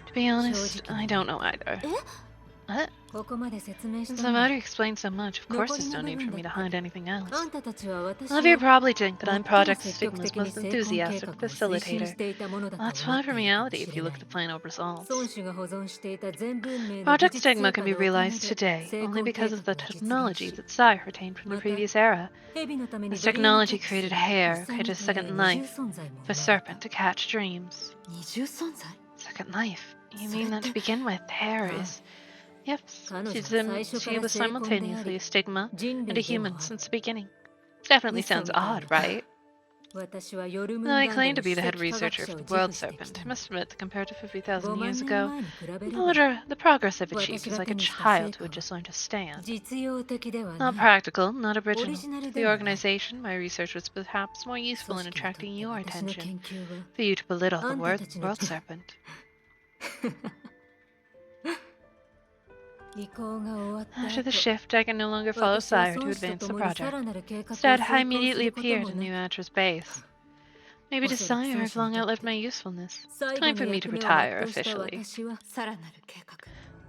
Speaker 1: To be honest, I don't know either. What? Since I've already explained so much, of course there's no need for me to hide anything else. Some of you probably think that I'm Project Stigma's most enthusiastic facilitator. Well, that's fine for reality if you look at the plain old results. Project Stigma can be realized today only because of the technology that Sire retained from the previous era. This technology created hair, created a second life for Serpent to catch dreams. Second life? You mean that to begin with, hair is... Yep, she was simultaneously a stigma and a human since the beginning. Definitely sounds odd, right? Though I claim to be the head researcher for the World Serpent, I must admit that compared to 50,000 years ago, the progress I've achieved is like a child who had just learned to stand. Not practical, not original. To the organization, my research was perhaps more useful in attracting your attention, for you to belittle the World Serpent. After the shift, I can no longer follow Sire to advance the project. Instead, I immediately appeared in New Atra's base. Maybe to Sire, I've long outlived my usefulness. It's time for me to retire officially.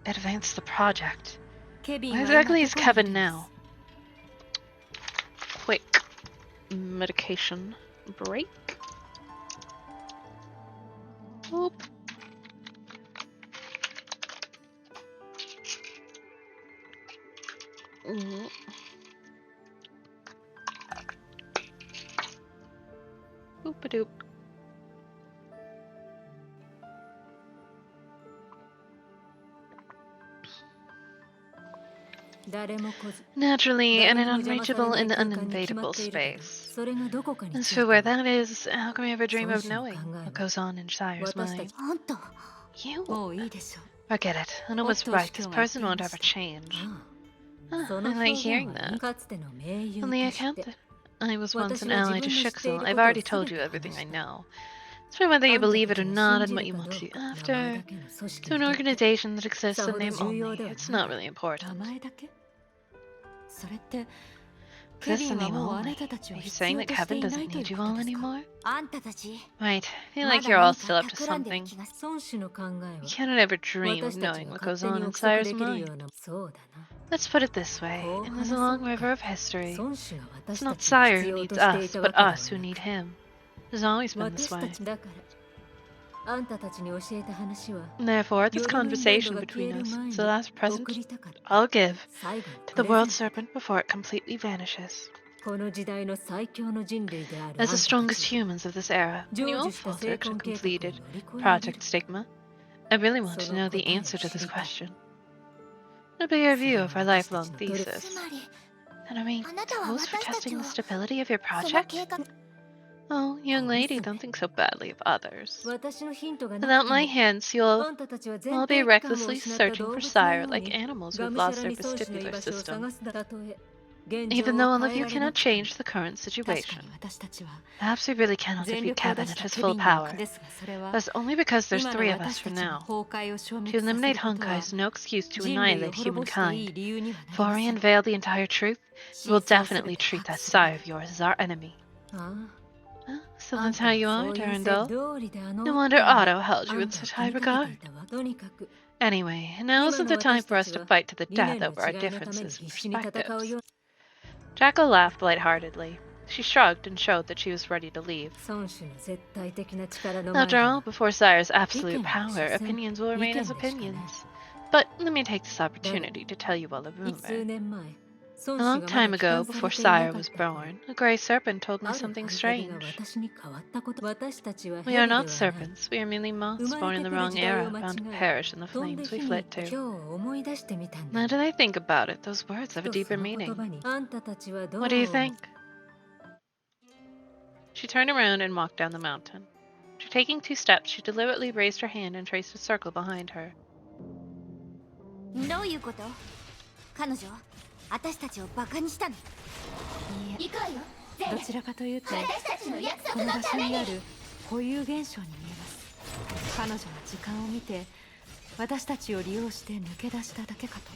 Speaker 1: Advance the project. Where exactly is Kevin now? quick medication break. Oop. Oop-a-doop. Naturally, in an unreachable and uninvadable space. As for where that is, how can we ever dream of knowing what goes on in Shire's mind? You? Forget it. Anna was right. This person won't ever change. I like hearing that. On the account that I was once an ally to Shixel, I've already told you everything I know. As for whether you believe it or not and what you want to do after, to an organization that exists in name only, it's not really important. This in name only? Are you saying that Kevin doesn't need you all anymore? Right, I feel like you're all still up to something. You cannot ever dream of knowing what goes on in Sire's mind. Let's put it this way, in this long river of history, it's not Sire who needs us, but us who need him. It has always been this way. Therefore, this conversation between us is the last present I'll give to the World Serpent before it completely vanishes. As the strongest humans of this era, when you all faltered and completed Project Stigma, I really want to know the answer to this question. It'll be a review of our lifelong thesis. And I mean, tools for testing the stability of your project? Oh, young lady, don't think so badly of others. Without my hints, you'll all be recklessly searching for Sire like animals who have lost their vestibular system. Even though all of you cannot change the current situation. Perhaps we really cannot defeat Kevin at his full power. That's only because there's 3 of us for now. To eliminate Honkai is no excuse to annihilate humankind. Before we unveil the entire truth, we will definitely treat that Sire of yours as our enemy. So that's how you are, Durandal. No wonder Otto held you in such high regard. Anyway, now isn't the time for us to fight to the death over our differences and perspectives. Jackal laughed lightheartedly. She shrugged and showed that she was ready to leave. After all, before Sire's absolute power, opinions will remain as opinions. But let me take this opportunity to tell you all a rumor. A long time ago, before Sire was born, a grey serpent told me something strange. We are not serpents, we are merely moths born in the wrong era, bound to perish in the flames we flit to. Now that I think about it, those words have a deeper meaning. What do you think? She turned around and walked down the mountain. After taking 2 steps, she deliberately raised her hand and traced a circle behind her.
Speaker 2: どういうこと？彼女、私たちをバカにしたの？いいえ、どちらかというと、この場所にある固有現象に見えます。彼女の時間を見て、私たちを利用して抜け出しただけかと。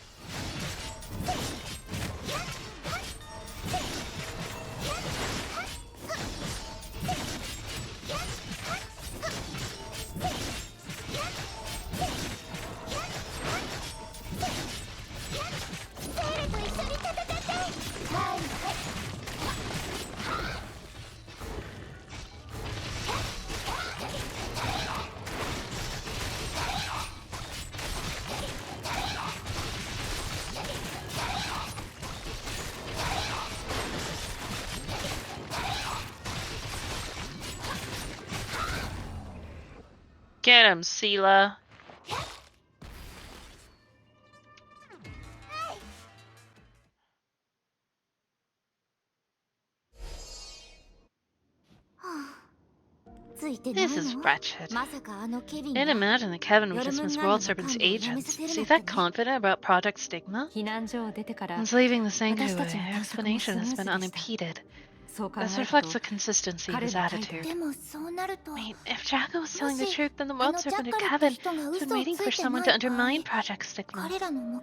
Speaker 1: Get him, Sela. This is wretched. Didn't imagine that Kevin was just Miss World Serpent's agent. Is he that confident about Project Stigma? Since leaving the sanctuary, her explanation has been unimpeded. This reflects the consistency of his attitude. Wait, if Draco was telling the truth, then the World Serpent and Kevin has been waiting for someone to undermine Project Stigma. Then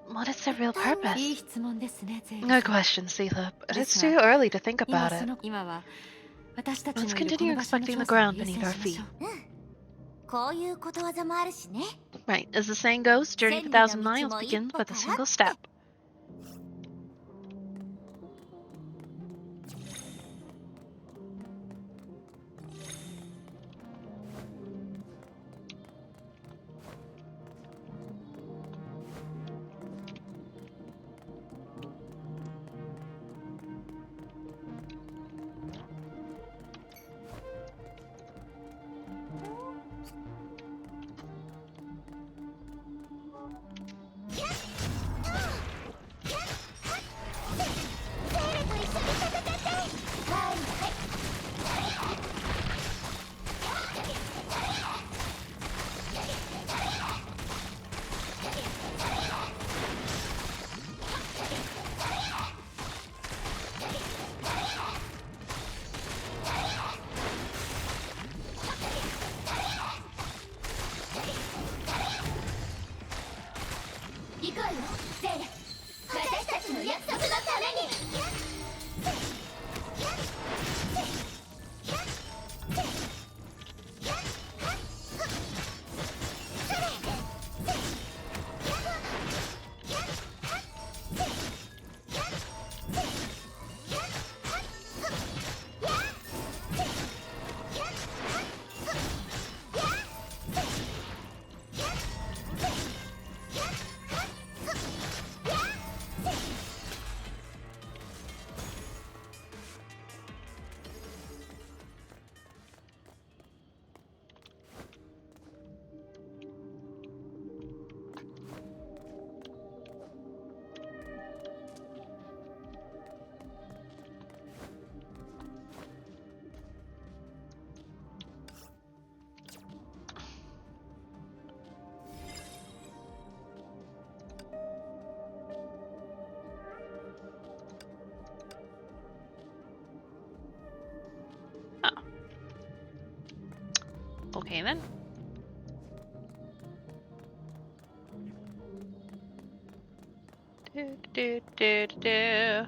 Speaker 1: what is their real purpose? Good question, Sela, but it's too early to think about it. Let's continue expecting the ground beneath our feet. Right, as the saying goes, journey of 1,000 miles begins with a single step. Okay then. Do do do do.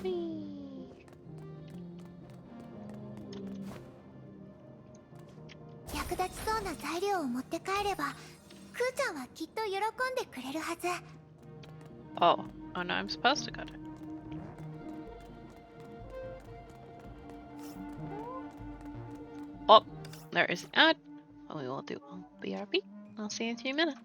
Speaker 1: Whee.
Speaker 5: 役立ちそうな材料を持って帰れば、クーちゃんはきっと喜んでくれるはず。
Speaker 1: Oh, oh no, I'm supposed to cut it. Oh, there is the ad. What we will do on BRB. I'll see you in 2 minutes.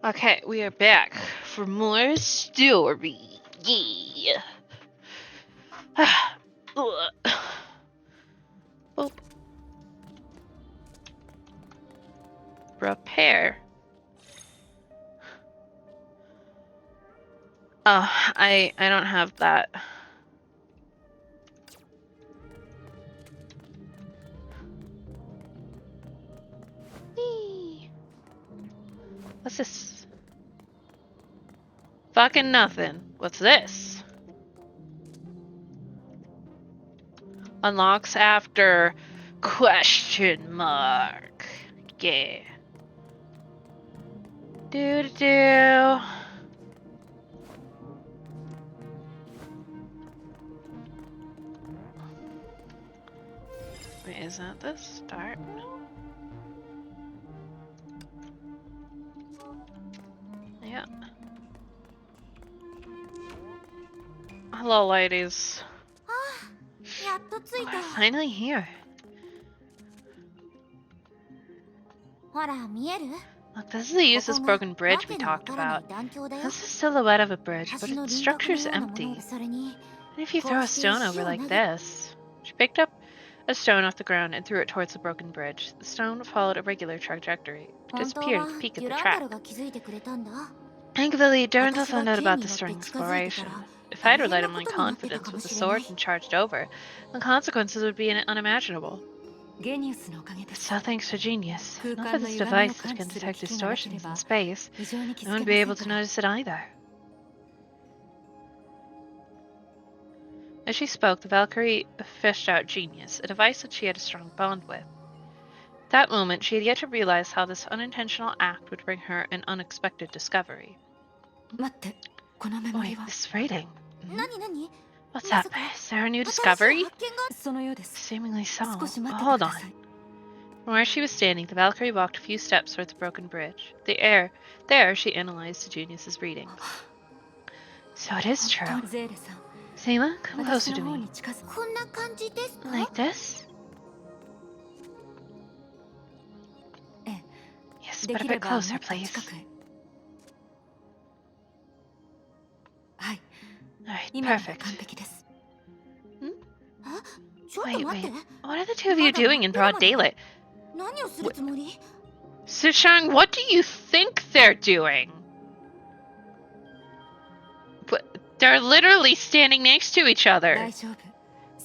Speaker 1: Okay, we are back for more story. Yeah. Oh. Repair. Oh, I don't have that. Eee. What's this? Fucking nothing. What's this? Unlocks after question mark. Yeah. Do. Wait, is that the start? Yeah. Hello, ladies. We're finally here. Look, this is the useless broken bridge we talked about. This is the silhouette of a bridge, but its structure's empty. And if you throw a stone over like this... She picked up a stone off the ground and threw it towards the broken bridge. The stone followed a regular trajectory. It disappeared at the peak of the track. Thankfully, Durandal found out about this during exploration. If I had relied on my confidence with the sword and charged over, the consequences would be unimaginable. It's all thanks to genius. Not for this device that can detect distortions in space. I wouldn't be able to notice it either. As she spoke, the Valkyrie fished out Genius, a device that she had a strong bond with. At that moment, she had yet to realize how this unintentional act would bring her an unexpected discovery. Wait, this rating. What's up? Is there a new discovery? Seemingly so. Hold on. From where she was standing, the Valkyrie walked a few steps towards the broken bridge. There, she analyzed the Genius's readings. So it is true. Seema, come closer to me. Like this? Yes, but a bit closer, please. Alright, perfect. Hmm? Wait. What are the two of you doing in broad daylight? Sushang, what do you think they're doing? They're literally standing next to each other.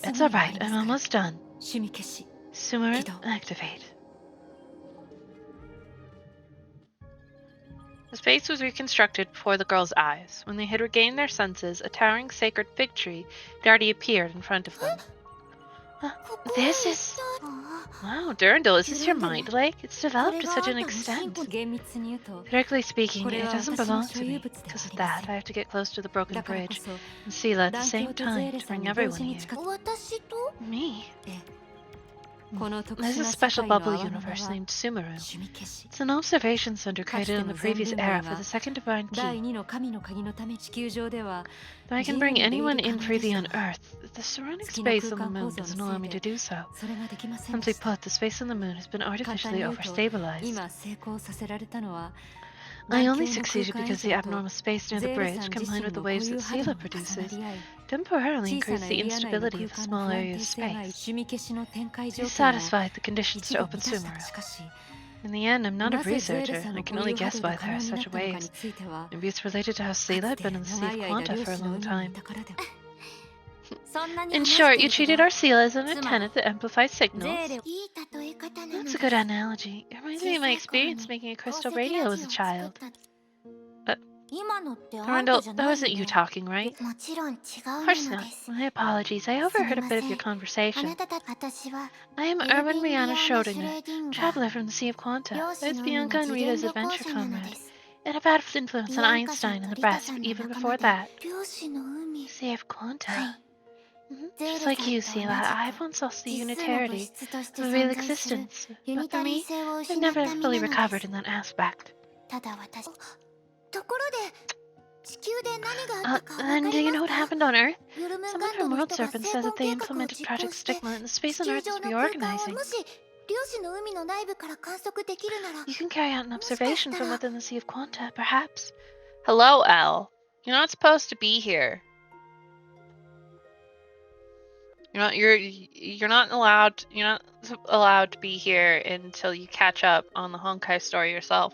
Speaker 1: It's alright, I'm almost done. Sumaru, activate. The space was reconstructed before the girls' eyes. When they had regained their senses, a towering sacred fig tree had already appeared in front of them. This is... Wow, Durandal, is this your mind lake? It's developed to such an extent. Directly speaking, it doesn't belong to me. Because of that, I have to get close to the broken bridge and Seela at the same time to bring everyone here. Me? There's a special bubble universe named Sumaru. It's an observation center created in the previous era for the second divine key. Though I can bring anyone in freely on Earth, the surrounding space on the moon doesn't allow me to do so. Simply put, the space on the moon has been artificially overstabilized. I only succeeded because the abnormal space near the bridge, combined with the waves that Seela produces, temporarily increased the instability of the small area of space. These satisfied the conditions to open Sumaru. In the end, I'm not a researcher, and I can only guess why there are such waves. Maybe it's related to how Seela had been in the Sea of Quanta for a long time. In short, you treated our Seela as an antenna that amplifies signals. That's a good analogy. It reminds me of my experience making a crystal radio as a child. Durandal, that wasn't you talking, right? Of course not. My apologies. I overheard a bit of your conversation. I am Erwin Rihanna Schrodinger, traveler from the Sea of Quanta. I was Bianca and Rita's adventure comrade. It had a bad influence on Einstein and the rest, but even before that. Sea of Quanta? Just like you, Seela, I've once lost the unitarity of a real existence. But for me, I've never fully recovered in that aspect. And do you know what happened on Earth? Someone from World Serpent said that they implemented Project Stigma and the space on Earth is reorganizing. You can carry out an observation from within the Sea of Quanta, perhaps. Hello, Elle. You're not supposed to be here. You're not allowed to be here until you catch up on the Honkai story yourself.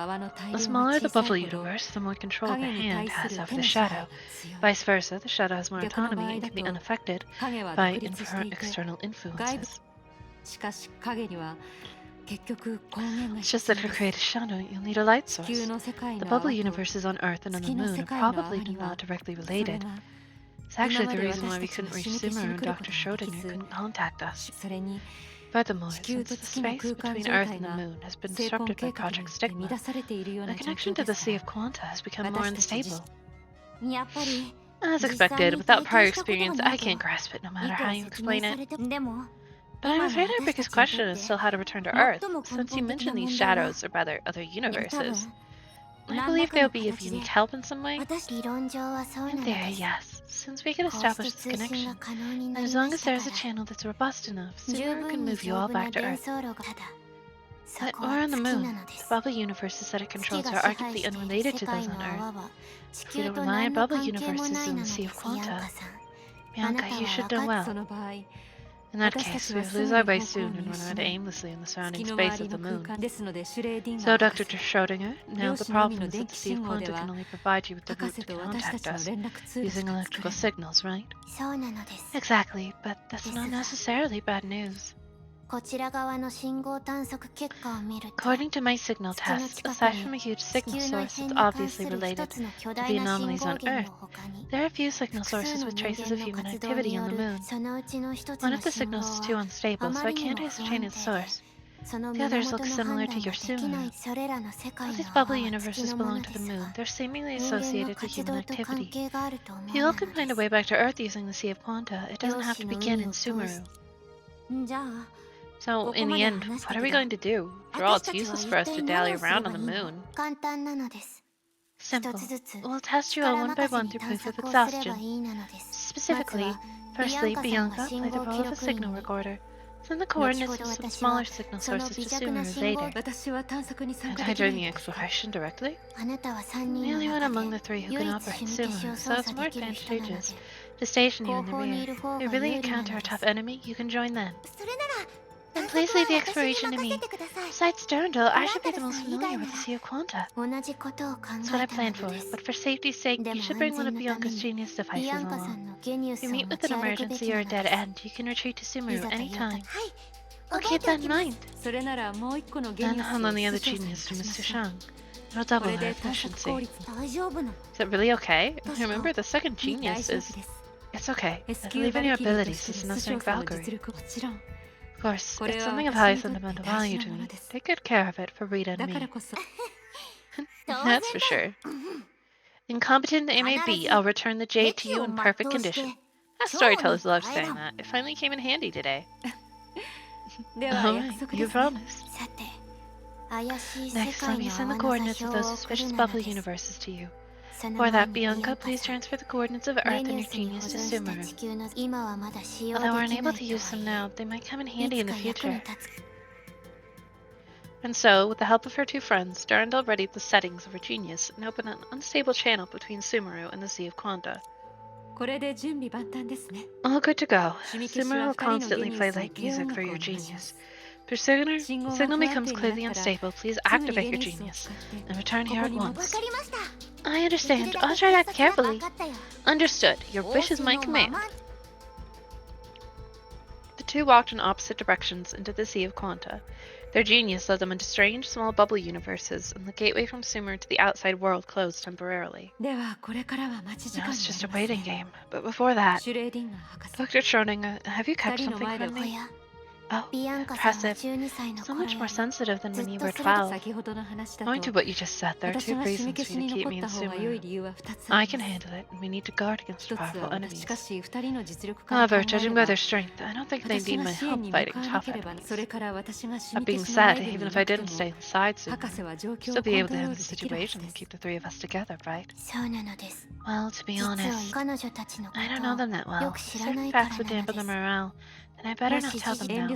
Speaker 2: The smaller the bubble universe, the more control the hand has over the shadow. Vice versa, the shadow has more autonomy and can be unaffected by external influences. It's just that to create a shadow, you'll need a light source. The bubble universe is on Earth and on the moon are probably not directly related. It's actually the reason why we couldn't reach Zimmer and Dr. Schrodinger couldn't contact us. Furthermore, since the space between Earth and the moon has been disrupted by Project Stigma, the connection to the Sea of Quanta has become more unstable. As expected, without prior experience, I can't grasp it no matter how you explain it. But I'm afraid our biggest question is still how to return to Earth, since you mentioned these shadows are by other universes.
Speaker 1: I believe they'll be of unique help in some way. In theory, yes. Since we can establish this connection, and as long as there's a channel that's robust enough, Subaru can move you all back to Earth. But we're on the moon. The bubble universes that it controls are arguably unrelated to those on Earth. If we don't rely on bubble universes in the Sea of Quanta, Bianca, you should know well. In that case, we will lose our way soon and run around aimlessly in the surrounding space of the moon. So, Dr. Schrodinger, now the problem is that the Sea of Quanta can only provide you with the route to contact us, using electrical signals, right? Exactly, but that's not necessarily bad news. According to my signal test, aside from a huge signal source that's obviously related to the anomalies on Earth, there are a few signal sources with traces of human activity on the moon. One of the signals is too unstable, so I can't ascertain its source. The others look similar to your Subaru. All these bubble universes belong to the moon. They're seemingly associated with human activity. If you all can find a way back to Earth using the Sea of Quanta, it doesn't have to begin in Sumeru. So, in the end, what are we going to do? After all, it's useless for us to dally around on the moon. Simple. We'll test you all one by one through proof of exhaustion. Specifically, firstly, Bianca, play the role of a signal recorder. Send the coordinates of some smaller signal sources to Sumeru later. And I join the exploration directly? I'm the only one among the three who can operate Sumeru, so it's more advantageous to station you in the rear. If you really encounter a tough enemy, you can join then. Then please leave the exploration to me. Besides Durandal, I should be the most familiar with the Sea of Quanta. That's what I planned for, but for safety's sake, you should bring one of Bianca's genius devices along. If you meet with an emergency or a dead end, you can retreat to Sumeru anytime. I'll keep that in mind. Then I'll loan the other genius to Mr. Shang. It'll double our efficiency. Is it really okay? Remember, the second genius is... It's okay. I believe in your abilities as an Eastern Valkyrie. Of course, it's something of high sentimental value to me. Take good care of it for Rita and me. That's for sure. Incompetent it may be, I'll return the jade to you in perfect condition. As storytellers love saying that. It finally came in handy today. Alright, you promised. Next, let me send the coordinates of those suspicious bubble universes to you. For that, Bianca, please transfer the coordinates of Earth and your genius to Sumeru. Although we're unable to use them now, they might come in handy in the future. And so, with the help of her two friends, Durandal readied the settings of her genius and opened an unstable channel between Sumeru and the Sea of Quanta. All good to go. Sumeru will constantly play light music for your genius. If your signal becomes clearly unstable, please activate your genius and return here at once. I understand. I'll try to act carefully. Understood. Your wish is my command. The two walked in opposite directions into the Sea of Quanta. Their genius led them into strange, small bubble universes, and the gateway from Sumeru to the outside world closed temporarily. Now it's just a waiting game. But before that, Dr. Schrodinger, have you kept something from me? Oh, impressive. So much more sensitive than when you were 12. Owing to what you just said, there are two reasons for you to keep me in Sumeru. I can handle it, and we need to guard against powerful enemies. However, judging by their strength, I don't think they need my help fighting tough enemies. That being said, even if I didn't stay inside Sumeru, I'd still be able to handle the situation and keep the three of us together, right? Well, to be honest, I don't know them that well. Certain facts would dampen their morale. And I better not tell them now.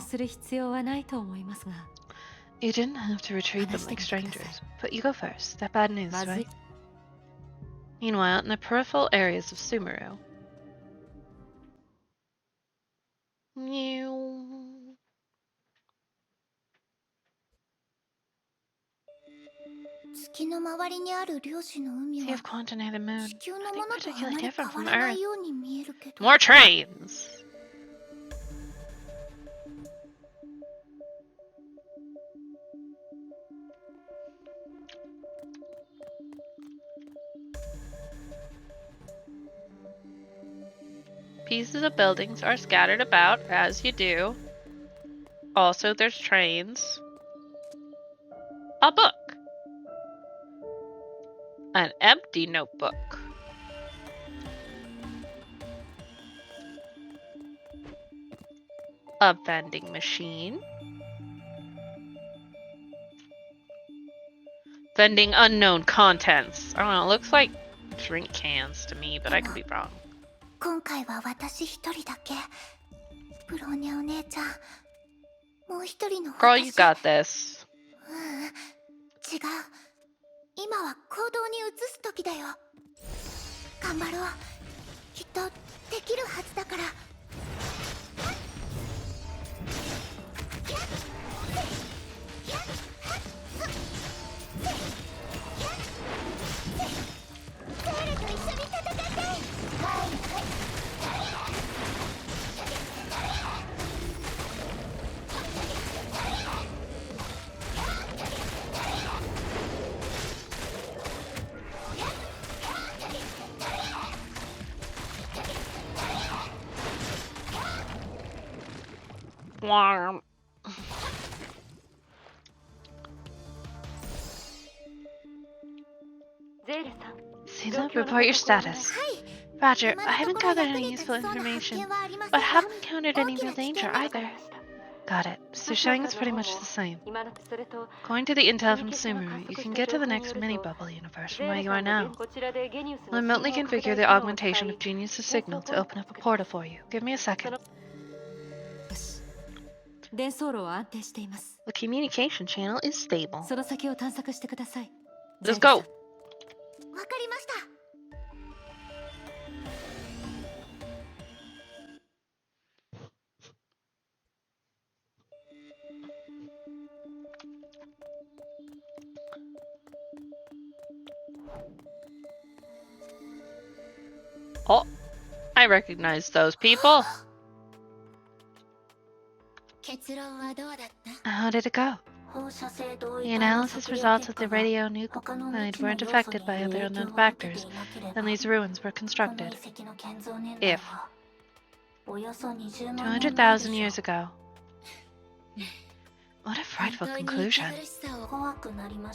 Speaker 1: You didn't have to retreat them like strangers, but you go first. That bad news, right? Meanwhile, in the peripheral areas of Sumeru. Sea of Quanta near the moon. Nothing particularly different from Earth. More trains! Pieces of buildings are scattered about, as you do. Also, there's trains. A book. An empty notebook. A vending machine. Vending unknown contents. I don't know, it looks like drink cans to me, but I could be wrong.
Speaker 5: 今回は私一人だけ。ブローニャお姉ちゃん、もう一人の私。
Speaker 1: Girl, you got this.
Speaker 5: 違う。今は行動に移す時だよ。頑張ろう。きっとできるはずだから。セールと一緒に戦って。
Speaker 1: Warm. Sina, report your status. Roger, I haven't gathered any useful information, but haven't encountered any real danger either. Got it. Sushang is pretty much the same. According to the intel from Sumeru, you can get to the next mini-bubble universe from where you are now. I'll remotely configure the augmentation of Genius's signal to open up a portal for you. Give me a second.
Speaker 2: 伝送路は安定しています。
Speaker 1: The communication channel is stable.
Speaker 2: その先を探索してください。
Speaker 1: Let's go!
Speaker 5: わかりました。
Speaker 1: Oh, I recognize those people. How did it go? The analysis results of the radionuclide weren't affected by other unknown factors, and these ruins were constructed. If 200,000 years ago. What a frightful conclusion.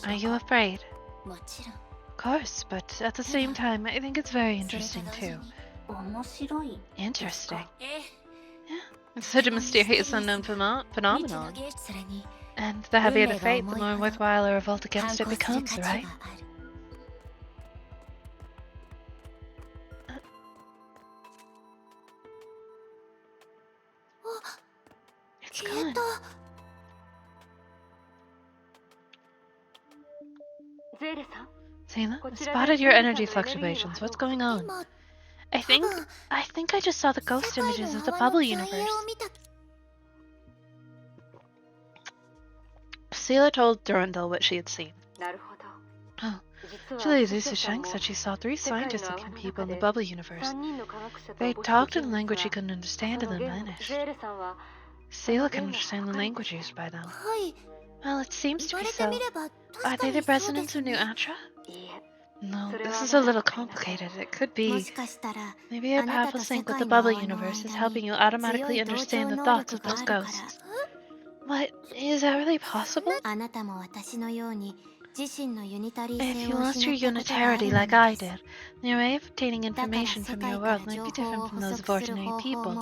Speaker 1: Are you afraid? Of course, but at the same time, I think it's very interesting too. Interesting? Yeah, it's such a mysterious unknown phenomenon. And the heavier the fate, the more worthwhile a revolt against it becomes, right? It's gone. Sayla, I spotted your energy fluctuations. What's going on? I think I just saw the ghost images of the bubble universe. Sayla told Durandal what she had seen. Oh, actually, Sushang said she saw 3 scientist-looking people in the bubble universe. They talked in a language she couldn't understand and then vanished. Sayla can understand the language used by them. Well, it seems to be so. Are they the residents of New Atra? No, this is a little complicated. It could be. Maybe a powerful sync with the bubble universe is helping you automatically understand the thoughts of those ghosts. What? Is that really possible? If you lost your unitarity like I did, your way of obtaining information from your world might be different from those of ordinary people.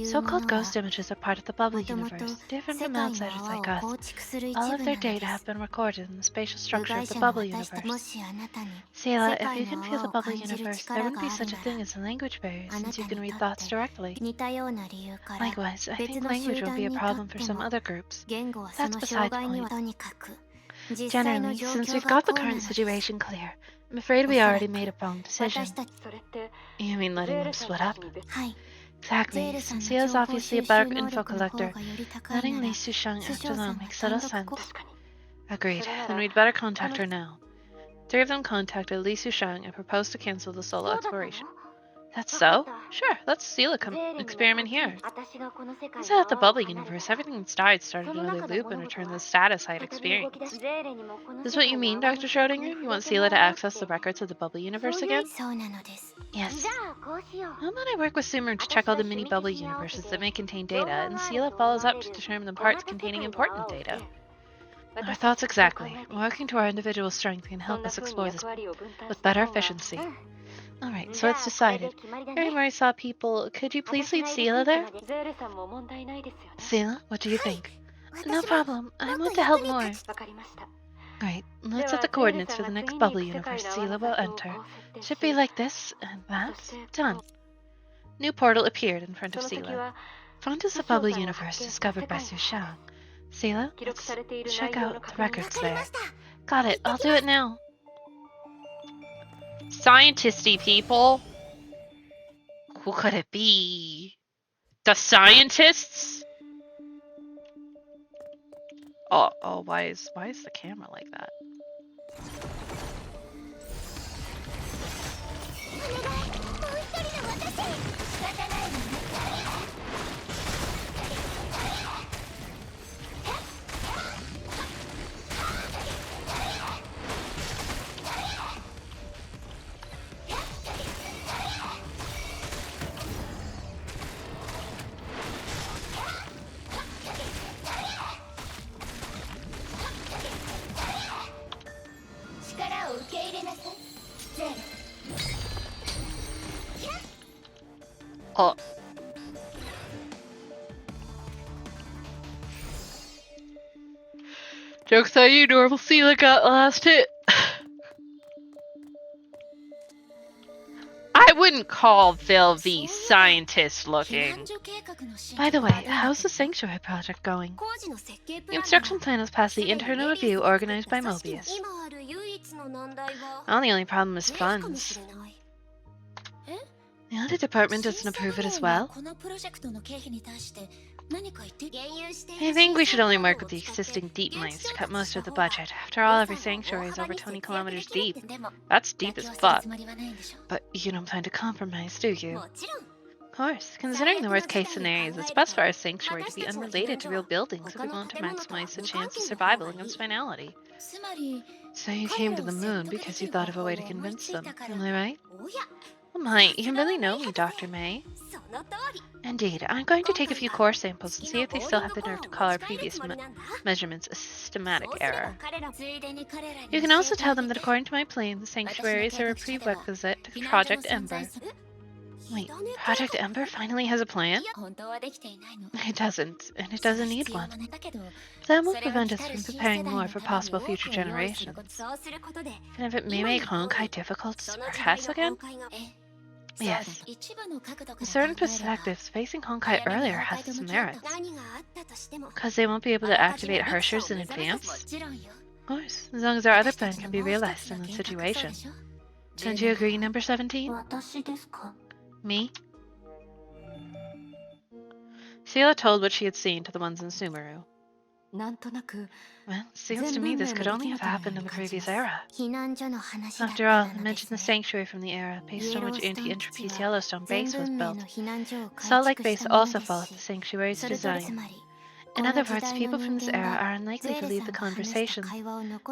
Speaker 1: So-called ghost images are part of the bubble universe, different from outsiders like us. All of their data have been recorded in the spatial structure of the bubble universe. Sayla, if you can feel the bubble universe, there wouldn't be such a thing as a language barrier, since you can read thoughts directly. Likewise, I think language will be a problem for some other groups. That's beside the point. Generally, since we've got the current situation clear, I'm afraid we already made a wrong decision. You mean letting them split up? Exactly. Since Sayla's obviously a better info collector, letting Li Sushang act alone makes little sense. Agreed. Then we'd better contact her now. 3 of them contacted Li Sushang and proposed to cancel the solo exploration. That's so? Sure, let's seal an experiment here. Inside of the bubble universe, everything that's died started another loop and returned to the status I had experienced. Is what you mean, Dr. Schrodinger? You want Sayla to access the records of the bubble universe again? Yes. How about I work with Sumeru to check all the mini bubble universes that may contain data, and Sayla follows up to determine the parts containing important data? Our thoughts exactly. Working to our individual strength can help us explore this with better efficiency. Alright, so it's decided. Here I saw people. Could you please lead Sayla there? Sayla, what do you think? No problem. I want to help more. Great. Let's set the coordinates for the next bubble universe Sela will enter. Should be like this and that. Done. New portal appeared in front of Sela. Found is a bubble universe discovered by Su Shang. Sela, let's check out the records there. Got it. I'll do it now. Scientisty people. Who could it be? The scientists? Oh, why is the camera like that? Oh. Joke's on you, normal Sela got last hit. I wouldn't call Velvy scientist looking. By the way, how's the Sanctuary project going? The instruction plan has passed the internal review organized by Mobius. Well, the only problem is funds. The audit department doesn't approve it as well. I think we should only work with the existing deep mines to cut most of the budget. After all, every sanctuary is over 20 kilometers deep. That's deep as fuck. But you don't plan to compromise, do you? Of course. Considering the worst case scenarios, it's best for our sanctuary to be unrelated to real buildings if we want to maximize the chance of survival against finality. So you came to the moon because you thought of a way to convince them, am I right? Oh my, you really know me, Dr. May. Indeed, I'm going to take a few core samples and see if they still have the nerve to call our previous measurements a systematic error. You can also tell them that according to my plan, the sanctuaries are a prerequisite to Project Ember. Wait, Project Ember finally has a plan? It doesn't, and it doesn't need one. That won't prevent us from preparing more for possible future generations. And if it may make Honkai difficult to suppress again? Yes. In certain perspectives, facing Honkai earlier has its merits. Because they won't be able to activate Hershers in advance? Of course, as long as our other plan can be realized in that situation. Don't you agree, number 17? Me? Sela told what she had seen to the ones in Sumeru. Well, seems to me this could only have happened in the previous era. After all, I mentioned the sanctuary from the era, based on which Anti-Entropy's Yellowstone base was built. Salt Lake base also followed the sanctuary's design. In other words, people from this era are unlikely to lead the conversation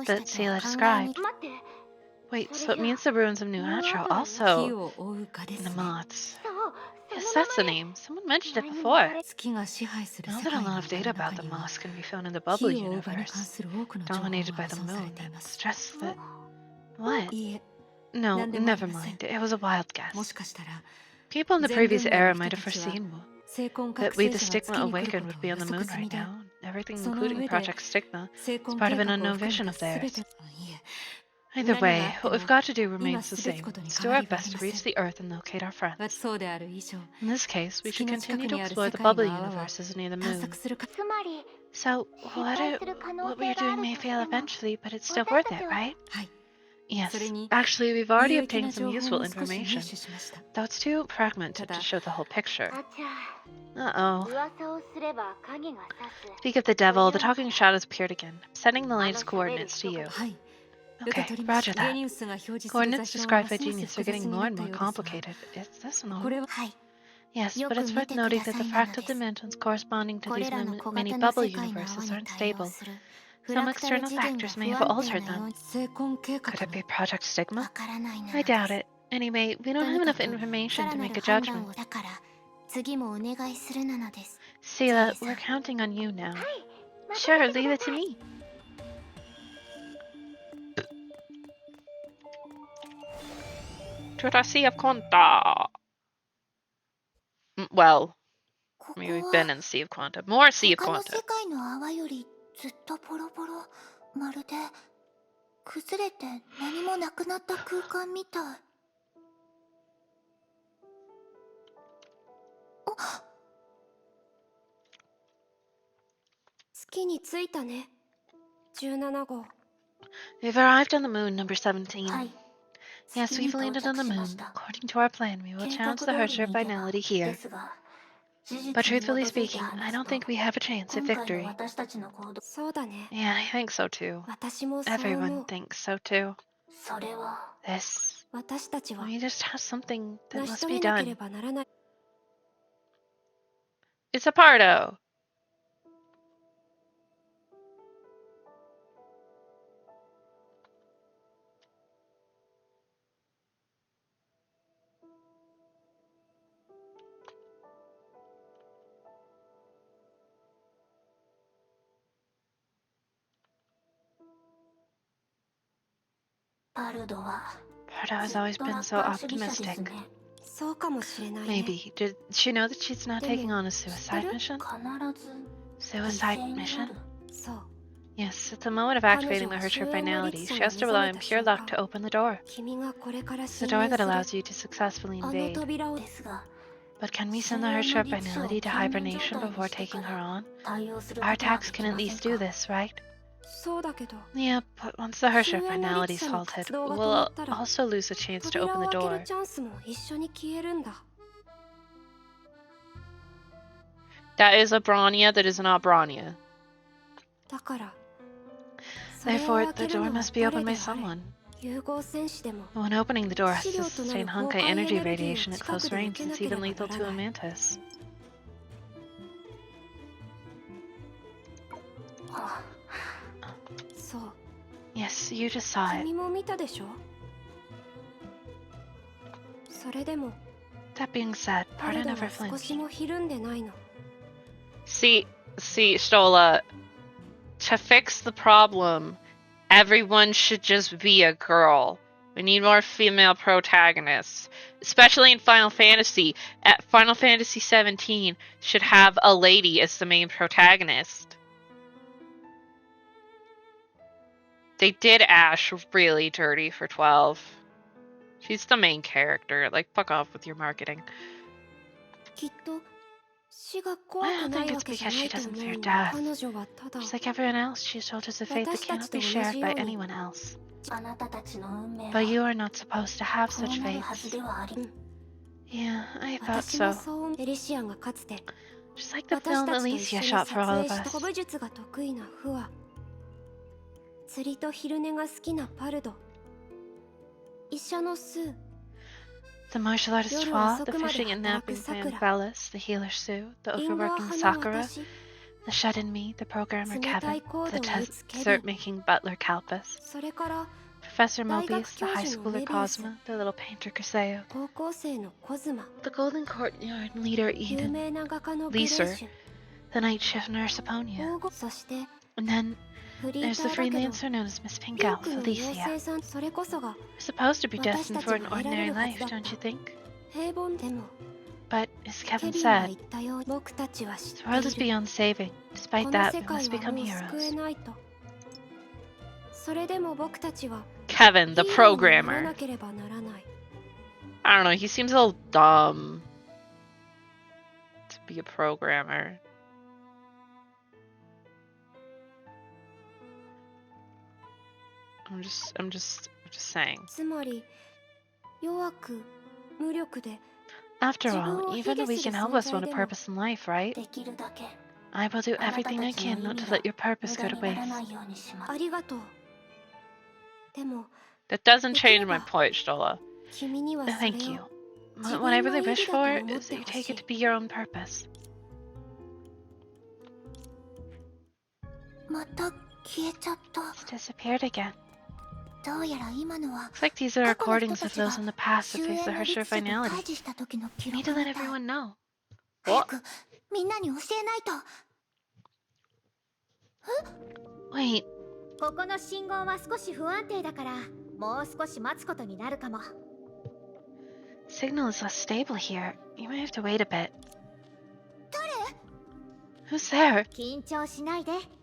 Speaker 1: that Sela described. Wait, so it means the ruins of New Atro also... the moths. Yes, that's the name. Someone mentioned it before. Now that a lot of data about the moths can be found in the bubble universe, dominated by the moon, it suggests that... What? No, never mind. It was a wild guess. People in the previous era might have foreseen that we, the Stigma Awakened, would be on the moon right now. Everything, including Project Stigma, is part of an unknown vision of theirs. Either way, what we've got to do remains the same. Let's do our best to reach the Earth and locate our friends. In this case, we should continue to explore the bubble universes near the moon. So, what we're doing may fail eventually, but it's still worth it, right? Yes. Actually, we've already obtained some useful information, though it's too fragmented to show the whole picture. Uh-oh. Speak of the devil, the talking shadows appeared again. I'm sending the latest coordinates to you. Okay, roger that. Coordinates described by Genius are getting more and more complicated. Is this one? Yes, but it's worth noting that the fractal dimensions corresponding to these mini bubble universes aren't stable. Some external factors may have altered them. Could it be Project Stigma? I doubt it. Anyway, we don't have enough information to make a judgment. Sela, we're counting on you now. Sure, leave it to me. To the Sea of Quanta. Well, I mean, we've been in the Sea of Quanta. More Sea of Quanta.
Speaker 5: 崩れて何もなくなった空間みたい。
Speaker 2: 月に着いたね。17号。
Speaker 1: We've arrived on the moon, number 17.
Speaker 5: はい。
Speaker 1: Yes, we've landed on the moon. According to our plan, we will challenge the Herrscher finality here. But truthfully speaking, I don't think we have a chance at victory.
Speaker 2: そうだね。
Speaker 1: Yeah, I think so too.
Speaker 2: 私もそう思
Speaker 1: Everyone
Speaker 2: う。
Speaker 1: thinks so too.
Speaker 5: それは
Speaker 1: This.
Speaker 2: 私たちは
Speaker 1: We just have something that
Speaker 2: 成し
Speaker 1: must
Speaker 2: 遂
Speaker 1: be
Speaker 2: げなけれ
Speaker 1: done.
Speaker 2: ばならない。
Speaker 1: It's a Pardo.
Speaker 5: Pardo
Speaker 1: has always been so optimistic.
Speaker 2: そうかもしれないね。
Speaker 1: Maybe. Did she know that she's not taking on a suicide mission?
Speaker 5: 必ず
Speaker 1: Suicide mission?
Speaker 2: そう。
Speaker 1: Yes, at the moment of activating the Herrscher finality, she has to rely on pure luck to open the door.
Speaker 2: 君がこれから
Speaker 1: It's the
Speaker 2: 侵
Speaker 1: door
Speaker 2: 入
Speaker 1: that
Speaker 2: する
Speaker 1: allows you to successfully
Speaker 2: あの
Speaker 1: invade.
Speaker 2: 扉を
Speaker 5: ですが
Speaker 1: But can we send the Herrscher finality to hibernation before taking her on? Our attacks can at least do this, right?
Speaker 2: そうだけど
Speaker 1: Yeah, but once the Herrscher finality is halted, we'll also lose a chance to
Speaker 2: 扉
Speaker 1: open
Speaker 2: を
Speaker 1: the
Speaker 2: 開け
Speaker 1: door.
Speaker 2: るチャンスも一緒に消えるんだ。
Speaker 1: That is a Bronya that is not Bronya.
Speaker 2: だからそれを
Speaker 1: Therefore,
Speaker 2: 開
Speaker 1: the
Speaker 2: ける
Speaker 1: door
Speaker 2: のは
Speaker 1: must be
Speaker 2: 誰
Speaker 1: opened
Speaker 2: で
Speaker 1: by
Speaker 2: あれ
Speaker 1: someone.
Speaker 2: 融合戦士でも
Speaker 1: When opening the door has to
Speaker 2: 資料とな
Speaker 1: sustain
Speaker 2: る崩
Speaker 1: Honkai
Speaker 2: 壊エネ
Speaker 1: energy
Speaker 2: ルギー
Speaker 1: radiation
Speaker 2: を
Speaker 1: at
Speaker 2: 近
Speaker 1: close
Speaker 2: くで
Speaker 1: range
Speaker 2: 受け
Speaker 1: and
Speaker 2: な
Speaker 1: it's
Speaker 2: けれ
Speaker 1: even
Speaker 2: ば
Speaker 1: lethal
Speaker 2: な
Speaker 1: to
Speaker 2: ら
Speaker 1: a
Speaker 2: ない。
Speaker 1: mantis.
Speaker 5: Ah.
Speaker 2: そう。
Speaker 1: Yes, you just saw it.
Speaker 2: 君も見たでしょ。それでも
Speaker 1: That being said,
Speaker 2: パル
Speaker 1: Parda
Speaker 2: ダ
Speaker 1: never
Speaker 2: は少
Speaker 1: flinched.
Speaker 2: しもひるんでないの。
Speaker 1: See, Stola, to fix the problem, everyone should just be a girl. We need more female protagonists, especially in Final Fantasy. At Final Fantasy 17 should have a lady as the main protagonist. They did Ash really dirty for 12. She's the main character. Like, fuck off with your marketing.
Speaker 2: きっと死が怖
Speaker 1: I
Speaker 2: く
Speaker 1: don't
Speaker 2: な
Speaker 1: think
Speaker 2: いわ
Speaker 1: it's
Speaker 2: けじゃ
Speaker 1: because
Speaker 2: な
Speaker 1: she
Speaker 2: いと
Speaker 1: doesn't
Speaker 2: 思う
Speaker 1: fear
Speaker 2: の。
Speaker 1: death.
Speaker 2: 彼女はただ
Speaker 1: Just like everyone else, she soldiers a fate that cannot be shared by anyone else.
Speaker 5: あなたたちの運命
Speaker 1: But you
Speaker 5: は
Speaker 1: are not supposed to have
Speaker 5: こう
Speaker 1: such
Speaker 5: なるはず
Speaker 1: fates.
Speaker 5: ではあり
Speaker 1: Yeah, I thought
Speaker 2: 私も
Speaker 1: so.
Speaker 2: そう思う。エリシアンがかつて
Speaker 1: Just like the
Speaker 2: 私
Speaker 1: film
Speaker 2: たちと一緒
Speaker 1: Alicia
Speaker 2: に
Speaker 1: shot
Speaker 2: 撮
Speaker 1: for all
Speaker 2: 影
Speaker 1: of
Speaker 2: した
Speaker 1: us.
Speaker 2: 古武術が得意なフワ、釣りと昼寝が好きなパルド、医者のスー、
Speaker 1: The martial artist
Speaker 2: 夜
Speaker 1: Hua,
Speaker 2: 遅
Speaker 1: the
Speaker 2: くまで
Speaker 1: fishing and
Speaker 2: 働く
Speaker 1: napping
Speaker 2: さ
Speaker 1: fan
Speaker 2: くら、
Speaker 1: Bellis, the healer Sue, the
Speaker 2: リンゴは
Speaker 1: overworking
Speaker 2: 花
Speaker 1: Sakura,
Speaker 2: 私、
Speaker 1: the shut-in me, the programmer
Speaker 2: 冷たい
Speaker 1: Kevin,
Speaker 2: コー
Speaker 1: the
Speaker 2: ドを打つケビン、
Speaker 1: dessert-making butler Kalpus,
Speaker 2: それから
Speaker 1: Professor
Speaker 2: 大学
Speaker 1: Mobius, the
Speaker 2: 教
Speaker 1: high
Speaker 2: 授の
Speaker 1: schooler
Speaker 2: メビウス、
Speaker 1: Cosma, the little painter Kaseo,
Speaker 2: 高校生のコズマ、
Speaker 1: the golden courtyard leader
Speaker 2: 有
Speaker 1: Eden,
Speaker 2: 名な画家のグレー
Speaker 1: Liser,
Speaker 2: シュ、
Speaker 1: the night shift nurse Aponia,
Speaker 2: 黄金、そして
Speaker 1: and then
Speaker 2: フリー
Speaker 1: there's
Speaker 2: タ
Speaker 1: the
Speaker 2: ーだけど
Speaker 1: freelancer known as Miss
Speaker 2: ピン
Speaker 1: Pinkow,
Speaker 2: クの妖
Speaker 1: Felicia.
Speaker 2: 精さん、それこそが
Speaker 1: We're supposed to be
Speaker 2: 私
Speaker 1: destined
Speaker 2: たち
Speaker 1: for
Speaker 2: が
Speaker 1: an
Speaker 2: 得られ
Speaker 1: ordinary
Speaker 2: るは
Speaker 1: life,
Speaker 2: ずだった。
Speaker 1: don't you think?
Speaker 2: 平凡でも
Speaker 1: But, as
Speaker 2: ケ
Speaker 1: Kevin
Speaker 2: ビンが
Speaker 1: said,
Speaker 2: 言ったように僕たちは知っ
Speaker 1: the
Speaker 2: て
Speaker 1: world is
Speaker 2: いる。
Speaker 1: beyond saving.
Speaker 2: こ
Speaker 1: Despite
Speaker 2: の
Speaker 1: that,
Speaker 2: 世
Speaker 1: we
Speaker 2: 界
Speaker 1: must
Speaker 2: は
Speaker 1: become
Speaker 2: もう救え
Speaker 1: heroes.
Speaker 2: ないと。それでも僕たちは
Speaker 1: Kevin, the
Speaker 2: ヒーローになら
Speaker 1: programmer.
Speaker 2: なければならない。
Speaker 1: I don't know, he seems a little dumb to be a programmer. I'm just saying.
Speaker 2: つまり弱く無力で
Speaker 1: After all, even the weak and helpless want a purpose in life, right?
Speaker 5: できるだけ
Speaker 1: I will do
Speaker 5: あなた
Speaker 1: everything
Speaker 5: た
Speaker 1: I
Speaker 5: ちの
Speaker 1: can
Speaker 5: 意
Speaker 1: not
Speaker 5: 味
Speaker 1: to
Speaker 5: が
Speaker 1: let your purpose
Speaker 5: 無
Speaker 1: go
Speaker 5: 駄
Speaker 1: to
Speaker 5: になら
Speaker 1: waste.
Speaker 5: ないようにします。
Speaker 2: ありがとう。でも
Speaker 1: That doesn't change my point, Stola.
Speaker 2: 君にはそれ
Speaker 1: Thank
Speaker 2: を
Speaker 1: you. What I really wish for is that you take it to be your own purpose.
Speaker 5: また消えちゃった。
Speaker 1: It's disappeared again.
Speaker 5: どうやら今のは
Speaker 1: Looks like these are
Speaker 5: 過去の人
Speaker 1: recordings
Speaker 5: た
Speaker 1: of
Speaker 5: ちが
Speaker 1: those in the past that
Speaker 5: 終
Speaker 1: face the
Speaker 5: 焉の
Speaker 1: Herrscher
Speaker 5: 律者と
Speaker 1: finality.
Speaker 5: 対峙した時の記
Speaker 1: You need
Speaker 5: 録
Speaker 1: to
Speaker 5: み
Speaker 1: let
Speaker 5: たい。
Speaker 1: everyone know.
Speaker 5: 早くみんなに教えないと。
Speaker 1: Wait,
Speaker 10: ここの信号は少し不安定だからもう少し待つことになるかも。
Speaker 1: signal is less stable here. You may have to wait a bit.
Speaker 5: 誰？
Speaker 1: Who's there?
Speaker 10: 緊張しないで。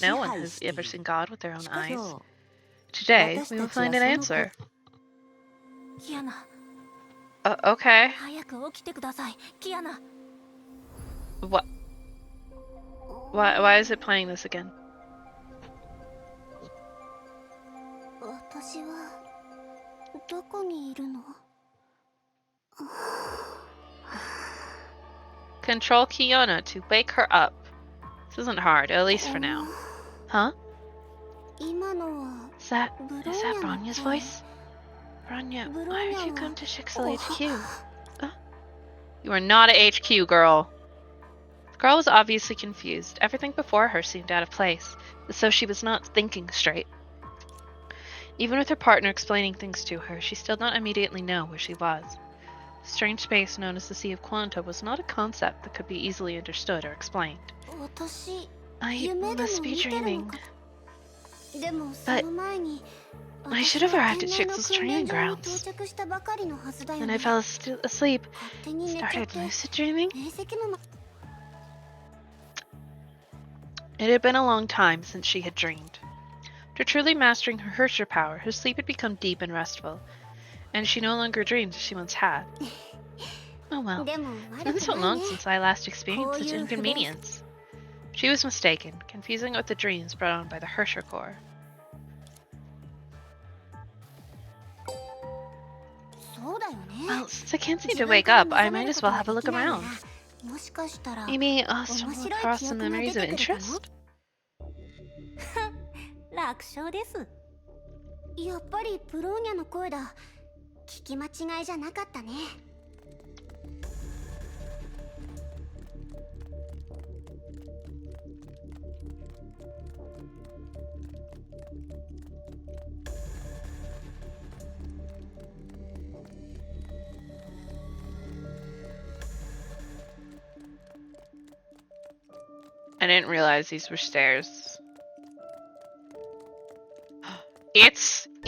Speaker 1: that no one has ever seen God with their own eyes. Today, we will find an answer.
Speaker 2: キアナ
Speaker 1: Okay.
Speaker 2: 早く起きてくださいキアナ
Speaker 1: What? Why is it playing this again?
Speaker 5: 私はどこにいるの？
Speaker 1: Control Kiona to wake her up. This isn't hard, at least for now. Huh?
Speaker 5: 今のは
Speaker 1: Is that Bronya's voice? Bronya, why did you come to Shixel HQ? You are not at HQ, girl. girl was obviously confused. Everything before her seemed out of place, as though she was not thinking straight. Even with her partner explaining things to her, she still did not immediately know where she was. The strange space known as the Sea of Quanta was not a concept that could be easily understood or explained. I must be dreaming. But I should have arrived at Chixel's training grounds. Then I fell asleep, started lucid dreaming. It had been a long time since she had dreamed. After truly mastering her Herrscher power, her sleep had become deep and restful, and she no longer dreamed as she once had. Oh well, it's been so long since I last experienced such inconvenience. She was mistaken, confusing it with the dreams brought on by the Herrscher core. Well, since I can't seem to wake up, I might as well have a look around. Maybe I'll stumble across some memories of interest?
Speaker 10: 楽勝です。やっぱりブローニャの声だ。聞き間違いじゃなかったね。
Speaker 1: I didn't realize these were stairs.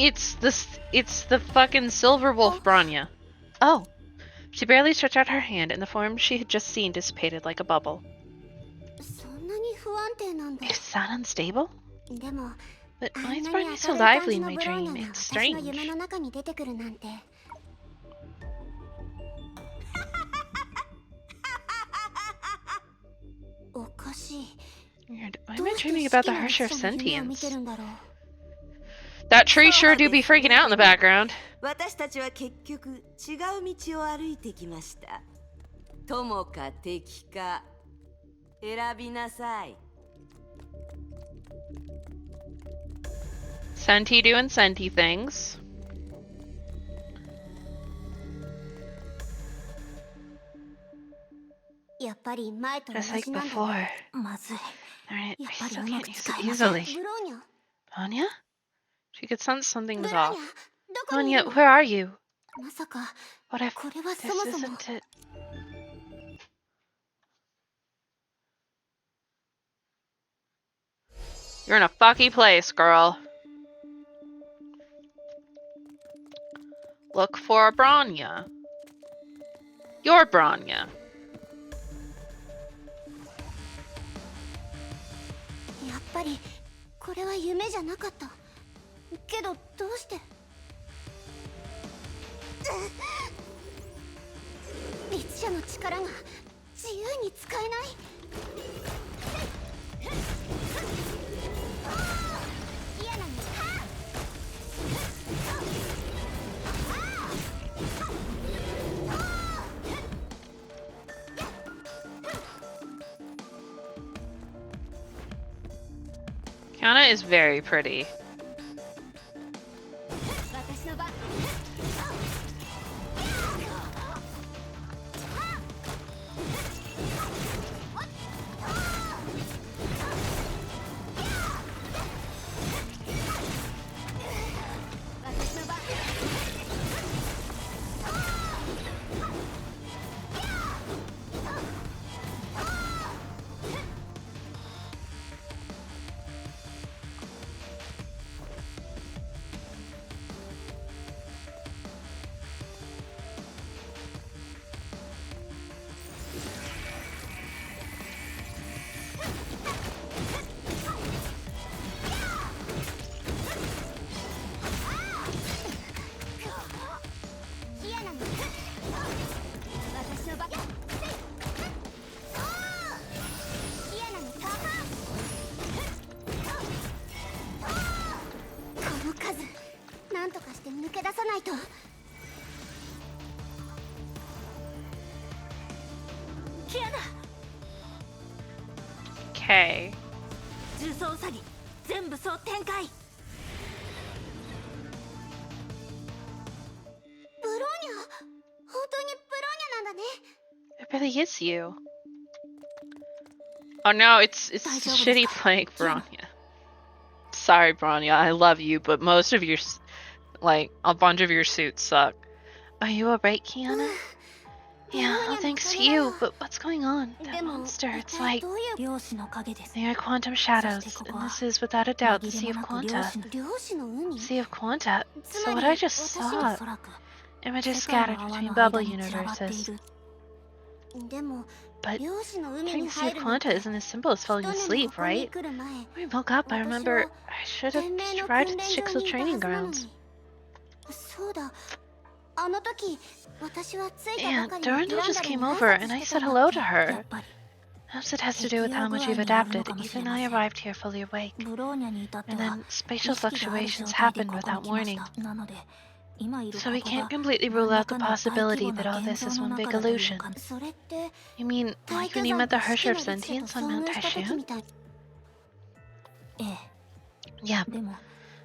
Speaker 1: It's the fucking Silver Wolf Bronya. Oh. She barely stretched out her hand and the form she had just seen dissipated like a bubble. Is that unstable? But why is Bronya so lively in my dream? It's strange. Weird. Why am I dreaming about the Herrscher of Sentience? That tree sure do be freaking out in the background.
Speaker 11: 私たちは結局違う道を歩いてきました。友か敵か選びなさい。
Speaker 1: Senti doing Senti things. Just like before. Alright, I still can't use it easily. Bronya? She could sense something was off. Bronya, where are you? What if this isn't it? You're in a fucky place, girl. Look for Bronya. Your Bronya.
Speaker 10: やっぱりこれは夢じゃなかった。けどどうして？律者の力が自由に使えない。嫌なの。
Speaker 1: Kiana is very pretty. Okay.
Speaker 10: 重装詐欺全部総展開。ブローニャ、本当にブローニャなんだね。
Speaker 1: It really is you. Oh no, it's shitty playing Bronya. Sorry, Bronya, I love you, but most of your, like, a bunch of your suits suck. Are you alright, Kiana? Yeah, all thanks to you, but what's going on? That monster, it's like... They are quantum shadows, and this is without a doubt the Sea of Quanta. Sea of Quanta? So what I just saw... Images scattered between bubble universes. But turning the Sea of Quanta isn't as simple as falling asleep, right? When I woke up, I remember I should have arrived at the Shixel training grounds. Yeah, Durandal just came over, and I said hello to her. Perhaps it has to do with how much you've adapted. Even I arrived here fully awake. And then spatial fluctuations happened without warning. So we can't completely rule out the possibility that all this is one big illusion. You mean, like when you met the Hersher of Sentience on Mount Taishun? Yeah.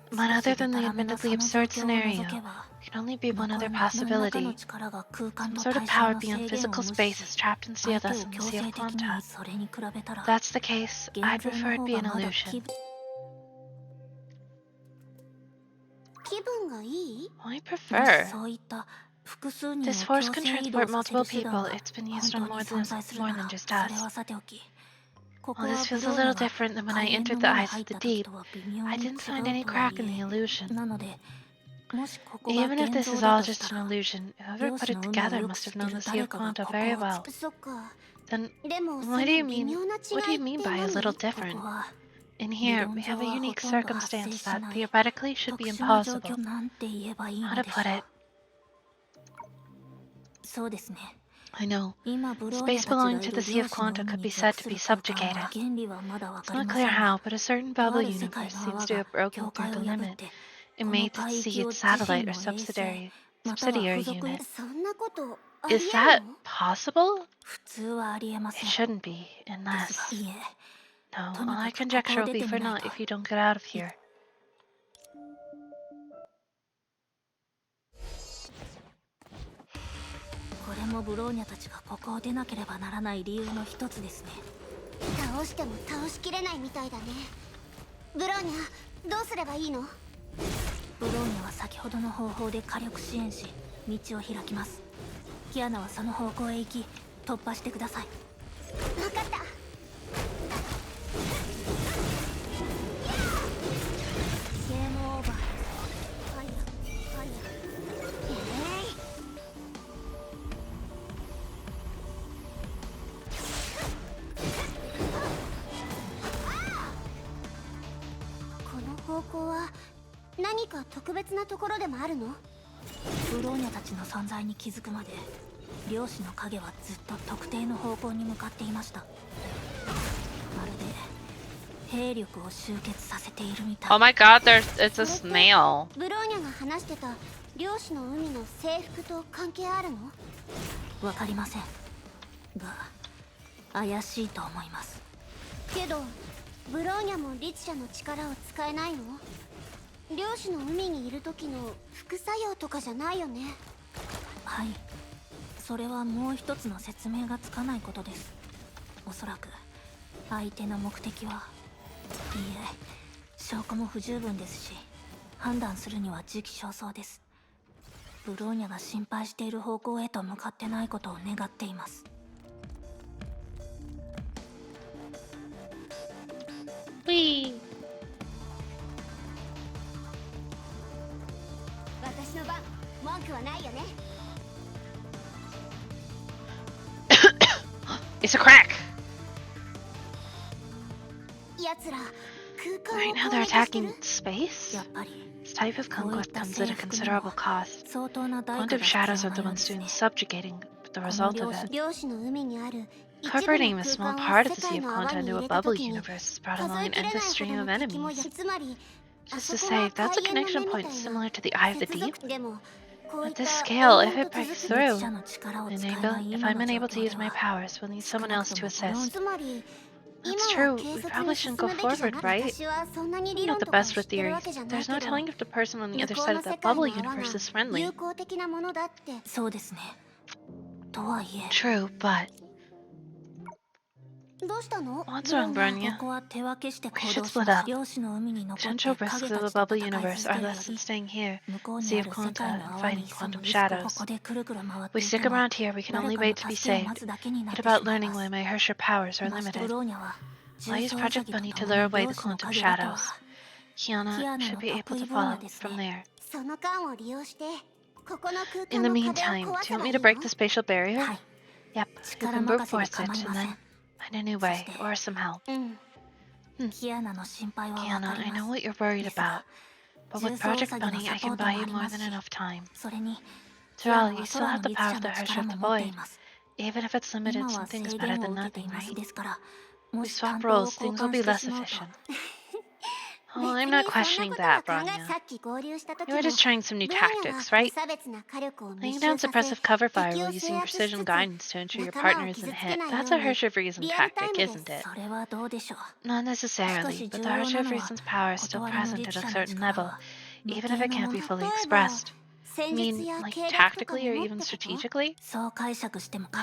Speaker 1: But other than the admittedly absurd scenario, there can only be one other possibility. Some sort of power beyond physical space is trapped and sealed us in the Sea of Quanta. If that's the case, I'd prefer it be an illusion. I prefer. This force can transport multiple people. It's been used on more than just us. While this feels a little different than when I entered the eyes of the deep, I didn't find any crack in the illusion. Even if this is all just an illusion, whoever put it together must have known the Sea of Quanta very well. Then, what do you mean by a little different? In here, we have a unique circumstance that theoretically should be impossible. How to put it? I know. Space belonging to the Sea of Quanta could be said to be subjugated. It's not clear how, but a certain bubble universe seems to have broken through the limit and made the sea its satellite or subsidiary unit. Is that possible? It shouldn't be, unless... No, all I conjecture will be for naught if you don't get out of here. Oh my god, it's a snail. Whee! It's a crack! Right now they're attacking space? This type of conquest comes at a considerable cost. Quantum shadows are the ones doing the subjugating, but the result of it. Incorporating a small part of the Sea of Quanta into a bubble universe has brought along an endless stream of enemies. Just to say, that's a connection point similar to the Eye of the Deep. At this scale, if it breaks through, if I'm unable to use my powers, we'll need someone else to assist. That's true, we probably shouldn't go forward, right? I'm not the best with theories. There's no telling if the person on the other side of that bubble universe is friendly. True, but... What's wrong, Bronya? We should split up. Potential risks of the bubble universe are less than staying here, Sea of Quanta, and fighting quantum shadows. If we stick around here, we can only wait to be saved. What about learning why my Herrscher powers are limited? I'll use Project Bunny to lure away the quantum shadows. Kiana should be able to follow from there. In the meantime, do you want me to break the spatial barrier? Yep, you can brute force it and then find a new way, or some help. Kiana, I know what you're worried about, but with Project Bunny, I can buy you more than enough time. After all, you still have the power of the Herrscher of the Void. Even if it's limited, something's better than nothing, right? We swap roles, things will be less efficient. Oh, I'm not questioning that, Bronya. You were just trying some new tactics, right? Laying down suppressive cover fire while using precision guidance to ensure your partner isn't hit. That's a Herrscher of Reason tactic, isn't it? Not necessarily, but the Herrscher of Reason's power is still present at a certain level, even if it can't be fully expressed. I mean, like tactically or even strategically? I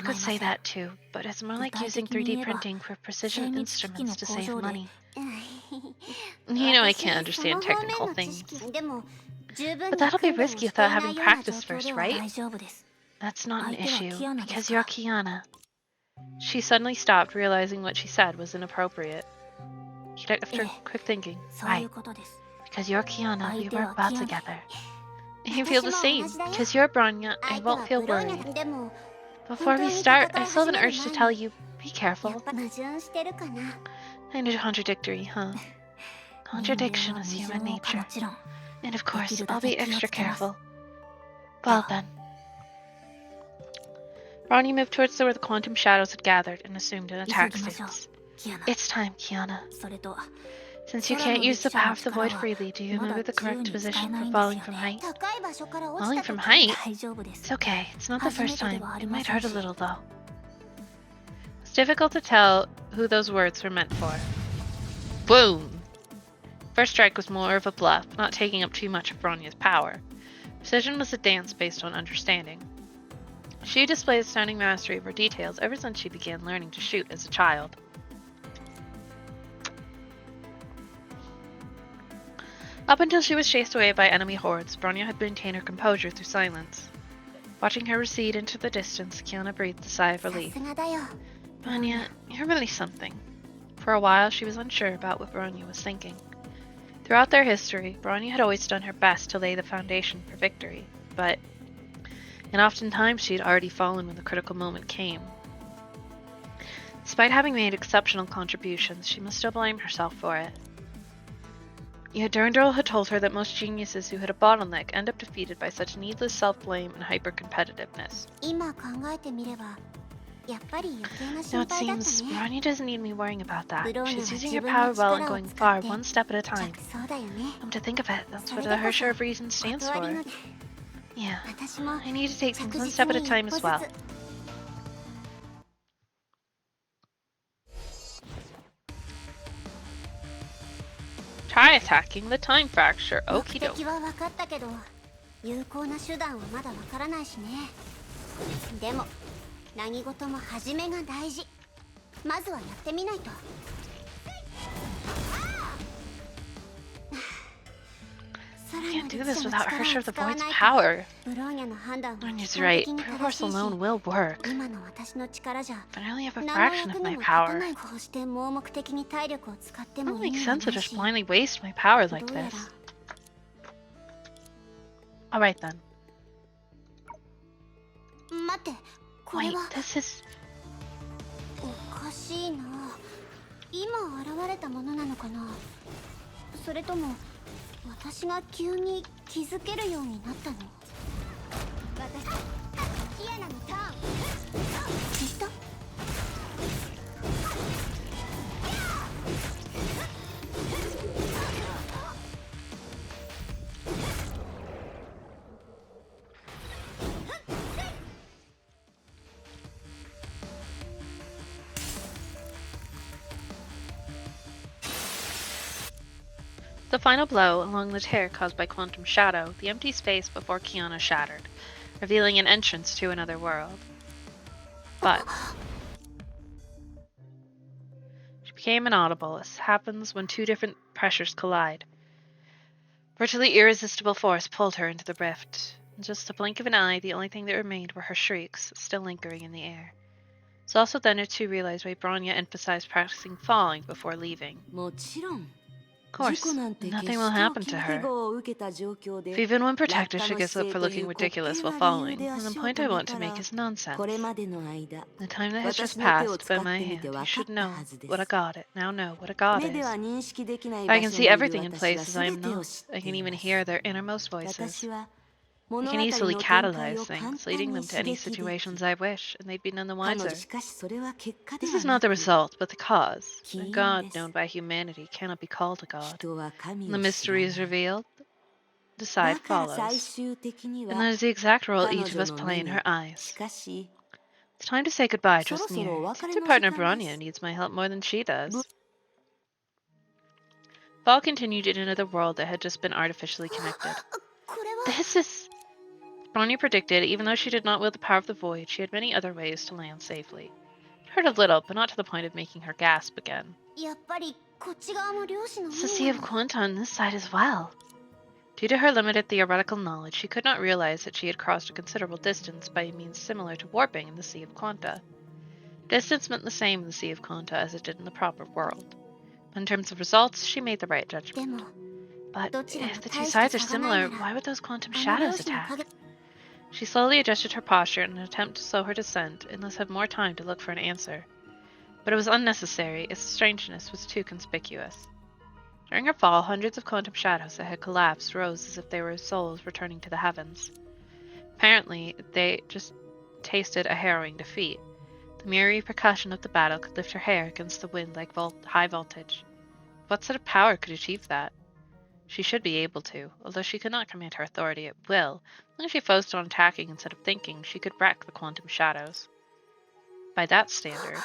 Speaker 1: could say that too, but it's more like using 3D printing for precision instruments to save money. You know I can't understand technical things. But that'll be risky without having practice first, right? That's not an issue, because you're Kiana. She suddenly stopped, realizing what she said was inappropriate. After quick thinking, right, because you're Kiana, we work well together. You feel the same, because you're Bronya, I won't feel worried. Before we start, I still have an urge to tell you, be careful. Kind of contradictory, huh? Contradiction is human nature. And of course, I'll be extra careful. Well then. Bronya moved towards where the quantum shadows had gathered and assumed an attack stance. It's time, Kiana. Since you can't use the power of the void freely, do you remember the correct position for falling from height? Falling from height? It's okay, it's not the first time. It might hurt a little though. It's difficult to tell who those words were meant for. Boom! First strike was more of a bluff, not taking up too much of Bronya's power. Precision was a dance based on understanding. She displayed stunning mastery of her details ever since she began learning to shoot as a child. Up until she was chased away by enemy hordes, Bronya had maintained her composure through silence. Watching her recede into the distance, Kiana breathed a sigh of relief. Bronya, you're really something. For a while, she was unsure about what Bronya was thinking. Throughout their history, Bronya had always done her best to lay the foundation for victory, and oftentimes she had already fallen when the critical moment came. Despite having made exceptional contributions, she must still blame herself for it. Yet Durandal had told her that most geniuses who hit a bottleneck end up defeated by such needless self-blame and hyper-competitiveness. Now it seems Bronya doesn't need me worrying about that. She's using her power well and going far, one step at a time. Come to think of it, that's what the Herrscher of Reason stands for. Yeah, I need to take things one step at a time as well. Try attacking the time fracture. Okie doke.
Speaker 10: 有効な手段はまだわからないしね。でも何事も始めが大事。まずはやってみないと。
Speaker 1: I can't do this without Herrscher of the Void's power. Bronya's right. Pure force alone will work. But I only have a fraction of my power. It doesn't make sense to just blindly waste my power like this. Alright then. Wait, this is...
Speaker 10: おかしいな。今現れたものなのかな。それとも私が急に気づけるようになったの。私、キアナのターン。消した？
Speaker 1: The final blow, along the tear caused by Quantum Shadow, the empty space before Kiana shattered, revealing an entrance to another world. But became inaudible, as happens when two different pressures collide. Virtually irresistible force pulled her into the rift. In just a blink of an eye, the only thing that remained were her shrieks, still lingering in the air. It was also then her two realized why Bronya emphasized practicing falling before leaving. Of course, nothing will happen to her. If even when protected she gets up for looking ridiculous while falling, then the point I want to make is nonsense. The time that has just passed by my hand, you should know what a god is. Now know what a god is. I can see everything in places I am not. I can even hear their innermost voices. I can easily catalyze things, leading them to any situations I wish, and they'd be none the wiser. This is not the result, but the cause. A god known by humanity cannot be called a god. When the mystery is revealed, the side follows. And that is the exact role each of us play in her eyes. It's time to say goodbye, just near. It seems your partner Bronya needs my help more than she does. Fall continued in another world that had just been artificially connected. This is... Bronya predicted, even though she did not wield the power of the void, she had many other ways to land safely. It hurt a little, but not to the point of making her gasp again. It's the Sea of Quanta on this side as well. Due to her limited theoretical knowledge, she could not realize that she had crossed a considerable distance by a means similar to warping in the Sea of Quanta. Distance meant the same in the Sea of Quanta as it did in the proper world. But in terms of results, she made the right judgment. But if the two sides are similar, why would those quantum shadows attack? She slowly adjusted her posture in an attempt to slow her descent and thus have more time to look for an answer. But it was unnecessary, its strangeness was too conspicuous. During her fall, hundreds of quantum shadows that had collapsed rose as if they were souls returning to the heavens. Apparently, they just tasted a harrowing defeat. The mere repercussion of the battle could lift her hair against the wind like high voltage. What sort of power could achieve that? She should be able to, although she could not command her authority at will. As long as she focused on attacking instead of thinking, she could wreck the quantum shadows. By that standard,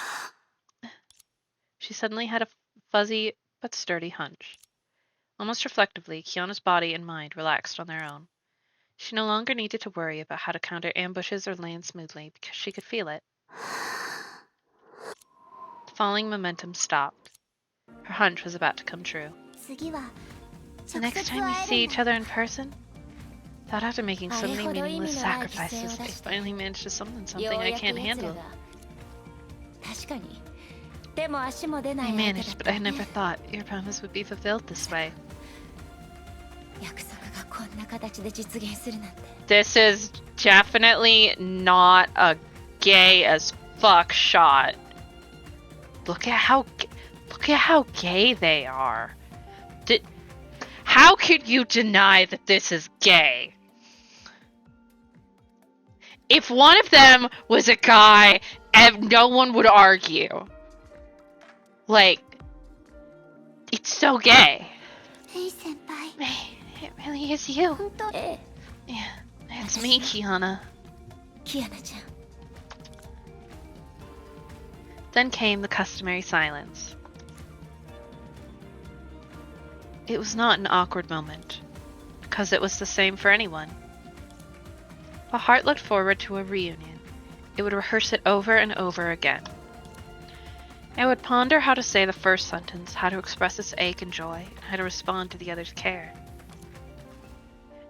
Speaker 1: she suddenly had a fuzzy but sturdy hunch. Almost reflectively, Kiana's body and mind relaxed on their own. She no longer needed to worry about how to counter ambushes or land smoothly because she could feel it. The falling momentum stopped. Her hunch was about to come true. The next time we see each other in person? Thought after making so many meaningless sacrifices, I finally managed to summon something I can't handle. I managed, but I never thought your promise would be fulfilled this way. This is definitely not a gay as fuck shot. Look at how gay they are. How could you deny that this is gay? If one of them was a guy, no one would argue. Like, it's so gay.
Speaker 10: Hey, senpai.
Speaker 1: May, it really is you. Yeah, it's me, Kiana.
Speaker 10: Kiana-chan.
Speaker 1: Then came the customary silence. It was not an awkward moment, because it was the same for anyone. A heart looked forward to a reunion. It would rehearse it over and over again. I would ponder how to say the first sentence, how to express its ache and joy, and how to respond to the other's care.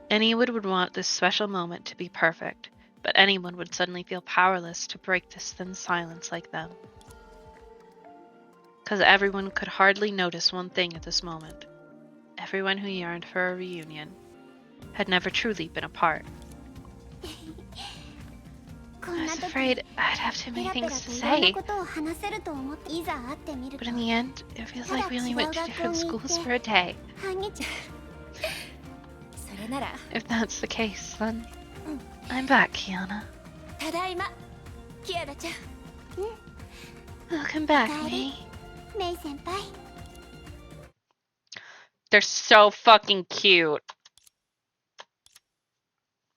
Speaker 1: Anyone would want this special moment to be perfect, but anyone would suddenly feel powerless to break this thin silence like them. Because everyone could hardly notice one thing at this moment. Everyone who yearned for a reunion had never truly been apart. I was afraid I'd have too many things to say. But in the end, it feels like we only went to different schools for a day. If that's the case, then I'm back, Kiana. Welcome back, Mei.
Speaker 10: Mei-senpai.
Speaker 1: They're so fucking cute.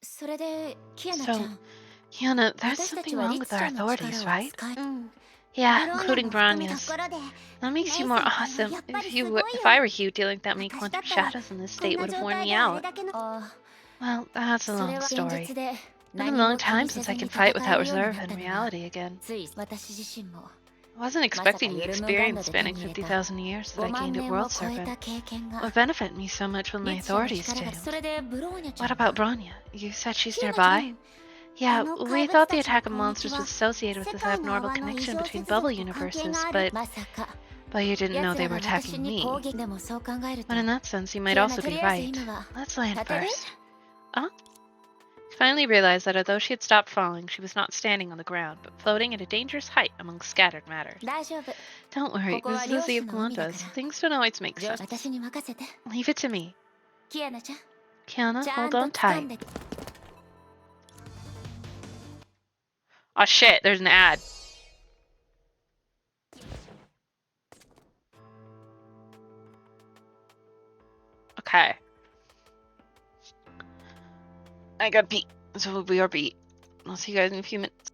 Speaker 1: So, Kiana, there's something wrong with our authorities, right? Yeah, including Bronya's. That makes you more awesome. If I were you, dealing with that many quantum shadows in this state would have worn me out. Well, that's a long story. It's been a long time since I can fight without reserve in reality again. I wasn't expecting the experience spanning 50,000 years that I gained at World Serpent would benefit me so much when my authorities failed. What about Bronya? You said she's nearby? Yeah, we thought the attack of monsters was associated with this abnormal connection between bubble universes, but you didn't know they were attacking me. But in that sense, you might also be right. Let's land first. Huh? She finally realized that although she had stopped falling, she was not standing on the ground, but floating at a dangerous height among scattered matter. Don't worry, this is the Sea of Quantas. Things don't always make sense. Leave it to me. Kiana, hold on tight. Oh shit, there's an ad. Okay. I got beat. So we are beat. I'll see you guys in a few minutes.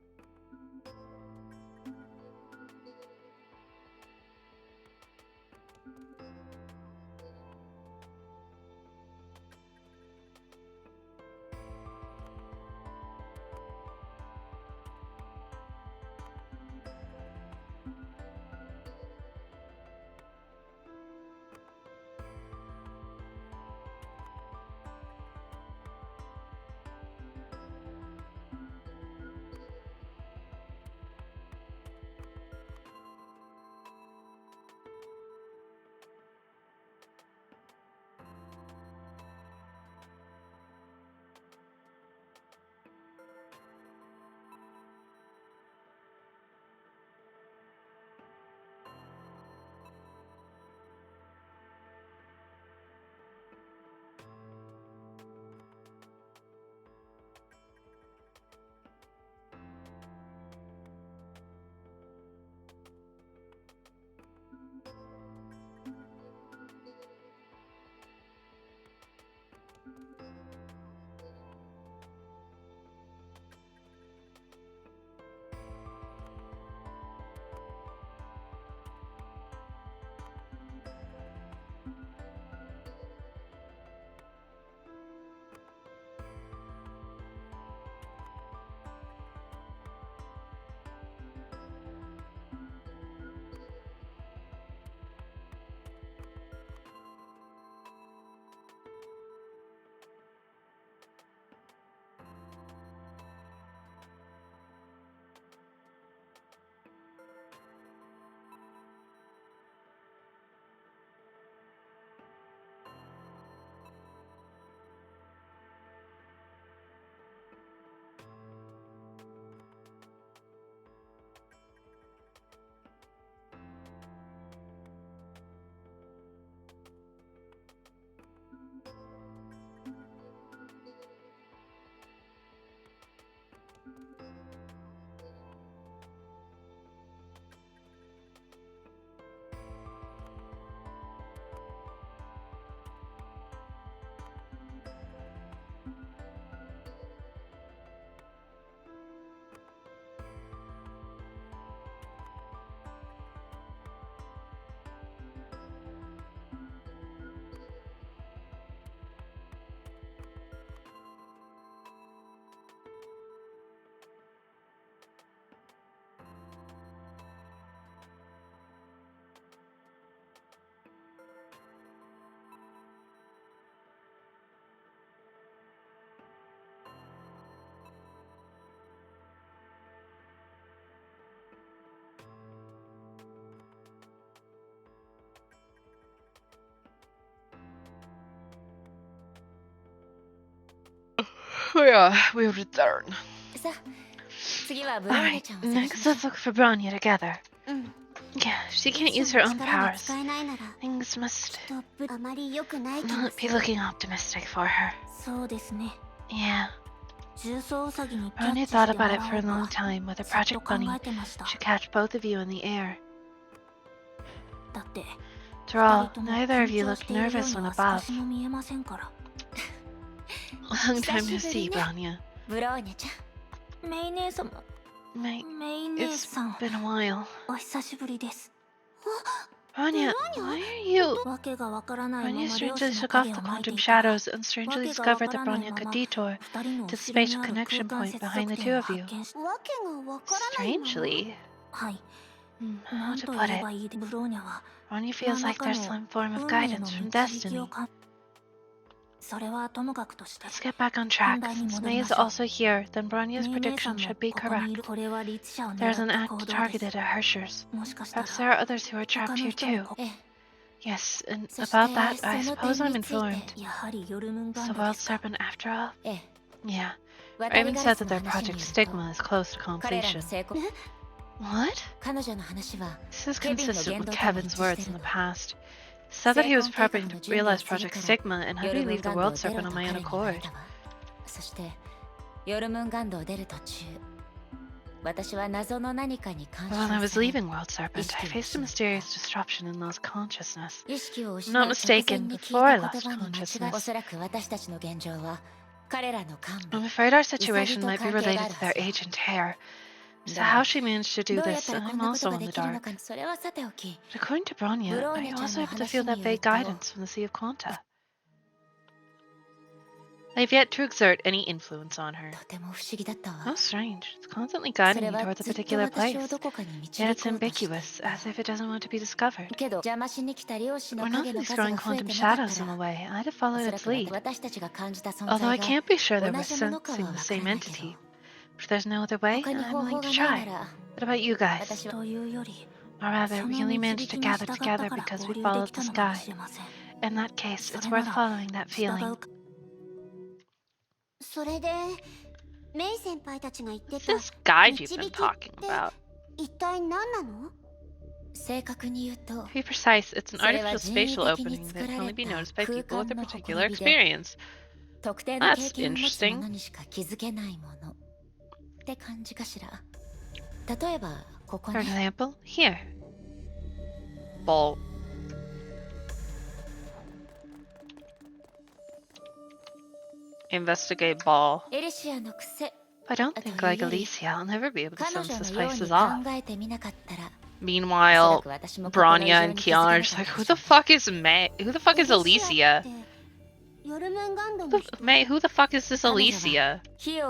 Speaker 1: Yeah, we return. Alright, next let's look for Bronya together. Yeah, she can't use her own powers. Things must not be looking optimistic for her. Yeah. Bronya thought about it for a long time, whether Project Bunny should catch both of you in the air. After all, neither of you looked nervous when above. Long time no see, Bronya. It's been a while. Bronya, why are you... Bronya strangely shook off the quantum shadows and strangely discovered that Bronya could detour to the spatial connection point behind the two of you. Strangely? How to put it? Bronya feels like there's some form of guidance from destiny. Let's get back on track. Since May is also here, then Bronya's prediction should be correct. There's an act targeted at Hershers. Perhaps there are others who are trapped here too. Yes, and about that, I suppose I'm informed. It's the World Serpent after all? Yeah. Raven said that their project Stigma is close to completion. What? This is consistent with Kevin's words in the past. He said that he was prepping to realize Project Stigma and had me leave the World Serpent on my own accord. While I was leaving World Serpent, I faced a mysterious disruption and lost consciousness. If I'm not mistaken, before I lost consciousness. I'm afraid our situation might be related to their agent Hare. So how she managed to do this, and I'm also in the dark. But according to Bronya, I also able to feel that vague guidance from the Sea of Quanta. I have yet to exert any influence on her. How strange. It's constantly guiding me towards a particular place. Yet it's ambiguous, as if it doesn't want to be discovered. But we're not these growing quantum shadows in the way. I'd have followed its lead. Although I can't be sure that we're sensing the same entity. But if there's no other way, I'm willing to try. What about you guys? Or rather, we only managed to gather together because we followed this guide. In that case, it's worth following that feeling. What's this guide you've been talking about? To be precise, it's an artificial spatial opening that can only be noticed by people with a particular experience. That's interesting. For example, here. Bolt. Investigate ball. If I don't think like Alicia, I'll never be able to sense this place is off. Meanwhile, Bronya and Kiana are just like, who the fuck is May? Who the fuck is Alicia? May, who the fuck is this Alicia? She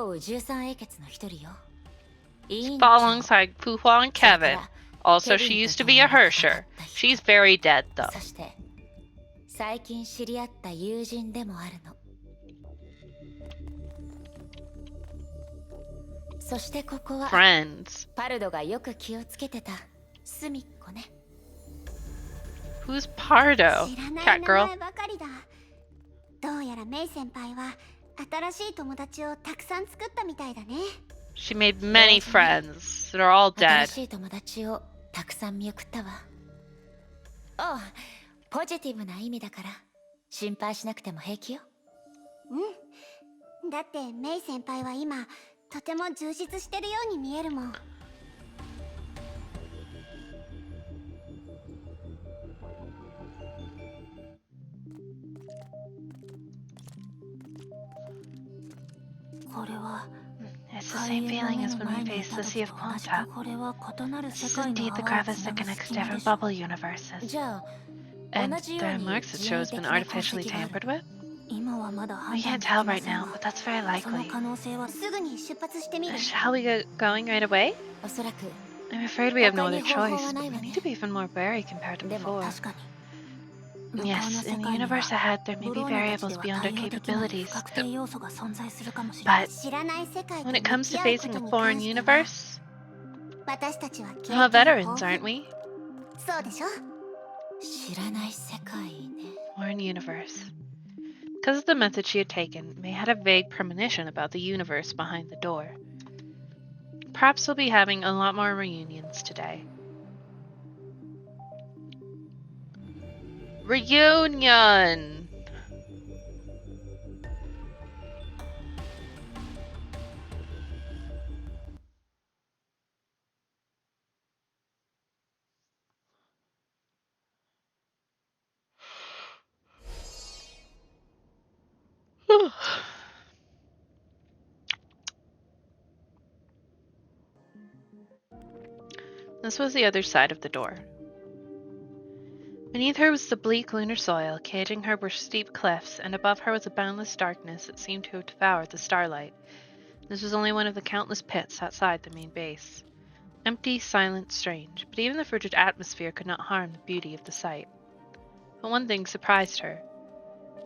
Speaker 1: fought alongside Puhua and Kevin. Also, she used to be a Hersher. She's very dead, though. Friends. Who's Pardo? Cat girl? She made many friends. They're all dead.
Speaker 5: Oh, だってメイ先輩は今とても充実してるように見えるもん。これは
Speaker 1: It's the same feeling as when we faced the Sea of Quanta. This is indeed the crevice that connects different bubble universes. And the marks it shows been artificially tampered with? We can't tell right now, but that's very likely. Shall we get going right away? I'm afraid we have no other choice, but we need to be even more wary compared to before. Yes, in the universe ahead, there may be variables beyond our capabilities. But when it comes to facing a foreign universe, we're all veterans, aren't we? Foreign universe. Because of the method she had taken, May had a vague premonition about the universe behind the door. Perhaps we'll be having a lot more reunions today. Reunion! This was the other side of the door. Beneath her was the bleak lunar soil, caging her were steep cliffs, and above her was a boundless darkness that seemed to have devoured the starlight. This was only one of the countless pits outside the main base. Empty, silent, strange, but even the frigid atmosphere could not harm the beauty of the sight. But one thing surprised her.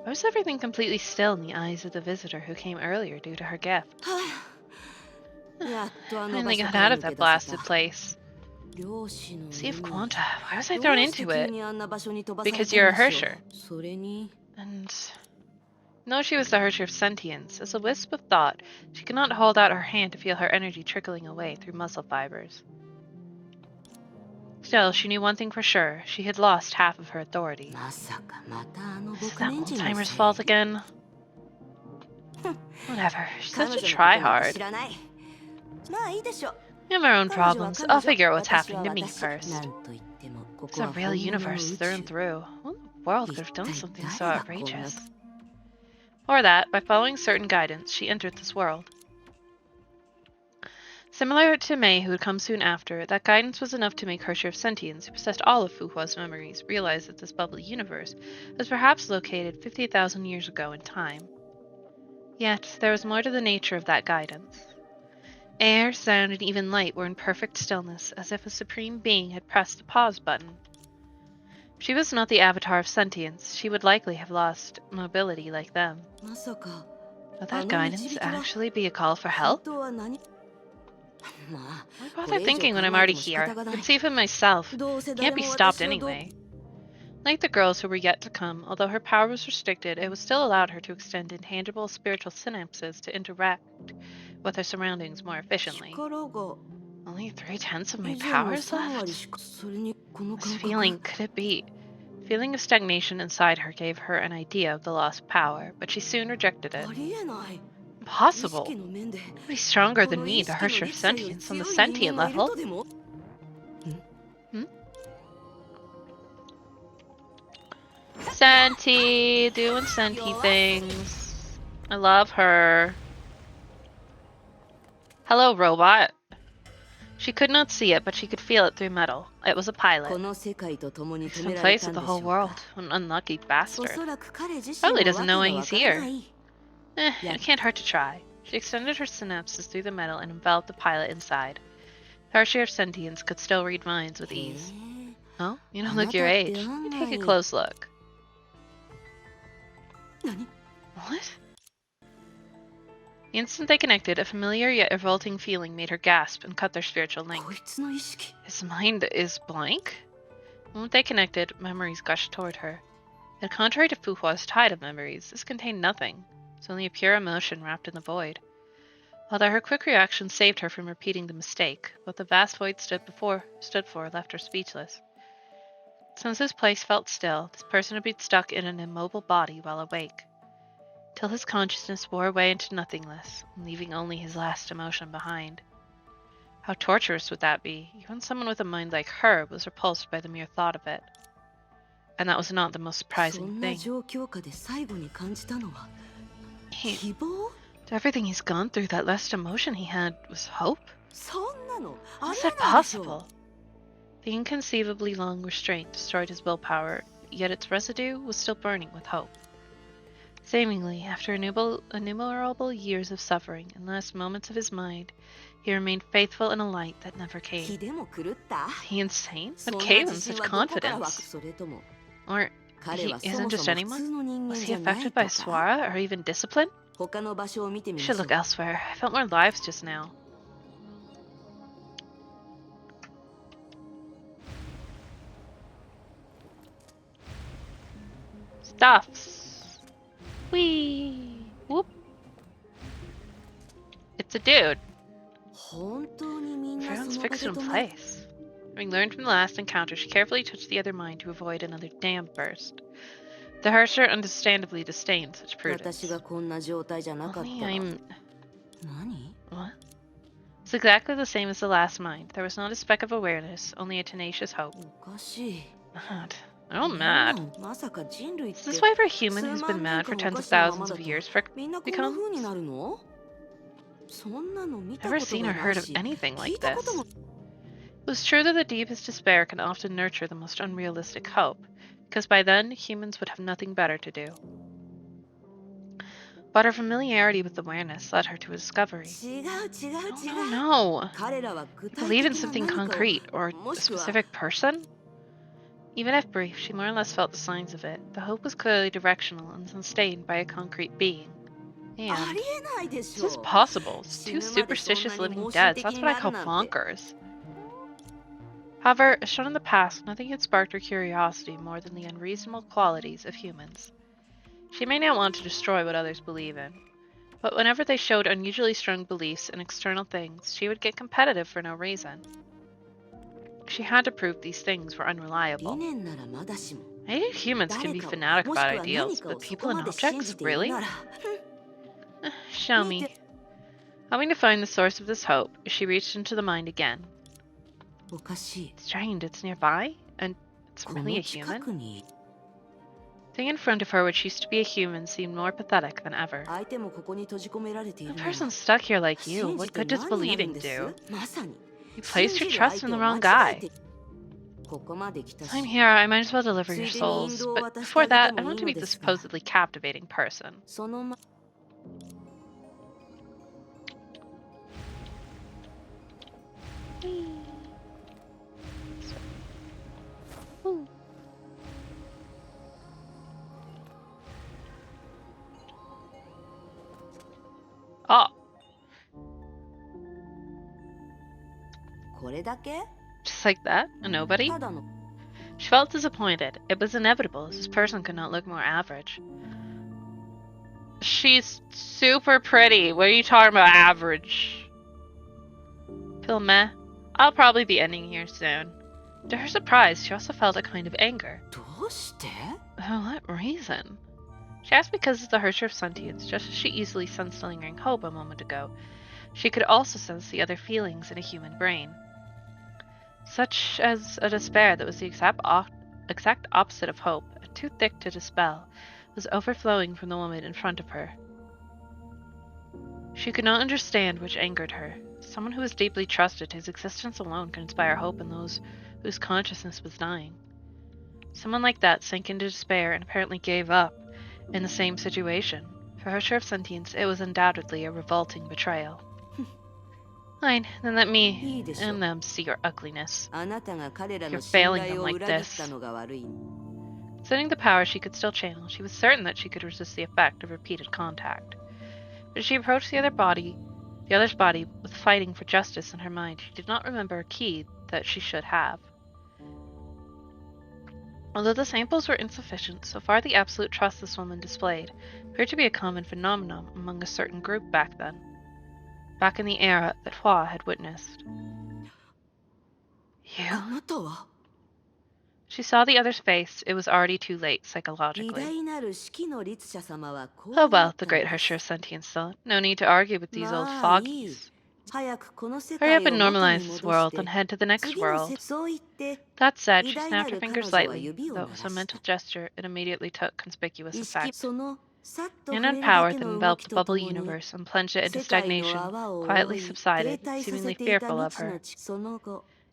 Speaker 1: Why was everything completely still in the eyes of the visitor who came earlier due to her gift? Finally got out of that blasted place. Sea of Quanta. Why was I thrown into it? Because you're a Hersher. And no, she was the Hersher of sentience. As a wisp of thought, she could not hold out her hand to feel her energy trickling away through muscle fibers. Still, she knew one thing for sure. She had lost half of her authority. Is it that old-timer's fault again? Whatever. She's such a try-hard. We have our own problems. I'll figure out what's happening to me first. It's a real universe through and through. Who in the world could have done something so outrageous? Or that, by following certain guidance, she entered this world. Similar to Mei, who would come soon after, that guidance was enough to make Hersher of Sentience, who possessed all of Fu Hua's memories, realize that this bubbly universe was perhaps located 50,000 years ago in time. Yet, there was more to the nature of that guidance. Air, sound, and even light were in perfect stillness, as if a supreme being had pressed the pause button. If she was not the avatar of sentience, she would likely have lost mobility like them. Would that guidance actually be a call for help? Why bother thinking when I'm already here? I can see for myself. Can't be stopped anyway. Like the girls who were yet to come, although her power was restricted, it was still allowed her to extend intangible spiritual synapses to interact with her surroundings more efficiently. Only 3/10 of my powers left? This feeling, could it be? The feeling of stagnation inside her gave her an idea of the lost power, but she soon rejected it. Impossible. Nobody stronger than me to hurt your sentience on the sentient level. Senti, doing senti things. I love her. Hello, robot. She could not see it, but she could feel it through metal. It was a pilot. He's in place with the whole world. An unlucky bastard. Probably doesn't know why he's here. It can't hurt to try. She extended her synapses through the metal and enveloped the pilot inside. Hersher of Sentience could still read minds with ease. Oh? You don't look your age. Let me take a close look. What? The instant they connected, a familiar yet revolting feeling made her gasp and cut their spiritual link. His mind is blank? The moment they connected, memories gushed toward her. Yet contrary to Fu Hua's tide of memories, this contained nothing. It was only a pure emotion wrapped in the void. Although her quick reaction saved her from repeating the mistake, what the vast void stood for left her speechless. Since this place felt still, this person had been stuck in an immobile body while awake, till his consciousness wore away into nothingness, leaving only his last emotion behind. How torturous would that be? Even someone with a mind like her was repulsed by the mere thought of it. And that was not the most surprising thing. Everything he's gone through, that last emotion he had was hope? How is that possible? The inconceivably long restraint destroyed his willpower, yet its residue was still burning with hope. Seemingly, after innumerable years of suffering and last moments of his mind, he remained faithful in a light that never came. Is he insane? What gave him such confidence? Or he isn't just anyone? Was he affected by Swara or even discipline? I should look elsewhere. I felt more lives just now. Stuffs. Whee! Whoop. It's a dude. Everyone's fixed in place. Having learned from the last encounter, she carefully touched the other mind to avoid another dam burst. The Hersher understandably disdained such prudence. Only I'm... What? It's exactly the same as the last mind. There was not a speck of awareness, only a tenacious hope. Mad. I'm mad. Is this why every human who's been mad for tens of thousands of years becomes? Never seen or heard of anything like this. It was true that the deepest despair can often nurture the most unrealistic hope, because by then, humans would have nothing better to do. But her familiarity with awareness led her to a discovery. No. You believe in something concrete, or a specific person? Even if brief, she more or less felt the signs of it. The hope was clearly directional and sustained by a concrete being. And this is possible. Two superstitious living deads. That's what I call bonkers. However, as shown in the past, nothing had sparked her curiosity more than the unreasonable qualities of humans. She may not want to destroy what others believe in, but whenever they showed unusually strong beliefs in external things, she would get competitive for no reason. She had to prove these things were unreliable. Maybe humans can be fanatic about ideals, but people and objects? Really? Show me. Hoping to find the source of this hope, she reached into the mind again. Strange, it's nearby? And it's really a human? Thing in front of her, which used to be a human, seemed more pathetic than ever. A person stuck here like you, what good does believing do? You placed your trust in the wrong guy. I'm here, I might as well deliver your souls, but before that, I want to meet the supposedly captivating person. Oh. Just like that? A nobody? She felt disappointed. It was inevitable, as this person could not look more average. She's super pretty. What are you talking about, average? Feel meh? I'll probably be ending here soon. To her surprise, she also felt a kind of anger. For what reason? She asked because of the Hersher of sentience, just as she easily sensed lingering hope a moment ago. She could also sense the other feelings in a human brain, such as a despair that was the exact opposite of hope, and too thick to dispel, was overflowing from the woman in front of her. She could not understand which angered her. Someone who was deeply trusted, his existence alone could inspire hope in those whose consciousness was dying. Someone like that sank into despair and apparently gave up in the same situation. For her share of sentience, it was undoubtedly a revolting betrayal. Fine, then let me and them see your ugliness. You're failing them like this. Considering the power she could still channel, she was certain that she could resist the effect of repeated contact. But as she approached the other's body with fighting for justice in her mind, she did not remember a key that she should have. Although the samples were insufficient, so far the absolute trust this woman displayed appeared to be a common phenomenon among a certain group back then. Back in the era that Hua had witnessed. You? She saw the other's face. It was already too late, psychologically. Oh well, the great Hersher of sentience thought. No need to argue with these old fogies. Hurry up and normalize this world, and head to the next world. That said, she snapped her fingers lightly, though it was a mental gesture, it immediately took conspicuous effect. An unpower that enveloped the bubble universe and plunged it into stagnation quietly subsided, seemingly fearful of her.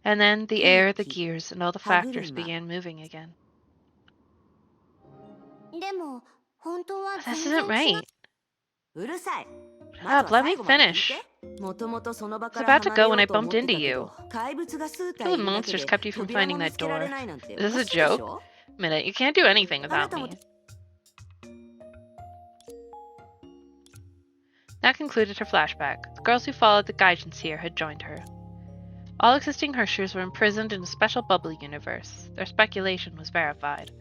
Speaker 1: And then the air, the gears, and all the factors began moving again. This isn't right. Shut up, let me finish. I was about to go when I bumped into you. The monsters kept you from finding that door. Is this a joke? Minute, you can't do anything without me. That concluded her flashback. The girls who followed the guidance here had joined her. All existing Hershers were imprisoned in a special bubble universe. Their speculation was verified.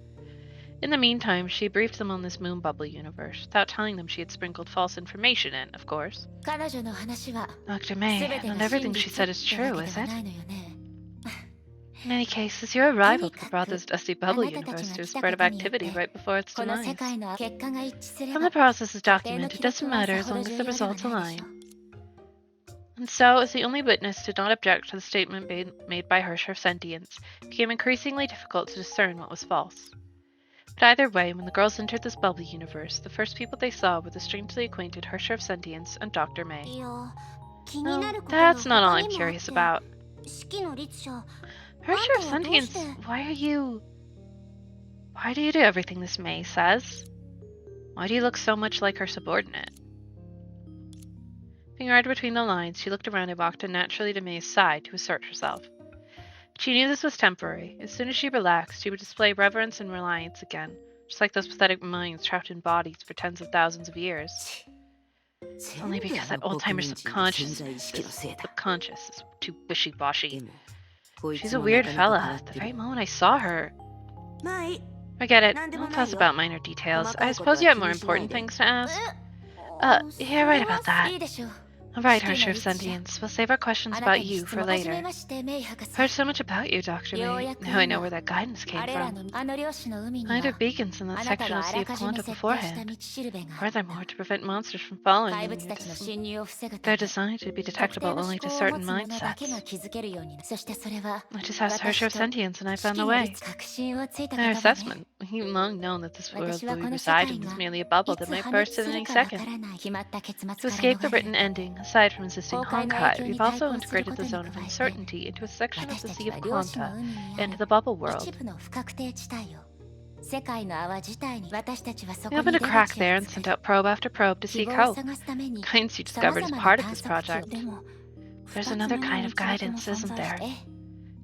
Speaker 1: In the meantime, she briefed them on this moon bubble universe, without telling them she had sprinkled false information in, of course. Dr. May, not everything she said is true, is it? In any case, it's your arrival that brought this dusty bubble universe to a spread of activity right before its demise. When the process is documented, it doesn't matter as long as the results align. And so, as the only witness did not object to the statement made by Hersher of sentience, it became increasingly difficult to discern what was false. But either way, when the girls entered this bubble universe, the first people they saw were the strangely acquainted Hersher of sentience and Dr. May. No, that's not all I'm curious about. Hersher of sentience, why do you do everything this May says? Why do you look so much like her subordinate? Being read between the lines, she looked around and walked unnaturally to May's side to assert herself. She knew this was temporary. As soon as she relaxed, she would display reverence and reliance again, just like those pathetic minds trapped in bodies for tens of thousands of years. Only because that old-timer subconscious is too wishy-washy. She's a weird fella. The very moment I saw her... Forget it. Don't fuss about minor details. I suppose you have more important things to ask? You're right about that. Alright, Herrscher of Sentience. We'll save our questions about you for later. Heard so much about you, Dr. May. Now I know where that guidance came from. Either beacons in that section of Sea of Quanta beforehand. Furthermore, to prevent monsters from following you, they're designed to be detectable only to certain mindsets. I just asked Herrscher of Sentience and I found the way. Their assessment. You've long known that this world where we reside in is merely a bubble that might burst at any second. To escape the written ending, aside from existing Honkai, we've also integrated the zone of uncertainty into a section of the Sea of Quanta and the bubble world. We opened a crack there and sent out probe after probe to seek hope. Guidance you discovered as part of this project. There's another kind of guidance, isn't there?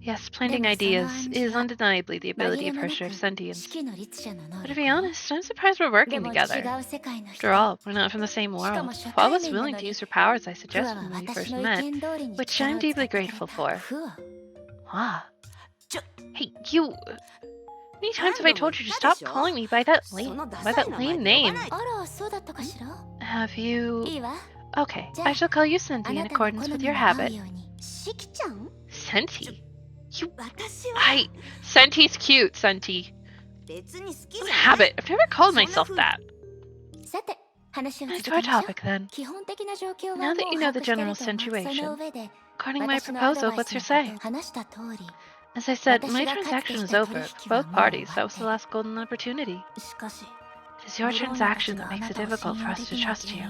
Speaker 1: Yes, planting ideas is undeniably the ability of Herrscher of Sentience. But to be honest, I'm surprised we're working together. After all, we're not from the same world. Paul was willing to use her powers I suggested when we first met, which I'm deeply grateful for. Ah. Hey, you! How many times have I told you to stop calling me by that lame name? Have you... Okay, I shall call you Senti in accordance with your habit. Senti? Senti's cute, Senti. What habit? I've never called myself that. To our topic, then. Now that you know the general situation, according to my proposal, what's your say? As I said, my transaction is over. For both parties, that was the last golden opportunity. It is your transaction that makes it difficult for us to trust you.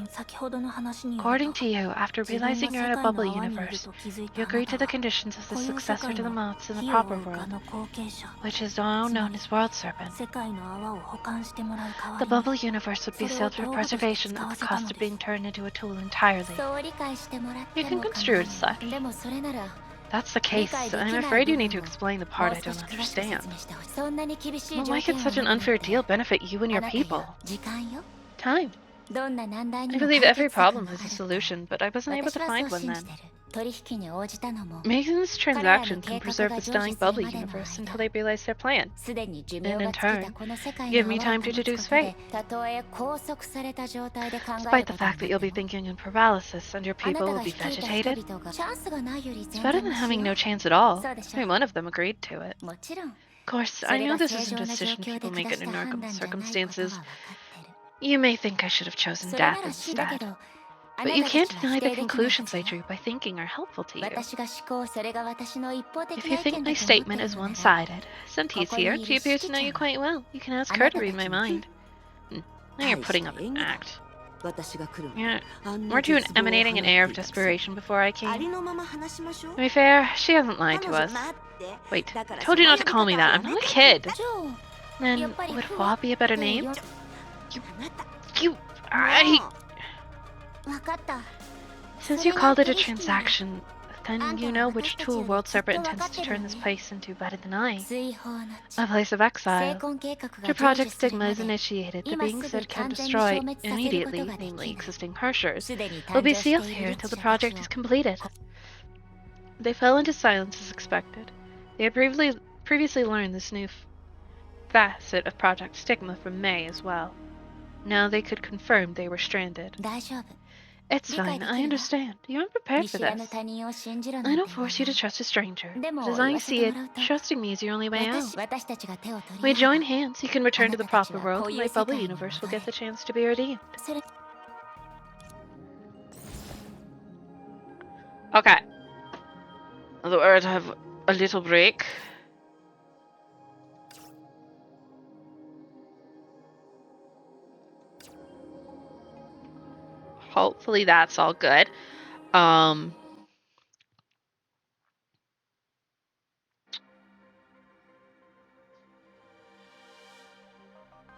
Speaker 1: According to you, after realizing you're in a bubble universe, you agree to the conditions of the successor to the moths in the proper world, which is now known as World Serpent. The bubble universe would be sealed for preservation at the cost of being turned into a tool entirely. You can construe it as such. That's the case. I'm afraid you need to explain the part I don't understand. But why could such an unfair deal benefit you and your people? Time. I believe every problem has a solution, but I wasn't able to find one then. Making this transaction can preserve this dying bubble universe until they realize their plan, and in turn, give me time to deduce fate. Despite the fact that you'll be thinking in paralysis and your people will be vegetated, it's better than having no chance at all. Every one of them agreed to it. Of course, I know this isn't a decision people make under normal circumstances. You may think I should have chosen death instead. But you can't deny the conclusions I drew by thinking are helpful to you. If you think my statement is one-sided, Senti's here. She appears to know you quite well. You can ask her to read my mind. Now you're putting up an act. Yeah. Weren't you emanating an air of desperation before I came? To be fair, she hasn't lied to us. Wait, I told you not to call me that. I'm not a kid. Then, would Hua be a better name? Since you called it a transaction, then you know which tool World Serpent intends to turn this place into better than I. A place of exile. After Project Stigma is initiated, the beings that can destroy immediately, namely existing Herrschers, will be sealed here until the project is completed. They fell into silence as expected. They had previously learned this new facet of Project Stigma from May as well. Now they could confirm they were stranded. It's fine, I understand. You aren't prepared for this. I don't force you to trust a stranger, but as I see it, trusting me is your only way out. We join hands, you can return to the proper world, and my bubble universe will get the chance to be redeemed. Okay. We're to have a little break. Hopefully that's all good.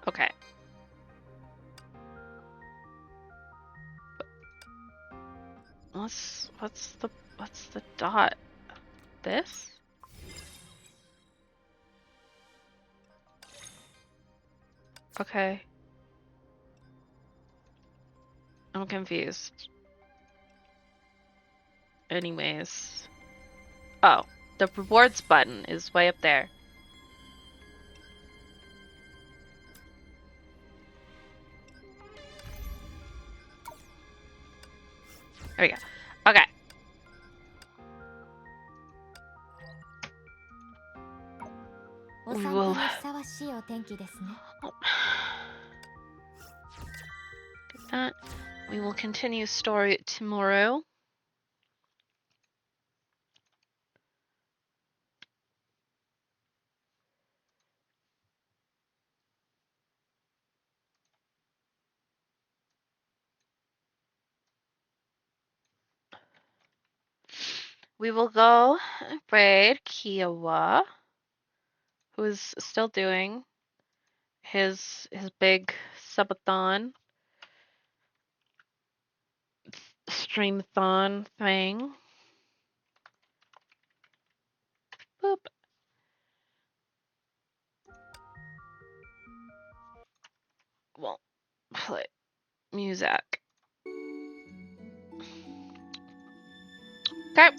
Speaker 1: Okay. What's the dot? This? Okay. I'm confused. Anyways. Oh, the rewards button is way up there. There we go. Okay. We will... Get that. We will continue story tomorrow. We will go raid Kiowa, who is still doing his big subathon streamathon thing. Boop. Well, play music. Okay.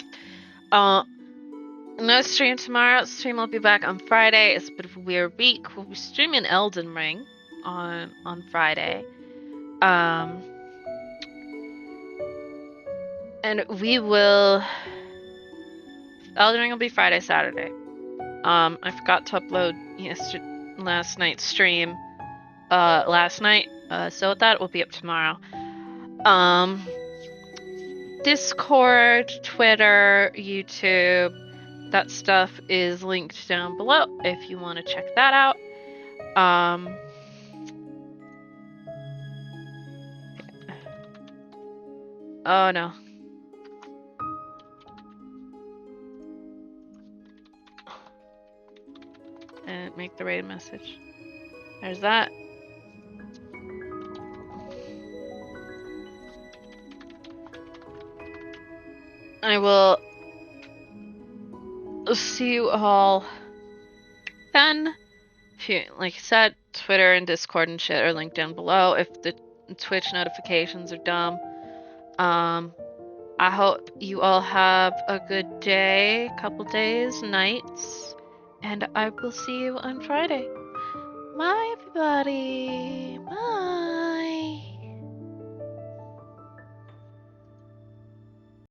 Speaker 1: No stream tomorrow. Stream will be back on Friday. It's a bit of a weird week. We'll be streaming Elden Ring on Friday. And we will... Elden Ring will be Friday, Saturday. I forgot to upload last night's stream last night. So that will be up tomorrow. Discord, Twitter, YouTube, that stuff is linked down below if you want to check that out. Oh no. And make the raid message. There's that. I will see you all then. If you, like I said, Twitter and Discord and shit are linked down below. If the Twitch notifications are dumb. I hope you all have a good day, couple days, nights, and I will see you on Friday. Bye, everybody. Bye.